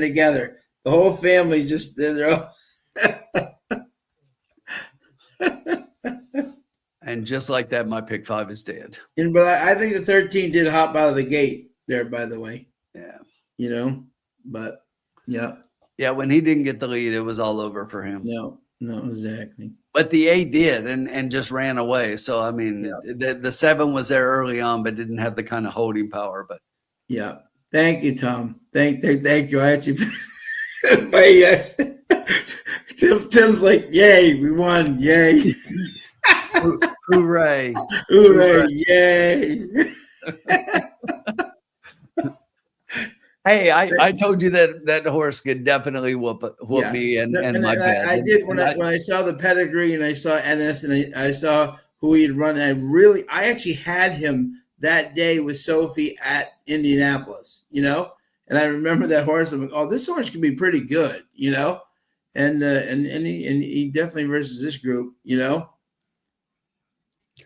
Speaker 1: together. The whole family's just they're all
Speaker 4: And just like that, my pick 5 is dead.
Speaker 1: But I think the 13 did hop out of the gate there, by the way.
Speaker 4: Yeah.
Speaker 1: But yeah.
Speaker 4: Yeah, when he didn't get the lead, it was all over for him.
Speaker 1: No, exactly.
Speaker 4: But the 8 did and just ran away. So, I mean, the 7 was there early on, but didn't have the kind of holding power. But
Speaker 1: yeah. Thank you, Tom. Thank you. I actually Tim's like, yay, we won. Yay.
Speaker 4: Hooray.
Speaker 1: Hooray. Yay.
Speaker 4: Hey, I told you that horse could definitely whoop me and my bed.
Speaker 1: I did when I saw the pedigree and I saw Ennis and I saw who he'd run. And I actually had him that day with Sophie at Indianapolis, and I remember that horse. I'm like, oh, this horse could be pretty good, and he definitely versus this group,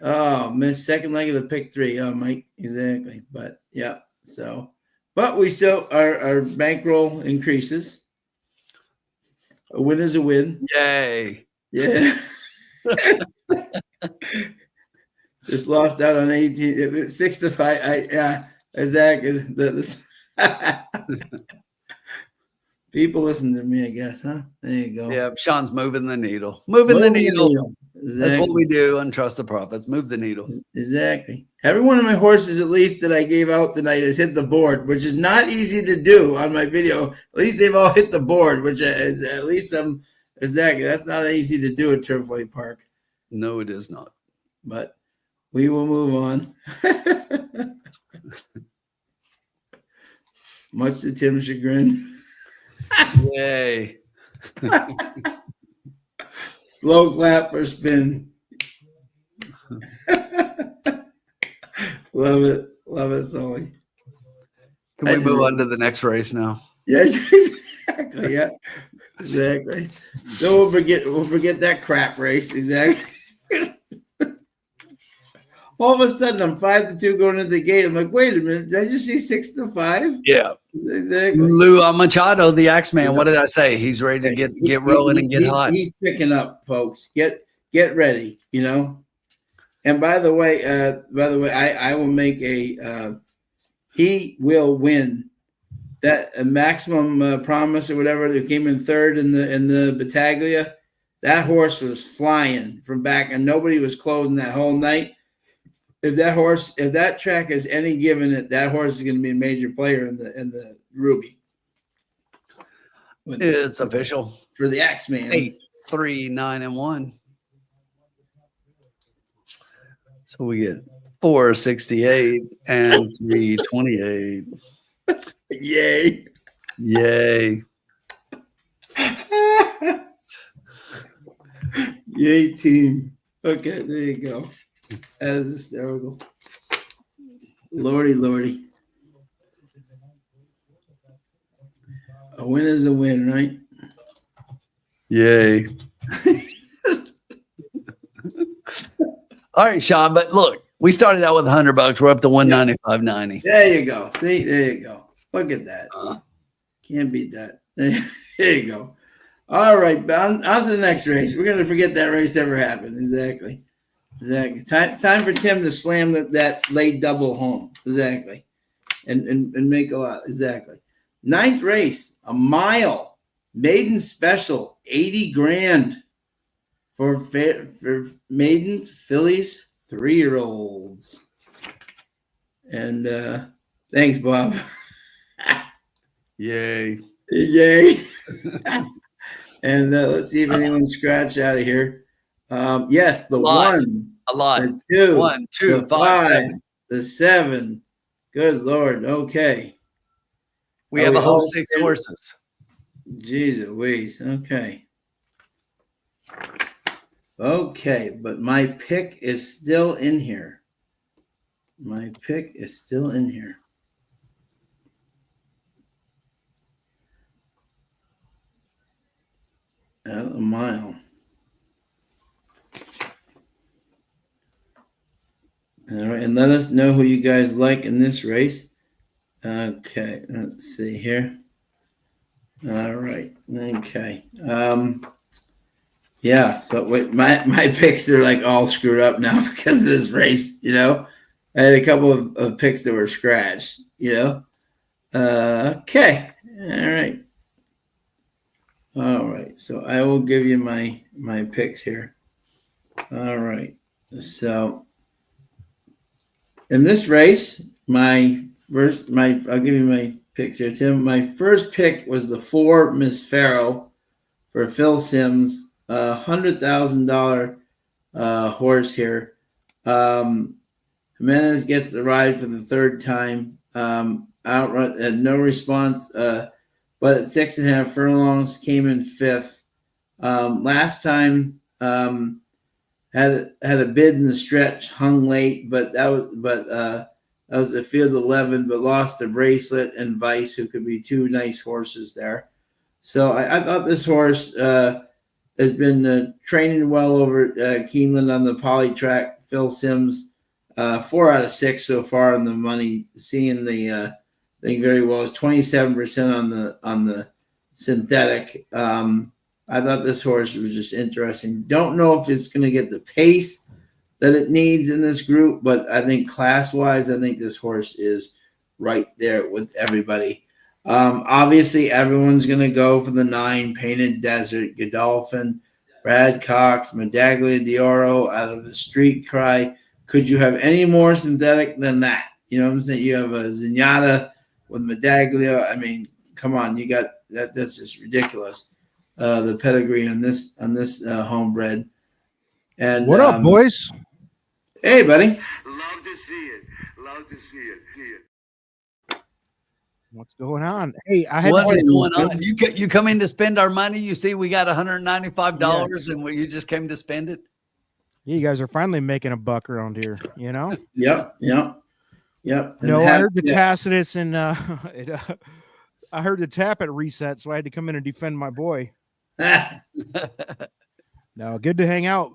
Speaker 1: Oh, missed second leg of the pick 3. Oh, Mike, exactly. But yeah, so, but we still our bankroll increases. A win is a win.
Speaker 4: Yay!
Speaker 1: Yeah. Just lost out on 18, 6-5. Yeah, exactly. People listen to me, I guess, huh? There you go.
Speaker 4: Yeah, Sean's moving the needle. Moving the needle. That's what we do on Trust the Profits. Move the needle.
Speaker 1: Exactly. Every one of my horses, at least that I gave out tonight, has hit the board, which is not easy to do on my video. At least they've all hit the board, which is at least some. Exactly. That's not easy to do at Turfway Park.
Speaker 4: No, it is not.
Speaker 1: But we will move on. Much to Tim's chagrin.
Speaker 4: Yay.
Speaker 1: Slow clap for spin. Love it. Love it, Sully.
Speaker 4: Can we move on to the next race now?
Speaker 1: Yes, exactly. Yeah, exactly. So we'll forget that crap race. Exactly. All of a sudden, I'm 5-2 going into the gate. I'm like, wait a minute, did I just see 6-5?
Speaker 4: Yeah.
Speaker 1: Exactly.
Speaker 4: Lou Machado, the Axeman. What did I say? He's ready to get rolling and get hot.
Speaker 1: He's picking up, folks. Get ready. You know. And by the way, I will make a. He will win that maximum promise or whatever that came in third in the Battaglia. That horse was flying from back, and nobody was closing that whole night. If that track has any given it, that horse is going to be a major player in the Ruby.
Speaker 4: It's official
Speaker 1: for the Axeman.
Speaker 4: 8, 3, 9, and 1. So we get 468 and 328.
Speaker 1: Yay!
Speaker 4: Yay!
Speaker 1: Yay, team! Okay, there you go. That is hysterical. Lordy. A win is a win, right?
Speaker 4: Yay. All right, Sean, but look, we started out with $100. We're up to $195.90.
Speaker 1: There you go. See, there you go. Look at that. Can't beat that. There you go. All right, on to the next race. We're going to forget that race ever happened. Exactly. Time for Tim to slam that late double home. Exactly. And make a lot. Exactly. 9th race, a mile, maiden special, 80 grand for maidens, fillies, 3-year-olds. And thanks, Bob.
Speaker 4: Yay.
Speaker 1: And let's see if anyone scratched out of here. Yes, the 1,
Speaker 4: a lot.
Speaker 1: The 2,
Speaker 4: 1, 2,
Speaker 1: the
Speaker 4: 5,
Speaker 1: 5,
Speaker 4: 7.
Speaker 1: the 7. Good Lord. Okay.
Speaker 4: We have a whole 6 horses.
Speaker 1: Jeez Louise. Okay. Okay, but my pick is still in here. At a mile. All right, and let us know who you guys like in this race. Okay, let's see here. All right. Okay. Yeah. So wait, my picks are like all screwed up now because of this race. You know, I had a couple of picks that were scratched. You know. Okay. All right. So I will give you my picks here. All right. So in this race, I'll give you my picks here, Tim. My first pick was the 4 Miss Pharaoh for Phil Sims, $100,000 horse here. Jimenez gets the ride for the 3rd time. Outrun, no response, but at 6.5 furlongs came in 5th. Last time had a bid in the stretch, hung late, but that was a field 11, but lost to Bracelet and Vice, who could be 2 nice horses there. So I thought this horse has been training well over at Keeneland on the poly track. Phil Sims, 4 out of 6 so far on the money. Seeing the thing very well. It's 27% on the synthetic. I thought this horse was just interesting. Don't know if it's going to get the pace that it needs in this group, but I think class-wise, I think this horse is right there with everybody. Obviously, everyone's going to go for the 9 Painted Desert, Godolphin, Brad Cox, Medaglia d'Oro out of the Street Cry. Could you have any more synthetic than that? You know what I'm saying? You have a Zenyatta with Medaglia. I mean, come on, you got that. That's just ridiculous. The pedigree on this homebred. And
Speaker 6: what up, boys?
Speaker 1: Hey, buddy.
Speaker 7: Love to see it. Love to see it.
Speaker 6: What's going on? Hey, I had
Speaker 4: What is going on? You come in to spend our money. You see, we got $195,
Speaker 1: Yes.
Speaker 4: and you just came to spend it.
Speaker 6: Yeah, you guys are finally making a buck around here. You know.
Speaker 1: Yep.
Speaker 6: No, I heard the Tacitus and I heard the tap at reset, so I had to come in and defend my boy. No, good to hang out.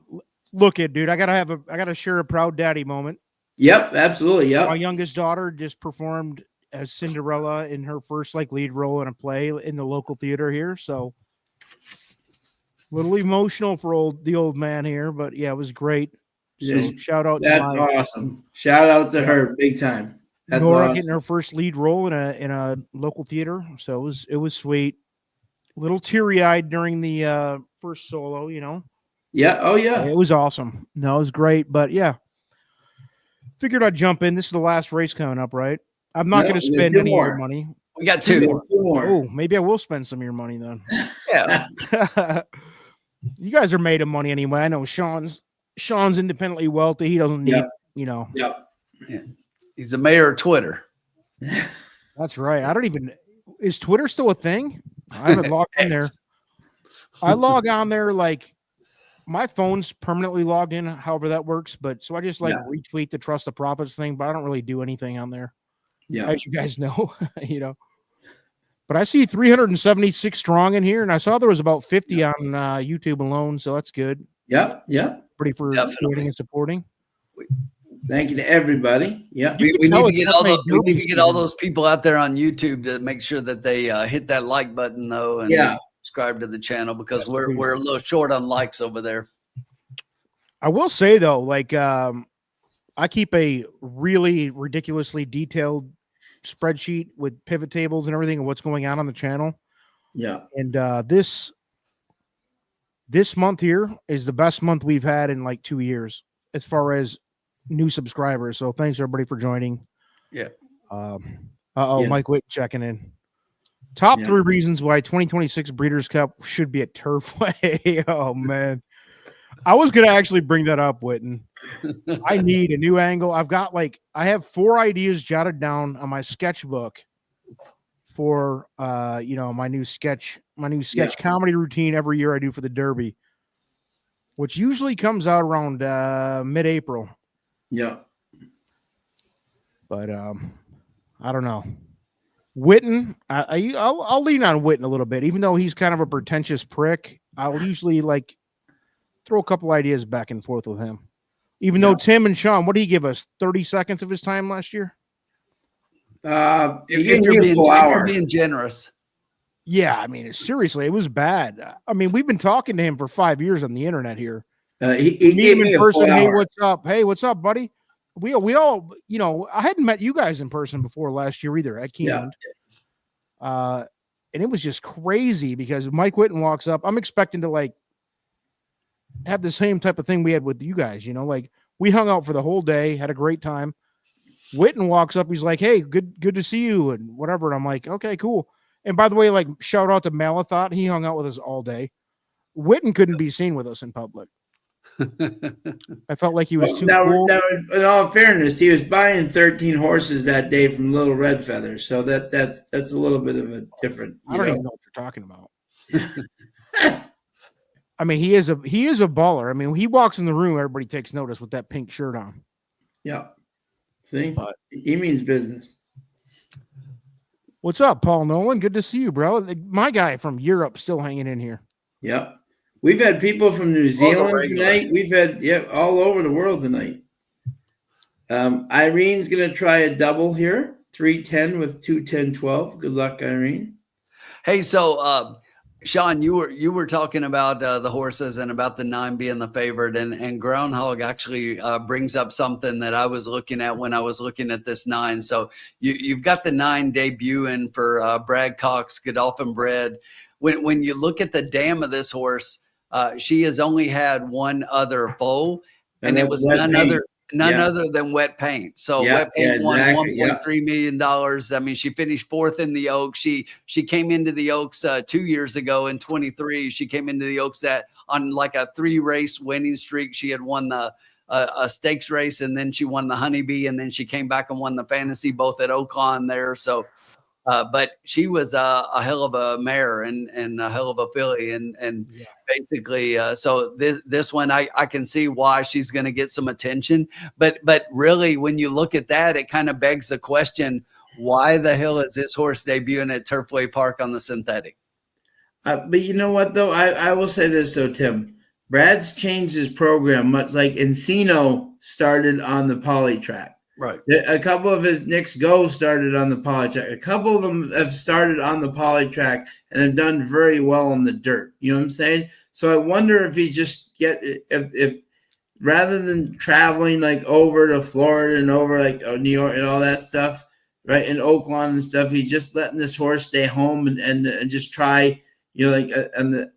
Speaker 6: Look it, dude. I gotta share a proud daddy moment.
Speaker 1: Yep, absolutely. Yep.
Speaker 6: My youngest daughter just performed as Cinderella in her first lead role in a play in the local theater here. So a little emotional for the old man here, but yeah, it was great. So shout out.
Speaker 1: That's awesome. Shout out to her big time. That's
Speaker 6: Nora
Speaker 1: awesome.
Speaker 6: getting her first lead role in a local theater. So it was sweet. A little teary eyed during the first solo, you know.
Speaker 1: Yeah. Oh yeah.
Speaker 6: It was awesome. No, it was great. But yeah, figured I'd jump in. This is the last race coming up, right? I'm not going to spend any of your money.
Speaker 4: We got two
Speaker 1: more.
Speaker 6: Oh, maybe I will spend some of your money then.
Speaker 4: Yeah.
Speaker 6: You guys are made of money anyway. I know Sean's independently wealthy. He doesn't need, you know.
Speaker 1: Yep.
Speaker 4: Yeah. He's the mayor of Twitter.
Speaker 6: That's right. Is Twitter still a thing? I haven't logged in there. I log on there my phone's permanently logged in, however that works. But so I just retweet the Trust the Profits thing, but I don't really do anything on there.
Speaker 1: Yeah.
Speaker 6: As you guys know, you know. But I see 376 strong in here, and I saw there was about 50 on YouTube alone, so that's good.
Speaker 1: Yep. Yep.
Speaker 6: Pretty for joining and supporting.
Speaker 1: Thank you to everybody. Yeah.
Speaker 4: We need to get all those people out there on YouTube to make sure that they hit that like button though, and subscribe to the channel because we're a little short on likes over there.
Speaker 6: I will say though, I keep a really ridiculously detailed spreadsheet with pivot tables and everything and what's going on the channel.
Speaker 1: Yeah.
Speaker 6: And this month here is the best month we've had in 2 years as far as new subscribers. So thanks everybody for joining.
Speaker 4: Yeah.
Speaker 6: Mike Witt checking in. Top 3 reasons why 2026 Breeders' Cup should be at Turfway. Oh man. I was gonna actually bring that up, Witten. I need a new angle. I've got I have 4 ideas jotted down on my sketchbook for my new sketch comedy routine every year I do for the Derby, which usually comes out around mid-April.
Speaker 1: Yeah.
Speaker 6: But I don't know. Witten, I'll lean on Witten a little bit, even though he's kind of a pretentious prick. I'll usually throw a couple ideas back and forth with him. Even though Tim and Sean, what did he give us? 30 seconds of his time last year?
Speaker 4: You're being generous.
Speaker 6: Yeah, I mean, seriously, it was bad. I mean, we've been talking to him for 5 years on the internet here.
Speaker 1: He gave me
Speaker 6: in person. Hey,
Speaker 1: hour.
Speaker 6: what's up? Hey, what's up, buddy? We all, I hadn't met you guys in person before last year either at Keeneland. And it was just crazy because Mike Witten walks up. I'm expecting to have the same type of thing we had with you guys, we hung out for the whole day, had a great time. Witten walks up, he's like, hey, good to see you and whatever. And I'm like, okay, cool. And by the way, shout out to Malathot. He hung out with us all day. Witten couldn't be seen with us in public. I felt like he was too cool.
Speaker 1: Now, in all fairness, he was buying 13 horses that day from Little Red Feathers, so that's a little bit of a different.
Speaker 6: I don't even know what you're talking about. I mean, he is a baller. I mean, when he walks in the room, everybody takes notice with that pink shirt on.
Speaker 1: Yeah, see, he means business.
Speaker 6: What's up, Paul Nolan? Good to see you, bro. My guy from Europe still hanging in here.
Speaker 1: Yep. We've had people from New Zealand tonight. We've had all over the world tonight. Irene's going to try a double here, 310 with 210-12. Good luck, Irene.
Speaker 4: Hey, so Sean, you were talking about the horses and about the 9 being the favorite, and Groundhog actually brings up something that I was looking at when I was looking at this 9. So you've got the 9 debuting for Brad Cox, Godolphin bred. When you look at the dam of this horse, she has only had one other foal, and it was none other than Wet Paint. So Wet Paint won $1.3 million. I mean, she finished 4th in the Oaks. She came into the Oaks 2 years ago in 23. She came into the Oaks on like a 3-race winning streak. She had won a stakes race, and then she won the Honeybee, and then she came back and won the Fantasy, both at Oakon there. So but she was a hell of a mare and a hell of a filly, and basically, so this one I can see why she's going to get some attention. But really, when you look at that, it kind of begs the question: why the hell is this horse debuting at Turfway Park on the synthetic?
Speaker 1: But you know what, though, I will say this though, Tim. Brad's changed his program, much like Encino started on the poly track.
Speaker 4: Right.
Speaker 1: A couple of his Knicks Go started on the poly track. A couple of them have started on the poly track and have done very well in the dirt. You know what I'm saying? So I wonder if he just if rather than traveling like over to Florida and over like New York and all that stuff, right, in Oakland and stuff, he's just letting this horse stay home and just try, you know, like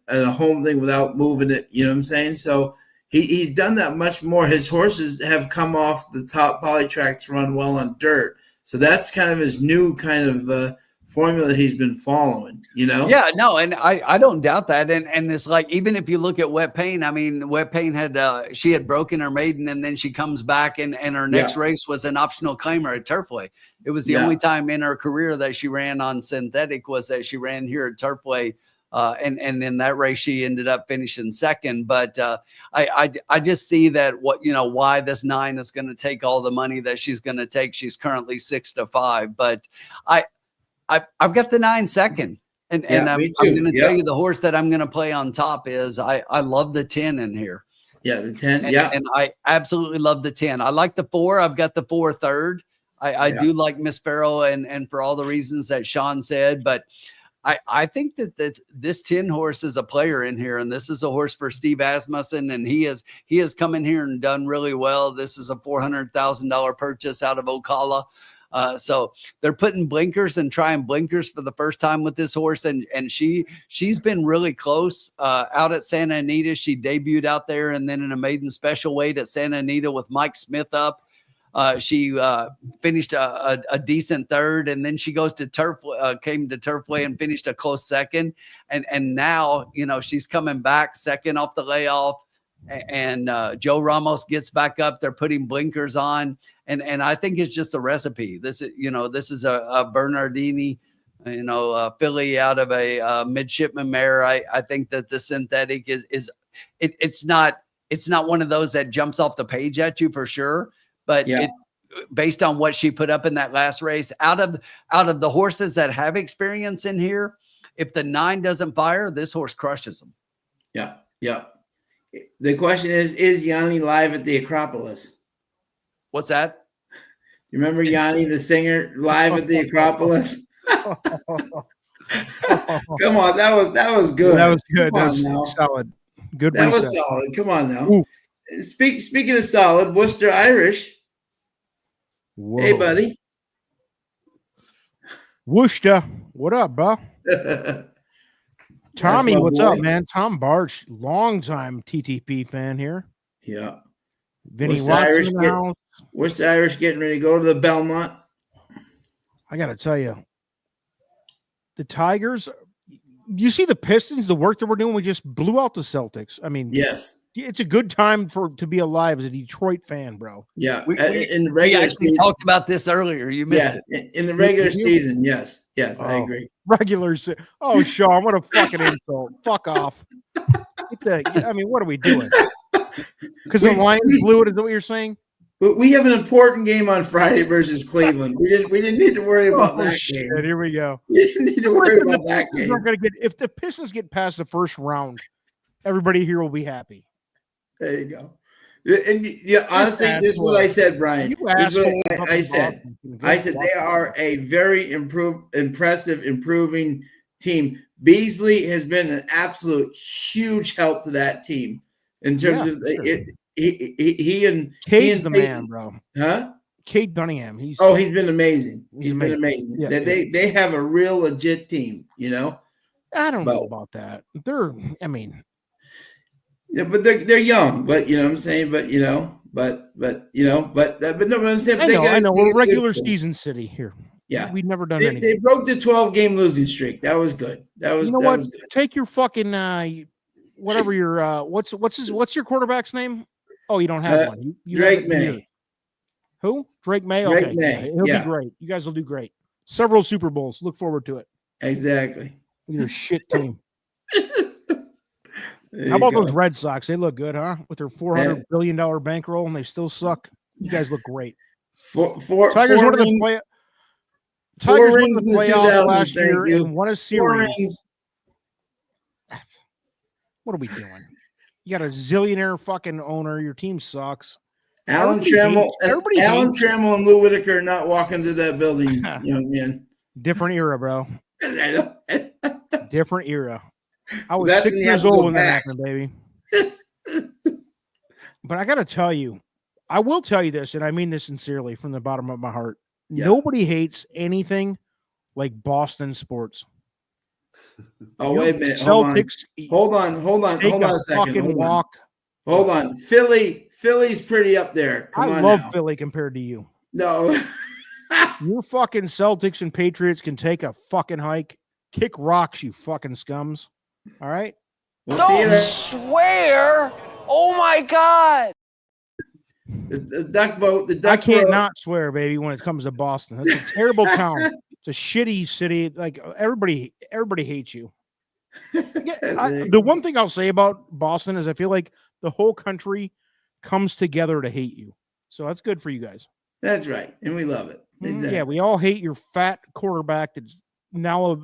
Speaker 1: a home thing without moving it. You know what I'm saying? So he's done that much more. His horses have come off the top poly track to run well on dirt. So that's kind of his new kind of formula that he's been following, you know?
Speaker 4: Yeah, no, and I don't doubt that. And it's like, even if you look at Wet Paint, I mean, Wet Paint she had broken her maiden, and then she comes back and her next race was an optional claimer at Turfway. It was the only time in her career that she ran on synthetic, was that she ran here at Turfway. And in that race, she ended up finishing 2nd. But I just see that why this 9 is going to take all the money that she's going to take. She's currently 6-5, but I've got the 9 second, and I'm going to tell you the horse that I'm going to play on top is I love the 10 in here.
Speaker 1: Yeah, the 10.
Speaker 4: And I absolutely love the 10. I like the 4. I've got the 4 third. I do like Miss Farrell, and for all the reasons that Sean said, but I think that this 10 horse is a player in here, and this is a horse for Steve Asmussen, and he has come in here and done really well. This is a $400,000 purchase out of Ocala. So they're putting blinkers and trying blinkers for the first time with this horse, and she's been really close out at Santa Anita. She debuted out there, and then in a maiden special weight at Santa Anita with Mike Smith up. She finished a decent 3rd, and then she goes to came to Turfway and finished a close 2nd. And now, she's coming back 2nd off the layoff, and Joe Ramos gets back up. They're putting blinkers on, and I think it's just a recipe. This is a Bernardini, filly out of a midshipman mare. I think that the synthetic it's not one of those that jumps off the page at you for sure. But based on what she put up in that last race, out of the horses that have experience in here, if the 9 doesn't fire, this horse crushes them.
Speaker 1: Yeah, yeah. The question is Yanni live at the Acropolis?
Speaker 4: What's that?
Speaker 1: You remember Yanni, the singer, live at the Acropolis? Come on, that was good.
Speaker 6: That was good. That was solid. Good.
Speaker 1: That was solid. Come on now. Ooh. Speaking of solid, Worcester Irish. Whoa. Hey, buddy.
Speaker 6: Worcester. What up, bro? Tommy, what's up, man? Tom Barch, longtime TTP fan here.
Speaker 1: Yeah.
Speaker 6: Vinny
Speaker 1: Worcester Irish getting ready to go to the Belmont.
Speaker 6: I got to tell you, the Tigers, you see the Pistons, the work that we're doing, we just blew out the Celtics. I mean,
Speaker 1: yes.
Speaker 6: It's a good time to be alive as a Detroit fan, bro.
Speaker 1: Yeah,
Speaker 4: we actually talked about this earlier. You missed it.
Speaker 1: In the regular season. Yes, I agree.
Speaker 6: Regular season. Oh, Sean, what a fucking insult! Fuck off. What are we doing? Because the Lions blew it. Is that what you're saying?
Speaker 1: But we have an important game on Friday versus Cleveland. We didn't need to worry about that game.
Speaker 6: Here we go.
Speaker 1: We didn't need to worry about that game.
Speaker 6: If the Pistons get past the first round, everybody here will be happy.
Speaker 1: There you go. And honestly, this is what I said, Brian. This is what I said. I said they are a very improving team. Beasley has been an absolute huge help to that team in terms of it. He and
Speaker 6: Cade's the man, bro.
Speaker 1: Huh?
Speaker 6: Cade Cunningham. He's
Speaker 1: been amazing. He's been
Speaker 6: amazing.
Speaker 1: amazing.
Speaker 6: Yeah,
Speaker 1: They have a real legit team, you know.
Speaker 6: I don't know about that. I mean,
Speaker 1: yeah, but they're young, but you know what I'm saying, but no, but no, but I'm saying
Speaker 6: I know. We're regular season city here.
Speaker 1: Yeah,
Speaker 6: we've never done anything.
Speaker 1: They broke the 12-game losing streak. That was good. Was good.
Speaker 6: Take your fucking whatever your what's your quarterback's name? Oh, you don't have one. You
Speaker 1: Drake May.
Speaker 6: Who? Drake May.
Speaker 1: Drake
Speaker 6: Okay,
Speaker 1: May.
Speaker 6: He'll be great. You guys will do great. Several Super Bowls. Look forward to it.
Speaker 1: Exactly.
Speaker 6: Your shit team. How about those Red Sox? They look good, huh? With their $400 billion bankroll, and they still suck. You guys look great.
Speaker 1: Tigers
Speaker 6: won the playoff last year and won a series. What are we doing? You got a zillionaire fucking owner. Your team sucks.
Speaker 1: Alan Trammell and Lou Whitaker are not walking through that building, young man.
Speaker 6: Different era, bro.
Speaker 1: I know.
Speaker 6: Different era. I was 6 years old when that happened, baby. But I got to tell you, I will tell you this, and I mean this sincerely from the bottom of my heart. Yeah. Nobody hates anything like Boston sports.
Speaker 1: Oh, wait a minute. Celtics. Hold on a second. Hold on. Philly's pretty up there.
Speaker 6: I love Philly compared to you.
Speaker 1: No.
Speaker 6: Your fucking Celtics and Patriots can take a fucking hike. Kick rocks, you fucking scums. All right?
Speaker 8: Don't swear. Oh, my God.
Speaker 1: The duck boat.
Speaker 6: I can't not swear, baby, when it comes to Boston. That's a terrible town. It's a shitty city. Like, everybody hates you. The one thing I'll say about Boston is I feel like the whole country comes together to hate you. So that's good for you guys.
Speaker 1: That's right. And we love it. Exactly.
Speaker 6: Yeah, we all hate your fat quarterback that's now a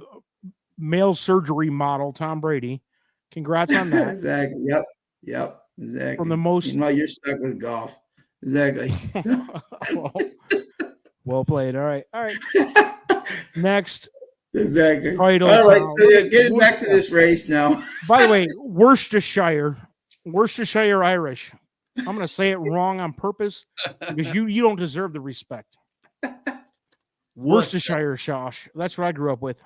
Speaker 6: male surgery model, Tom Brady. Congrats on that.
Speaker 1: Exactly. Yep. Exactly.
Speaker 6: From the most.
Speaker 1: Meanwhile, you're stuck with golf. Exactly.
Speaker 6: Well played. All right. Next.
Speaker 1: Exactly. All right. So getting back to this race now.
Speaker 6: By the way, Worcestershire Irish. I'm going to say it wrong on purpose because you don't deserve the respect. Worcestershire sauce. That's what I grew up with.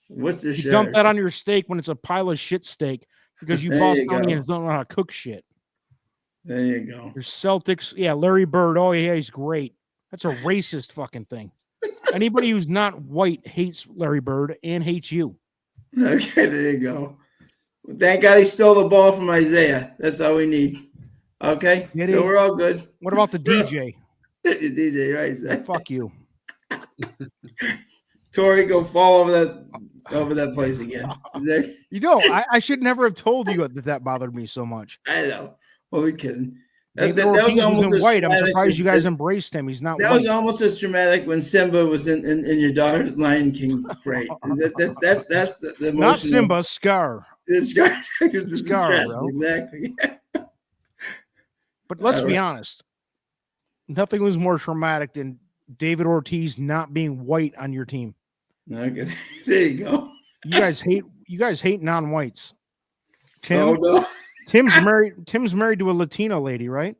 Speaker 1: Worcestershire.
Speaker 6: You dump that on your steak when it's a pile of shit steak because you Bostonians don't know how to cook shit.
Speaker 1: There you go.
Speaker 6: Your Celtics. Yeah, Larry Bird. Oh, yeah, he's great. That's a racist fucking thing. Anybody who's not white hates Larry Bird and hates you.
Speaker 1: Okay, there you go. Thank God he stole the ball from Isaiah. That's all we need. Okay, so we're all good.
Speaker 6: What about the DJ?
Speaker 1: The DJ, right? Exactly.
Speaker 6: Fuck you.
Speaker 1: Tori, go fall over that place again.
Speaker 6: You know, I should never have told you that bothered me so much.
Speaker 1: I know. Well, we kidding.
Speaker 6: That was almost as white. I'm surprised you guys embraced him. He's not.
Speaker 1: That
Speaker 6: white.
Speaker 1: was almost as dramatic when Simba was in your daughter's Lion King parade. That's the emotional.
Speaker 6: Not Simba, Scar.
Speaker 1: The Scar,
Speaker 6: Scar, bro.
Speaker 1: Exactly.
Speaker 6: But let's be honest. Nothing was more traumatic than David Ortiz not being white on your team.
Speaker 1: Okay, there you go.
Speaker 6: You guys hate non-whites. Tim,
Speaker 1: oh, no.
Speaker 6: Tim's married to a Latino lady, right?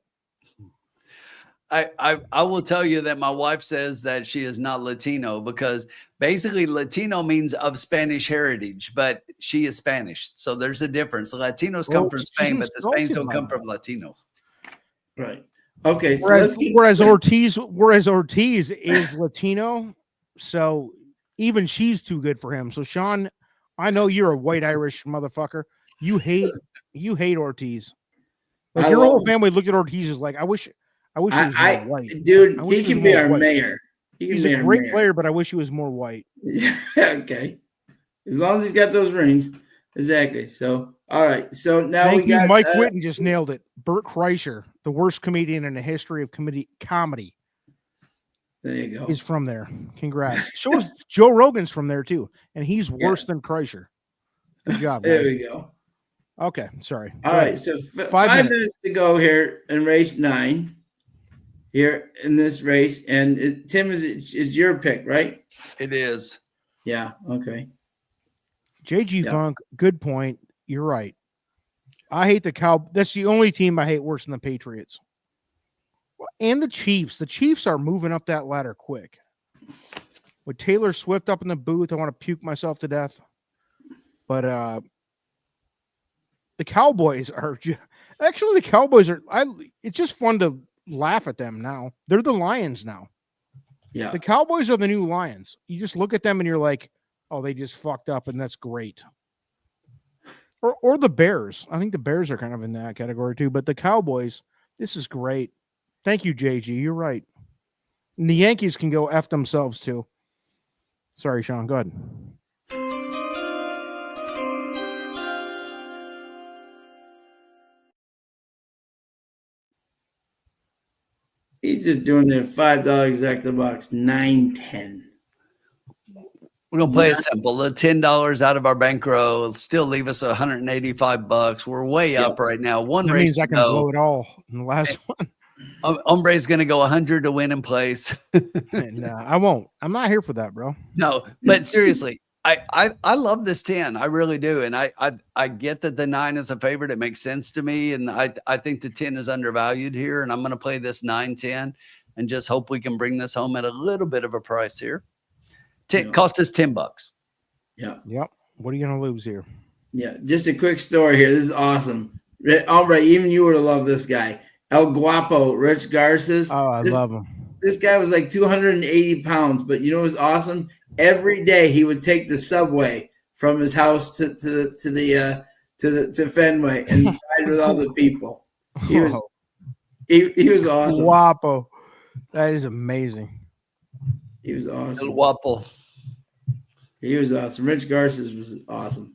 Speaker 4: I will tell you that my wife says that she is not Latino because basically Latino means of Spanish heritage, but she is Spanish. So there's a difference. Latinos come from Spain, but the Spains don't come from Latinos.
Speaker 1: Right. Okay.
Speaker 6: Whereas Ortiz is Latino, so even she's too good for him. So Sean, I know you're a white Irish motherfucker. You hate Ortiz. Like your whole family looked at Ortiz as like, I wish he was more white.
Speaker 1: Dude, he can be our mayor.
Speaker 6: He's a great player, but I wish he was more white.
Speaker 1: Yeah, okay. As long as he's got those rings. Exactly. So, all right. So now we got
Speaker 6: Mike Whitten just nailed it. Bert Kreischer, the worst comedian in the history of comedy.
Speaker 1: There you go.
Speaker 6: He's from there. Congrats. So is Joe Rogan's from there too, and he's worse than Kreischer. Good job.
Speaker 1: There we go.
Speaker 6: Okay, sorry.
Speaker 1: All right, so 5 minutes to go here in race 9. Here in this race, and Tim is your pick, right?
Speaker 4: It is.
Speaker 1: Yeah. Okay.
Speaker 6: JG
Speaker 1: Yeah.
Speaker 6: Funk, good point. You're right. I hate the Cow. That's the only team I hate worse than the Patriots. And the Chiefs. The Chiefs are moving up that ladder quick. With Taylor Swift up in the booth, I want to puke myself to death. But the Cowboys are actually the Cowboys are. It's just fun to laugh at them now. They're the Lions now.
Speaker 1: Yeah.
Speaker 6: The Cowboys are the new Lions. You just look at them and you're like, oh, they just fucked up, and that's great. Or the Bears. I think the Bears are kind of in that category too. But the Cowboys, this is great. Thank you, JG. You're right. And the Yankees can go F themselves too. Sorry, Sean. Go ahead.
Speaker 1: He's just doing it $5 exacta box, 9.10.
Speaker 4: We're gonna play it simple. The $10 out of our bankroll will still leave us $185. We're way up right now. One
Speaker 6: That
Speaker 4: race
Speaker 6: means
Speaker 4: to
Speaker 6: I can
Speaker 4: go.
Speaker 6: blow it all in the last one.
Speaker 4: Hombre's gonna go 100 to win in place.
Speaker 6: And I won't. I'm not here for that, bro.
Speaker 4: No, but seriously, I love this 10. I really do. And I get that the 9 is a favorite. It makes sense to me. And I think the 10 is undervalued here. And I'm going to play this 9-10 and just hope we can bring this home at a little bit of a price here. Cost us $10.
Speaker 1: Yeah.
Speaker 6: Yep. What are you going to lose here?
Speaker 1: Yeah. Just a quick story here. This is awesome. All right. Even you would have loved this guy. El Guapo, Rich Garces.
Speaker 6: Oh, I love him.
Speaker 1: This guy was like 280 pounds, but you know what's awesome? Every day he would take the subway from his house to Fenway and ride with other people. He was awesome.
Speaker 6: Guapo. That is amazing.
Speaker 1: He was awesome.
Speaker 4: El Guapo.
Speaker 1: He was awesome. Rich Garces was awesome.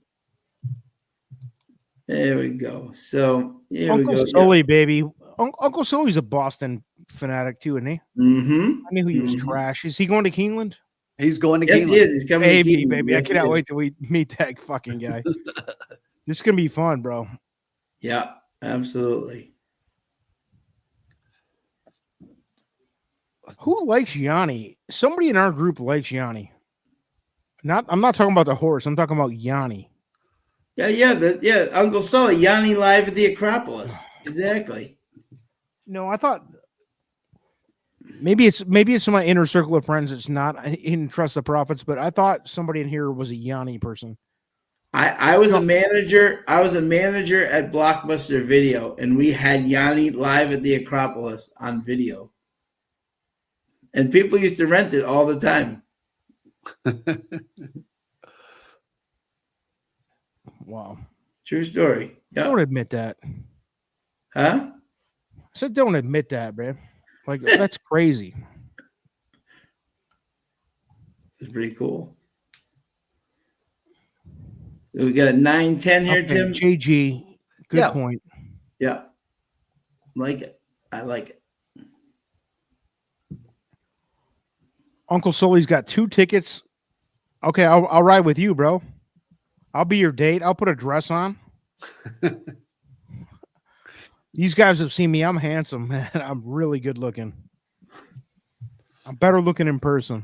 Speaker 1: There we go. So here
Speaker 6: Uncle
Speaker 1: we go.
Speaker 6: Sully, baby. Uncle Sully's a Boston fanatic too, isn't he?
Speaker 1: Mm-hmm.
Speaker 6: I knew he was trash. Is he going to Keeneland?
Speaker 4: He's going to
Speaker 1: Yes,
Speaker 4: Keeneland.
Speaker 1: he is. He's coming to
Speaker 6: Baby,
Speaker 1: Keeneland.
Speaker 6: baby.
Speaker 1: Yes,
Speaker 6: I cannot wait till we meet that fucking guy. This is going to be fun, bro.
Speaker 1: Yeah, absolutely.
Speaker 6: Who likes Yanni? Somebody in our group likes Yanni. I'm not talking about the horse. I'm talking about Yanni.
Speaker 1: Yeah. Uncle Sully, Yanni live at the Acropolis. Exactly.
Speaker 6: No, I thought maybe it's in my inner circle of friends. It's not. I didn't trust the prophets, but I thought somebody in here was a Yanni person.
Speaker 1: I was a manager. I was a manager at Blockbuster Video, and we had Yanni live at the Acropolis on video. And people used to rent it all the time.
Speaker 6: Wow.
Speaker 1: True story. Yeah.
Speaker 6: Don't admit that.
Speaker 1: Huh?
Speaker 6: I said don't admit that, bro. Like, that's crazy.
Speaker 1: It's pretty cool. So we got a 9-10 here,
Speaker 6: Okay,
Speaker 1: Tim.
Speaker 6: JG. Good point.
Speaker 1: Yeah. Like it. I like it.
Speaker 6: Uncle Sully's got 2 tickets. Okay, I'll ride with you, bro. I'll be your date. I'll put a dress on. These guys have seen me. I'm handsome, man. I'm really good looking. I'm better looking in person.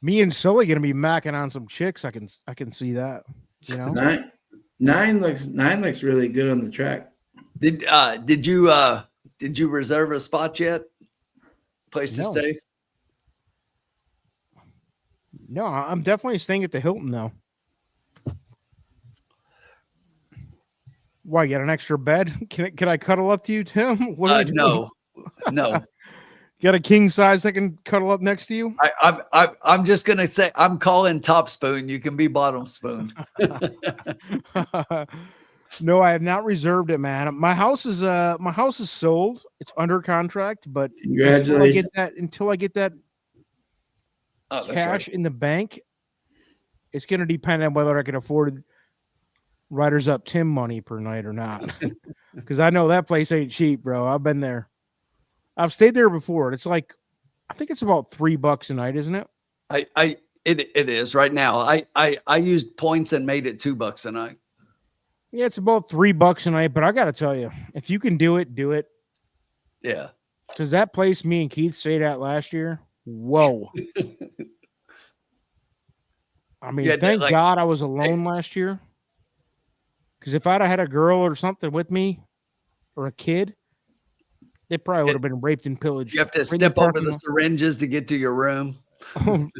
Speaker 6: Me and Sully gonna be macking on some chicks. I can see that. You know,
Speaker 1: 9 looks really good on the track.
Speaker 4: Did you reserve a spot yet? Place to stay?
Speaker 6: No, I'm definitely staying at the Hilton though. Why, you got an extra bed? Can I cuddle up to you, Tim? What are we doing?
Speaker 4: No.
Speaker 6: Got a king size that can cuddle up next to you?
Speaker 4: I'm just gonna say I'm calling top spoon. You can be bottom spoon.
Speaker 6: No, I have not reserved it, man. My house is sold. It's under contract, but
Speaker 1: Congratulations.
Speaker 6: until I get that cash in the bank, it's gonna depend on whether I can afford Riders Up Tim money per night or not. Because I know that place ain't cheap, bro. I've been there. I've stayed there before. It's like, I think it's about $3 a night, isn't it?
Speaker 4: It is right now. I used points and made it $2 a night.
Speaker 6: Yeah, it's about $3 a night. But I got to tell you, if you can do it, do it.
Speaker 4: Yeah.
Speaker 6: Because that place me and Keith stayed at last year, whoa. I mean,
Speaker 4: Yeah,
Speaker 6: thank
Speaker 4: like-
Speaker 6: God I was alone last year. Because if I'd have had a girl or something with me, or a kid, they probably would have been raped and pillaged.
Speaker 4: You have to
Speaker 6: right in
Speaker 4: step over
Speaker 6: parking
Speaker 4: the
Speaker 6: lot.
Speaker 4: syringes to get to your room.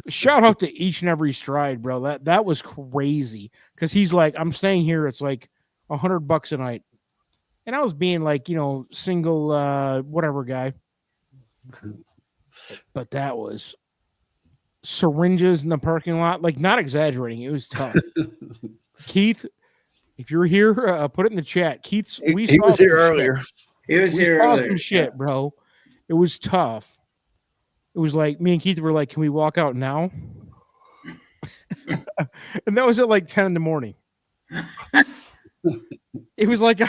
Speaker 6: Shout out to each and every stride, bro. That was crazy. Because he's like, I'm staying here. It's like $100 a night, and I was being like, single, whatever guy. But that was syringes in the parking lot. Like, not exaggerating. It was tough. Keith, if you're here, put it in the chat. Keith's.
Speaker 4: He was here earlier.
Speaker 1: He was
Speaker 6: We
Speaker 1: here
Speaker 6: saw
Speaker 1: earlier.
Speaker 6: some shit, bro. It was tough. It was like me and Keith were like, "Can we walk out now?" And that was at like 10 in the morning. It was like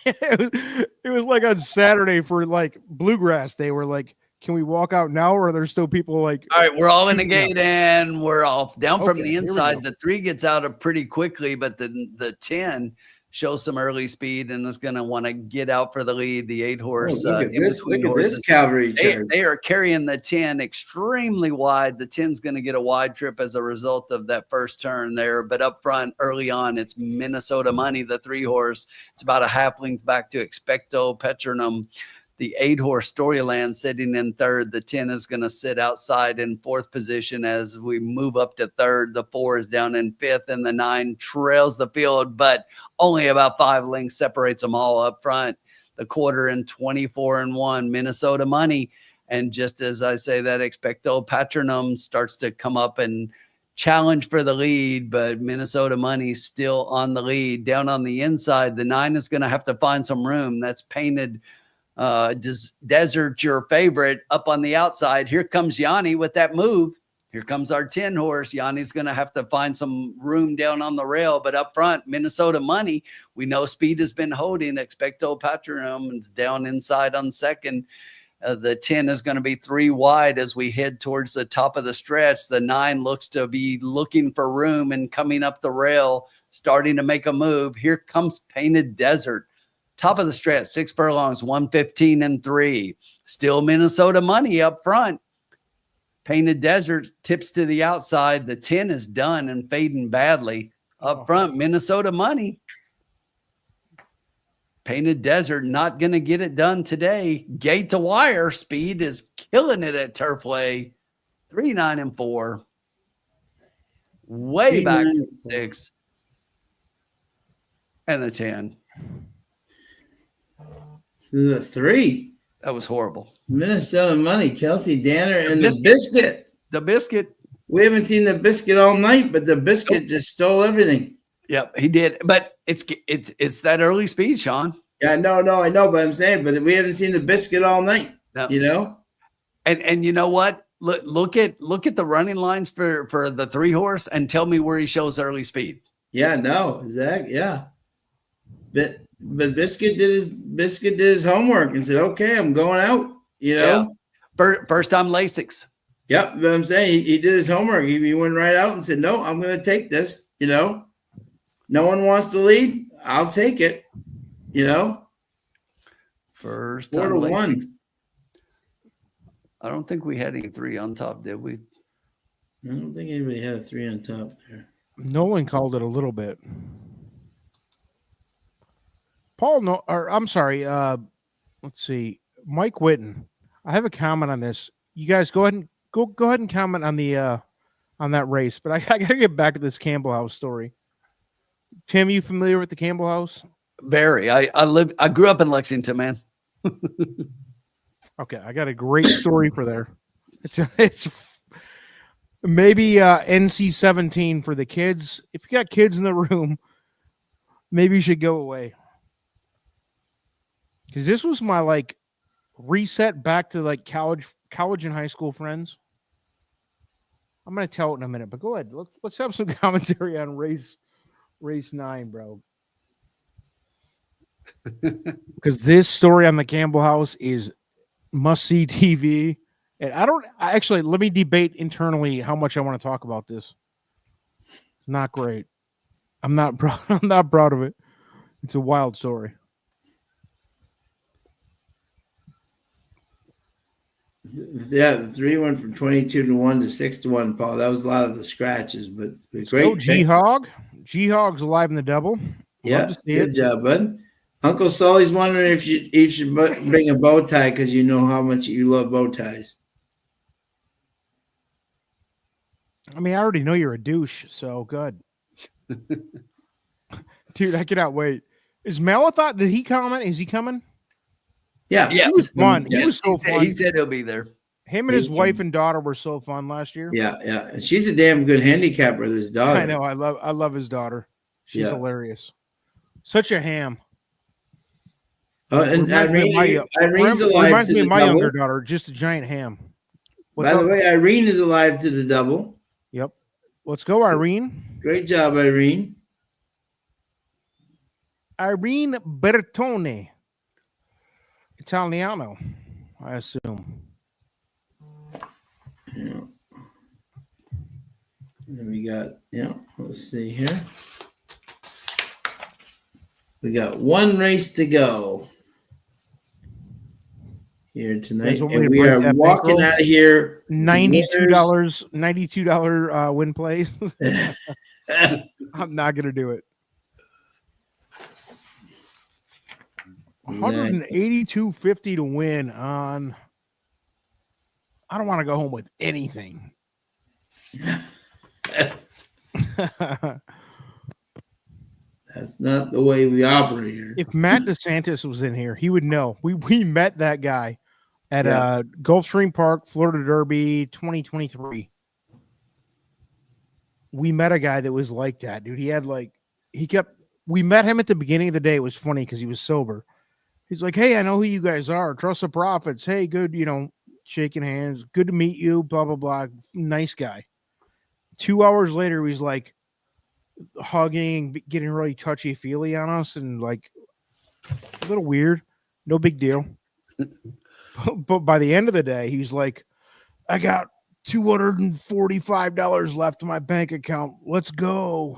Speaker 6: it was like on Saturday for like bluegrass. They were like, "Can we walk out now?" Or are there still people like?
Speaker 4: All right, we're all in the
Speaker 6: shooting
Speaker 4: gate and we're off. Down from
Speaker 6: Okay,
Speaker 4: the
Speaker 6: here we
Speaker 4: inside,
Speaker 6: go.
Speaker 4: the 3 gets out of pretty quickly, but the 10 shows some early speed and is going to want to get out for the lead. The 8 horse,
Speaker 1: Look at
Speaker 4: in
Speaker 1: this!
Speaker 4: between
Speaker 1: Look at this
Speaker 4: horses.
Speaker 1: cavalry charge.
Speaker 4: They are carrying the 10 extremely wide. The 10's going to get a wide trip as a result of that first turn there. But up front, early on, it's Minnesota Money, the 3 horse. It's about a half length back to Expecto Patronum. The 8 horse Storyland sitting in third. The 10 is going to sit outside in 4th position as we move up to third. The 4 is down in 5th, and the 9 trails the field, but only about 5 lengths separates them all up front. The quarter in 24-1, Minnesota Money. And just as I say that, Expecto Patronum starts to come up and challenge for the lead, but Minnesota Money still on the lead. Down on the inside, the 9 is going to have to find some room. That's Painted Desert, your favorite, up on the outside. Here comes Yanni with that move. Here comes our 10 horse. Yanni's going to have to find some room down on the rail, but up front, Minnesota Money. We know speed has been holding. Expecto Patronum is down inside on second. The 10 is going to be 3 wide as we head towards the top of the stretch. The 9 looks to be looking for room and coming up the rail, starting to make a move. Here comes Painted Desert. Top of the stretch, 6 furlongs, 115-3. Still Minnesota Money up front. Painted Desert tips to the outside. The 10 is done and fading badly. Up front, Minnesota Money. Painted Desert not going to get it done today. Gate to wire. Speed is killing it at Turfway. 3, 9, and 4. Way back to the 6. And the 10.
Speaker 1: The 3.
Speaker 4: That was horrible.
Speaker 1: Minnesota Money, Kelsey Danner, and the Biscuit.
Speaker 4: The Biscuit.
Speaker 1: We haven't seen the Biscuit all night, but the Biscuit just stole everything.
Speaker 4: Yep, he did. But it's that early speed, Sean.
Speaker 1: Yeah, no, I know, but I'm saying, but we haven't seen the Biscuit all night.
Speaker 4: No.
Speaker 1: You know?
Speaker 4: And you know what? Look at the running lines for the 3 horse and tell me where he shows early speed.
Speaker 1: Yeah, no, Zach, yeah. But Biscuit did his homework and said, "Okay, I'm going out." You know,
Speaker 4: First time Lasix.
Speaker 1: Yep, but I'm saying he did his homework. He went right out and said, "No, I'm going to take this." You know, no one wants to lead. I'll take it. You know,
Speaker 4: First
Speaker 1: 4
Speaker 4: time
Speaker 1: to 1.
Speaker 4: Lasix. I don't think we had any 3 on top, did we?
Speaker 1: I don't think anybody had a 3 on top there.
Speaker 6: Nolan called it a little bit. Paul, no, or I'm sorry. Let's see, Mike Whitten. I have a comment on this. You guys go ahead and comment on the on that race. But I gotta get back to this Campbell House story. Tim, you familiar with the Campbell House?
Speaker 4: Very. I grew up in Lexington, man.
Speaker 6: Okay, I got a great story for there. It's maybe NC-17 for the kids. If you got kids in the room, maybe you should go away. Because this was my like reset back to like college and high school friends. I'm gonna tell it in a minute, but go ahead. Let's have some commentary on race 9, bro. Because this story on the Campbell House is must-see TV. And let me debate internally how much I want to talk about this. It's not great. I'm not proud of it. It's a wild story.
Speaker 1: Yeah, the 3 went from 22 to 1 to 6 to 1, Paul. That was a lot of the scratches, but great.
Speaker 6: G Hog. G Hog's alive in the double.
Speaker 1: Yeah,
Speaker 6: Love to see
Speaker 1: good
Speaker 6: it.
Speaker 1: job, bud. Uncle Sully's wondering if you should bring a bow tie because you know how much you love bow ties.
Speaker 6: I mean, I already know you're a douche, so good. Dude, I cannot wait. Is Malathot, did he comment? Is he coming?
Speaker 1: Yeah.
Speaker 4: Yes.
Speaker 6: He was fun.
Speaker 4: Yes,
Speaker 6: He was so fun.
Speaker 4: He said he'll be there.
Speaker 6: Him and his wife and daughter were so fun last year.
Speaker 1: Yeah, yeah. And she's a damn good handicapper, this daughter.
Speaker 6: I know. I love his daughter. She's
Speaker 1: Yeah.
Speaker 6: hilarious. Such a ham.
Speaker 1: Oh, and Irene's alive
Speaker 6: reminds
Speaker 1: to
Speaker 6: me
Speaker 1: the
Speaker 6: of my
Speaker 1: double.
Speaker 6: younger daughter, just a giant ham.
Speaker 1: By the way, Irene is alive to the double.
Speaker 6: Yep. Let's go, Irene.
Speaker 1: Great job, Irene.
Speaker 6: Irene Bertone. Italiano, I assume.
Speaker 1: Yeah. Then we got, let's see here. We got one race to go here tonight. And we are walking out of here.
Speaker 6: $92 win plays. I'm not gonna do it. $182.50 to win on. I don't want to go home with anything.
Speaker 1: That's not the way we operate here.
Speaker 6: If Matt DeSantis was in here, he would know. We met that guy at Gulfstream Park, Florida Derby 2023. We met a guy that was like that, dude. We met him at the beginning of the day. It was funny because he was sober. He's like, hey, I know who you guys are. Trust the Prophets. Hey, good, shaking hands. Good to meet you, blah, blah, blah. Nice guy. 2 hours later, he's like hugging, getting really touchy-feely on us and like a little weird. No big deal. But by the end of the day, he's like, I got $245 left in my bank account. Let's go.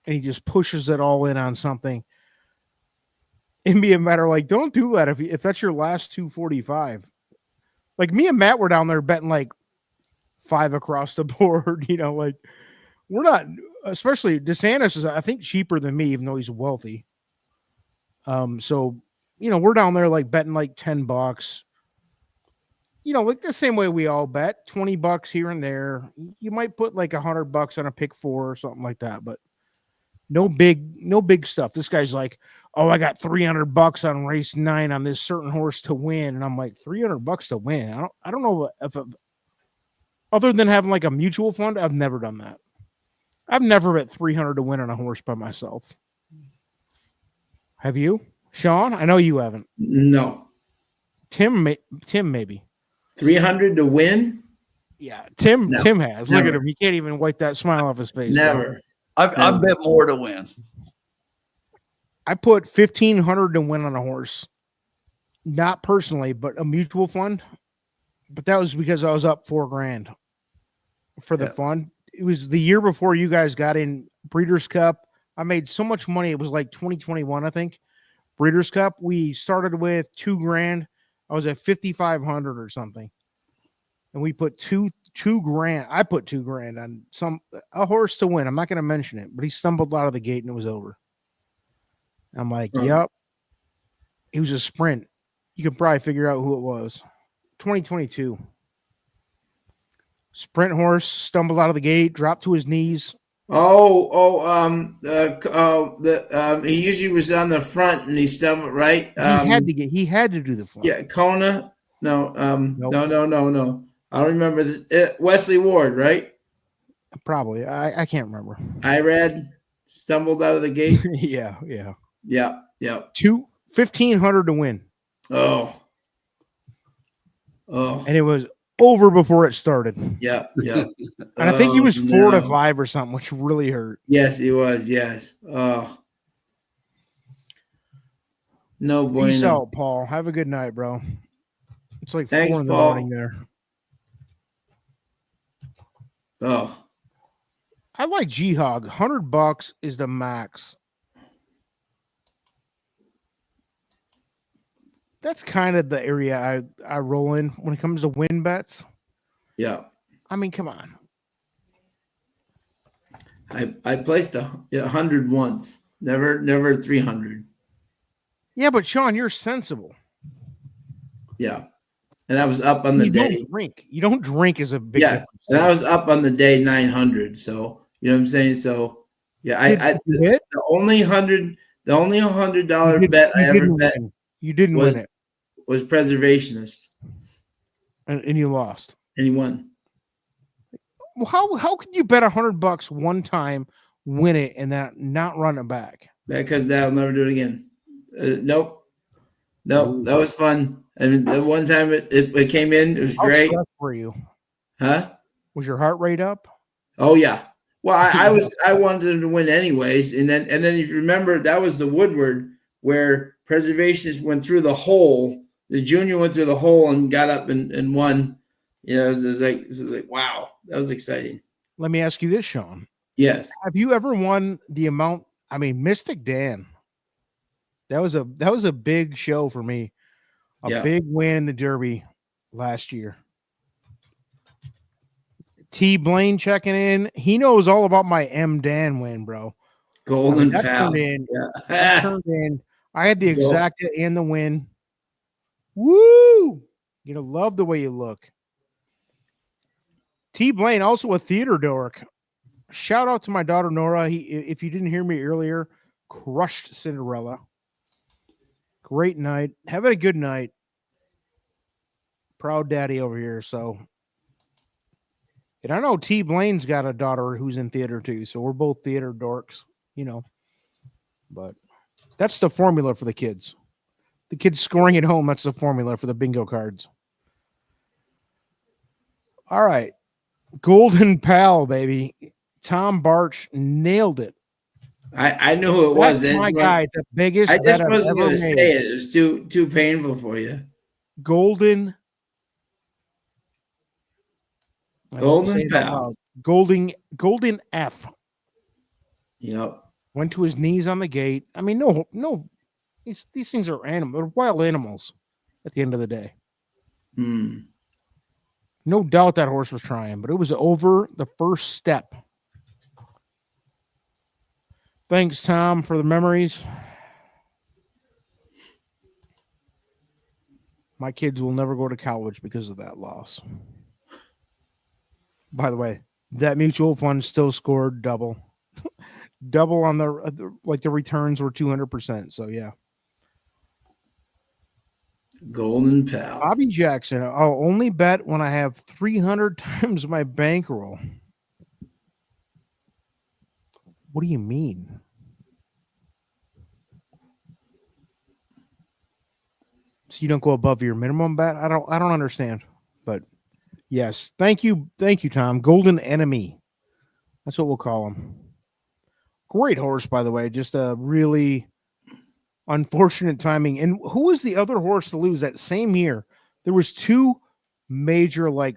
Speaker 6: And he just pushes it all in on something. And me and Matt are like, don't do that if that's your last 245. Like me and Matt were down there betting like 5 across the board. Like we're not, especially DeSantis is, I think, cheaper than me, even though he's wealthy. So we're down there like betting like $10. Like the same way we all bet, $20 here and there. You might put like $100 on a pick 4 or something like that, but no big stuff. This guy's like, oh, I got $300 on race 9 on this certain horse to win. And I'm like, $300 to win. I don't know if other than having like a mutual fund, I've never done that. I've never bet 300 to win on a horse by myself. Have you, Sean? I know you haven't.
Speaker 1: No.
Speaker 6: Tim maybe.
Speaker 1: 300 to win?
Speaker 6: Yeah, Tim has.
Speaker 1: Never.
Speaker 6: Look at him. He can't even wipe that smile off his face.
Speaker 1: Never.
Speaker 4: I bet more to win.
Speaker 6: I put $1,500 to win on a horse. Not personally, but a mutual fund. But that was because I was up $4,000 for the fund. It was the year before you guys got in Breeders' Cup. I made so much money. It was like 2021, I think. Breeders' Cup. We started with $2,000. I was at 5,500 or something. And we put $2,000. I put $2,000 on a horse to win. I'm not going to mention it, but he stumbled out of the gate and it was over. I'm like, yep. It was a sprint. You can probably figure out who it was. 2022. Sprint horse stumbled out of the gate, dropped to his knees.
Speaker 1: He usually was on the front and he stumbled, right?
Speaker 6: He had to do the front.
Speaker 1: Yeah, Kona. No,
Speaker 6: Nope.
Speaker 1: No. I don't remember this. Wesley Ward, right?
Speaker 6: Probably. I can't remember.
Speaker 1: Irad stumbled out of the gate.
Speaker 6: Yeah.
Speaker 1: Yeah.
Speaker 6: $1,500 to win.
Speaker 1: Oh.
Speaker 6: And it was over before it started.
Speaker 1: Yeah.
Speaker 6: And I think he was 4 to 5 or something, which really hurt.
Speaker 1: Yes, he was. Yes. Oh. No bueno.
Speaker 6: Peace out, Paul. Have a good night, bro. It's like
Speaker 1: Thanks,
Speaker 6: 4 in the
Speaker 1: Paul.
Speaker 6: morning there.
Speaker 1: Oh.
Speaker 6: I like G-Hog. $100 is the max. That's kind of the area I roll in when it comes to win bets.
Speaker 1: Yeah.
Speaker 6: I mean, come on.
Speaker 1: I placed 100 once. Never 300.
Speaker 6: Yeah, but Sean, you're sensible.
Speaker 1: Yeah. And I was up on the
Speaker 6: You
Speaker 1: day.
Speaker 6: don't drink. You don't drink is a big
Speaker 1: Yeah.
Speaker 6: difference.
Speaker 1: And I was up on the day 900. So, you know what I'm saying? So, yeah,
Speaker 6: Did you hit?
Speaker 1: the only $100
Speaker 6: You
Speaker 1: bet I ever
Speaker 6: didn't
Speaker 1: bet
Speaker 6: win. You didn't
Speaker 1: was
Speaker 6: win it,
Speaker 1: was preservationist,
Speaker 6: and you lost.
Speaker 1: and he won.
Speaker 6: Well, how could you bet $100 one time, win it, and then not run it back?
Speaker 1: Because I'll never do it again. Nope.
Speaker 6: Ooh.
Speaker 1: That was fun. And the one time it came in, it was
Speaker 6: How
Speaker 1: great.
Speaker 6: stressed were you?
Speaker 1: Huh?
Speaker 6: Was your heart rate up?
Speaker 1: Oh yeah. Well, I wanted him to win anyways, and then if you remember, that was the Woodward where preservationist went through the hole. The junior went through the hole and got up and won. You know, it was like wow, that was exciting.
Speaker 6: Let me ask you this, Sean.
Speaker 1: Yes.
Speaker 6: Have you ever won the amount? I mean, Mystic Dan. That was a big show for me. A big win in the Derby last year. T Blaine checking in. He knows all about my M Dan win, bro.
Speaker 1: Golden
Speaker 6: that
Speaker 1: Pal.
Speaker 6: turned in. I had the exacta and the win. Woo! You're gonna love the way you look. T Blaine, also a theater dork. Shout out to my daughter Nora. If you didn't hear me earlier, crushed Cinderella. Great night. Having a good night. Proud daddy over here. So, and I know T Blaine's got a daughter who's in theater too. So we're both theater dorks, you know. But that's the formula for the kids. The kids scoring at home, that's the formula for the bingo cards. All right. Golden Pal, baby. Tom Barch nailed it.
Speaker 1: I knew who it was.
Speaker 6: That's my guy, the biggest.
Speaker 1: I just
Speaker 6: bet
Speaker 1: wasn't
Speaker 6: I've
Speaker 1: going to
Speaker 6: ever
Speaker 1: say
Speaker 6: made.
Speaker 1: it. It was too painful for you.
Speaker 6: Golden
Speaker 1: Pal.
Speaker 6: Golden F.
Speaker 1: Yep.
Speaker 6: Went to his knees on the gate. I mean, no. These things are animals. They're wild animals at the end of the day. No doubt that horse was trying, but it was over the first step. Thanks, Tom, for the memories. My kids will never go to college because of that loss. By the way, that mutual fund still scored double. Double on the returns were 200%. So, yeah.
Speaker 1: Golden Pal.
Speaker 6: Bobby Jackson. I'll only bet when I have 300 times my bankroll. What do you mean? So you don't go above your minimum bet? I don't understand. But yes, thank you, Tom. Golden Enemy. That's what we'll call him. Great horse, by the way. Just a really unfortunate timing. And who was the other horse to lose that same year? There was two major 4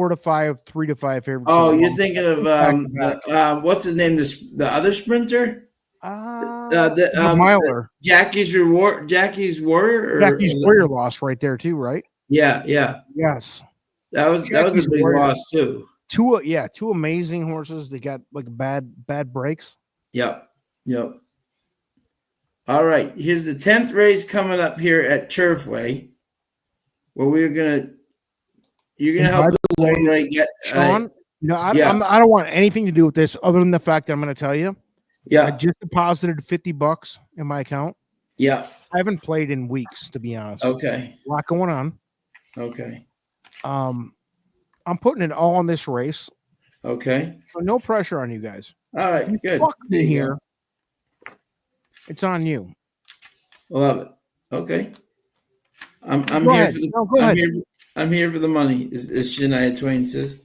Speaker 6: to 5, 3 to 5 favorites.
Speaker 1: Oh, you're thinking of what's his name? The other sprinter?
Speaker 6: The miler.
Speaker 1: Jackie's Warrior.
Speaker 6: Jackie's Warrior lost right there too, right?
Speaker 1: Yeah.
Speaker 6: Yes.
Speaker 1: That was a big loss too.
Speaker 6: Two amazing horses. They got bad breaks.
Speaker 1: Yep. All right. Here's the 10th race coming up here at Turfway, where you're gonna help us get
Speaker 6: Sean. I don't want anything to do with this other than the fact that I'm going to tell you.
Speaker 1: Yeah.
Speaker 6: I just deposited $50 in my account.
Speaker 1: Yeah.
Speaker 6: I haven't played in weeks, to be honest.
Speaker 1: Okay.
Speaker 6: A lot going on.
Speaker 1: Okay.
Speaker 6: I'm putting it all on this race.
Speaker 1: Okay.
Speaker 6: So no pressure on you guys.
Speaker 1: All right. Good.
Speaker 6: Fuck me here. It's on you.
Speaker 1: Love it. Okay. I'm here for the I'm here for the money, as Shania Twain says.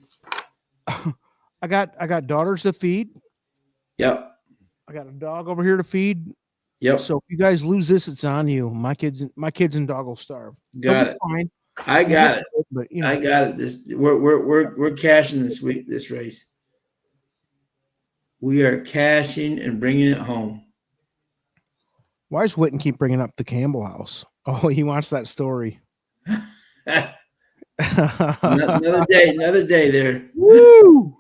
Speaker 6: I got daughters to feed.
Speaker 1: Yep.
Speaker 6: I got a dog over here to feed.
Speaker 1: Yep.
Speaker 6: So if you guys lose this, it's on you. My kids and dog will starve.
Speaker 1: Got it.
Speaker 6: Fine.
Speaker 1: I got it.
Speaker 6: But
Speaker 1: I got it. We're cashing this race. We are cashing and bringing it home.
Speaker 6: Why does Witten keep bringing up the Campbell house? Oh, he wants that story.
Speaker 1: Another day there.
Speaker 6: Woo!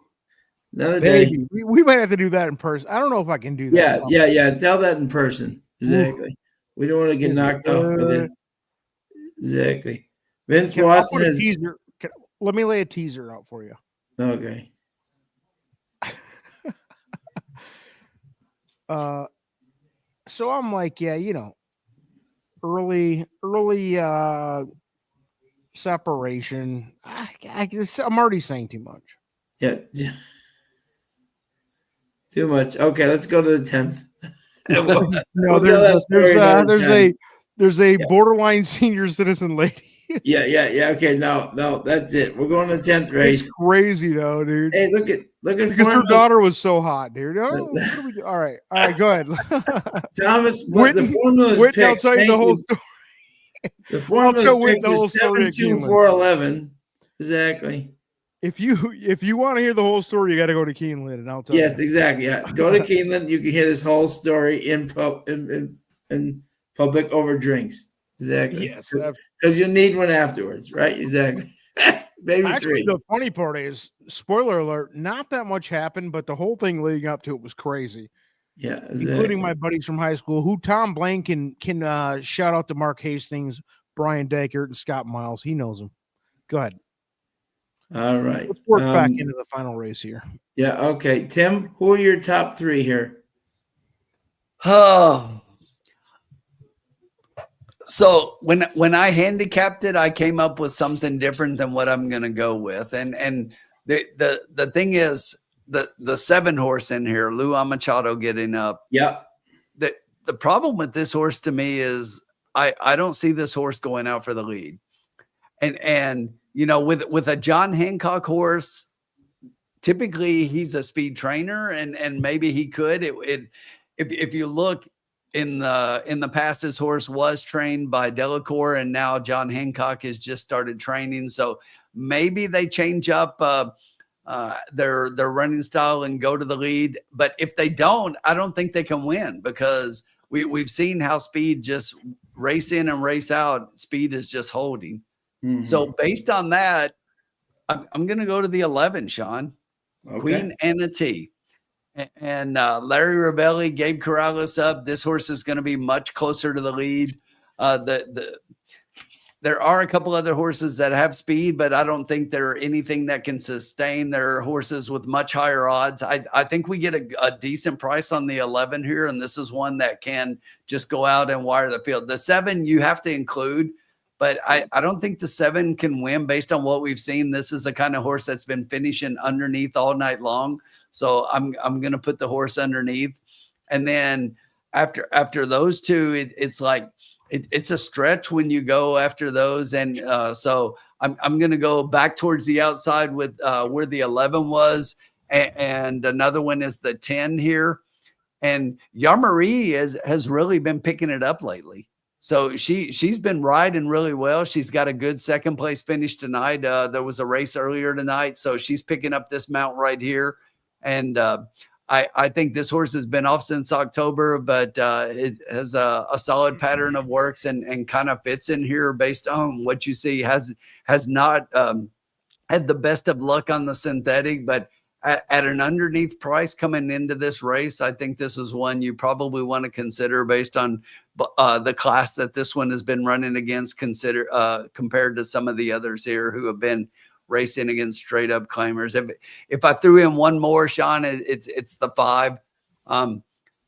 Speaker 1: Another day.
Speaker 6: Baby, we might have to do that in person. I don't know if I can do that.
Speaker 1: Yeah. Tell that in person. Exactly. We don't want to get knocked off by this. Exactly. Vince
Speaker 6: I'll
Speaker 1: Watson
Speaker 6: put a
Speaker 1: has.
Speaker 6: teaser. Let me lay a teaser out for you.
Speaker 1: Okay.
Speaker 6: So I'm like, yeah, early separation. I'm already saying too much.
Speaker 1: Yeah. Too much. Okay, let's go to the 10th.
Speaker 6: No, there's a borderline senior citizen lady.
Speaker 1: Yeah. Okay, no, that's it. We're going to the 10th race.
Speaker 6: It's crazy though, dude.
Speaker 1: Hey, look at
Speaker 6: because her daughter was so hot, dude. Oh, what do we do? All right, go ahead.
Speaker 1: Thomas,
Speaker 6: Whitney,
Speaker 1: the formula's
Speaker 6: Whitney,
Speaker 1: picks.
Speaker 6: I'll tell you the whole story.
Speaker 1: The formula's picks is 7, 2, 4, 11. Exactly.
Speaker 6: If you want to hear the whole story, you got to go to Keeneland, and I'll tell you.
Speaker 1: Yes, exactly. Yeah, go to Keeneland. You can hear this whole story in public over drinks. Exactly.
Speaker 6: Yes,
Speaker 1: because you need one afterwards, right? Exactly. Maybe
Speaker 6: actually,
Speaker 1: 3.
Speaker 6: the funny part is, spoiler alert, not that much happened, but the whole thing leading up to it was crazy.
Speaker 1: Yeah, exactly.
Speaker 6: Including my buddies from high school, who Tom Blaine can shout out to Mark Hastings, Brian Dankert, and Scott Miles. He knows them. Go ahead.
Speaker 1: All right.
Speaker 6: Let's work back into the final race here.
Speaker 1: Yeah. Okay. Tim, who are your top 3 here?
Speaker 4: Oh. So when I handicapped it, I came up with something different than what I'm going to go with. And the thing is, the 7 horse in here, Lou Machado getting up.
Speaker 1: Yeah.
Speaker 4: The problem with this horse to me is I don't see this horse going out for the lead. And with a John Hancock horse, typically he's a speed trainer, and maybe he could. If you look in the past, his horse was trained by Delacour, and now John Hancock has just started training. So maybe they change up their running style and go to the lead. But if they don't, I don't think they can win, because we've seen how speed just race in and race out. Speed is just holding. Mm-hmm. So based on that, I'm going to go to the 11, Sean. Okay. Queen Anna T. And Larry Ravelli, Gabe Corrales up. This horse is going to be much closer to the lead. There are a couple other horses that have speed, but I don't think they're anything that can sustain. There are horses with much higher odds. I think we get a decent price on the 11 here, and this is one that can just go out and wire the field. The 7 you have to include, but I don't think the 7 can win based on what we've seen. This is the kind of horse that's been finishing underneath all night long. So I'm going to put the horse underneath. And then after those 2, it's like, it's a stretch when you go after those. And so I'm going to go back towards the outside with where the 11 was. And another one is the 10 here. And Yarmarie has really been picking it up lately. So she's been riding really well. She's got a good second place finish tonight. There was a race earlier tonight, so she's picking up this mount right here. And I think this horse has been off since October, but it has a solid pattern of works and kind of fits in here based on what you see. Has not had the best of luck on the synthetic, but at an underneath price coming into this race, I think this is one you probably want to consider based on the class that this one has been running against, compared to some of the others here who have been racing against straight up claimers. If I threw in one more, Sean, it's the 5.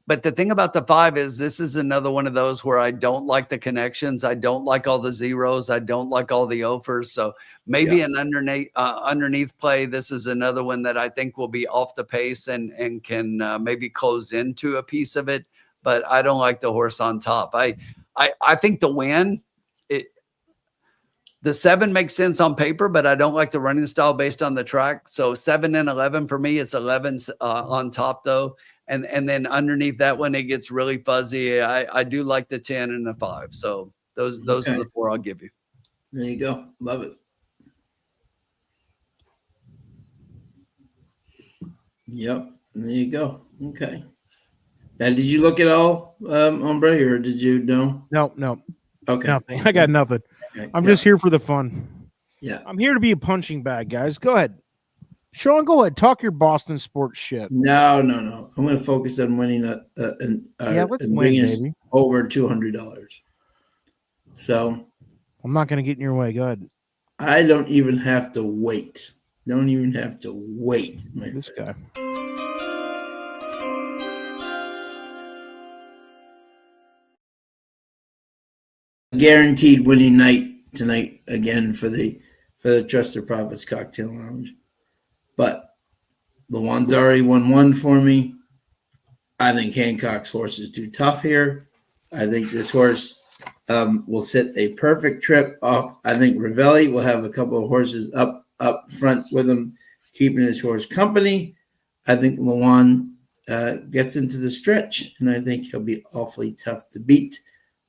Speaker 4: But the thing about the 5 is this is another one of those where I don't like the connections. I don't like all the zeros. I don't like all the offers. So maybe an underneath play. This is another one that I think will be off the pace and can maybe close into a piece of it. But I don't like the horse on top. I think the win, the 7 makes sense on paper, but I don't like the running style based on the track. So 7 and 11 for me. It's 11 on top though. And then underneath that one, it gets really fuzzy. I do like the 10 and the 5. So those are the 4 I'll give you.
Speaker 1: There you go. Love it. Yep. There you go. Okay. Now, did you look at all, Hombre, or did you know?
Speaker 6: No.
Speaker 1: Okay.
Speaker 6: Nothing. I got nothing.
Speaker 1: Okay.
Speaker 6: I'm
Speaker 1: Yeah.
Speaker 6: just here for the fun.
Speaker 1: Yeah.
Speaker 6: I'm here to be a punching bag, guys. Go ahead. Sean, go ahead. Talk your Boston sports shit.
Speaker 1: No. I'm going to focus on winning
Speaker 6: Let's
Speaker 1: and
Speaker 6: win,
Speaker 1: bringing us
Speaker 6: baby.
Speaker 1: over $200. So
Speaker 6: I'm not going to get in your way. Go ahead.
Speaker 1: I don't even have to wait. Don't even have to wait.
Speaker 6: This guy.
Speaker 1: Guaranteed winning night tonight again for the Trusted Profits Cocktail Lounge. But the one's already won one for me. I think Hancock's horse is too tough here. I think this horse will sit a perfect trip off. I think Ravelli will have a couple of horses up front with him, keeping his horse company. I think Lewan gets into the stretch, and I think he'll be awfully tough to beat.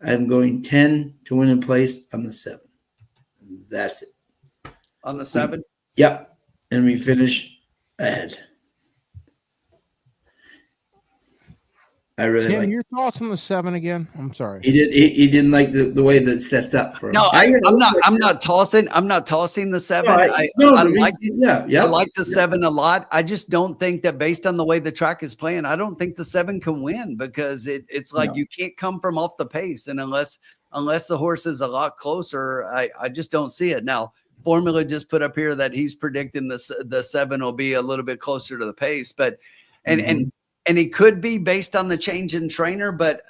Speaker 1: I'm going 10 to win in place on the 7. That's it.
Speaker 4: On the 7?
Speaker 1: Yep. And we finish ahead. I really
Speaker 6: Tim,
Speaker 1: like.
Speaker 6: your thoughts on the 7 again? I'm sorry.
Speaker 1: He didn't like the way that sets up for him.
Speaker 4: No, I'm not tossing the 7. I like the 7 a lot. I just don't think that based on the way the track is playing, I don't think the 7 can win because it's like you can't come from off the pace, and unless the horse is a lot closer, I just don't see it. Now, Formula just put up here that he's predicting the 7 will be a little bit closer to the pace, but and it could be based on the change in trainer, but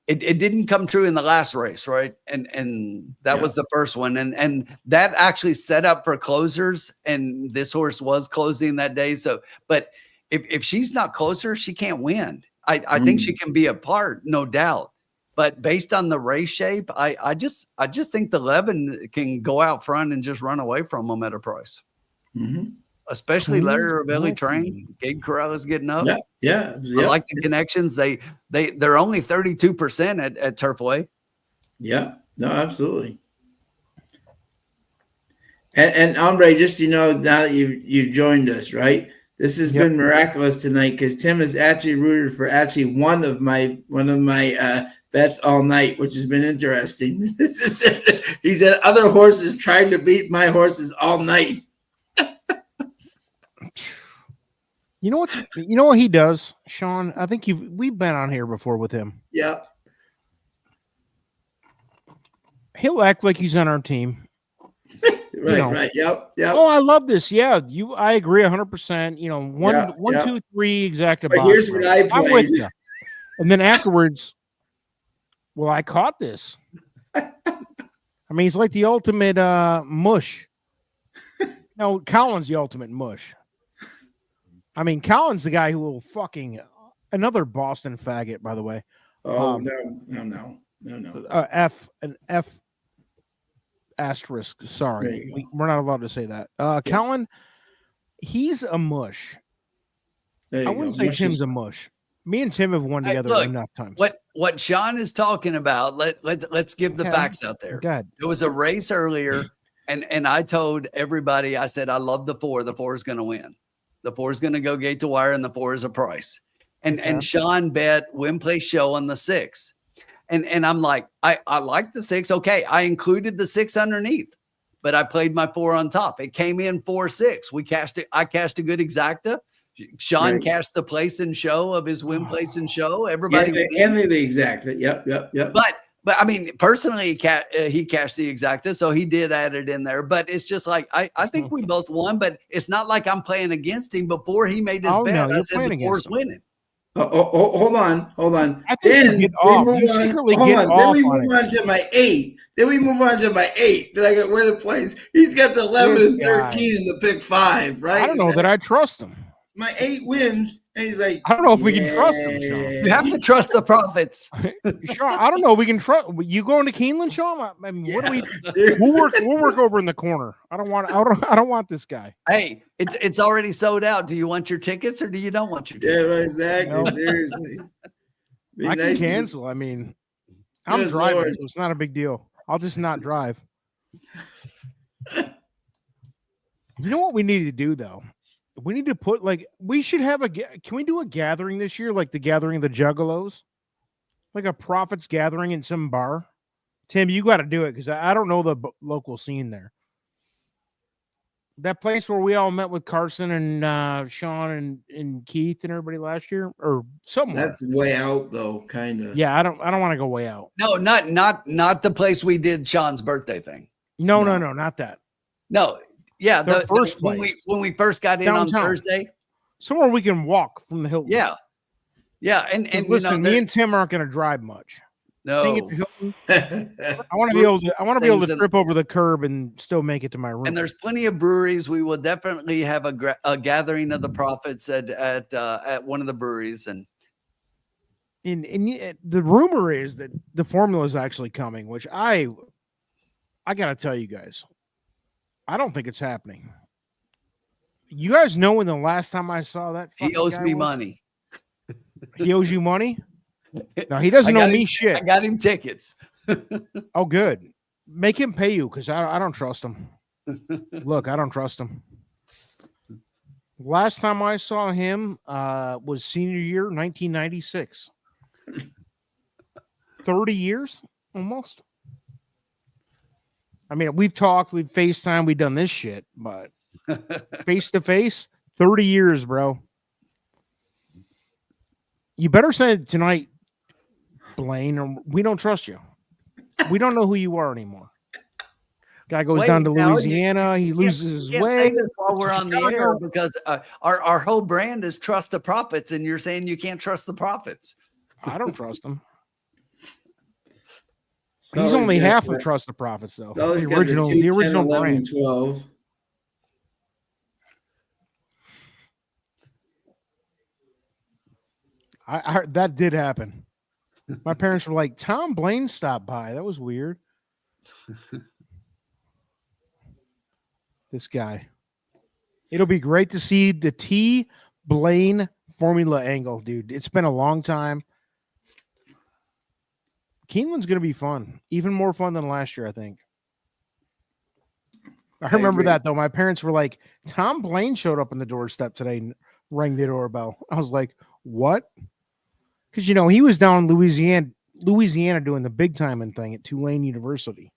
Speaker 4: it didn't come true in the last race, right? And that was the first one. And that actually set up for closers, and this horse was closing that day. So, but if she's not closer, she can't win. I think she can be a part, no doubt. But based on the race shape, I just think the 11 can go out front and just run away from them at a price. Especially Larry Ravelli train. Gabe Corral is getting up.
Speaker 1: Yeah.
Speaker 4: I like the connections. They're only 32% at Turfway.
Speaker 1: Yeah. No, absolutely. And Andre, just now that you've joined us, right? This has been miraculous tonight because Tim has actually rooted for one of my bets all night, which has been interesting. He's had other horses trying to beat my horses all night.
Speaker 6: You know what he does, Sean? I think we've been on here before with him.
Speaker 1: Yeah.
Speaker 6: He'll act like he's on our team.
Speaker 1: Right. Yep.
Speaker 6: Oh, I love this. Yeah, I agree 100%. One, 2, 3 exact.
Speaker 1: But here's what I played.
Speaker 6: I'm with you. And then afterwards, well, I caught this. I mean, he's like the ultimate mush. No, Colin's the ultimate mush. I mean, Colin's the guy who will fucking another Boston faggot, by the way.
Speaker 1: Oh, no.
Speaker 6: An F asterisk. Sorry. We're not allowed to say that. Colin, he's a mush. I wouldn't say Tim's a mush. Me and Tim have won together enough times.
Speaker 4: What Sean is talking about, let's give the facts out there. There was a race earlier, and I told everybody, I said, I love the 4. The 4 is going to win. The 4 is going to go gate to wire, and the 4 is a price. And Sean bet win place show on the 6. And I'm like, I like the 6. Okay, I included the 6 underneath, but I played my 4 on top. It came in 4-6. We cashed it. I cashed a good exacta. Sean cashed the place and show of his win place and show. Everybody
Speaker 1: and the exacta. Yep.
Speaker 4: But I mean, personally, he cashed the exacta, so he did add it in there. But it's just like I think we both won, but it's not like I'm playing against him. Before he made his bet, I said the 4's winning.
Speaker 1: Hold on.
Speaker 6: I think we move on
Speaker 1: to my 8. Then we move on to my 8. Then I got where to place. He's got the 11 and 13 in the pick 5, right?
Speaker 6: I don't know that I trust him.
Speaker 1: My 8 wins, and he's like,
Speaker 6: I don't know if we can trust him, Sean.
Speaker 4: You have to trust the profits.
Speaker 6: Sean, I don't know if we can trust you going to Keeneland, Sean. I mean, what do we? We'll work over in the corner. I don't want this guy.
Speaker 4: Hey, it's already sold out. Do you want your tickets or do you don't want your tickets?
Speaker 1: Yeah, right, exactly. No. Seriously,
Speaker 6: I can cancel. I mean, I'm driving, so it's not a big deal. I'll just not drive. You know what we need to do though? We need to put we should have can we do a gathering this year, like the gathering of the Juggalos? Like a profits gathering in some bar? Tim, you got to do it because I don't know the local scene there. That place where we all met with Carson and Sean and Keith and everybody last year, or somewhere.
Speaker 1: That's way out though, kind of.
Speaker 6: Yeah, I don't want to go way out.
Speaker 4: No, not the place we did Sean's birthday thing.
Speaker 6: No, not that.
Speaker 4: No, yeah,
Speaker 6: The first
Speaker 4: when
Speaker 6: place.
Speaker 4: we first got in
Speaker 6: Downtown.
Speaker 4: on Thursday.
Speaker 6: Somewhere we can walk from the Hilton.
Speaker 4: Yeah, and
Speaker 6: listen,
Speaker 4: you know,
Speaker 6: me and Tim aren't going to drive much.
Speaker 4: no,
Speaker 6: Staying at the Hilton, I want to be able to. I want to be able to trip over the curb and still make it to my room.
Speaker 4: and there's plenty of breweries. We will definitely have a gathering of the profits at one of the breweries, and
Speaker 6: the rumor is that the formula is actually coming, which I got to tell you guys, I don't think it's happening. You guys know when the last time I saw that
Speaker 4: he owes me money.
Speaker 6: He owes you money? No, he doesn't owe me shit.
Speaker 4: I got him tickets.
Speaker 6: Oh, good. Make him pay you because I don't trust him. Look, I don't trust him. Last time I saw him was senior year, 1996. 30 years almost. I mean, we've talked, we've FaceTime, we've done this shit, but face to face, 30 years, bro. You better say it tonight, Blaine, or we don't trust you. We don't know who you are anymore. Guy goes down to Louisiana. He loses his way.
Speaker 4: Say this while we're on the air because our whole brand is trust the profits, and you're saying you can't trust the profits.
Speaker 6: I don't trust him. He's only half of Trust the Profits, though. The original brand.
Speaker 1: 12.
Speaker 6: I heard that did happen. My parents were like, Tom Blaine stopped by. That was weird. This guy. It'll be great to see the T Blaine formula angle, dude. It's been a long time. Keeneland's going to be fun. Even more fun than last year, I think. I remember that, though. My parents were like, Tom Blaine showed up on the doorstep today and rang the doorbell. I was like, what? Because, you know, he was down in Louisiana doing the big timing thing at Tulane University.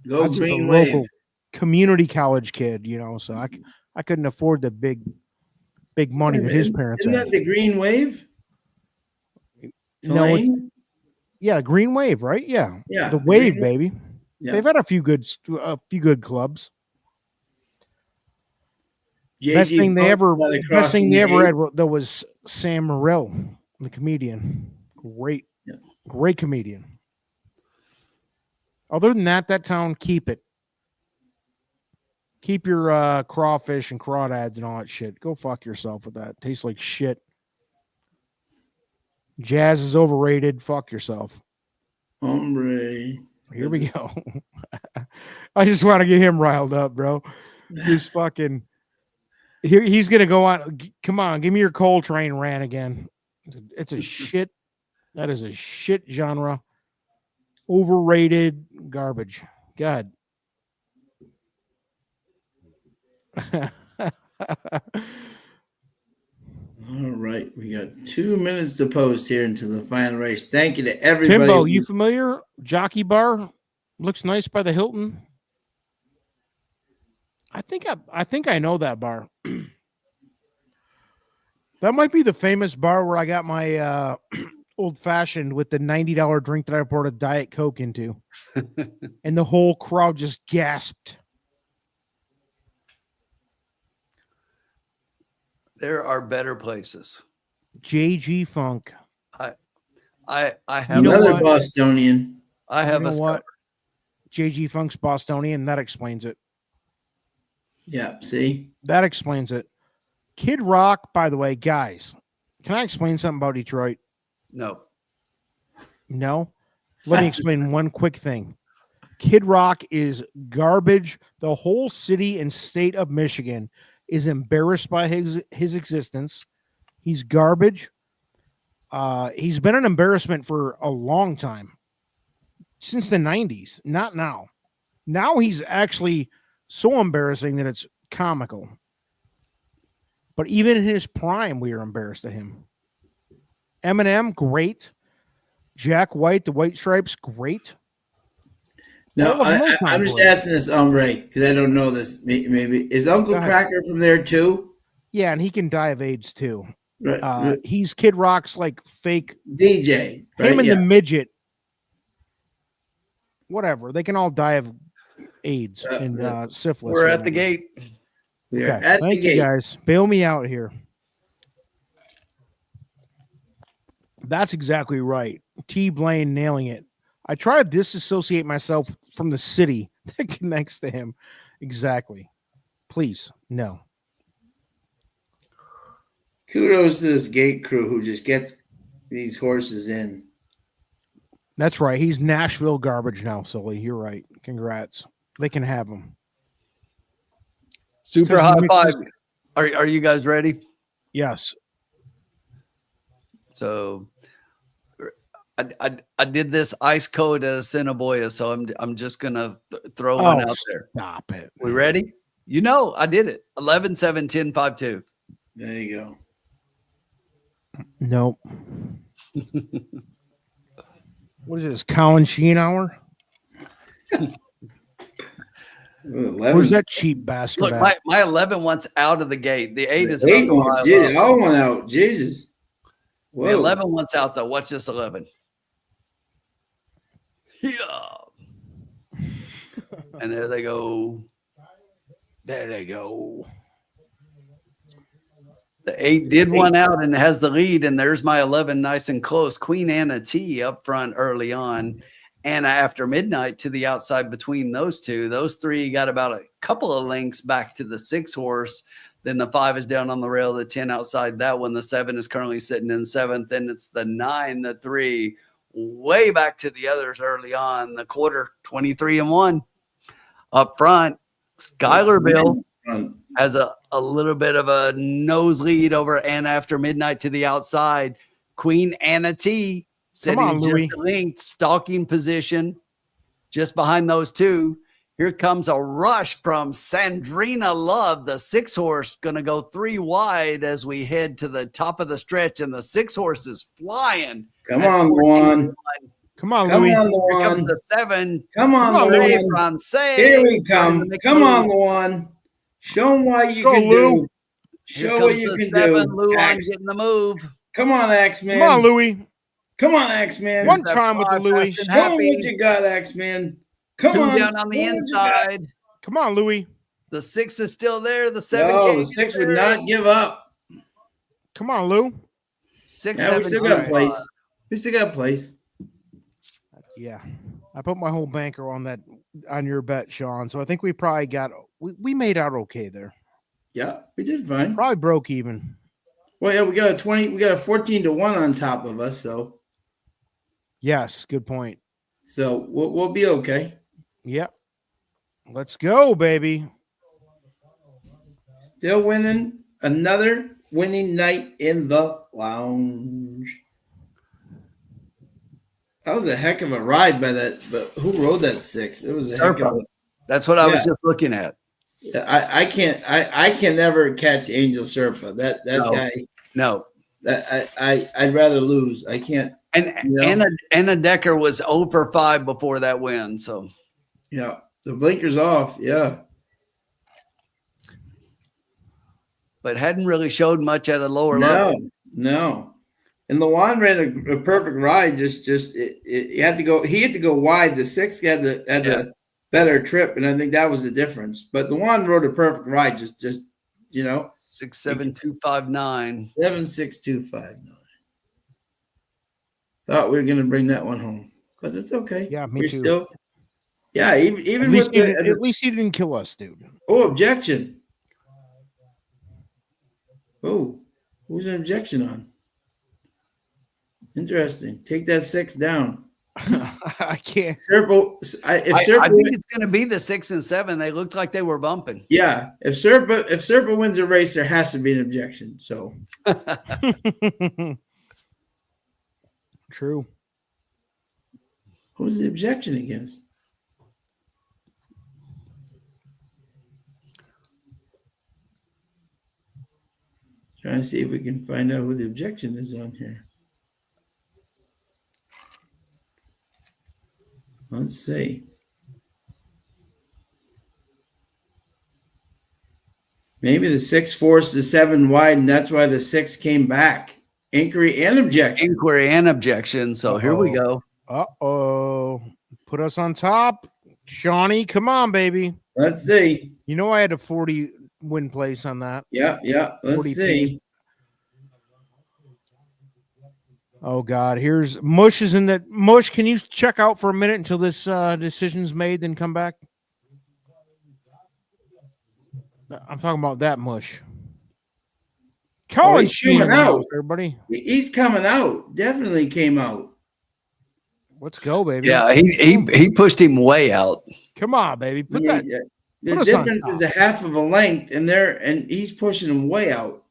Speaker 1: Go
Speaker 6: That's
Speaker 1: Green
Speaker 6: the
Speaker 1: Wave.
Speaker 6: local community college kid, you know, so I couldn't afford the big money that his parents
Speaker 1: Isn't
Speaker 6: had.
Speaker 1: that the Green Wave?
Speaker 6: No, yeah, Green Wave, right? Yeah.
Speaker 1: Yeah.
Speaker 6: The Wave, baby.
Speaker 1: Yeah.
Speaker 6: They've had a few good clubs. Best thing they ever had though was Sam Morril, the comedian. Great comedian. Other than that town, keep it. Keep your crawfish and crawdads and all that shit. Go fuck yourself with that. Tastes like shit. Jazz is overrated. Fuck yourself.
Speaker 1: Hombre.
Speaker 6: Here we go. I just want to get him riled up, bro. He's fucking. He's gonna go on. Come on, give me your Coltrane rant again. It's a shit. That is a shit genre. Overrated garbage. God.
Speaker 1: All right, we got 2 minutes to post here into the final race. Thank you to everybody.
Speaker 6: Timbo, you familiar? Jockey Bar looks nice by the Hilton. I think I know that bar. That might be the famous bar where I got my old fashioned with the $90 drink that I poured a Diet Coke into, and the whole crowd just gasped.
Speaker 4: There are better places.
Speaker 6: JG Funk.
Speaker 4: I have
Speaker 1: another Bostonian.
Speaker 4: I have a
Speaker 6: what? JG Funk's Bostonian. That explains it.
Speaker 1: Yeah, see?
Speaker 6: That explains it. Kid Rock, by the way, guys, can I explain something about Detroit?
Speaker 4: No.
Speaker 6: Let me explain one quick thing. Kid Rock is garbage. The whole city and state of Michigan is embarrassed by his existence. He's garbage. He's been an embarrassment for a long time. Since the 90s. Not now. Now he's actually so embarrassing that it's comical. But even in his prime, we are embarrassed of him. Eminem, great. Jack White, the White Stripes, great.
Speaker 1: No,
Speaker 6: All of them
Speaker 1: I'm just
Speaker 6: great.
Speaker 1: asking this hombre because I don't know this. Maybe is Uncle
Speaker 6: Go ahead.
Speaker 1: Cracker from there too?
Speaker 6: Yeah, and he can die of AIDS too.
Speaker 1: Right,
Speaker 6: He's Kid Rock's like fake
Speaker 1: DJ. Right?
Speaker 6: him and
Speaker 1: Yeah.
Speaker 6: the midget. Whatever. They can all die of AIDS and syphilis.
Speaker 4: We're at the gate.
Speaker 1: We are
Speaker 6: Okay.
Speaker 1: at
Speaker 6: Thank
Speaker 1: the
Speaker 6: you
Speaker 1: gate.
Speaker 6: guys. Bail me out here. That's exactly right. T. Blaine nailing it. I try to disassociate myself from the city that connects to him. Exactly. Please, no.
Speaker 1: Kudos to this gate crew who just gets these horses in.
Speaker 6: That's right. He's Nashville garbage now, Sully. You're right. Congrats. They can have him.
Speaker 4: Super high five. Are you guys ready?
Speaker 6: Yes.
Speaker 4: So I did this ice code at Assiniboia, so I'm just gonna throw one out there.
Speaker 6: Stop it.
Speaker 4: We ready? You know, I did it. 11, 7, 10, 5, 2.
Speaker 1: There you go.
Speaker 6: Nope. What is this? Colin Sheen hour? Where's that cheap bastard?
Speaker 4: Look,
Speaker 6: at?
Speaker 4: my 11 wants out of the gate. The 8 is
Speaker 1: Eight
Speaker 4: about to
Speaker 1: ones.
Speaker 4: rise
Speaker 1: Jesus,
Speaker 4: up.
Speaker 1: all went out. Jesus.
Speaker 4: The
Speaker 1: Whoa.
Speaker 4: 11 wants out though. Watch this 11. Yeah. And there they go.
Speaker 6: There they go.
Speaker 4: The 8 did one out and has the lead, and there's my 11 nice and close. Queen Anna T up front early on. Anna after midnight to the outside between those two. Those three got about a couple of lengths back to the 6 horse. Then the 5 is down on the rail, the 10 outside that one. The 7 is currently sitting in 7th. Then it's the 9, the 3, way back to the others early on. The quarter, 23-1. Up front, Schuylerville has a little bit of a noselead over Anna after midnight to the outside. Queen Anna T sitting just a length, stalking position just behind those two. Here comes a rush from Sandrina Love, the 6 horse, going to go 3 wide as we head to the top of the stretch, and the 6 horse is flying.
Speaker 1: Come on, Luan.
Speaker 6: Come on,
Speaker 1: Come
Speaker 6: Louis.
Speaker 1: on,
Speaker 4: Here comes
Speaker 1: Luan.
Speaker 4: the 7.
Speaker 1: Come on,
Speaker 4: Ray
Speaker 1: Luan.
Speaker 4: Francais.
Speaker 1: Here we come. Come on,
Speaker 4: move.
Speaker 1: Luan. Show them what you
Speaker 6: Go,
Speaker 1: can
Speaker 6: Lou.
Speaker 1: do.
Speaker 4: Here
Speaker 1: Show
Speaker 4: comes
Speaker 1: what you
Speaker 4: the
Speaker 1: can
Speaker 4: 7.
Speaker 1: do.
Speaker 4: Luan
Speaker 1: Axe.
Speaker 4: getting the move.
Speaker 1: Come on, Axeman.
Speaker 6: Come on, Louis.
Speaker 1: Come on, Axeman.
Speaker 6: One
Speaker 4: That
Speaker 6: time with the
Speaker 4: 5
Speaker 6: Louis.
Speaker 4: fast and
Speaker 1: Show them
Speaker 4: happy.
Speaker 1: what you got, Axeman. Come
Speaker 4: 2
Speaker 1: on.
Speaker 4: down on the
Speaker 1: Show 'em what you got.
Speaker 4: inside.
Speaker 6: Come on, Louis.
Speaker 4: The 6 is still there. The 7
Speaker 1: No,
Speaker 4: can't
Speaker 1: the
Speaker 4: get
Speaker 1: 6 would
Speaker 4: there.
Speaker 1: not give up.
Speaker 6: Come on, Lou.
Speaker 4: 6,
Speaker 1: Yeah, we
Speaker 4: 7,
Speaker 1: still got a
Speaker 4: 2,
Speaker 1: place.
Speaker 4: 5.
Speaker 1: We still got a place.
Speaker 6: Yeah. I put my whole banker on your bet, Sean. So I think we probably we made out okay there.
Speaker 1: Yeah, we did fine.
Speaker 6: Probably broke even.
Speaker 1: Well, yeah, we got a 14-1 on top of us, so
Speaker 6: Yes, good point.
Speaker 1: we'll be okay.
Speaker 6: Yep. Let's go, baby.
Speaker 1: Still winning. Another winning night in the lounge. That was a heck of a ride by that, but who rode that 6? It was a heck of a.
Speaker 4: That's what I was just looking at.
Speaker 1: I can never catch Angel Serpa. That
Speaker 4: No.
Speaker 1: guy.
Speaker 4: No.
Speaker 1: I'd rather lose. I can't.
Speaker 4: And Anna Decker was 0 for 5 before that win. So
Speaker 1: Yeah, the blinker's off. Yeah.
Speaker 4: but hadn't really showed much at a lower
Speaker 1: No,
Speaker 4: level.
Speaker 1: no. And Luan ran a perfect ride. He had to go wide. The 6 had the better trip, and I think that was the difference. But Luan rode a perfect ride. Just
Speaker 4: 67259.
Speaker 1: 76259. Thought we were gonna bring that one home, but it's okay.
Speaker 6: Yeah, me
Speaker 1: We're
Speaker 6: too.
Speaker 1: Still, yeah, even
Speaker 6: At
Speaker 1: with
Speaker 6: least he didn't kill us, dude.
Speaker 1: objection. Oh, who's an objection on? Interesting. Take that 6 down.
Speaker 6: I can't.
Speaker 1: Serpo,
Speaker 4: I think it's going to be the 6 and 7. They looked like they were bumping.
Speaker 1: Yeah, if Serpa wins a race, there has to be an objection. So
Speaker 6: True.
Speaker 1: who's the objection against? Trying to see if we can find out who the objection is on here. Let's see. Maybe the 6 forced the 7 wide, and that's why the 6 came back. Inquiry and objection.
Speaker 4: Inquiry and objection. So here we go.
Speaker 6: Uh-oh. Put us on top. Shawnee, come on, baby.
Speaker 1: Let's see.
Speaker 6: You know I had a 40 win place on that.
Speaker 1: Yeah. Let's
Speaker 6: 40
Speaker 1: see.
Speaker 6: Oh God, here's Mush is in that. Mush, can you check out for a minute until this decision's made, then come back? I'm talking about that Mush.
Speaker 1: He's coming out.
Speaker 6: Everybody.
Speaker 1: He's coming out. Definitely came out.
Speaker 6: Let's go, baby.
Speaker 4: Yeah, he pushed him way out.
Speaker 6: Come on, baby.
Speaker 1: The difference is a half of a length, and he's pushing him way out.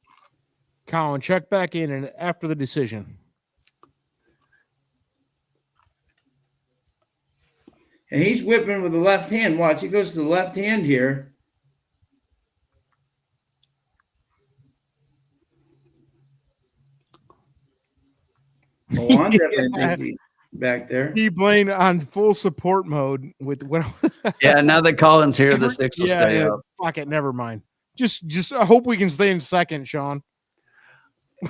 Speaker 6: Colin, check back in and after the decision.
Speaker 1: And he's whipping with the left hand. Watch, he goes to the left hand here. Oh, on definitely back there.
Speaker 6: He playing on full support mode with what?
Speaker 4: Yeah, now that Colin's here, the 6 will stay up.
Speaker 6: Fuck it, never mind. Just I hope we can stay in second, Sean.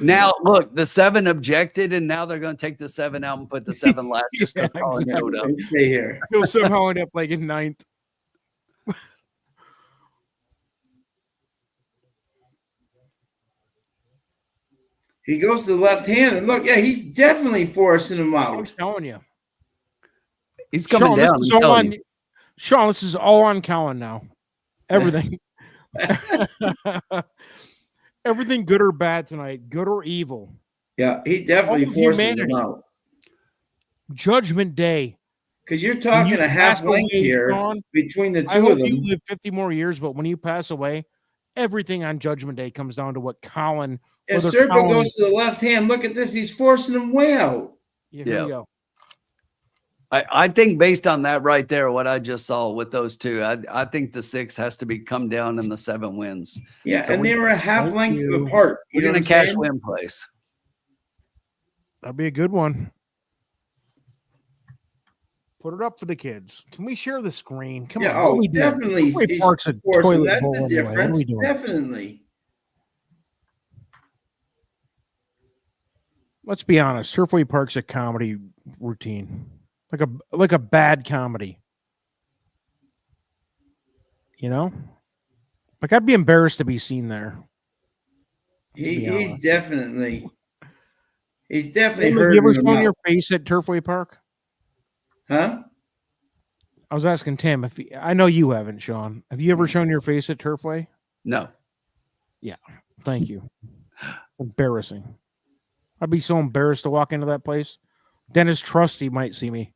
Speaker 4: Now look, the 7 objected, and now they're going to take the 7 out and put the 7 last just because Colin showed up.
Speaker 1: Stay here.
Speaker 6: He'll somehow end up like in 9th.
Speaker 1: He goes to the left hand, and look, he's definitely forcing him out.
Speaker 6: I'm telling you,
Speaker 4: he's coming down.
Speaker 6: Sean, this is all on Colin now. Everything. Everything good or bad tonight, good or evil.
Speaker 1: Yeah, he definitely forces him out.
Speaker 6: Judgment Day.
Speaker 1: Because you're talking a half length here between the two of them.
Speaker 6: You live 50 more years, but when you pass away, everything on Judgment Day comes down to what Colin.
Speaker 1: If Serpa goes to the left hand, look at this. He's forcing him way out.
Speaker 6: Yeah, here we go.
Speaker 4: I think based on that right there, what I just saw with those two, I think the 6 has to be come down and the 7 wins.
Speaker 1: Yeah, so and they were a half length apart.
Speaker 4: We're going to cash win place.
Speaker 6: That'd be a good one. Put it up for the kids. Can we share the screen? Come on.
Speaker 1: Oh, definitely. That's the difference. Definitely.
Speaker 6: Let's be honest. Turfway Park's a comedy routine. Like a bad comedy. You know? Like I'd be embarrassed to be seen there.
Speaker 1: He's definitely hurting.
Speaker 6: Have you ever shown your face at Turfway Park?
Speaker 1: Huh?
Speaker 6: I was asking Tim if I know you haven't, Sean. Have you ever shown your face at Turfway?
Speaker 4: No.
Speaker 6: Yeah. Thank you. Embarrassing. I'd be so embarrassed to walk into that place. Dennis Trusty might see me.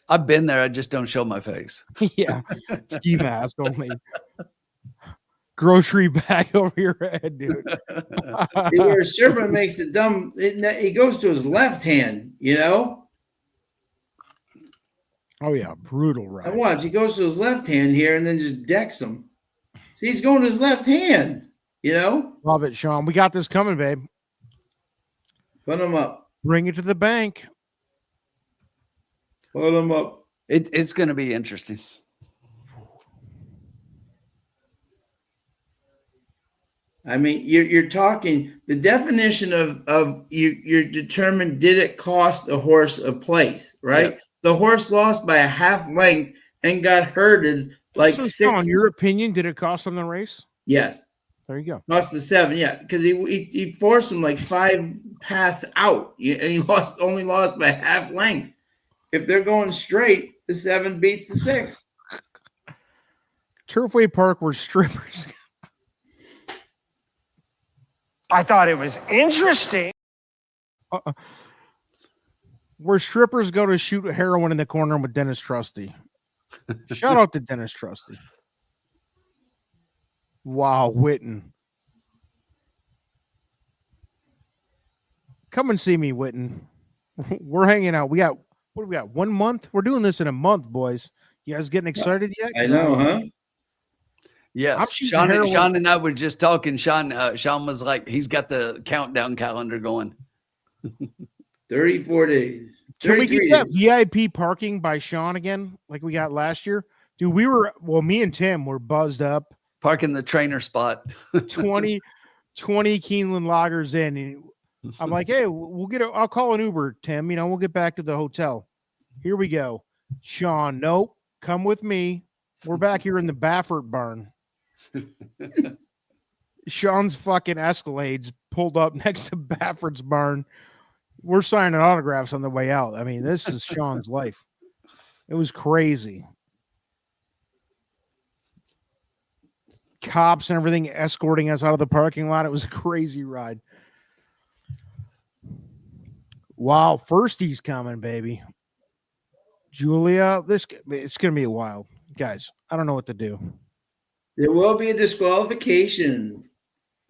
Speaker 4: I've been there. I just don't show my face.
Speaker 6: Yeah. Ski mask only. Grocery bag over your head, dude.
Speaker 1: Where Serpent makes the dumb, he goes to his left hand, you know?
Speaker 6: Oh, yeah. Brutal, right?
Speaker 1: And watch, he goes to his left hand here and then just decks him. See, he's going to his left hand, you know?
Speaker 6: Love it, Sean. We got this coming, babe.
Speaker 1: Put him up.
Speaker 6: Bring it to the bank.
Speaker 1: Put him up.
Speaker 4: It's going to be interesting.
Speaker 1: I mean, you're talking the definition of you're determined. Did it cost a horse a place? Right. Yeah. The horse lost by a half length and got herded like
Speaker 6: so
Speaker 1: 6.
Speaker 6: Sean, your opinion? Did it cost him the race?
Speaker 1: Yes.
Speaker 6: There you go.
Speaker 1: Lost the 7. Yeah, because he forced him like 5 paths out, and he only lost by half length. If they're going straight, the 7 beats the 6.
Speaker 6: Turfway Park were strippers.
Speaker 8: I thought it was interesting.
Speaker 6: Where strippers go to shoot heroin in the corner with Dennis Trusty. Shout out to Dennis Trusty. Wow, Witten. Come and see me, Witten. We're hanging out. We got 1 month? We're doing this in a month, boys. You guys getting excited yet?
Speaker 1: I know, huh?
Speaker 4: Yes. Sean and I were just talking. Sean was like, he's got the countdown calendar going.
Speaker 1: 34 days.
Speaker 6: Can we get that VIP parking by Sean again, like we got last year? Dude, me and Tim were buzzed up.
Speaker 4: Parking the trainer spot.
Speaker 6: 20 Keeneland loggers in. And I'm like, hey, I'll call an Uber, Tim. We'll get back to the hotel. Here we go. Sean, nope. Come with me. We're back here in the Baffert barn. Sean's fucking Escalades pulled up next to Baffert's barn. We're signing autographs on the way out. I mean, this is Sean's life. It was crazy. Cops and everything escorting us out of the parking lot. It was a crazy ride. Wow, firsties coming, baby. Julia, it's going to be a while. Guys, I don't know what to do.
Speaker 1: There will be a disqualification.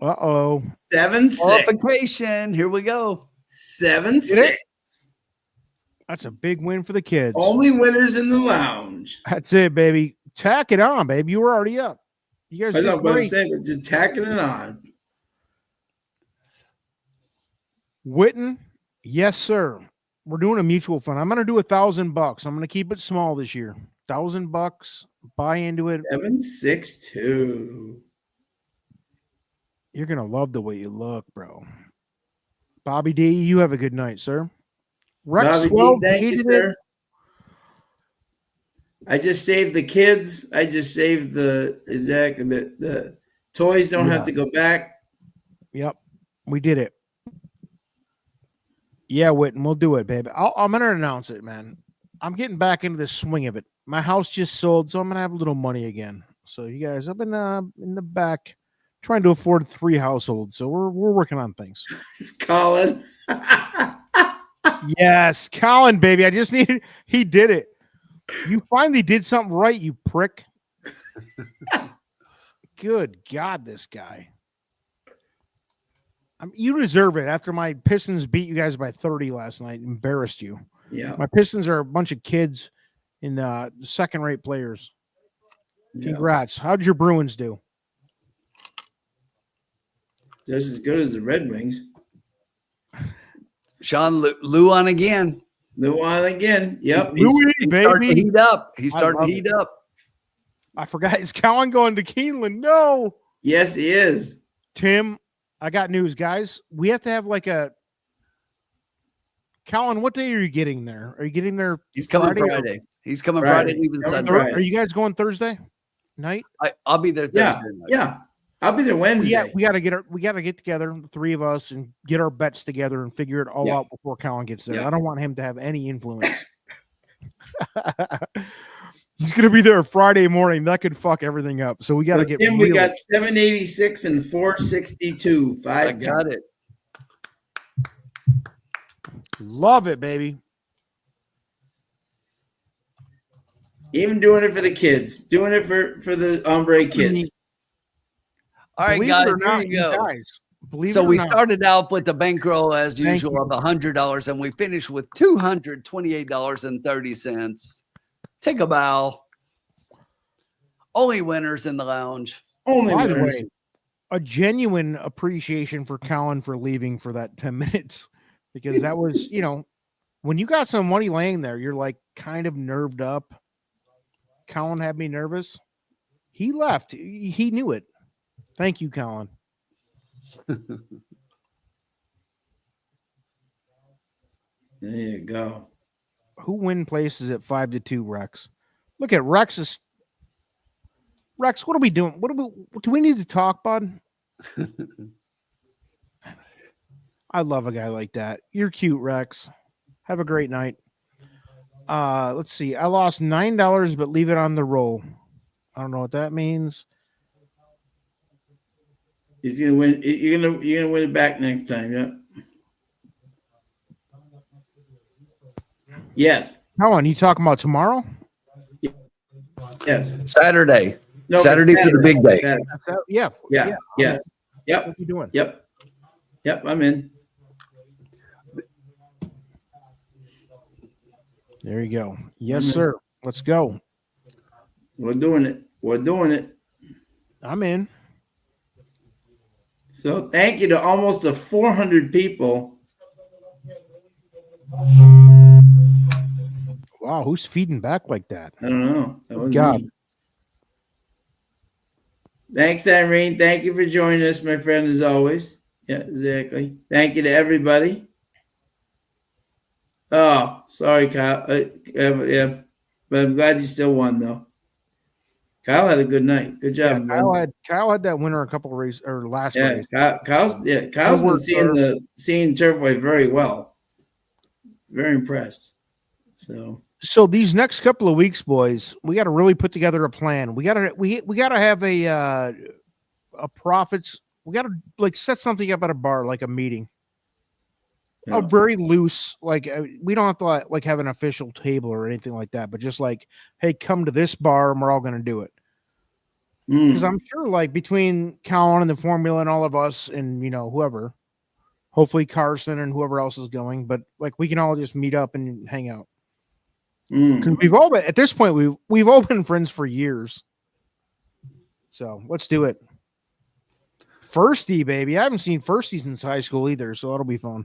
Speaker 6: Uh-oh.
Speaker 1: 7-6.
Speaker 4: Qualification. Here we go.
Speaker 1: 7-6.
Speaker 6: That's a big win for the kids.
Speaker 1: Only winners in the lounge.
Speaker 6: That's it, baby. Tack it on, baby. You were already up. You guys
Speaker 1: I know
Speaker 6: did
Speaker 1: what I'm
Speaker 6: great.
Speaker 1: saying, but just tacking it on.
Speaker 6: Witten, yes, sir. We're doing a mutual fund. I'm going to do $1,000. I'm going to keep it small this year. $1,000. Buy into it.
Speaker 1: 7-6-2.
Speaker 6: You're going to love the way you look, bro. Bobby D, you have a good night, sir. Rex
Speaker 1: Bobby
Speaker 6: Swell,
Speaker 1: D, thank you, sir. I just saved the kids. I just saved the toys don't have to go back.
Speaker 6: Yep. We did it. Yeah, Witten, we'll do it, baby. I'm going to announce it, man. I'm getting back into the swing of it. My house just sold, so I'm going to have a little money again. So you guys, I've been in the back trying to afford 3 households. So we're working on things.
Speaker 1: Colin.
Speaker 6: Yes, Colin, baby. He did it. You finally did something right, you prick. Good God, this guy. You deserve it after my Pistons beat you guys by 30 last night. Embarrassed you.
Speaker 1: Yeah.
Speaker 6: My Pistons are a bunch of kids and second-rate players.
Speaker 1: Yeah.
Speaker 6: Congrats. How'd your Bruins do?
Speaker 1: Just as good as the Red Wings.
Speaker 4: Sean Lou on again.
Speaker 1: Lou on again. Yep.
Speaker 6: Louis,
Speaker 4: He's starting to
Speaker 6: baby.
Speaker 4: heat up. He's starting to heat up.
Speaker 6: I forgot. Is Cowan going to Keeneland? No.
Speaker 1: Yes, he is.
Speaker 6: Tim, I got news, guys. We have to have like a Colin, what day are you getting there? Are you getting there?
Speaker 4: He's coming Friday. He's coming Friday, leaving Sunday.
Speaker 6: Are you guys going Thursday night?
Speaker 4: I'll be there Thursday night.
Speaker 1: Yeah. I'll be there Wednesday.
Speaker 6: Yeah, we gotta get together, the 3 of us, and get our bets together and figure it all out before Colin gets there. I don't want him to have any influence. He's gonna be there Friday morning. That could fuck everything up. So we gotta get
Speaker 1: Tim, we got 786 and 462. 5
Speaker 4: I got it.
Speaker 6: Love it, baby.
Speaker 1: Even doing it for the kids. Doing it for the Ombre kids.
Speaker 4: All right, guys, there you go. So we started out with the bankroll as usual of $100, and we finished with $228.30. Take a bow. Only winners in the lounge.
Speaker 1: Only
Speaker 6: By the
Speaker 1: winners.
Speaker 6: way, a genuine appreciation for Colin for leaving for that 10 minutes, because that was, when you got some money laying there, you're like kind of nerved up. Colin had me nervous. He left. He knew it. Thank you, Colin.
Speaker 1: There you go.
Speaker 6: Who win places at 5-2, Rex? Look at Rex. Rex, what are we doing? Do we need to talk, bud? I love a guy like that. You're cute, Rex. Have a great night. Let's see. I lost $9, but leave it on the roll. I don't know what that means.
Speaker 1: He's gonna win. You're gonna win it back next time. Yeah. Yes.
Speaker 6: Colin, you talking about tomorrow?
Speaker 1: Yes.
Speaker 4: Saturday.
Speaker 1: No,
Speaker 4: Saturday for the big day.
Speaker 1: Saturday.
Speaker 6: Yeah.
Speaker 1: Yes. Yep.
Speaker 6: What you doing?
Speaker 1: Yep. I'm in.
Speaker 6: There you go. Yes, sir. Let's go.
Speaker 1: We're doing it.
Speaker 6: I'm in.
Speaker 1: So thank you to almost 400 people.
Speaker 6: Wow, who's feeding back like that?
Speaker 1: I don't know. That was
Speaker 6: God.
Speaker 1: me. Thanks, Irene. Thank you for joining us, my friend, as always. Yeah, exactly. Thank you to everybody. Oh, sorry, Kyle. Yeah, but I'm glad you still won, though. Kyle had a good night. Good
Speaker 6: Yeah,
Speaker 1: job, man.
Speaker 6: Kyle had that winner a couple of races or last
Speaker 1: Yeah,
Speaker 6: race.
Speaker 1: Kyle's been seeing Turfway very well. Very impressed.
Speaker 6: So these next couple of weeks, boys, we got to really put together a plan. We got to have a profits. We got to like set something up at a bar, like a meeting.
Speaker 1: Yeah.
Speaker 6: A very loose, like we don't have to like have an official table or anything like that, but just like, hey, come to this bar and we're all going to do it. Because I'm sure, like between Colin and the Formula and all of us, and whoever, hopefully Carson and whoever else is going, but like we can all just meet up and hang out. Because we've all been at this point, we've all been friends for years. So let's do it. Firstie, baby. I haven't seen Firstie since high school either, so that'll be fun.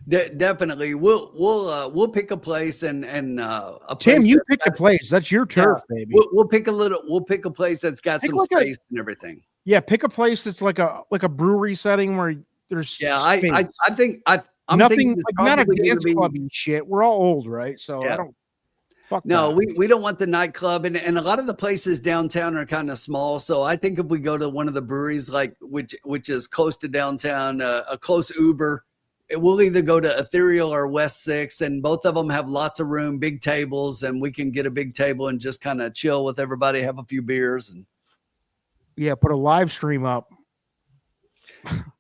Speaker 4: Definitely. We'll pick a place and a place.
Speaker 6: Tim, you picked a place. That's your turf, baby.
Speaker 4: We'll pick a place that's got some space and everything.
Speaker 6: Yeah, pick a place that's like a brewery setting where there's space.
Speaker 4: I think I'm
Speaker 6: nothing
Speaker 4: thinking
Speaker 6: like not a dance club and shit. We're all old, right? So I don't fuck
Speaker 4: no,
Speaker 6: that.
Speaker 4: we don't want the nightclub, and a lot of the places downtown are kind of small. So I think if we go to one of the breweries, like which is close to downtown, a close Uber, we'll either go to Ethereal or West 6, and both of them have lots of room, big tables, and we can get a big table and just kind of chill with everybody, have a few beers, and
Speaker 6: put a live stream up.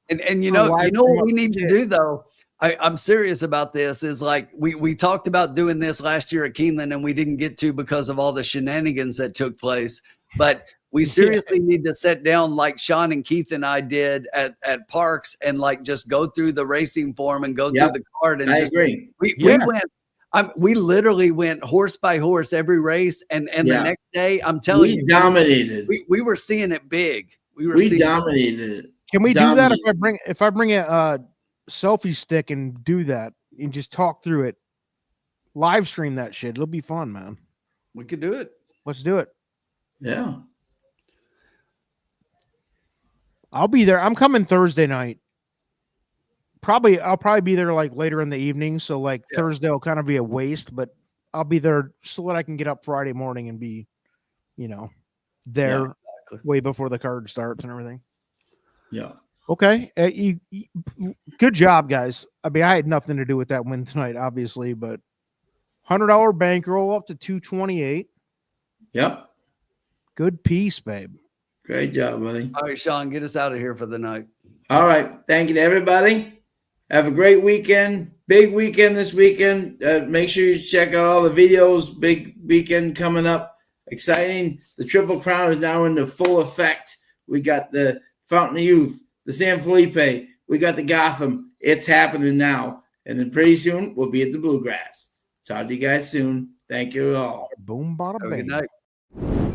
Speaker 4: And you know what we need to do though. I'm serious about this. Is like we talked about doing this last year at Keeneland, and we didn't get to because of all the shenanigans that took place. But we seriously need to sit down like Sean and Keith and I did at Parks and like just go through the racing form and go through the card. And
Speaker 1: I agree.
Speaker 4: We literally went horse by horse every race. And the next day, I'm telling you,
Speaker 1: dominated.
Speaker 4: We were seeing it big.
Speaker 1: We dominated it.
Speaker 6: Can we do that if I bring a selfie stick and do that and just talk through it? Live stream that shit. It'll be fun, man.
Speaker 4: We could do it.
Speaker 6: Let's do it.
Speaker 1: Yeah.
Speaker 6: I'll be there. I'm coming Thursday night. I'll probably be there like later in the evening. So like Thursday will kind of be a waste, but I'll be there so that I can get up Friday morning and be, there way before the card starts and everything.
Speaker 1: Yeah.
Speaker 6: Okay. Good job, guys. I mean, I had nothing to do with that win tonight, obviously, but $100 bankroll up to 228.
Speaker 1: Yep.
Speaker 6: Good piece, babe.
Speaker 1: Great job, buddy.
Speaker 4: All right, Sean, get us out of here for the night.
Speaker 1: All right. Thank you to everybody. Have a great weekend. Big weekend this weekend. Make sure you check out all the videos. Big weekend coming up. Exciting. The Triple Crown is now into full effect. We got the Fountain of Youth, the San Felipe. We got the Gotham. It's happening now. And then pretty soon we'll be at the Bluegrass. Talk to you guys soon. Thank you all.
Speaker 6: Boom, bada,
Speaker 4: Have a good
Speaker 6: bang.
Speaker 4: night.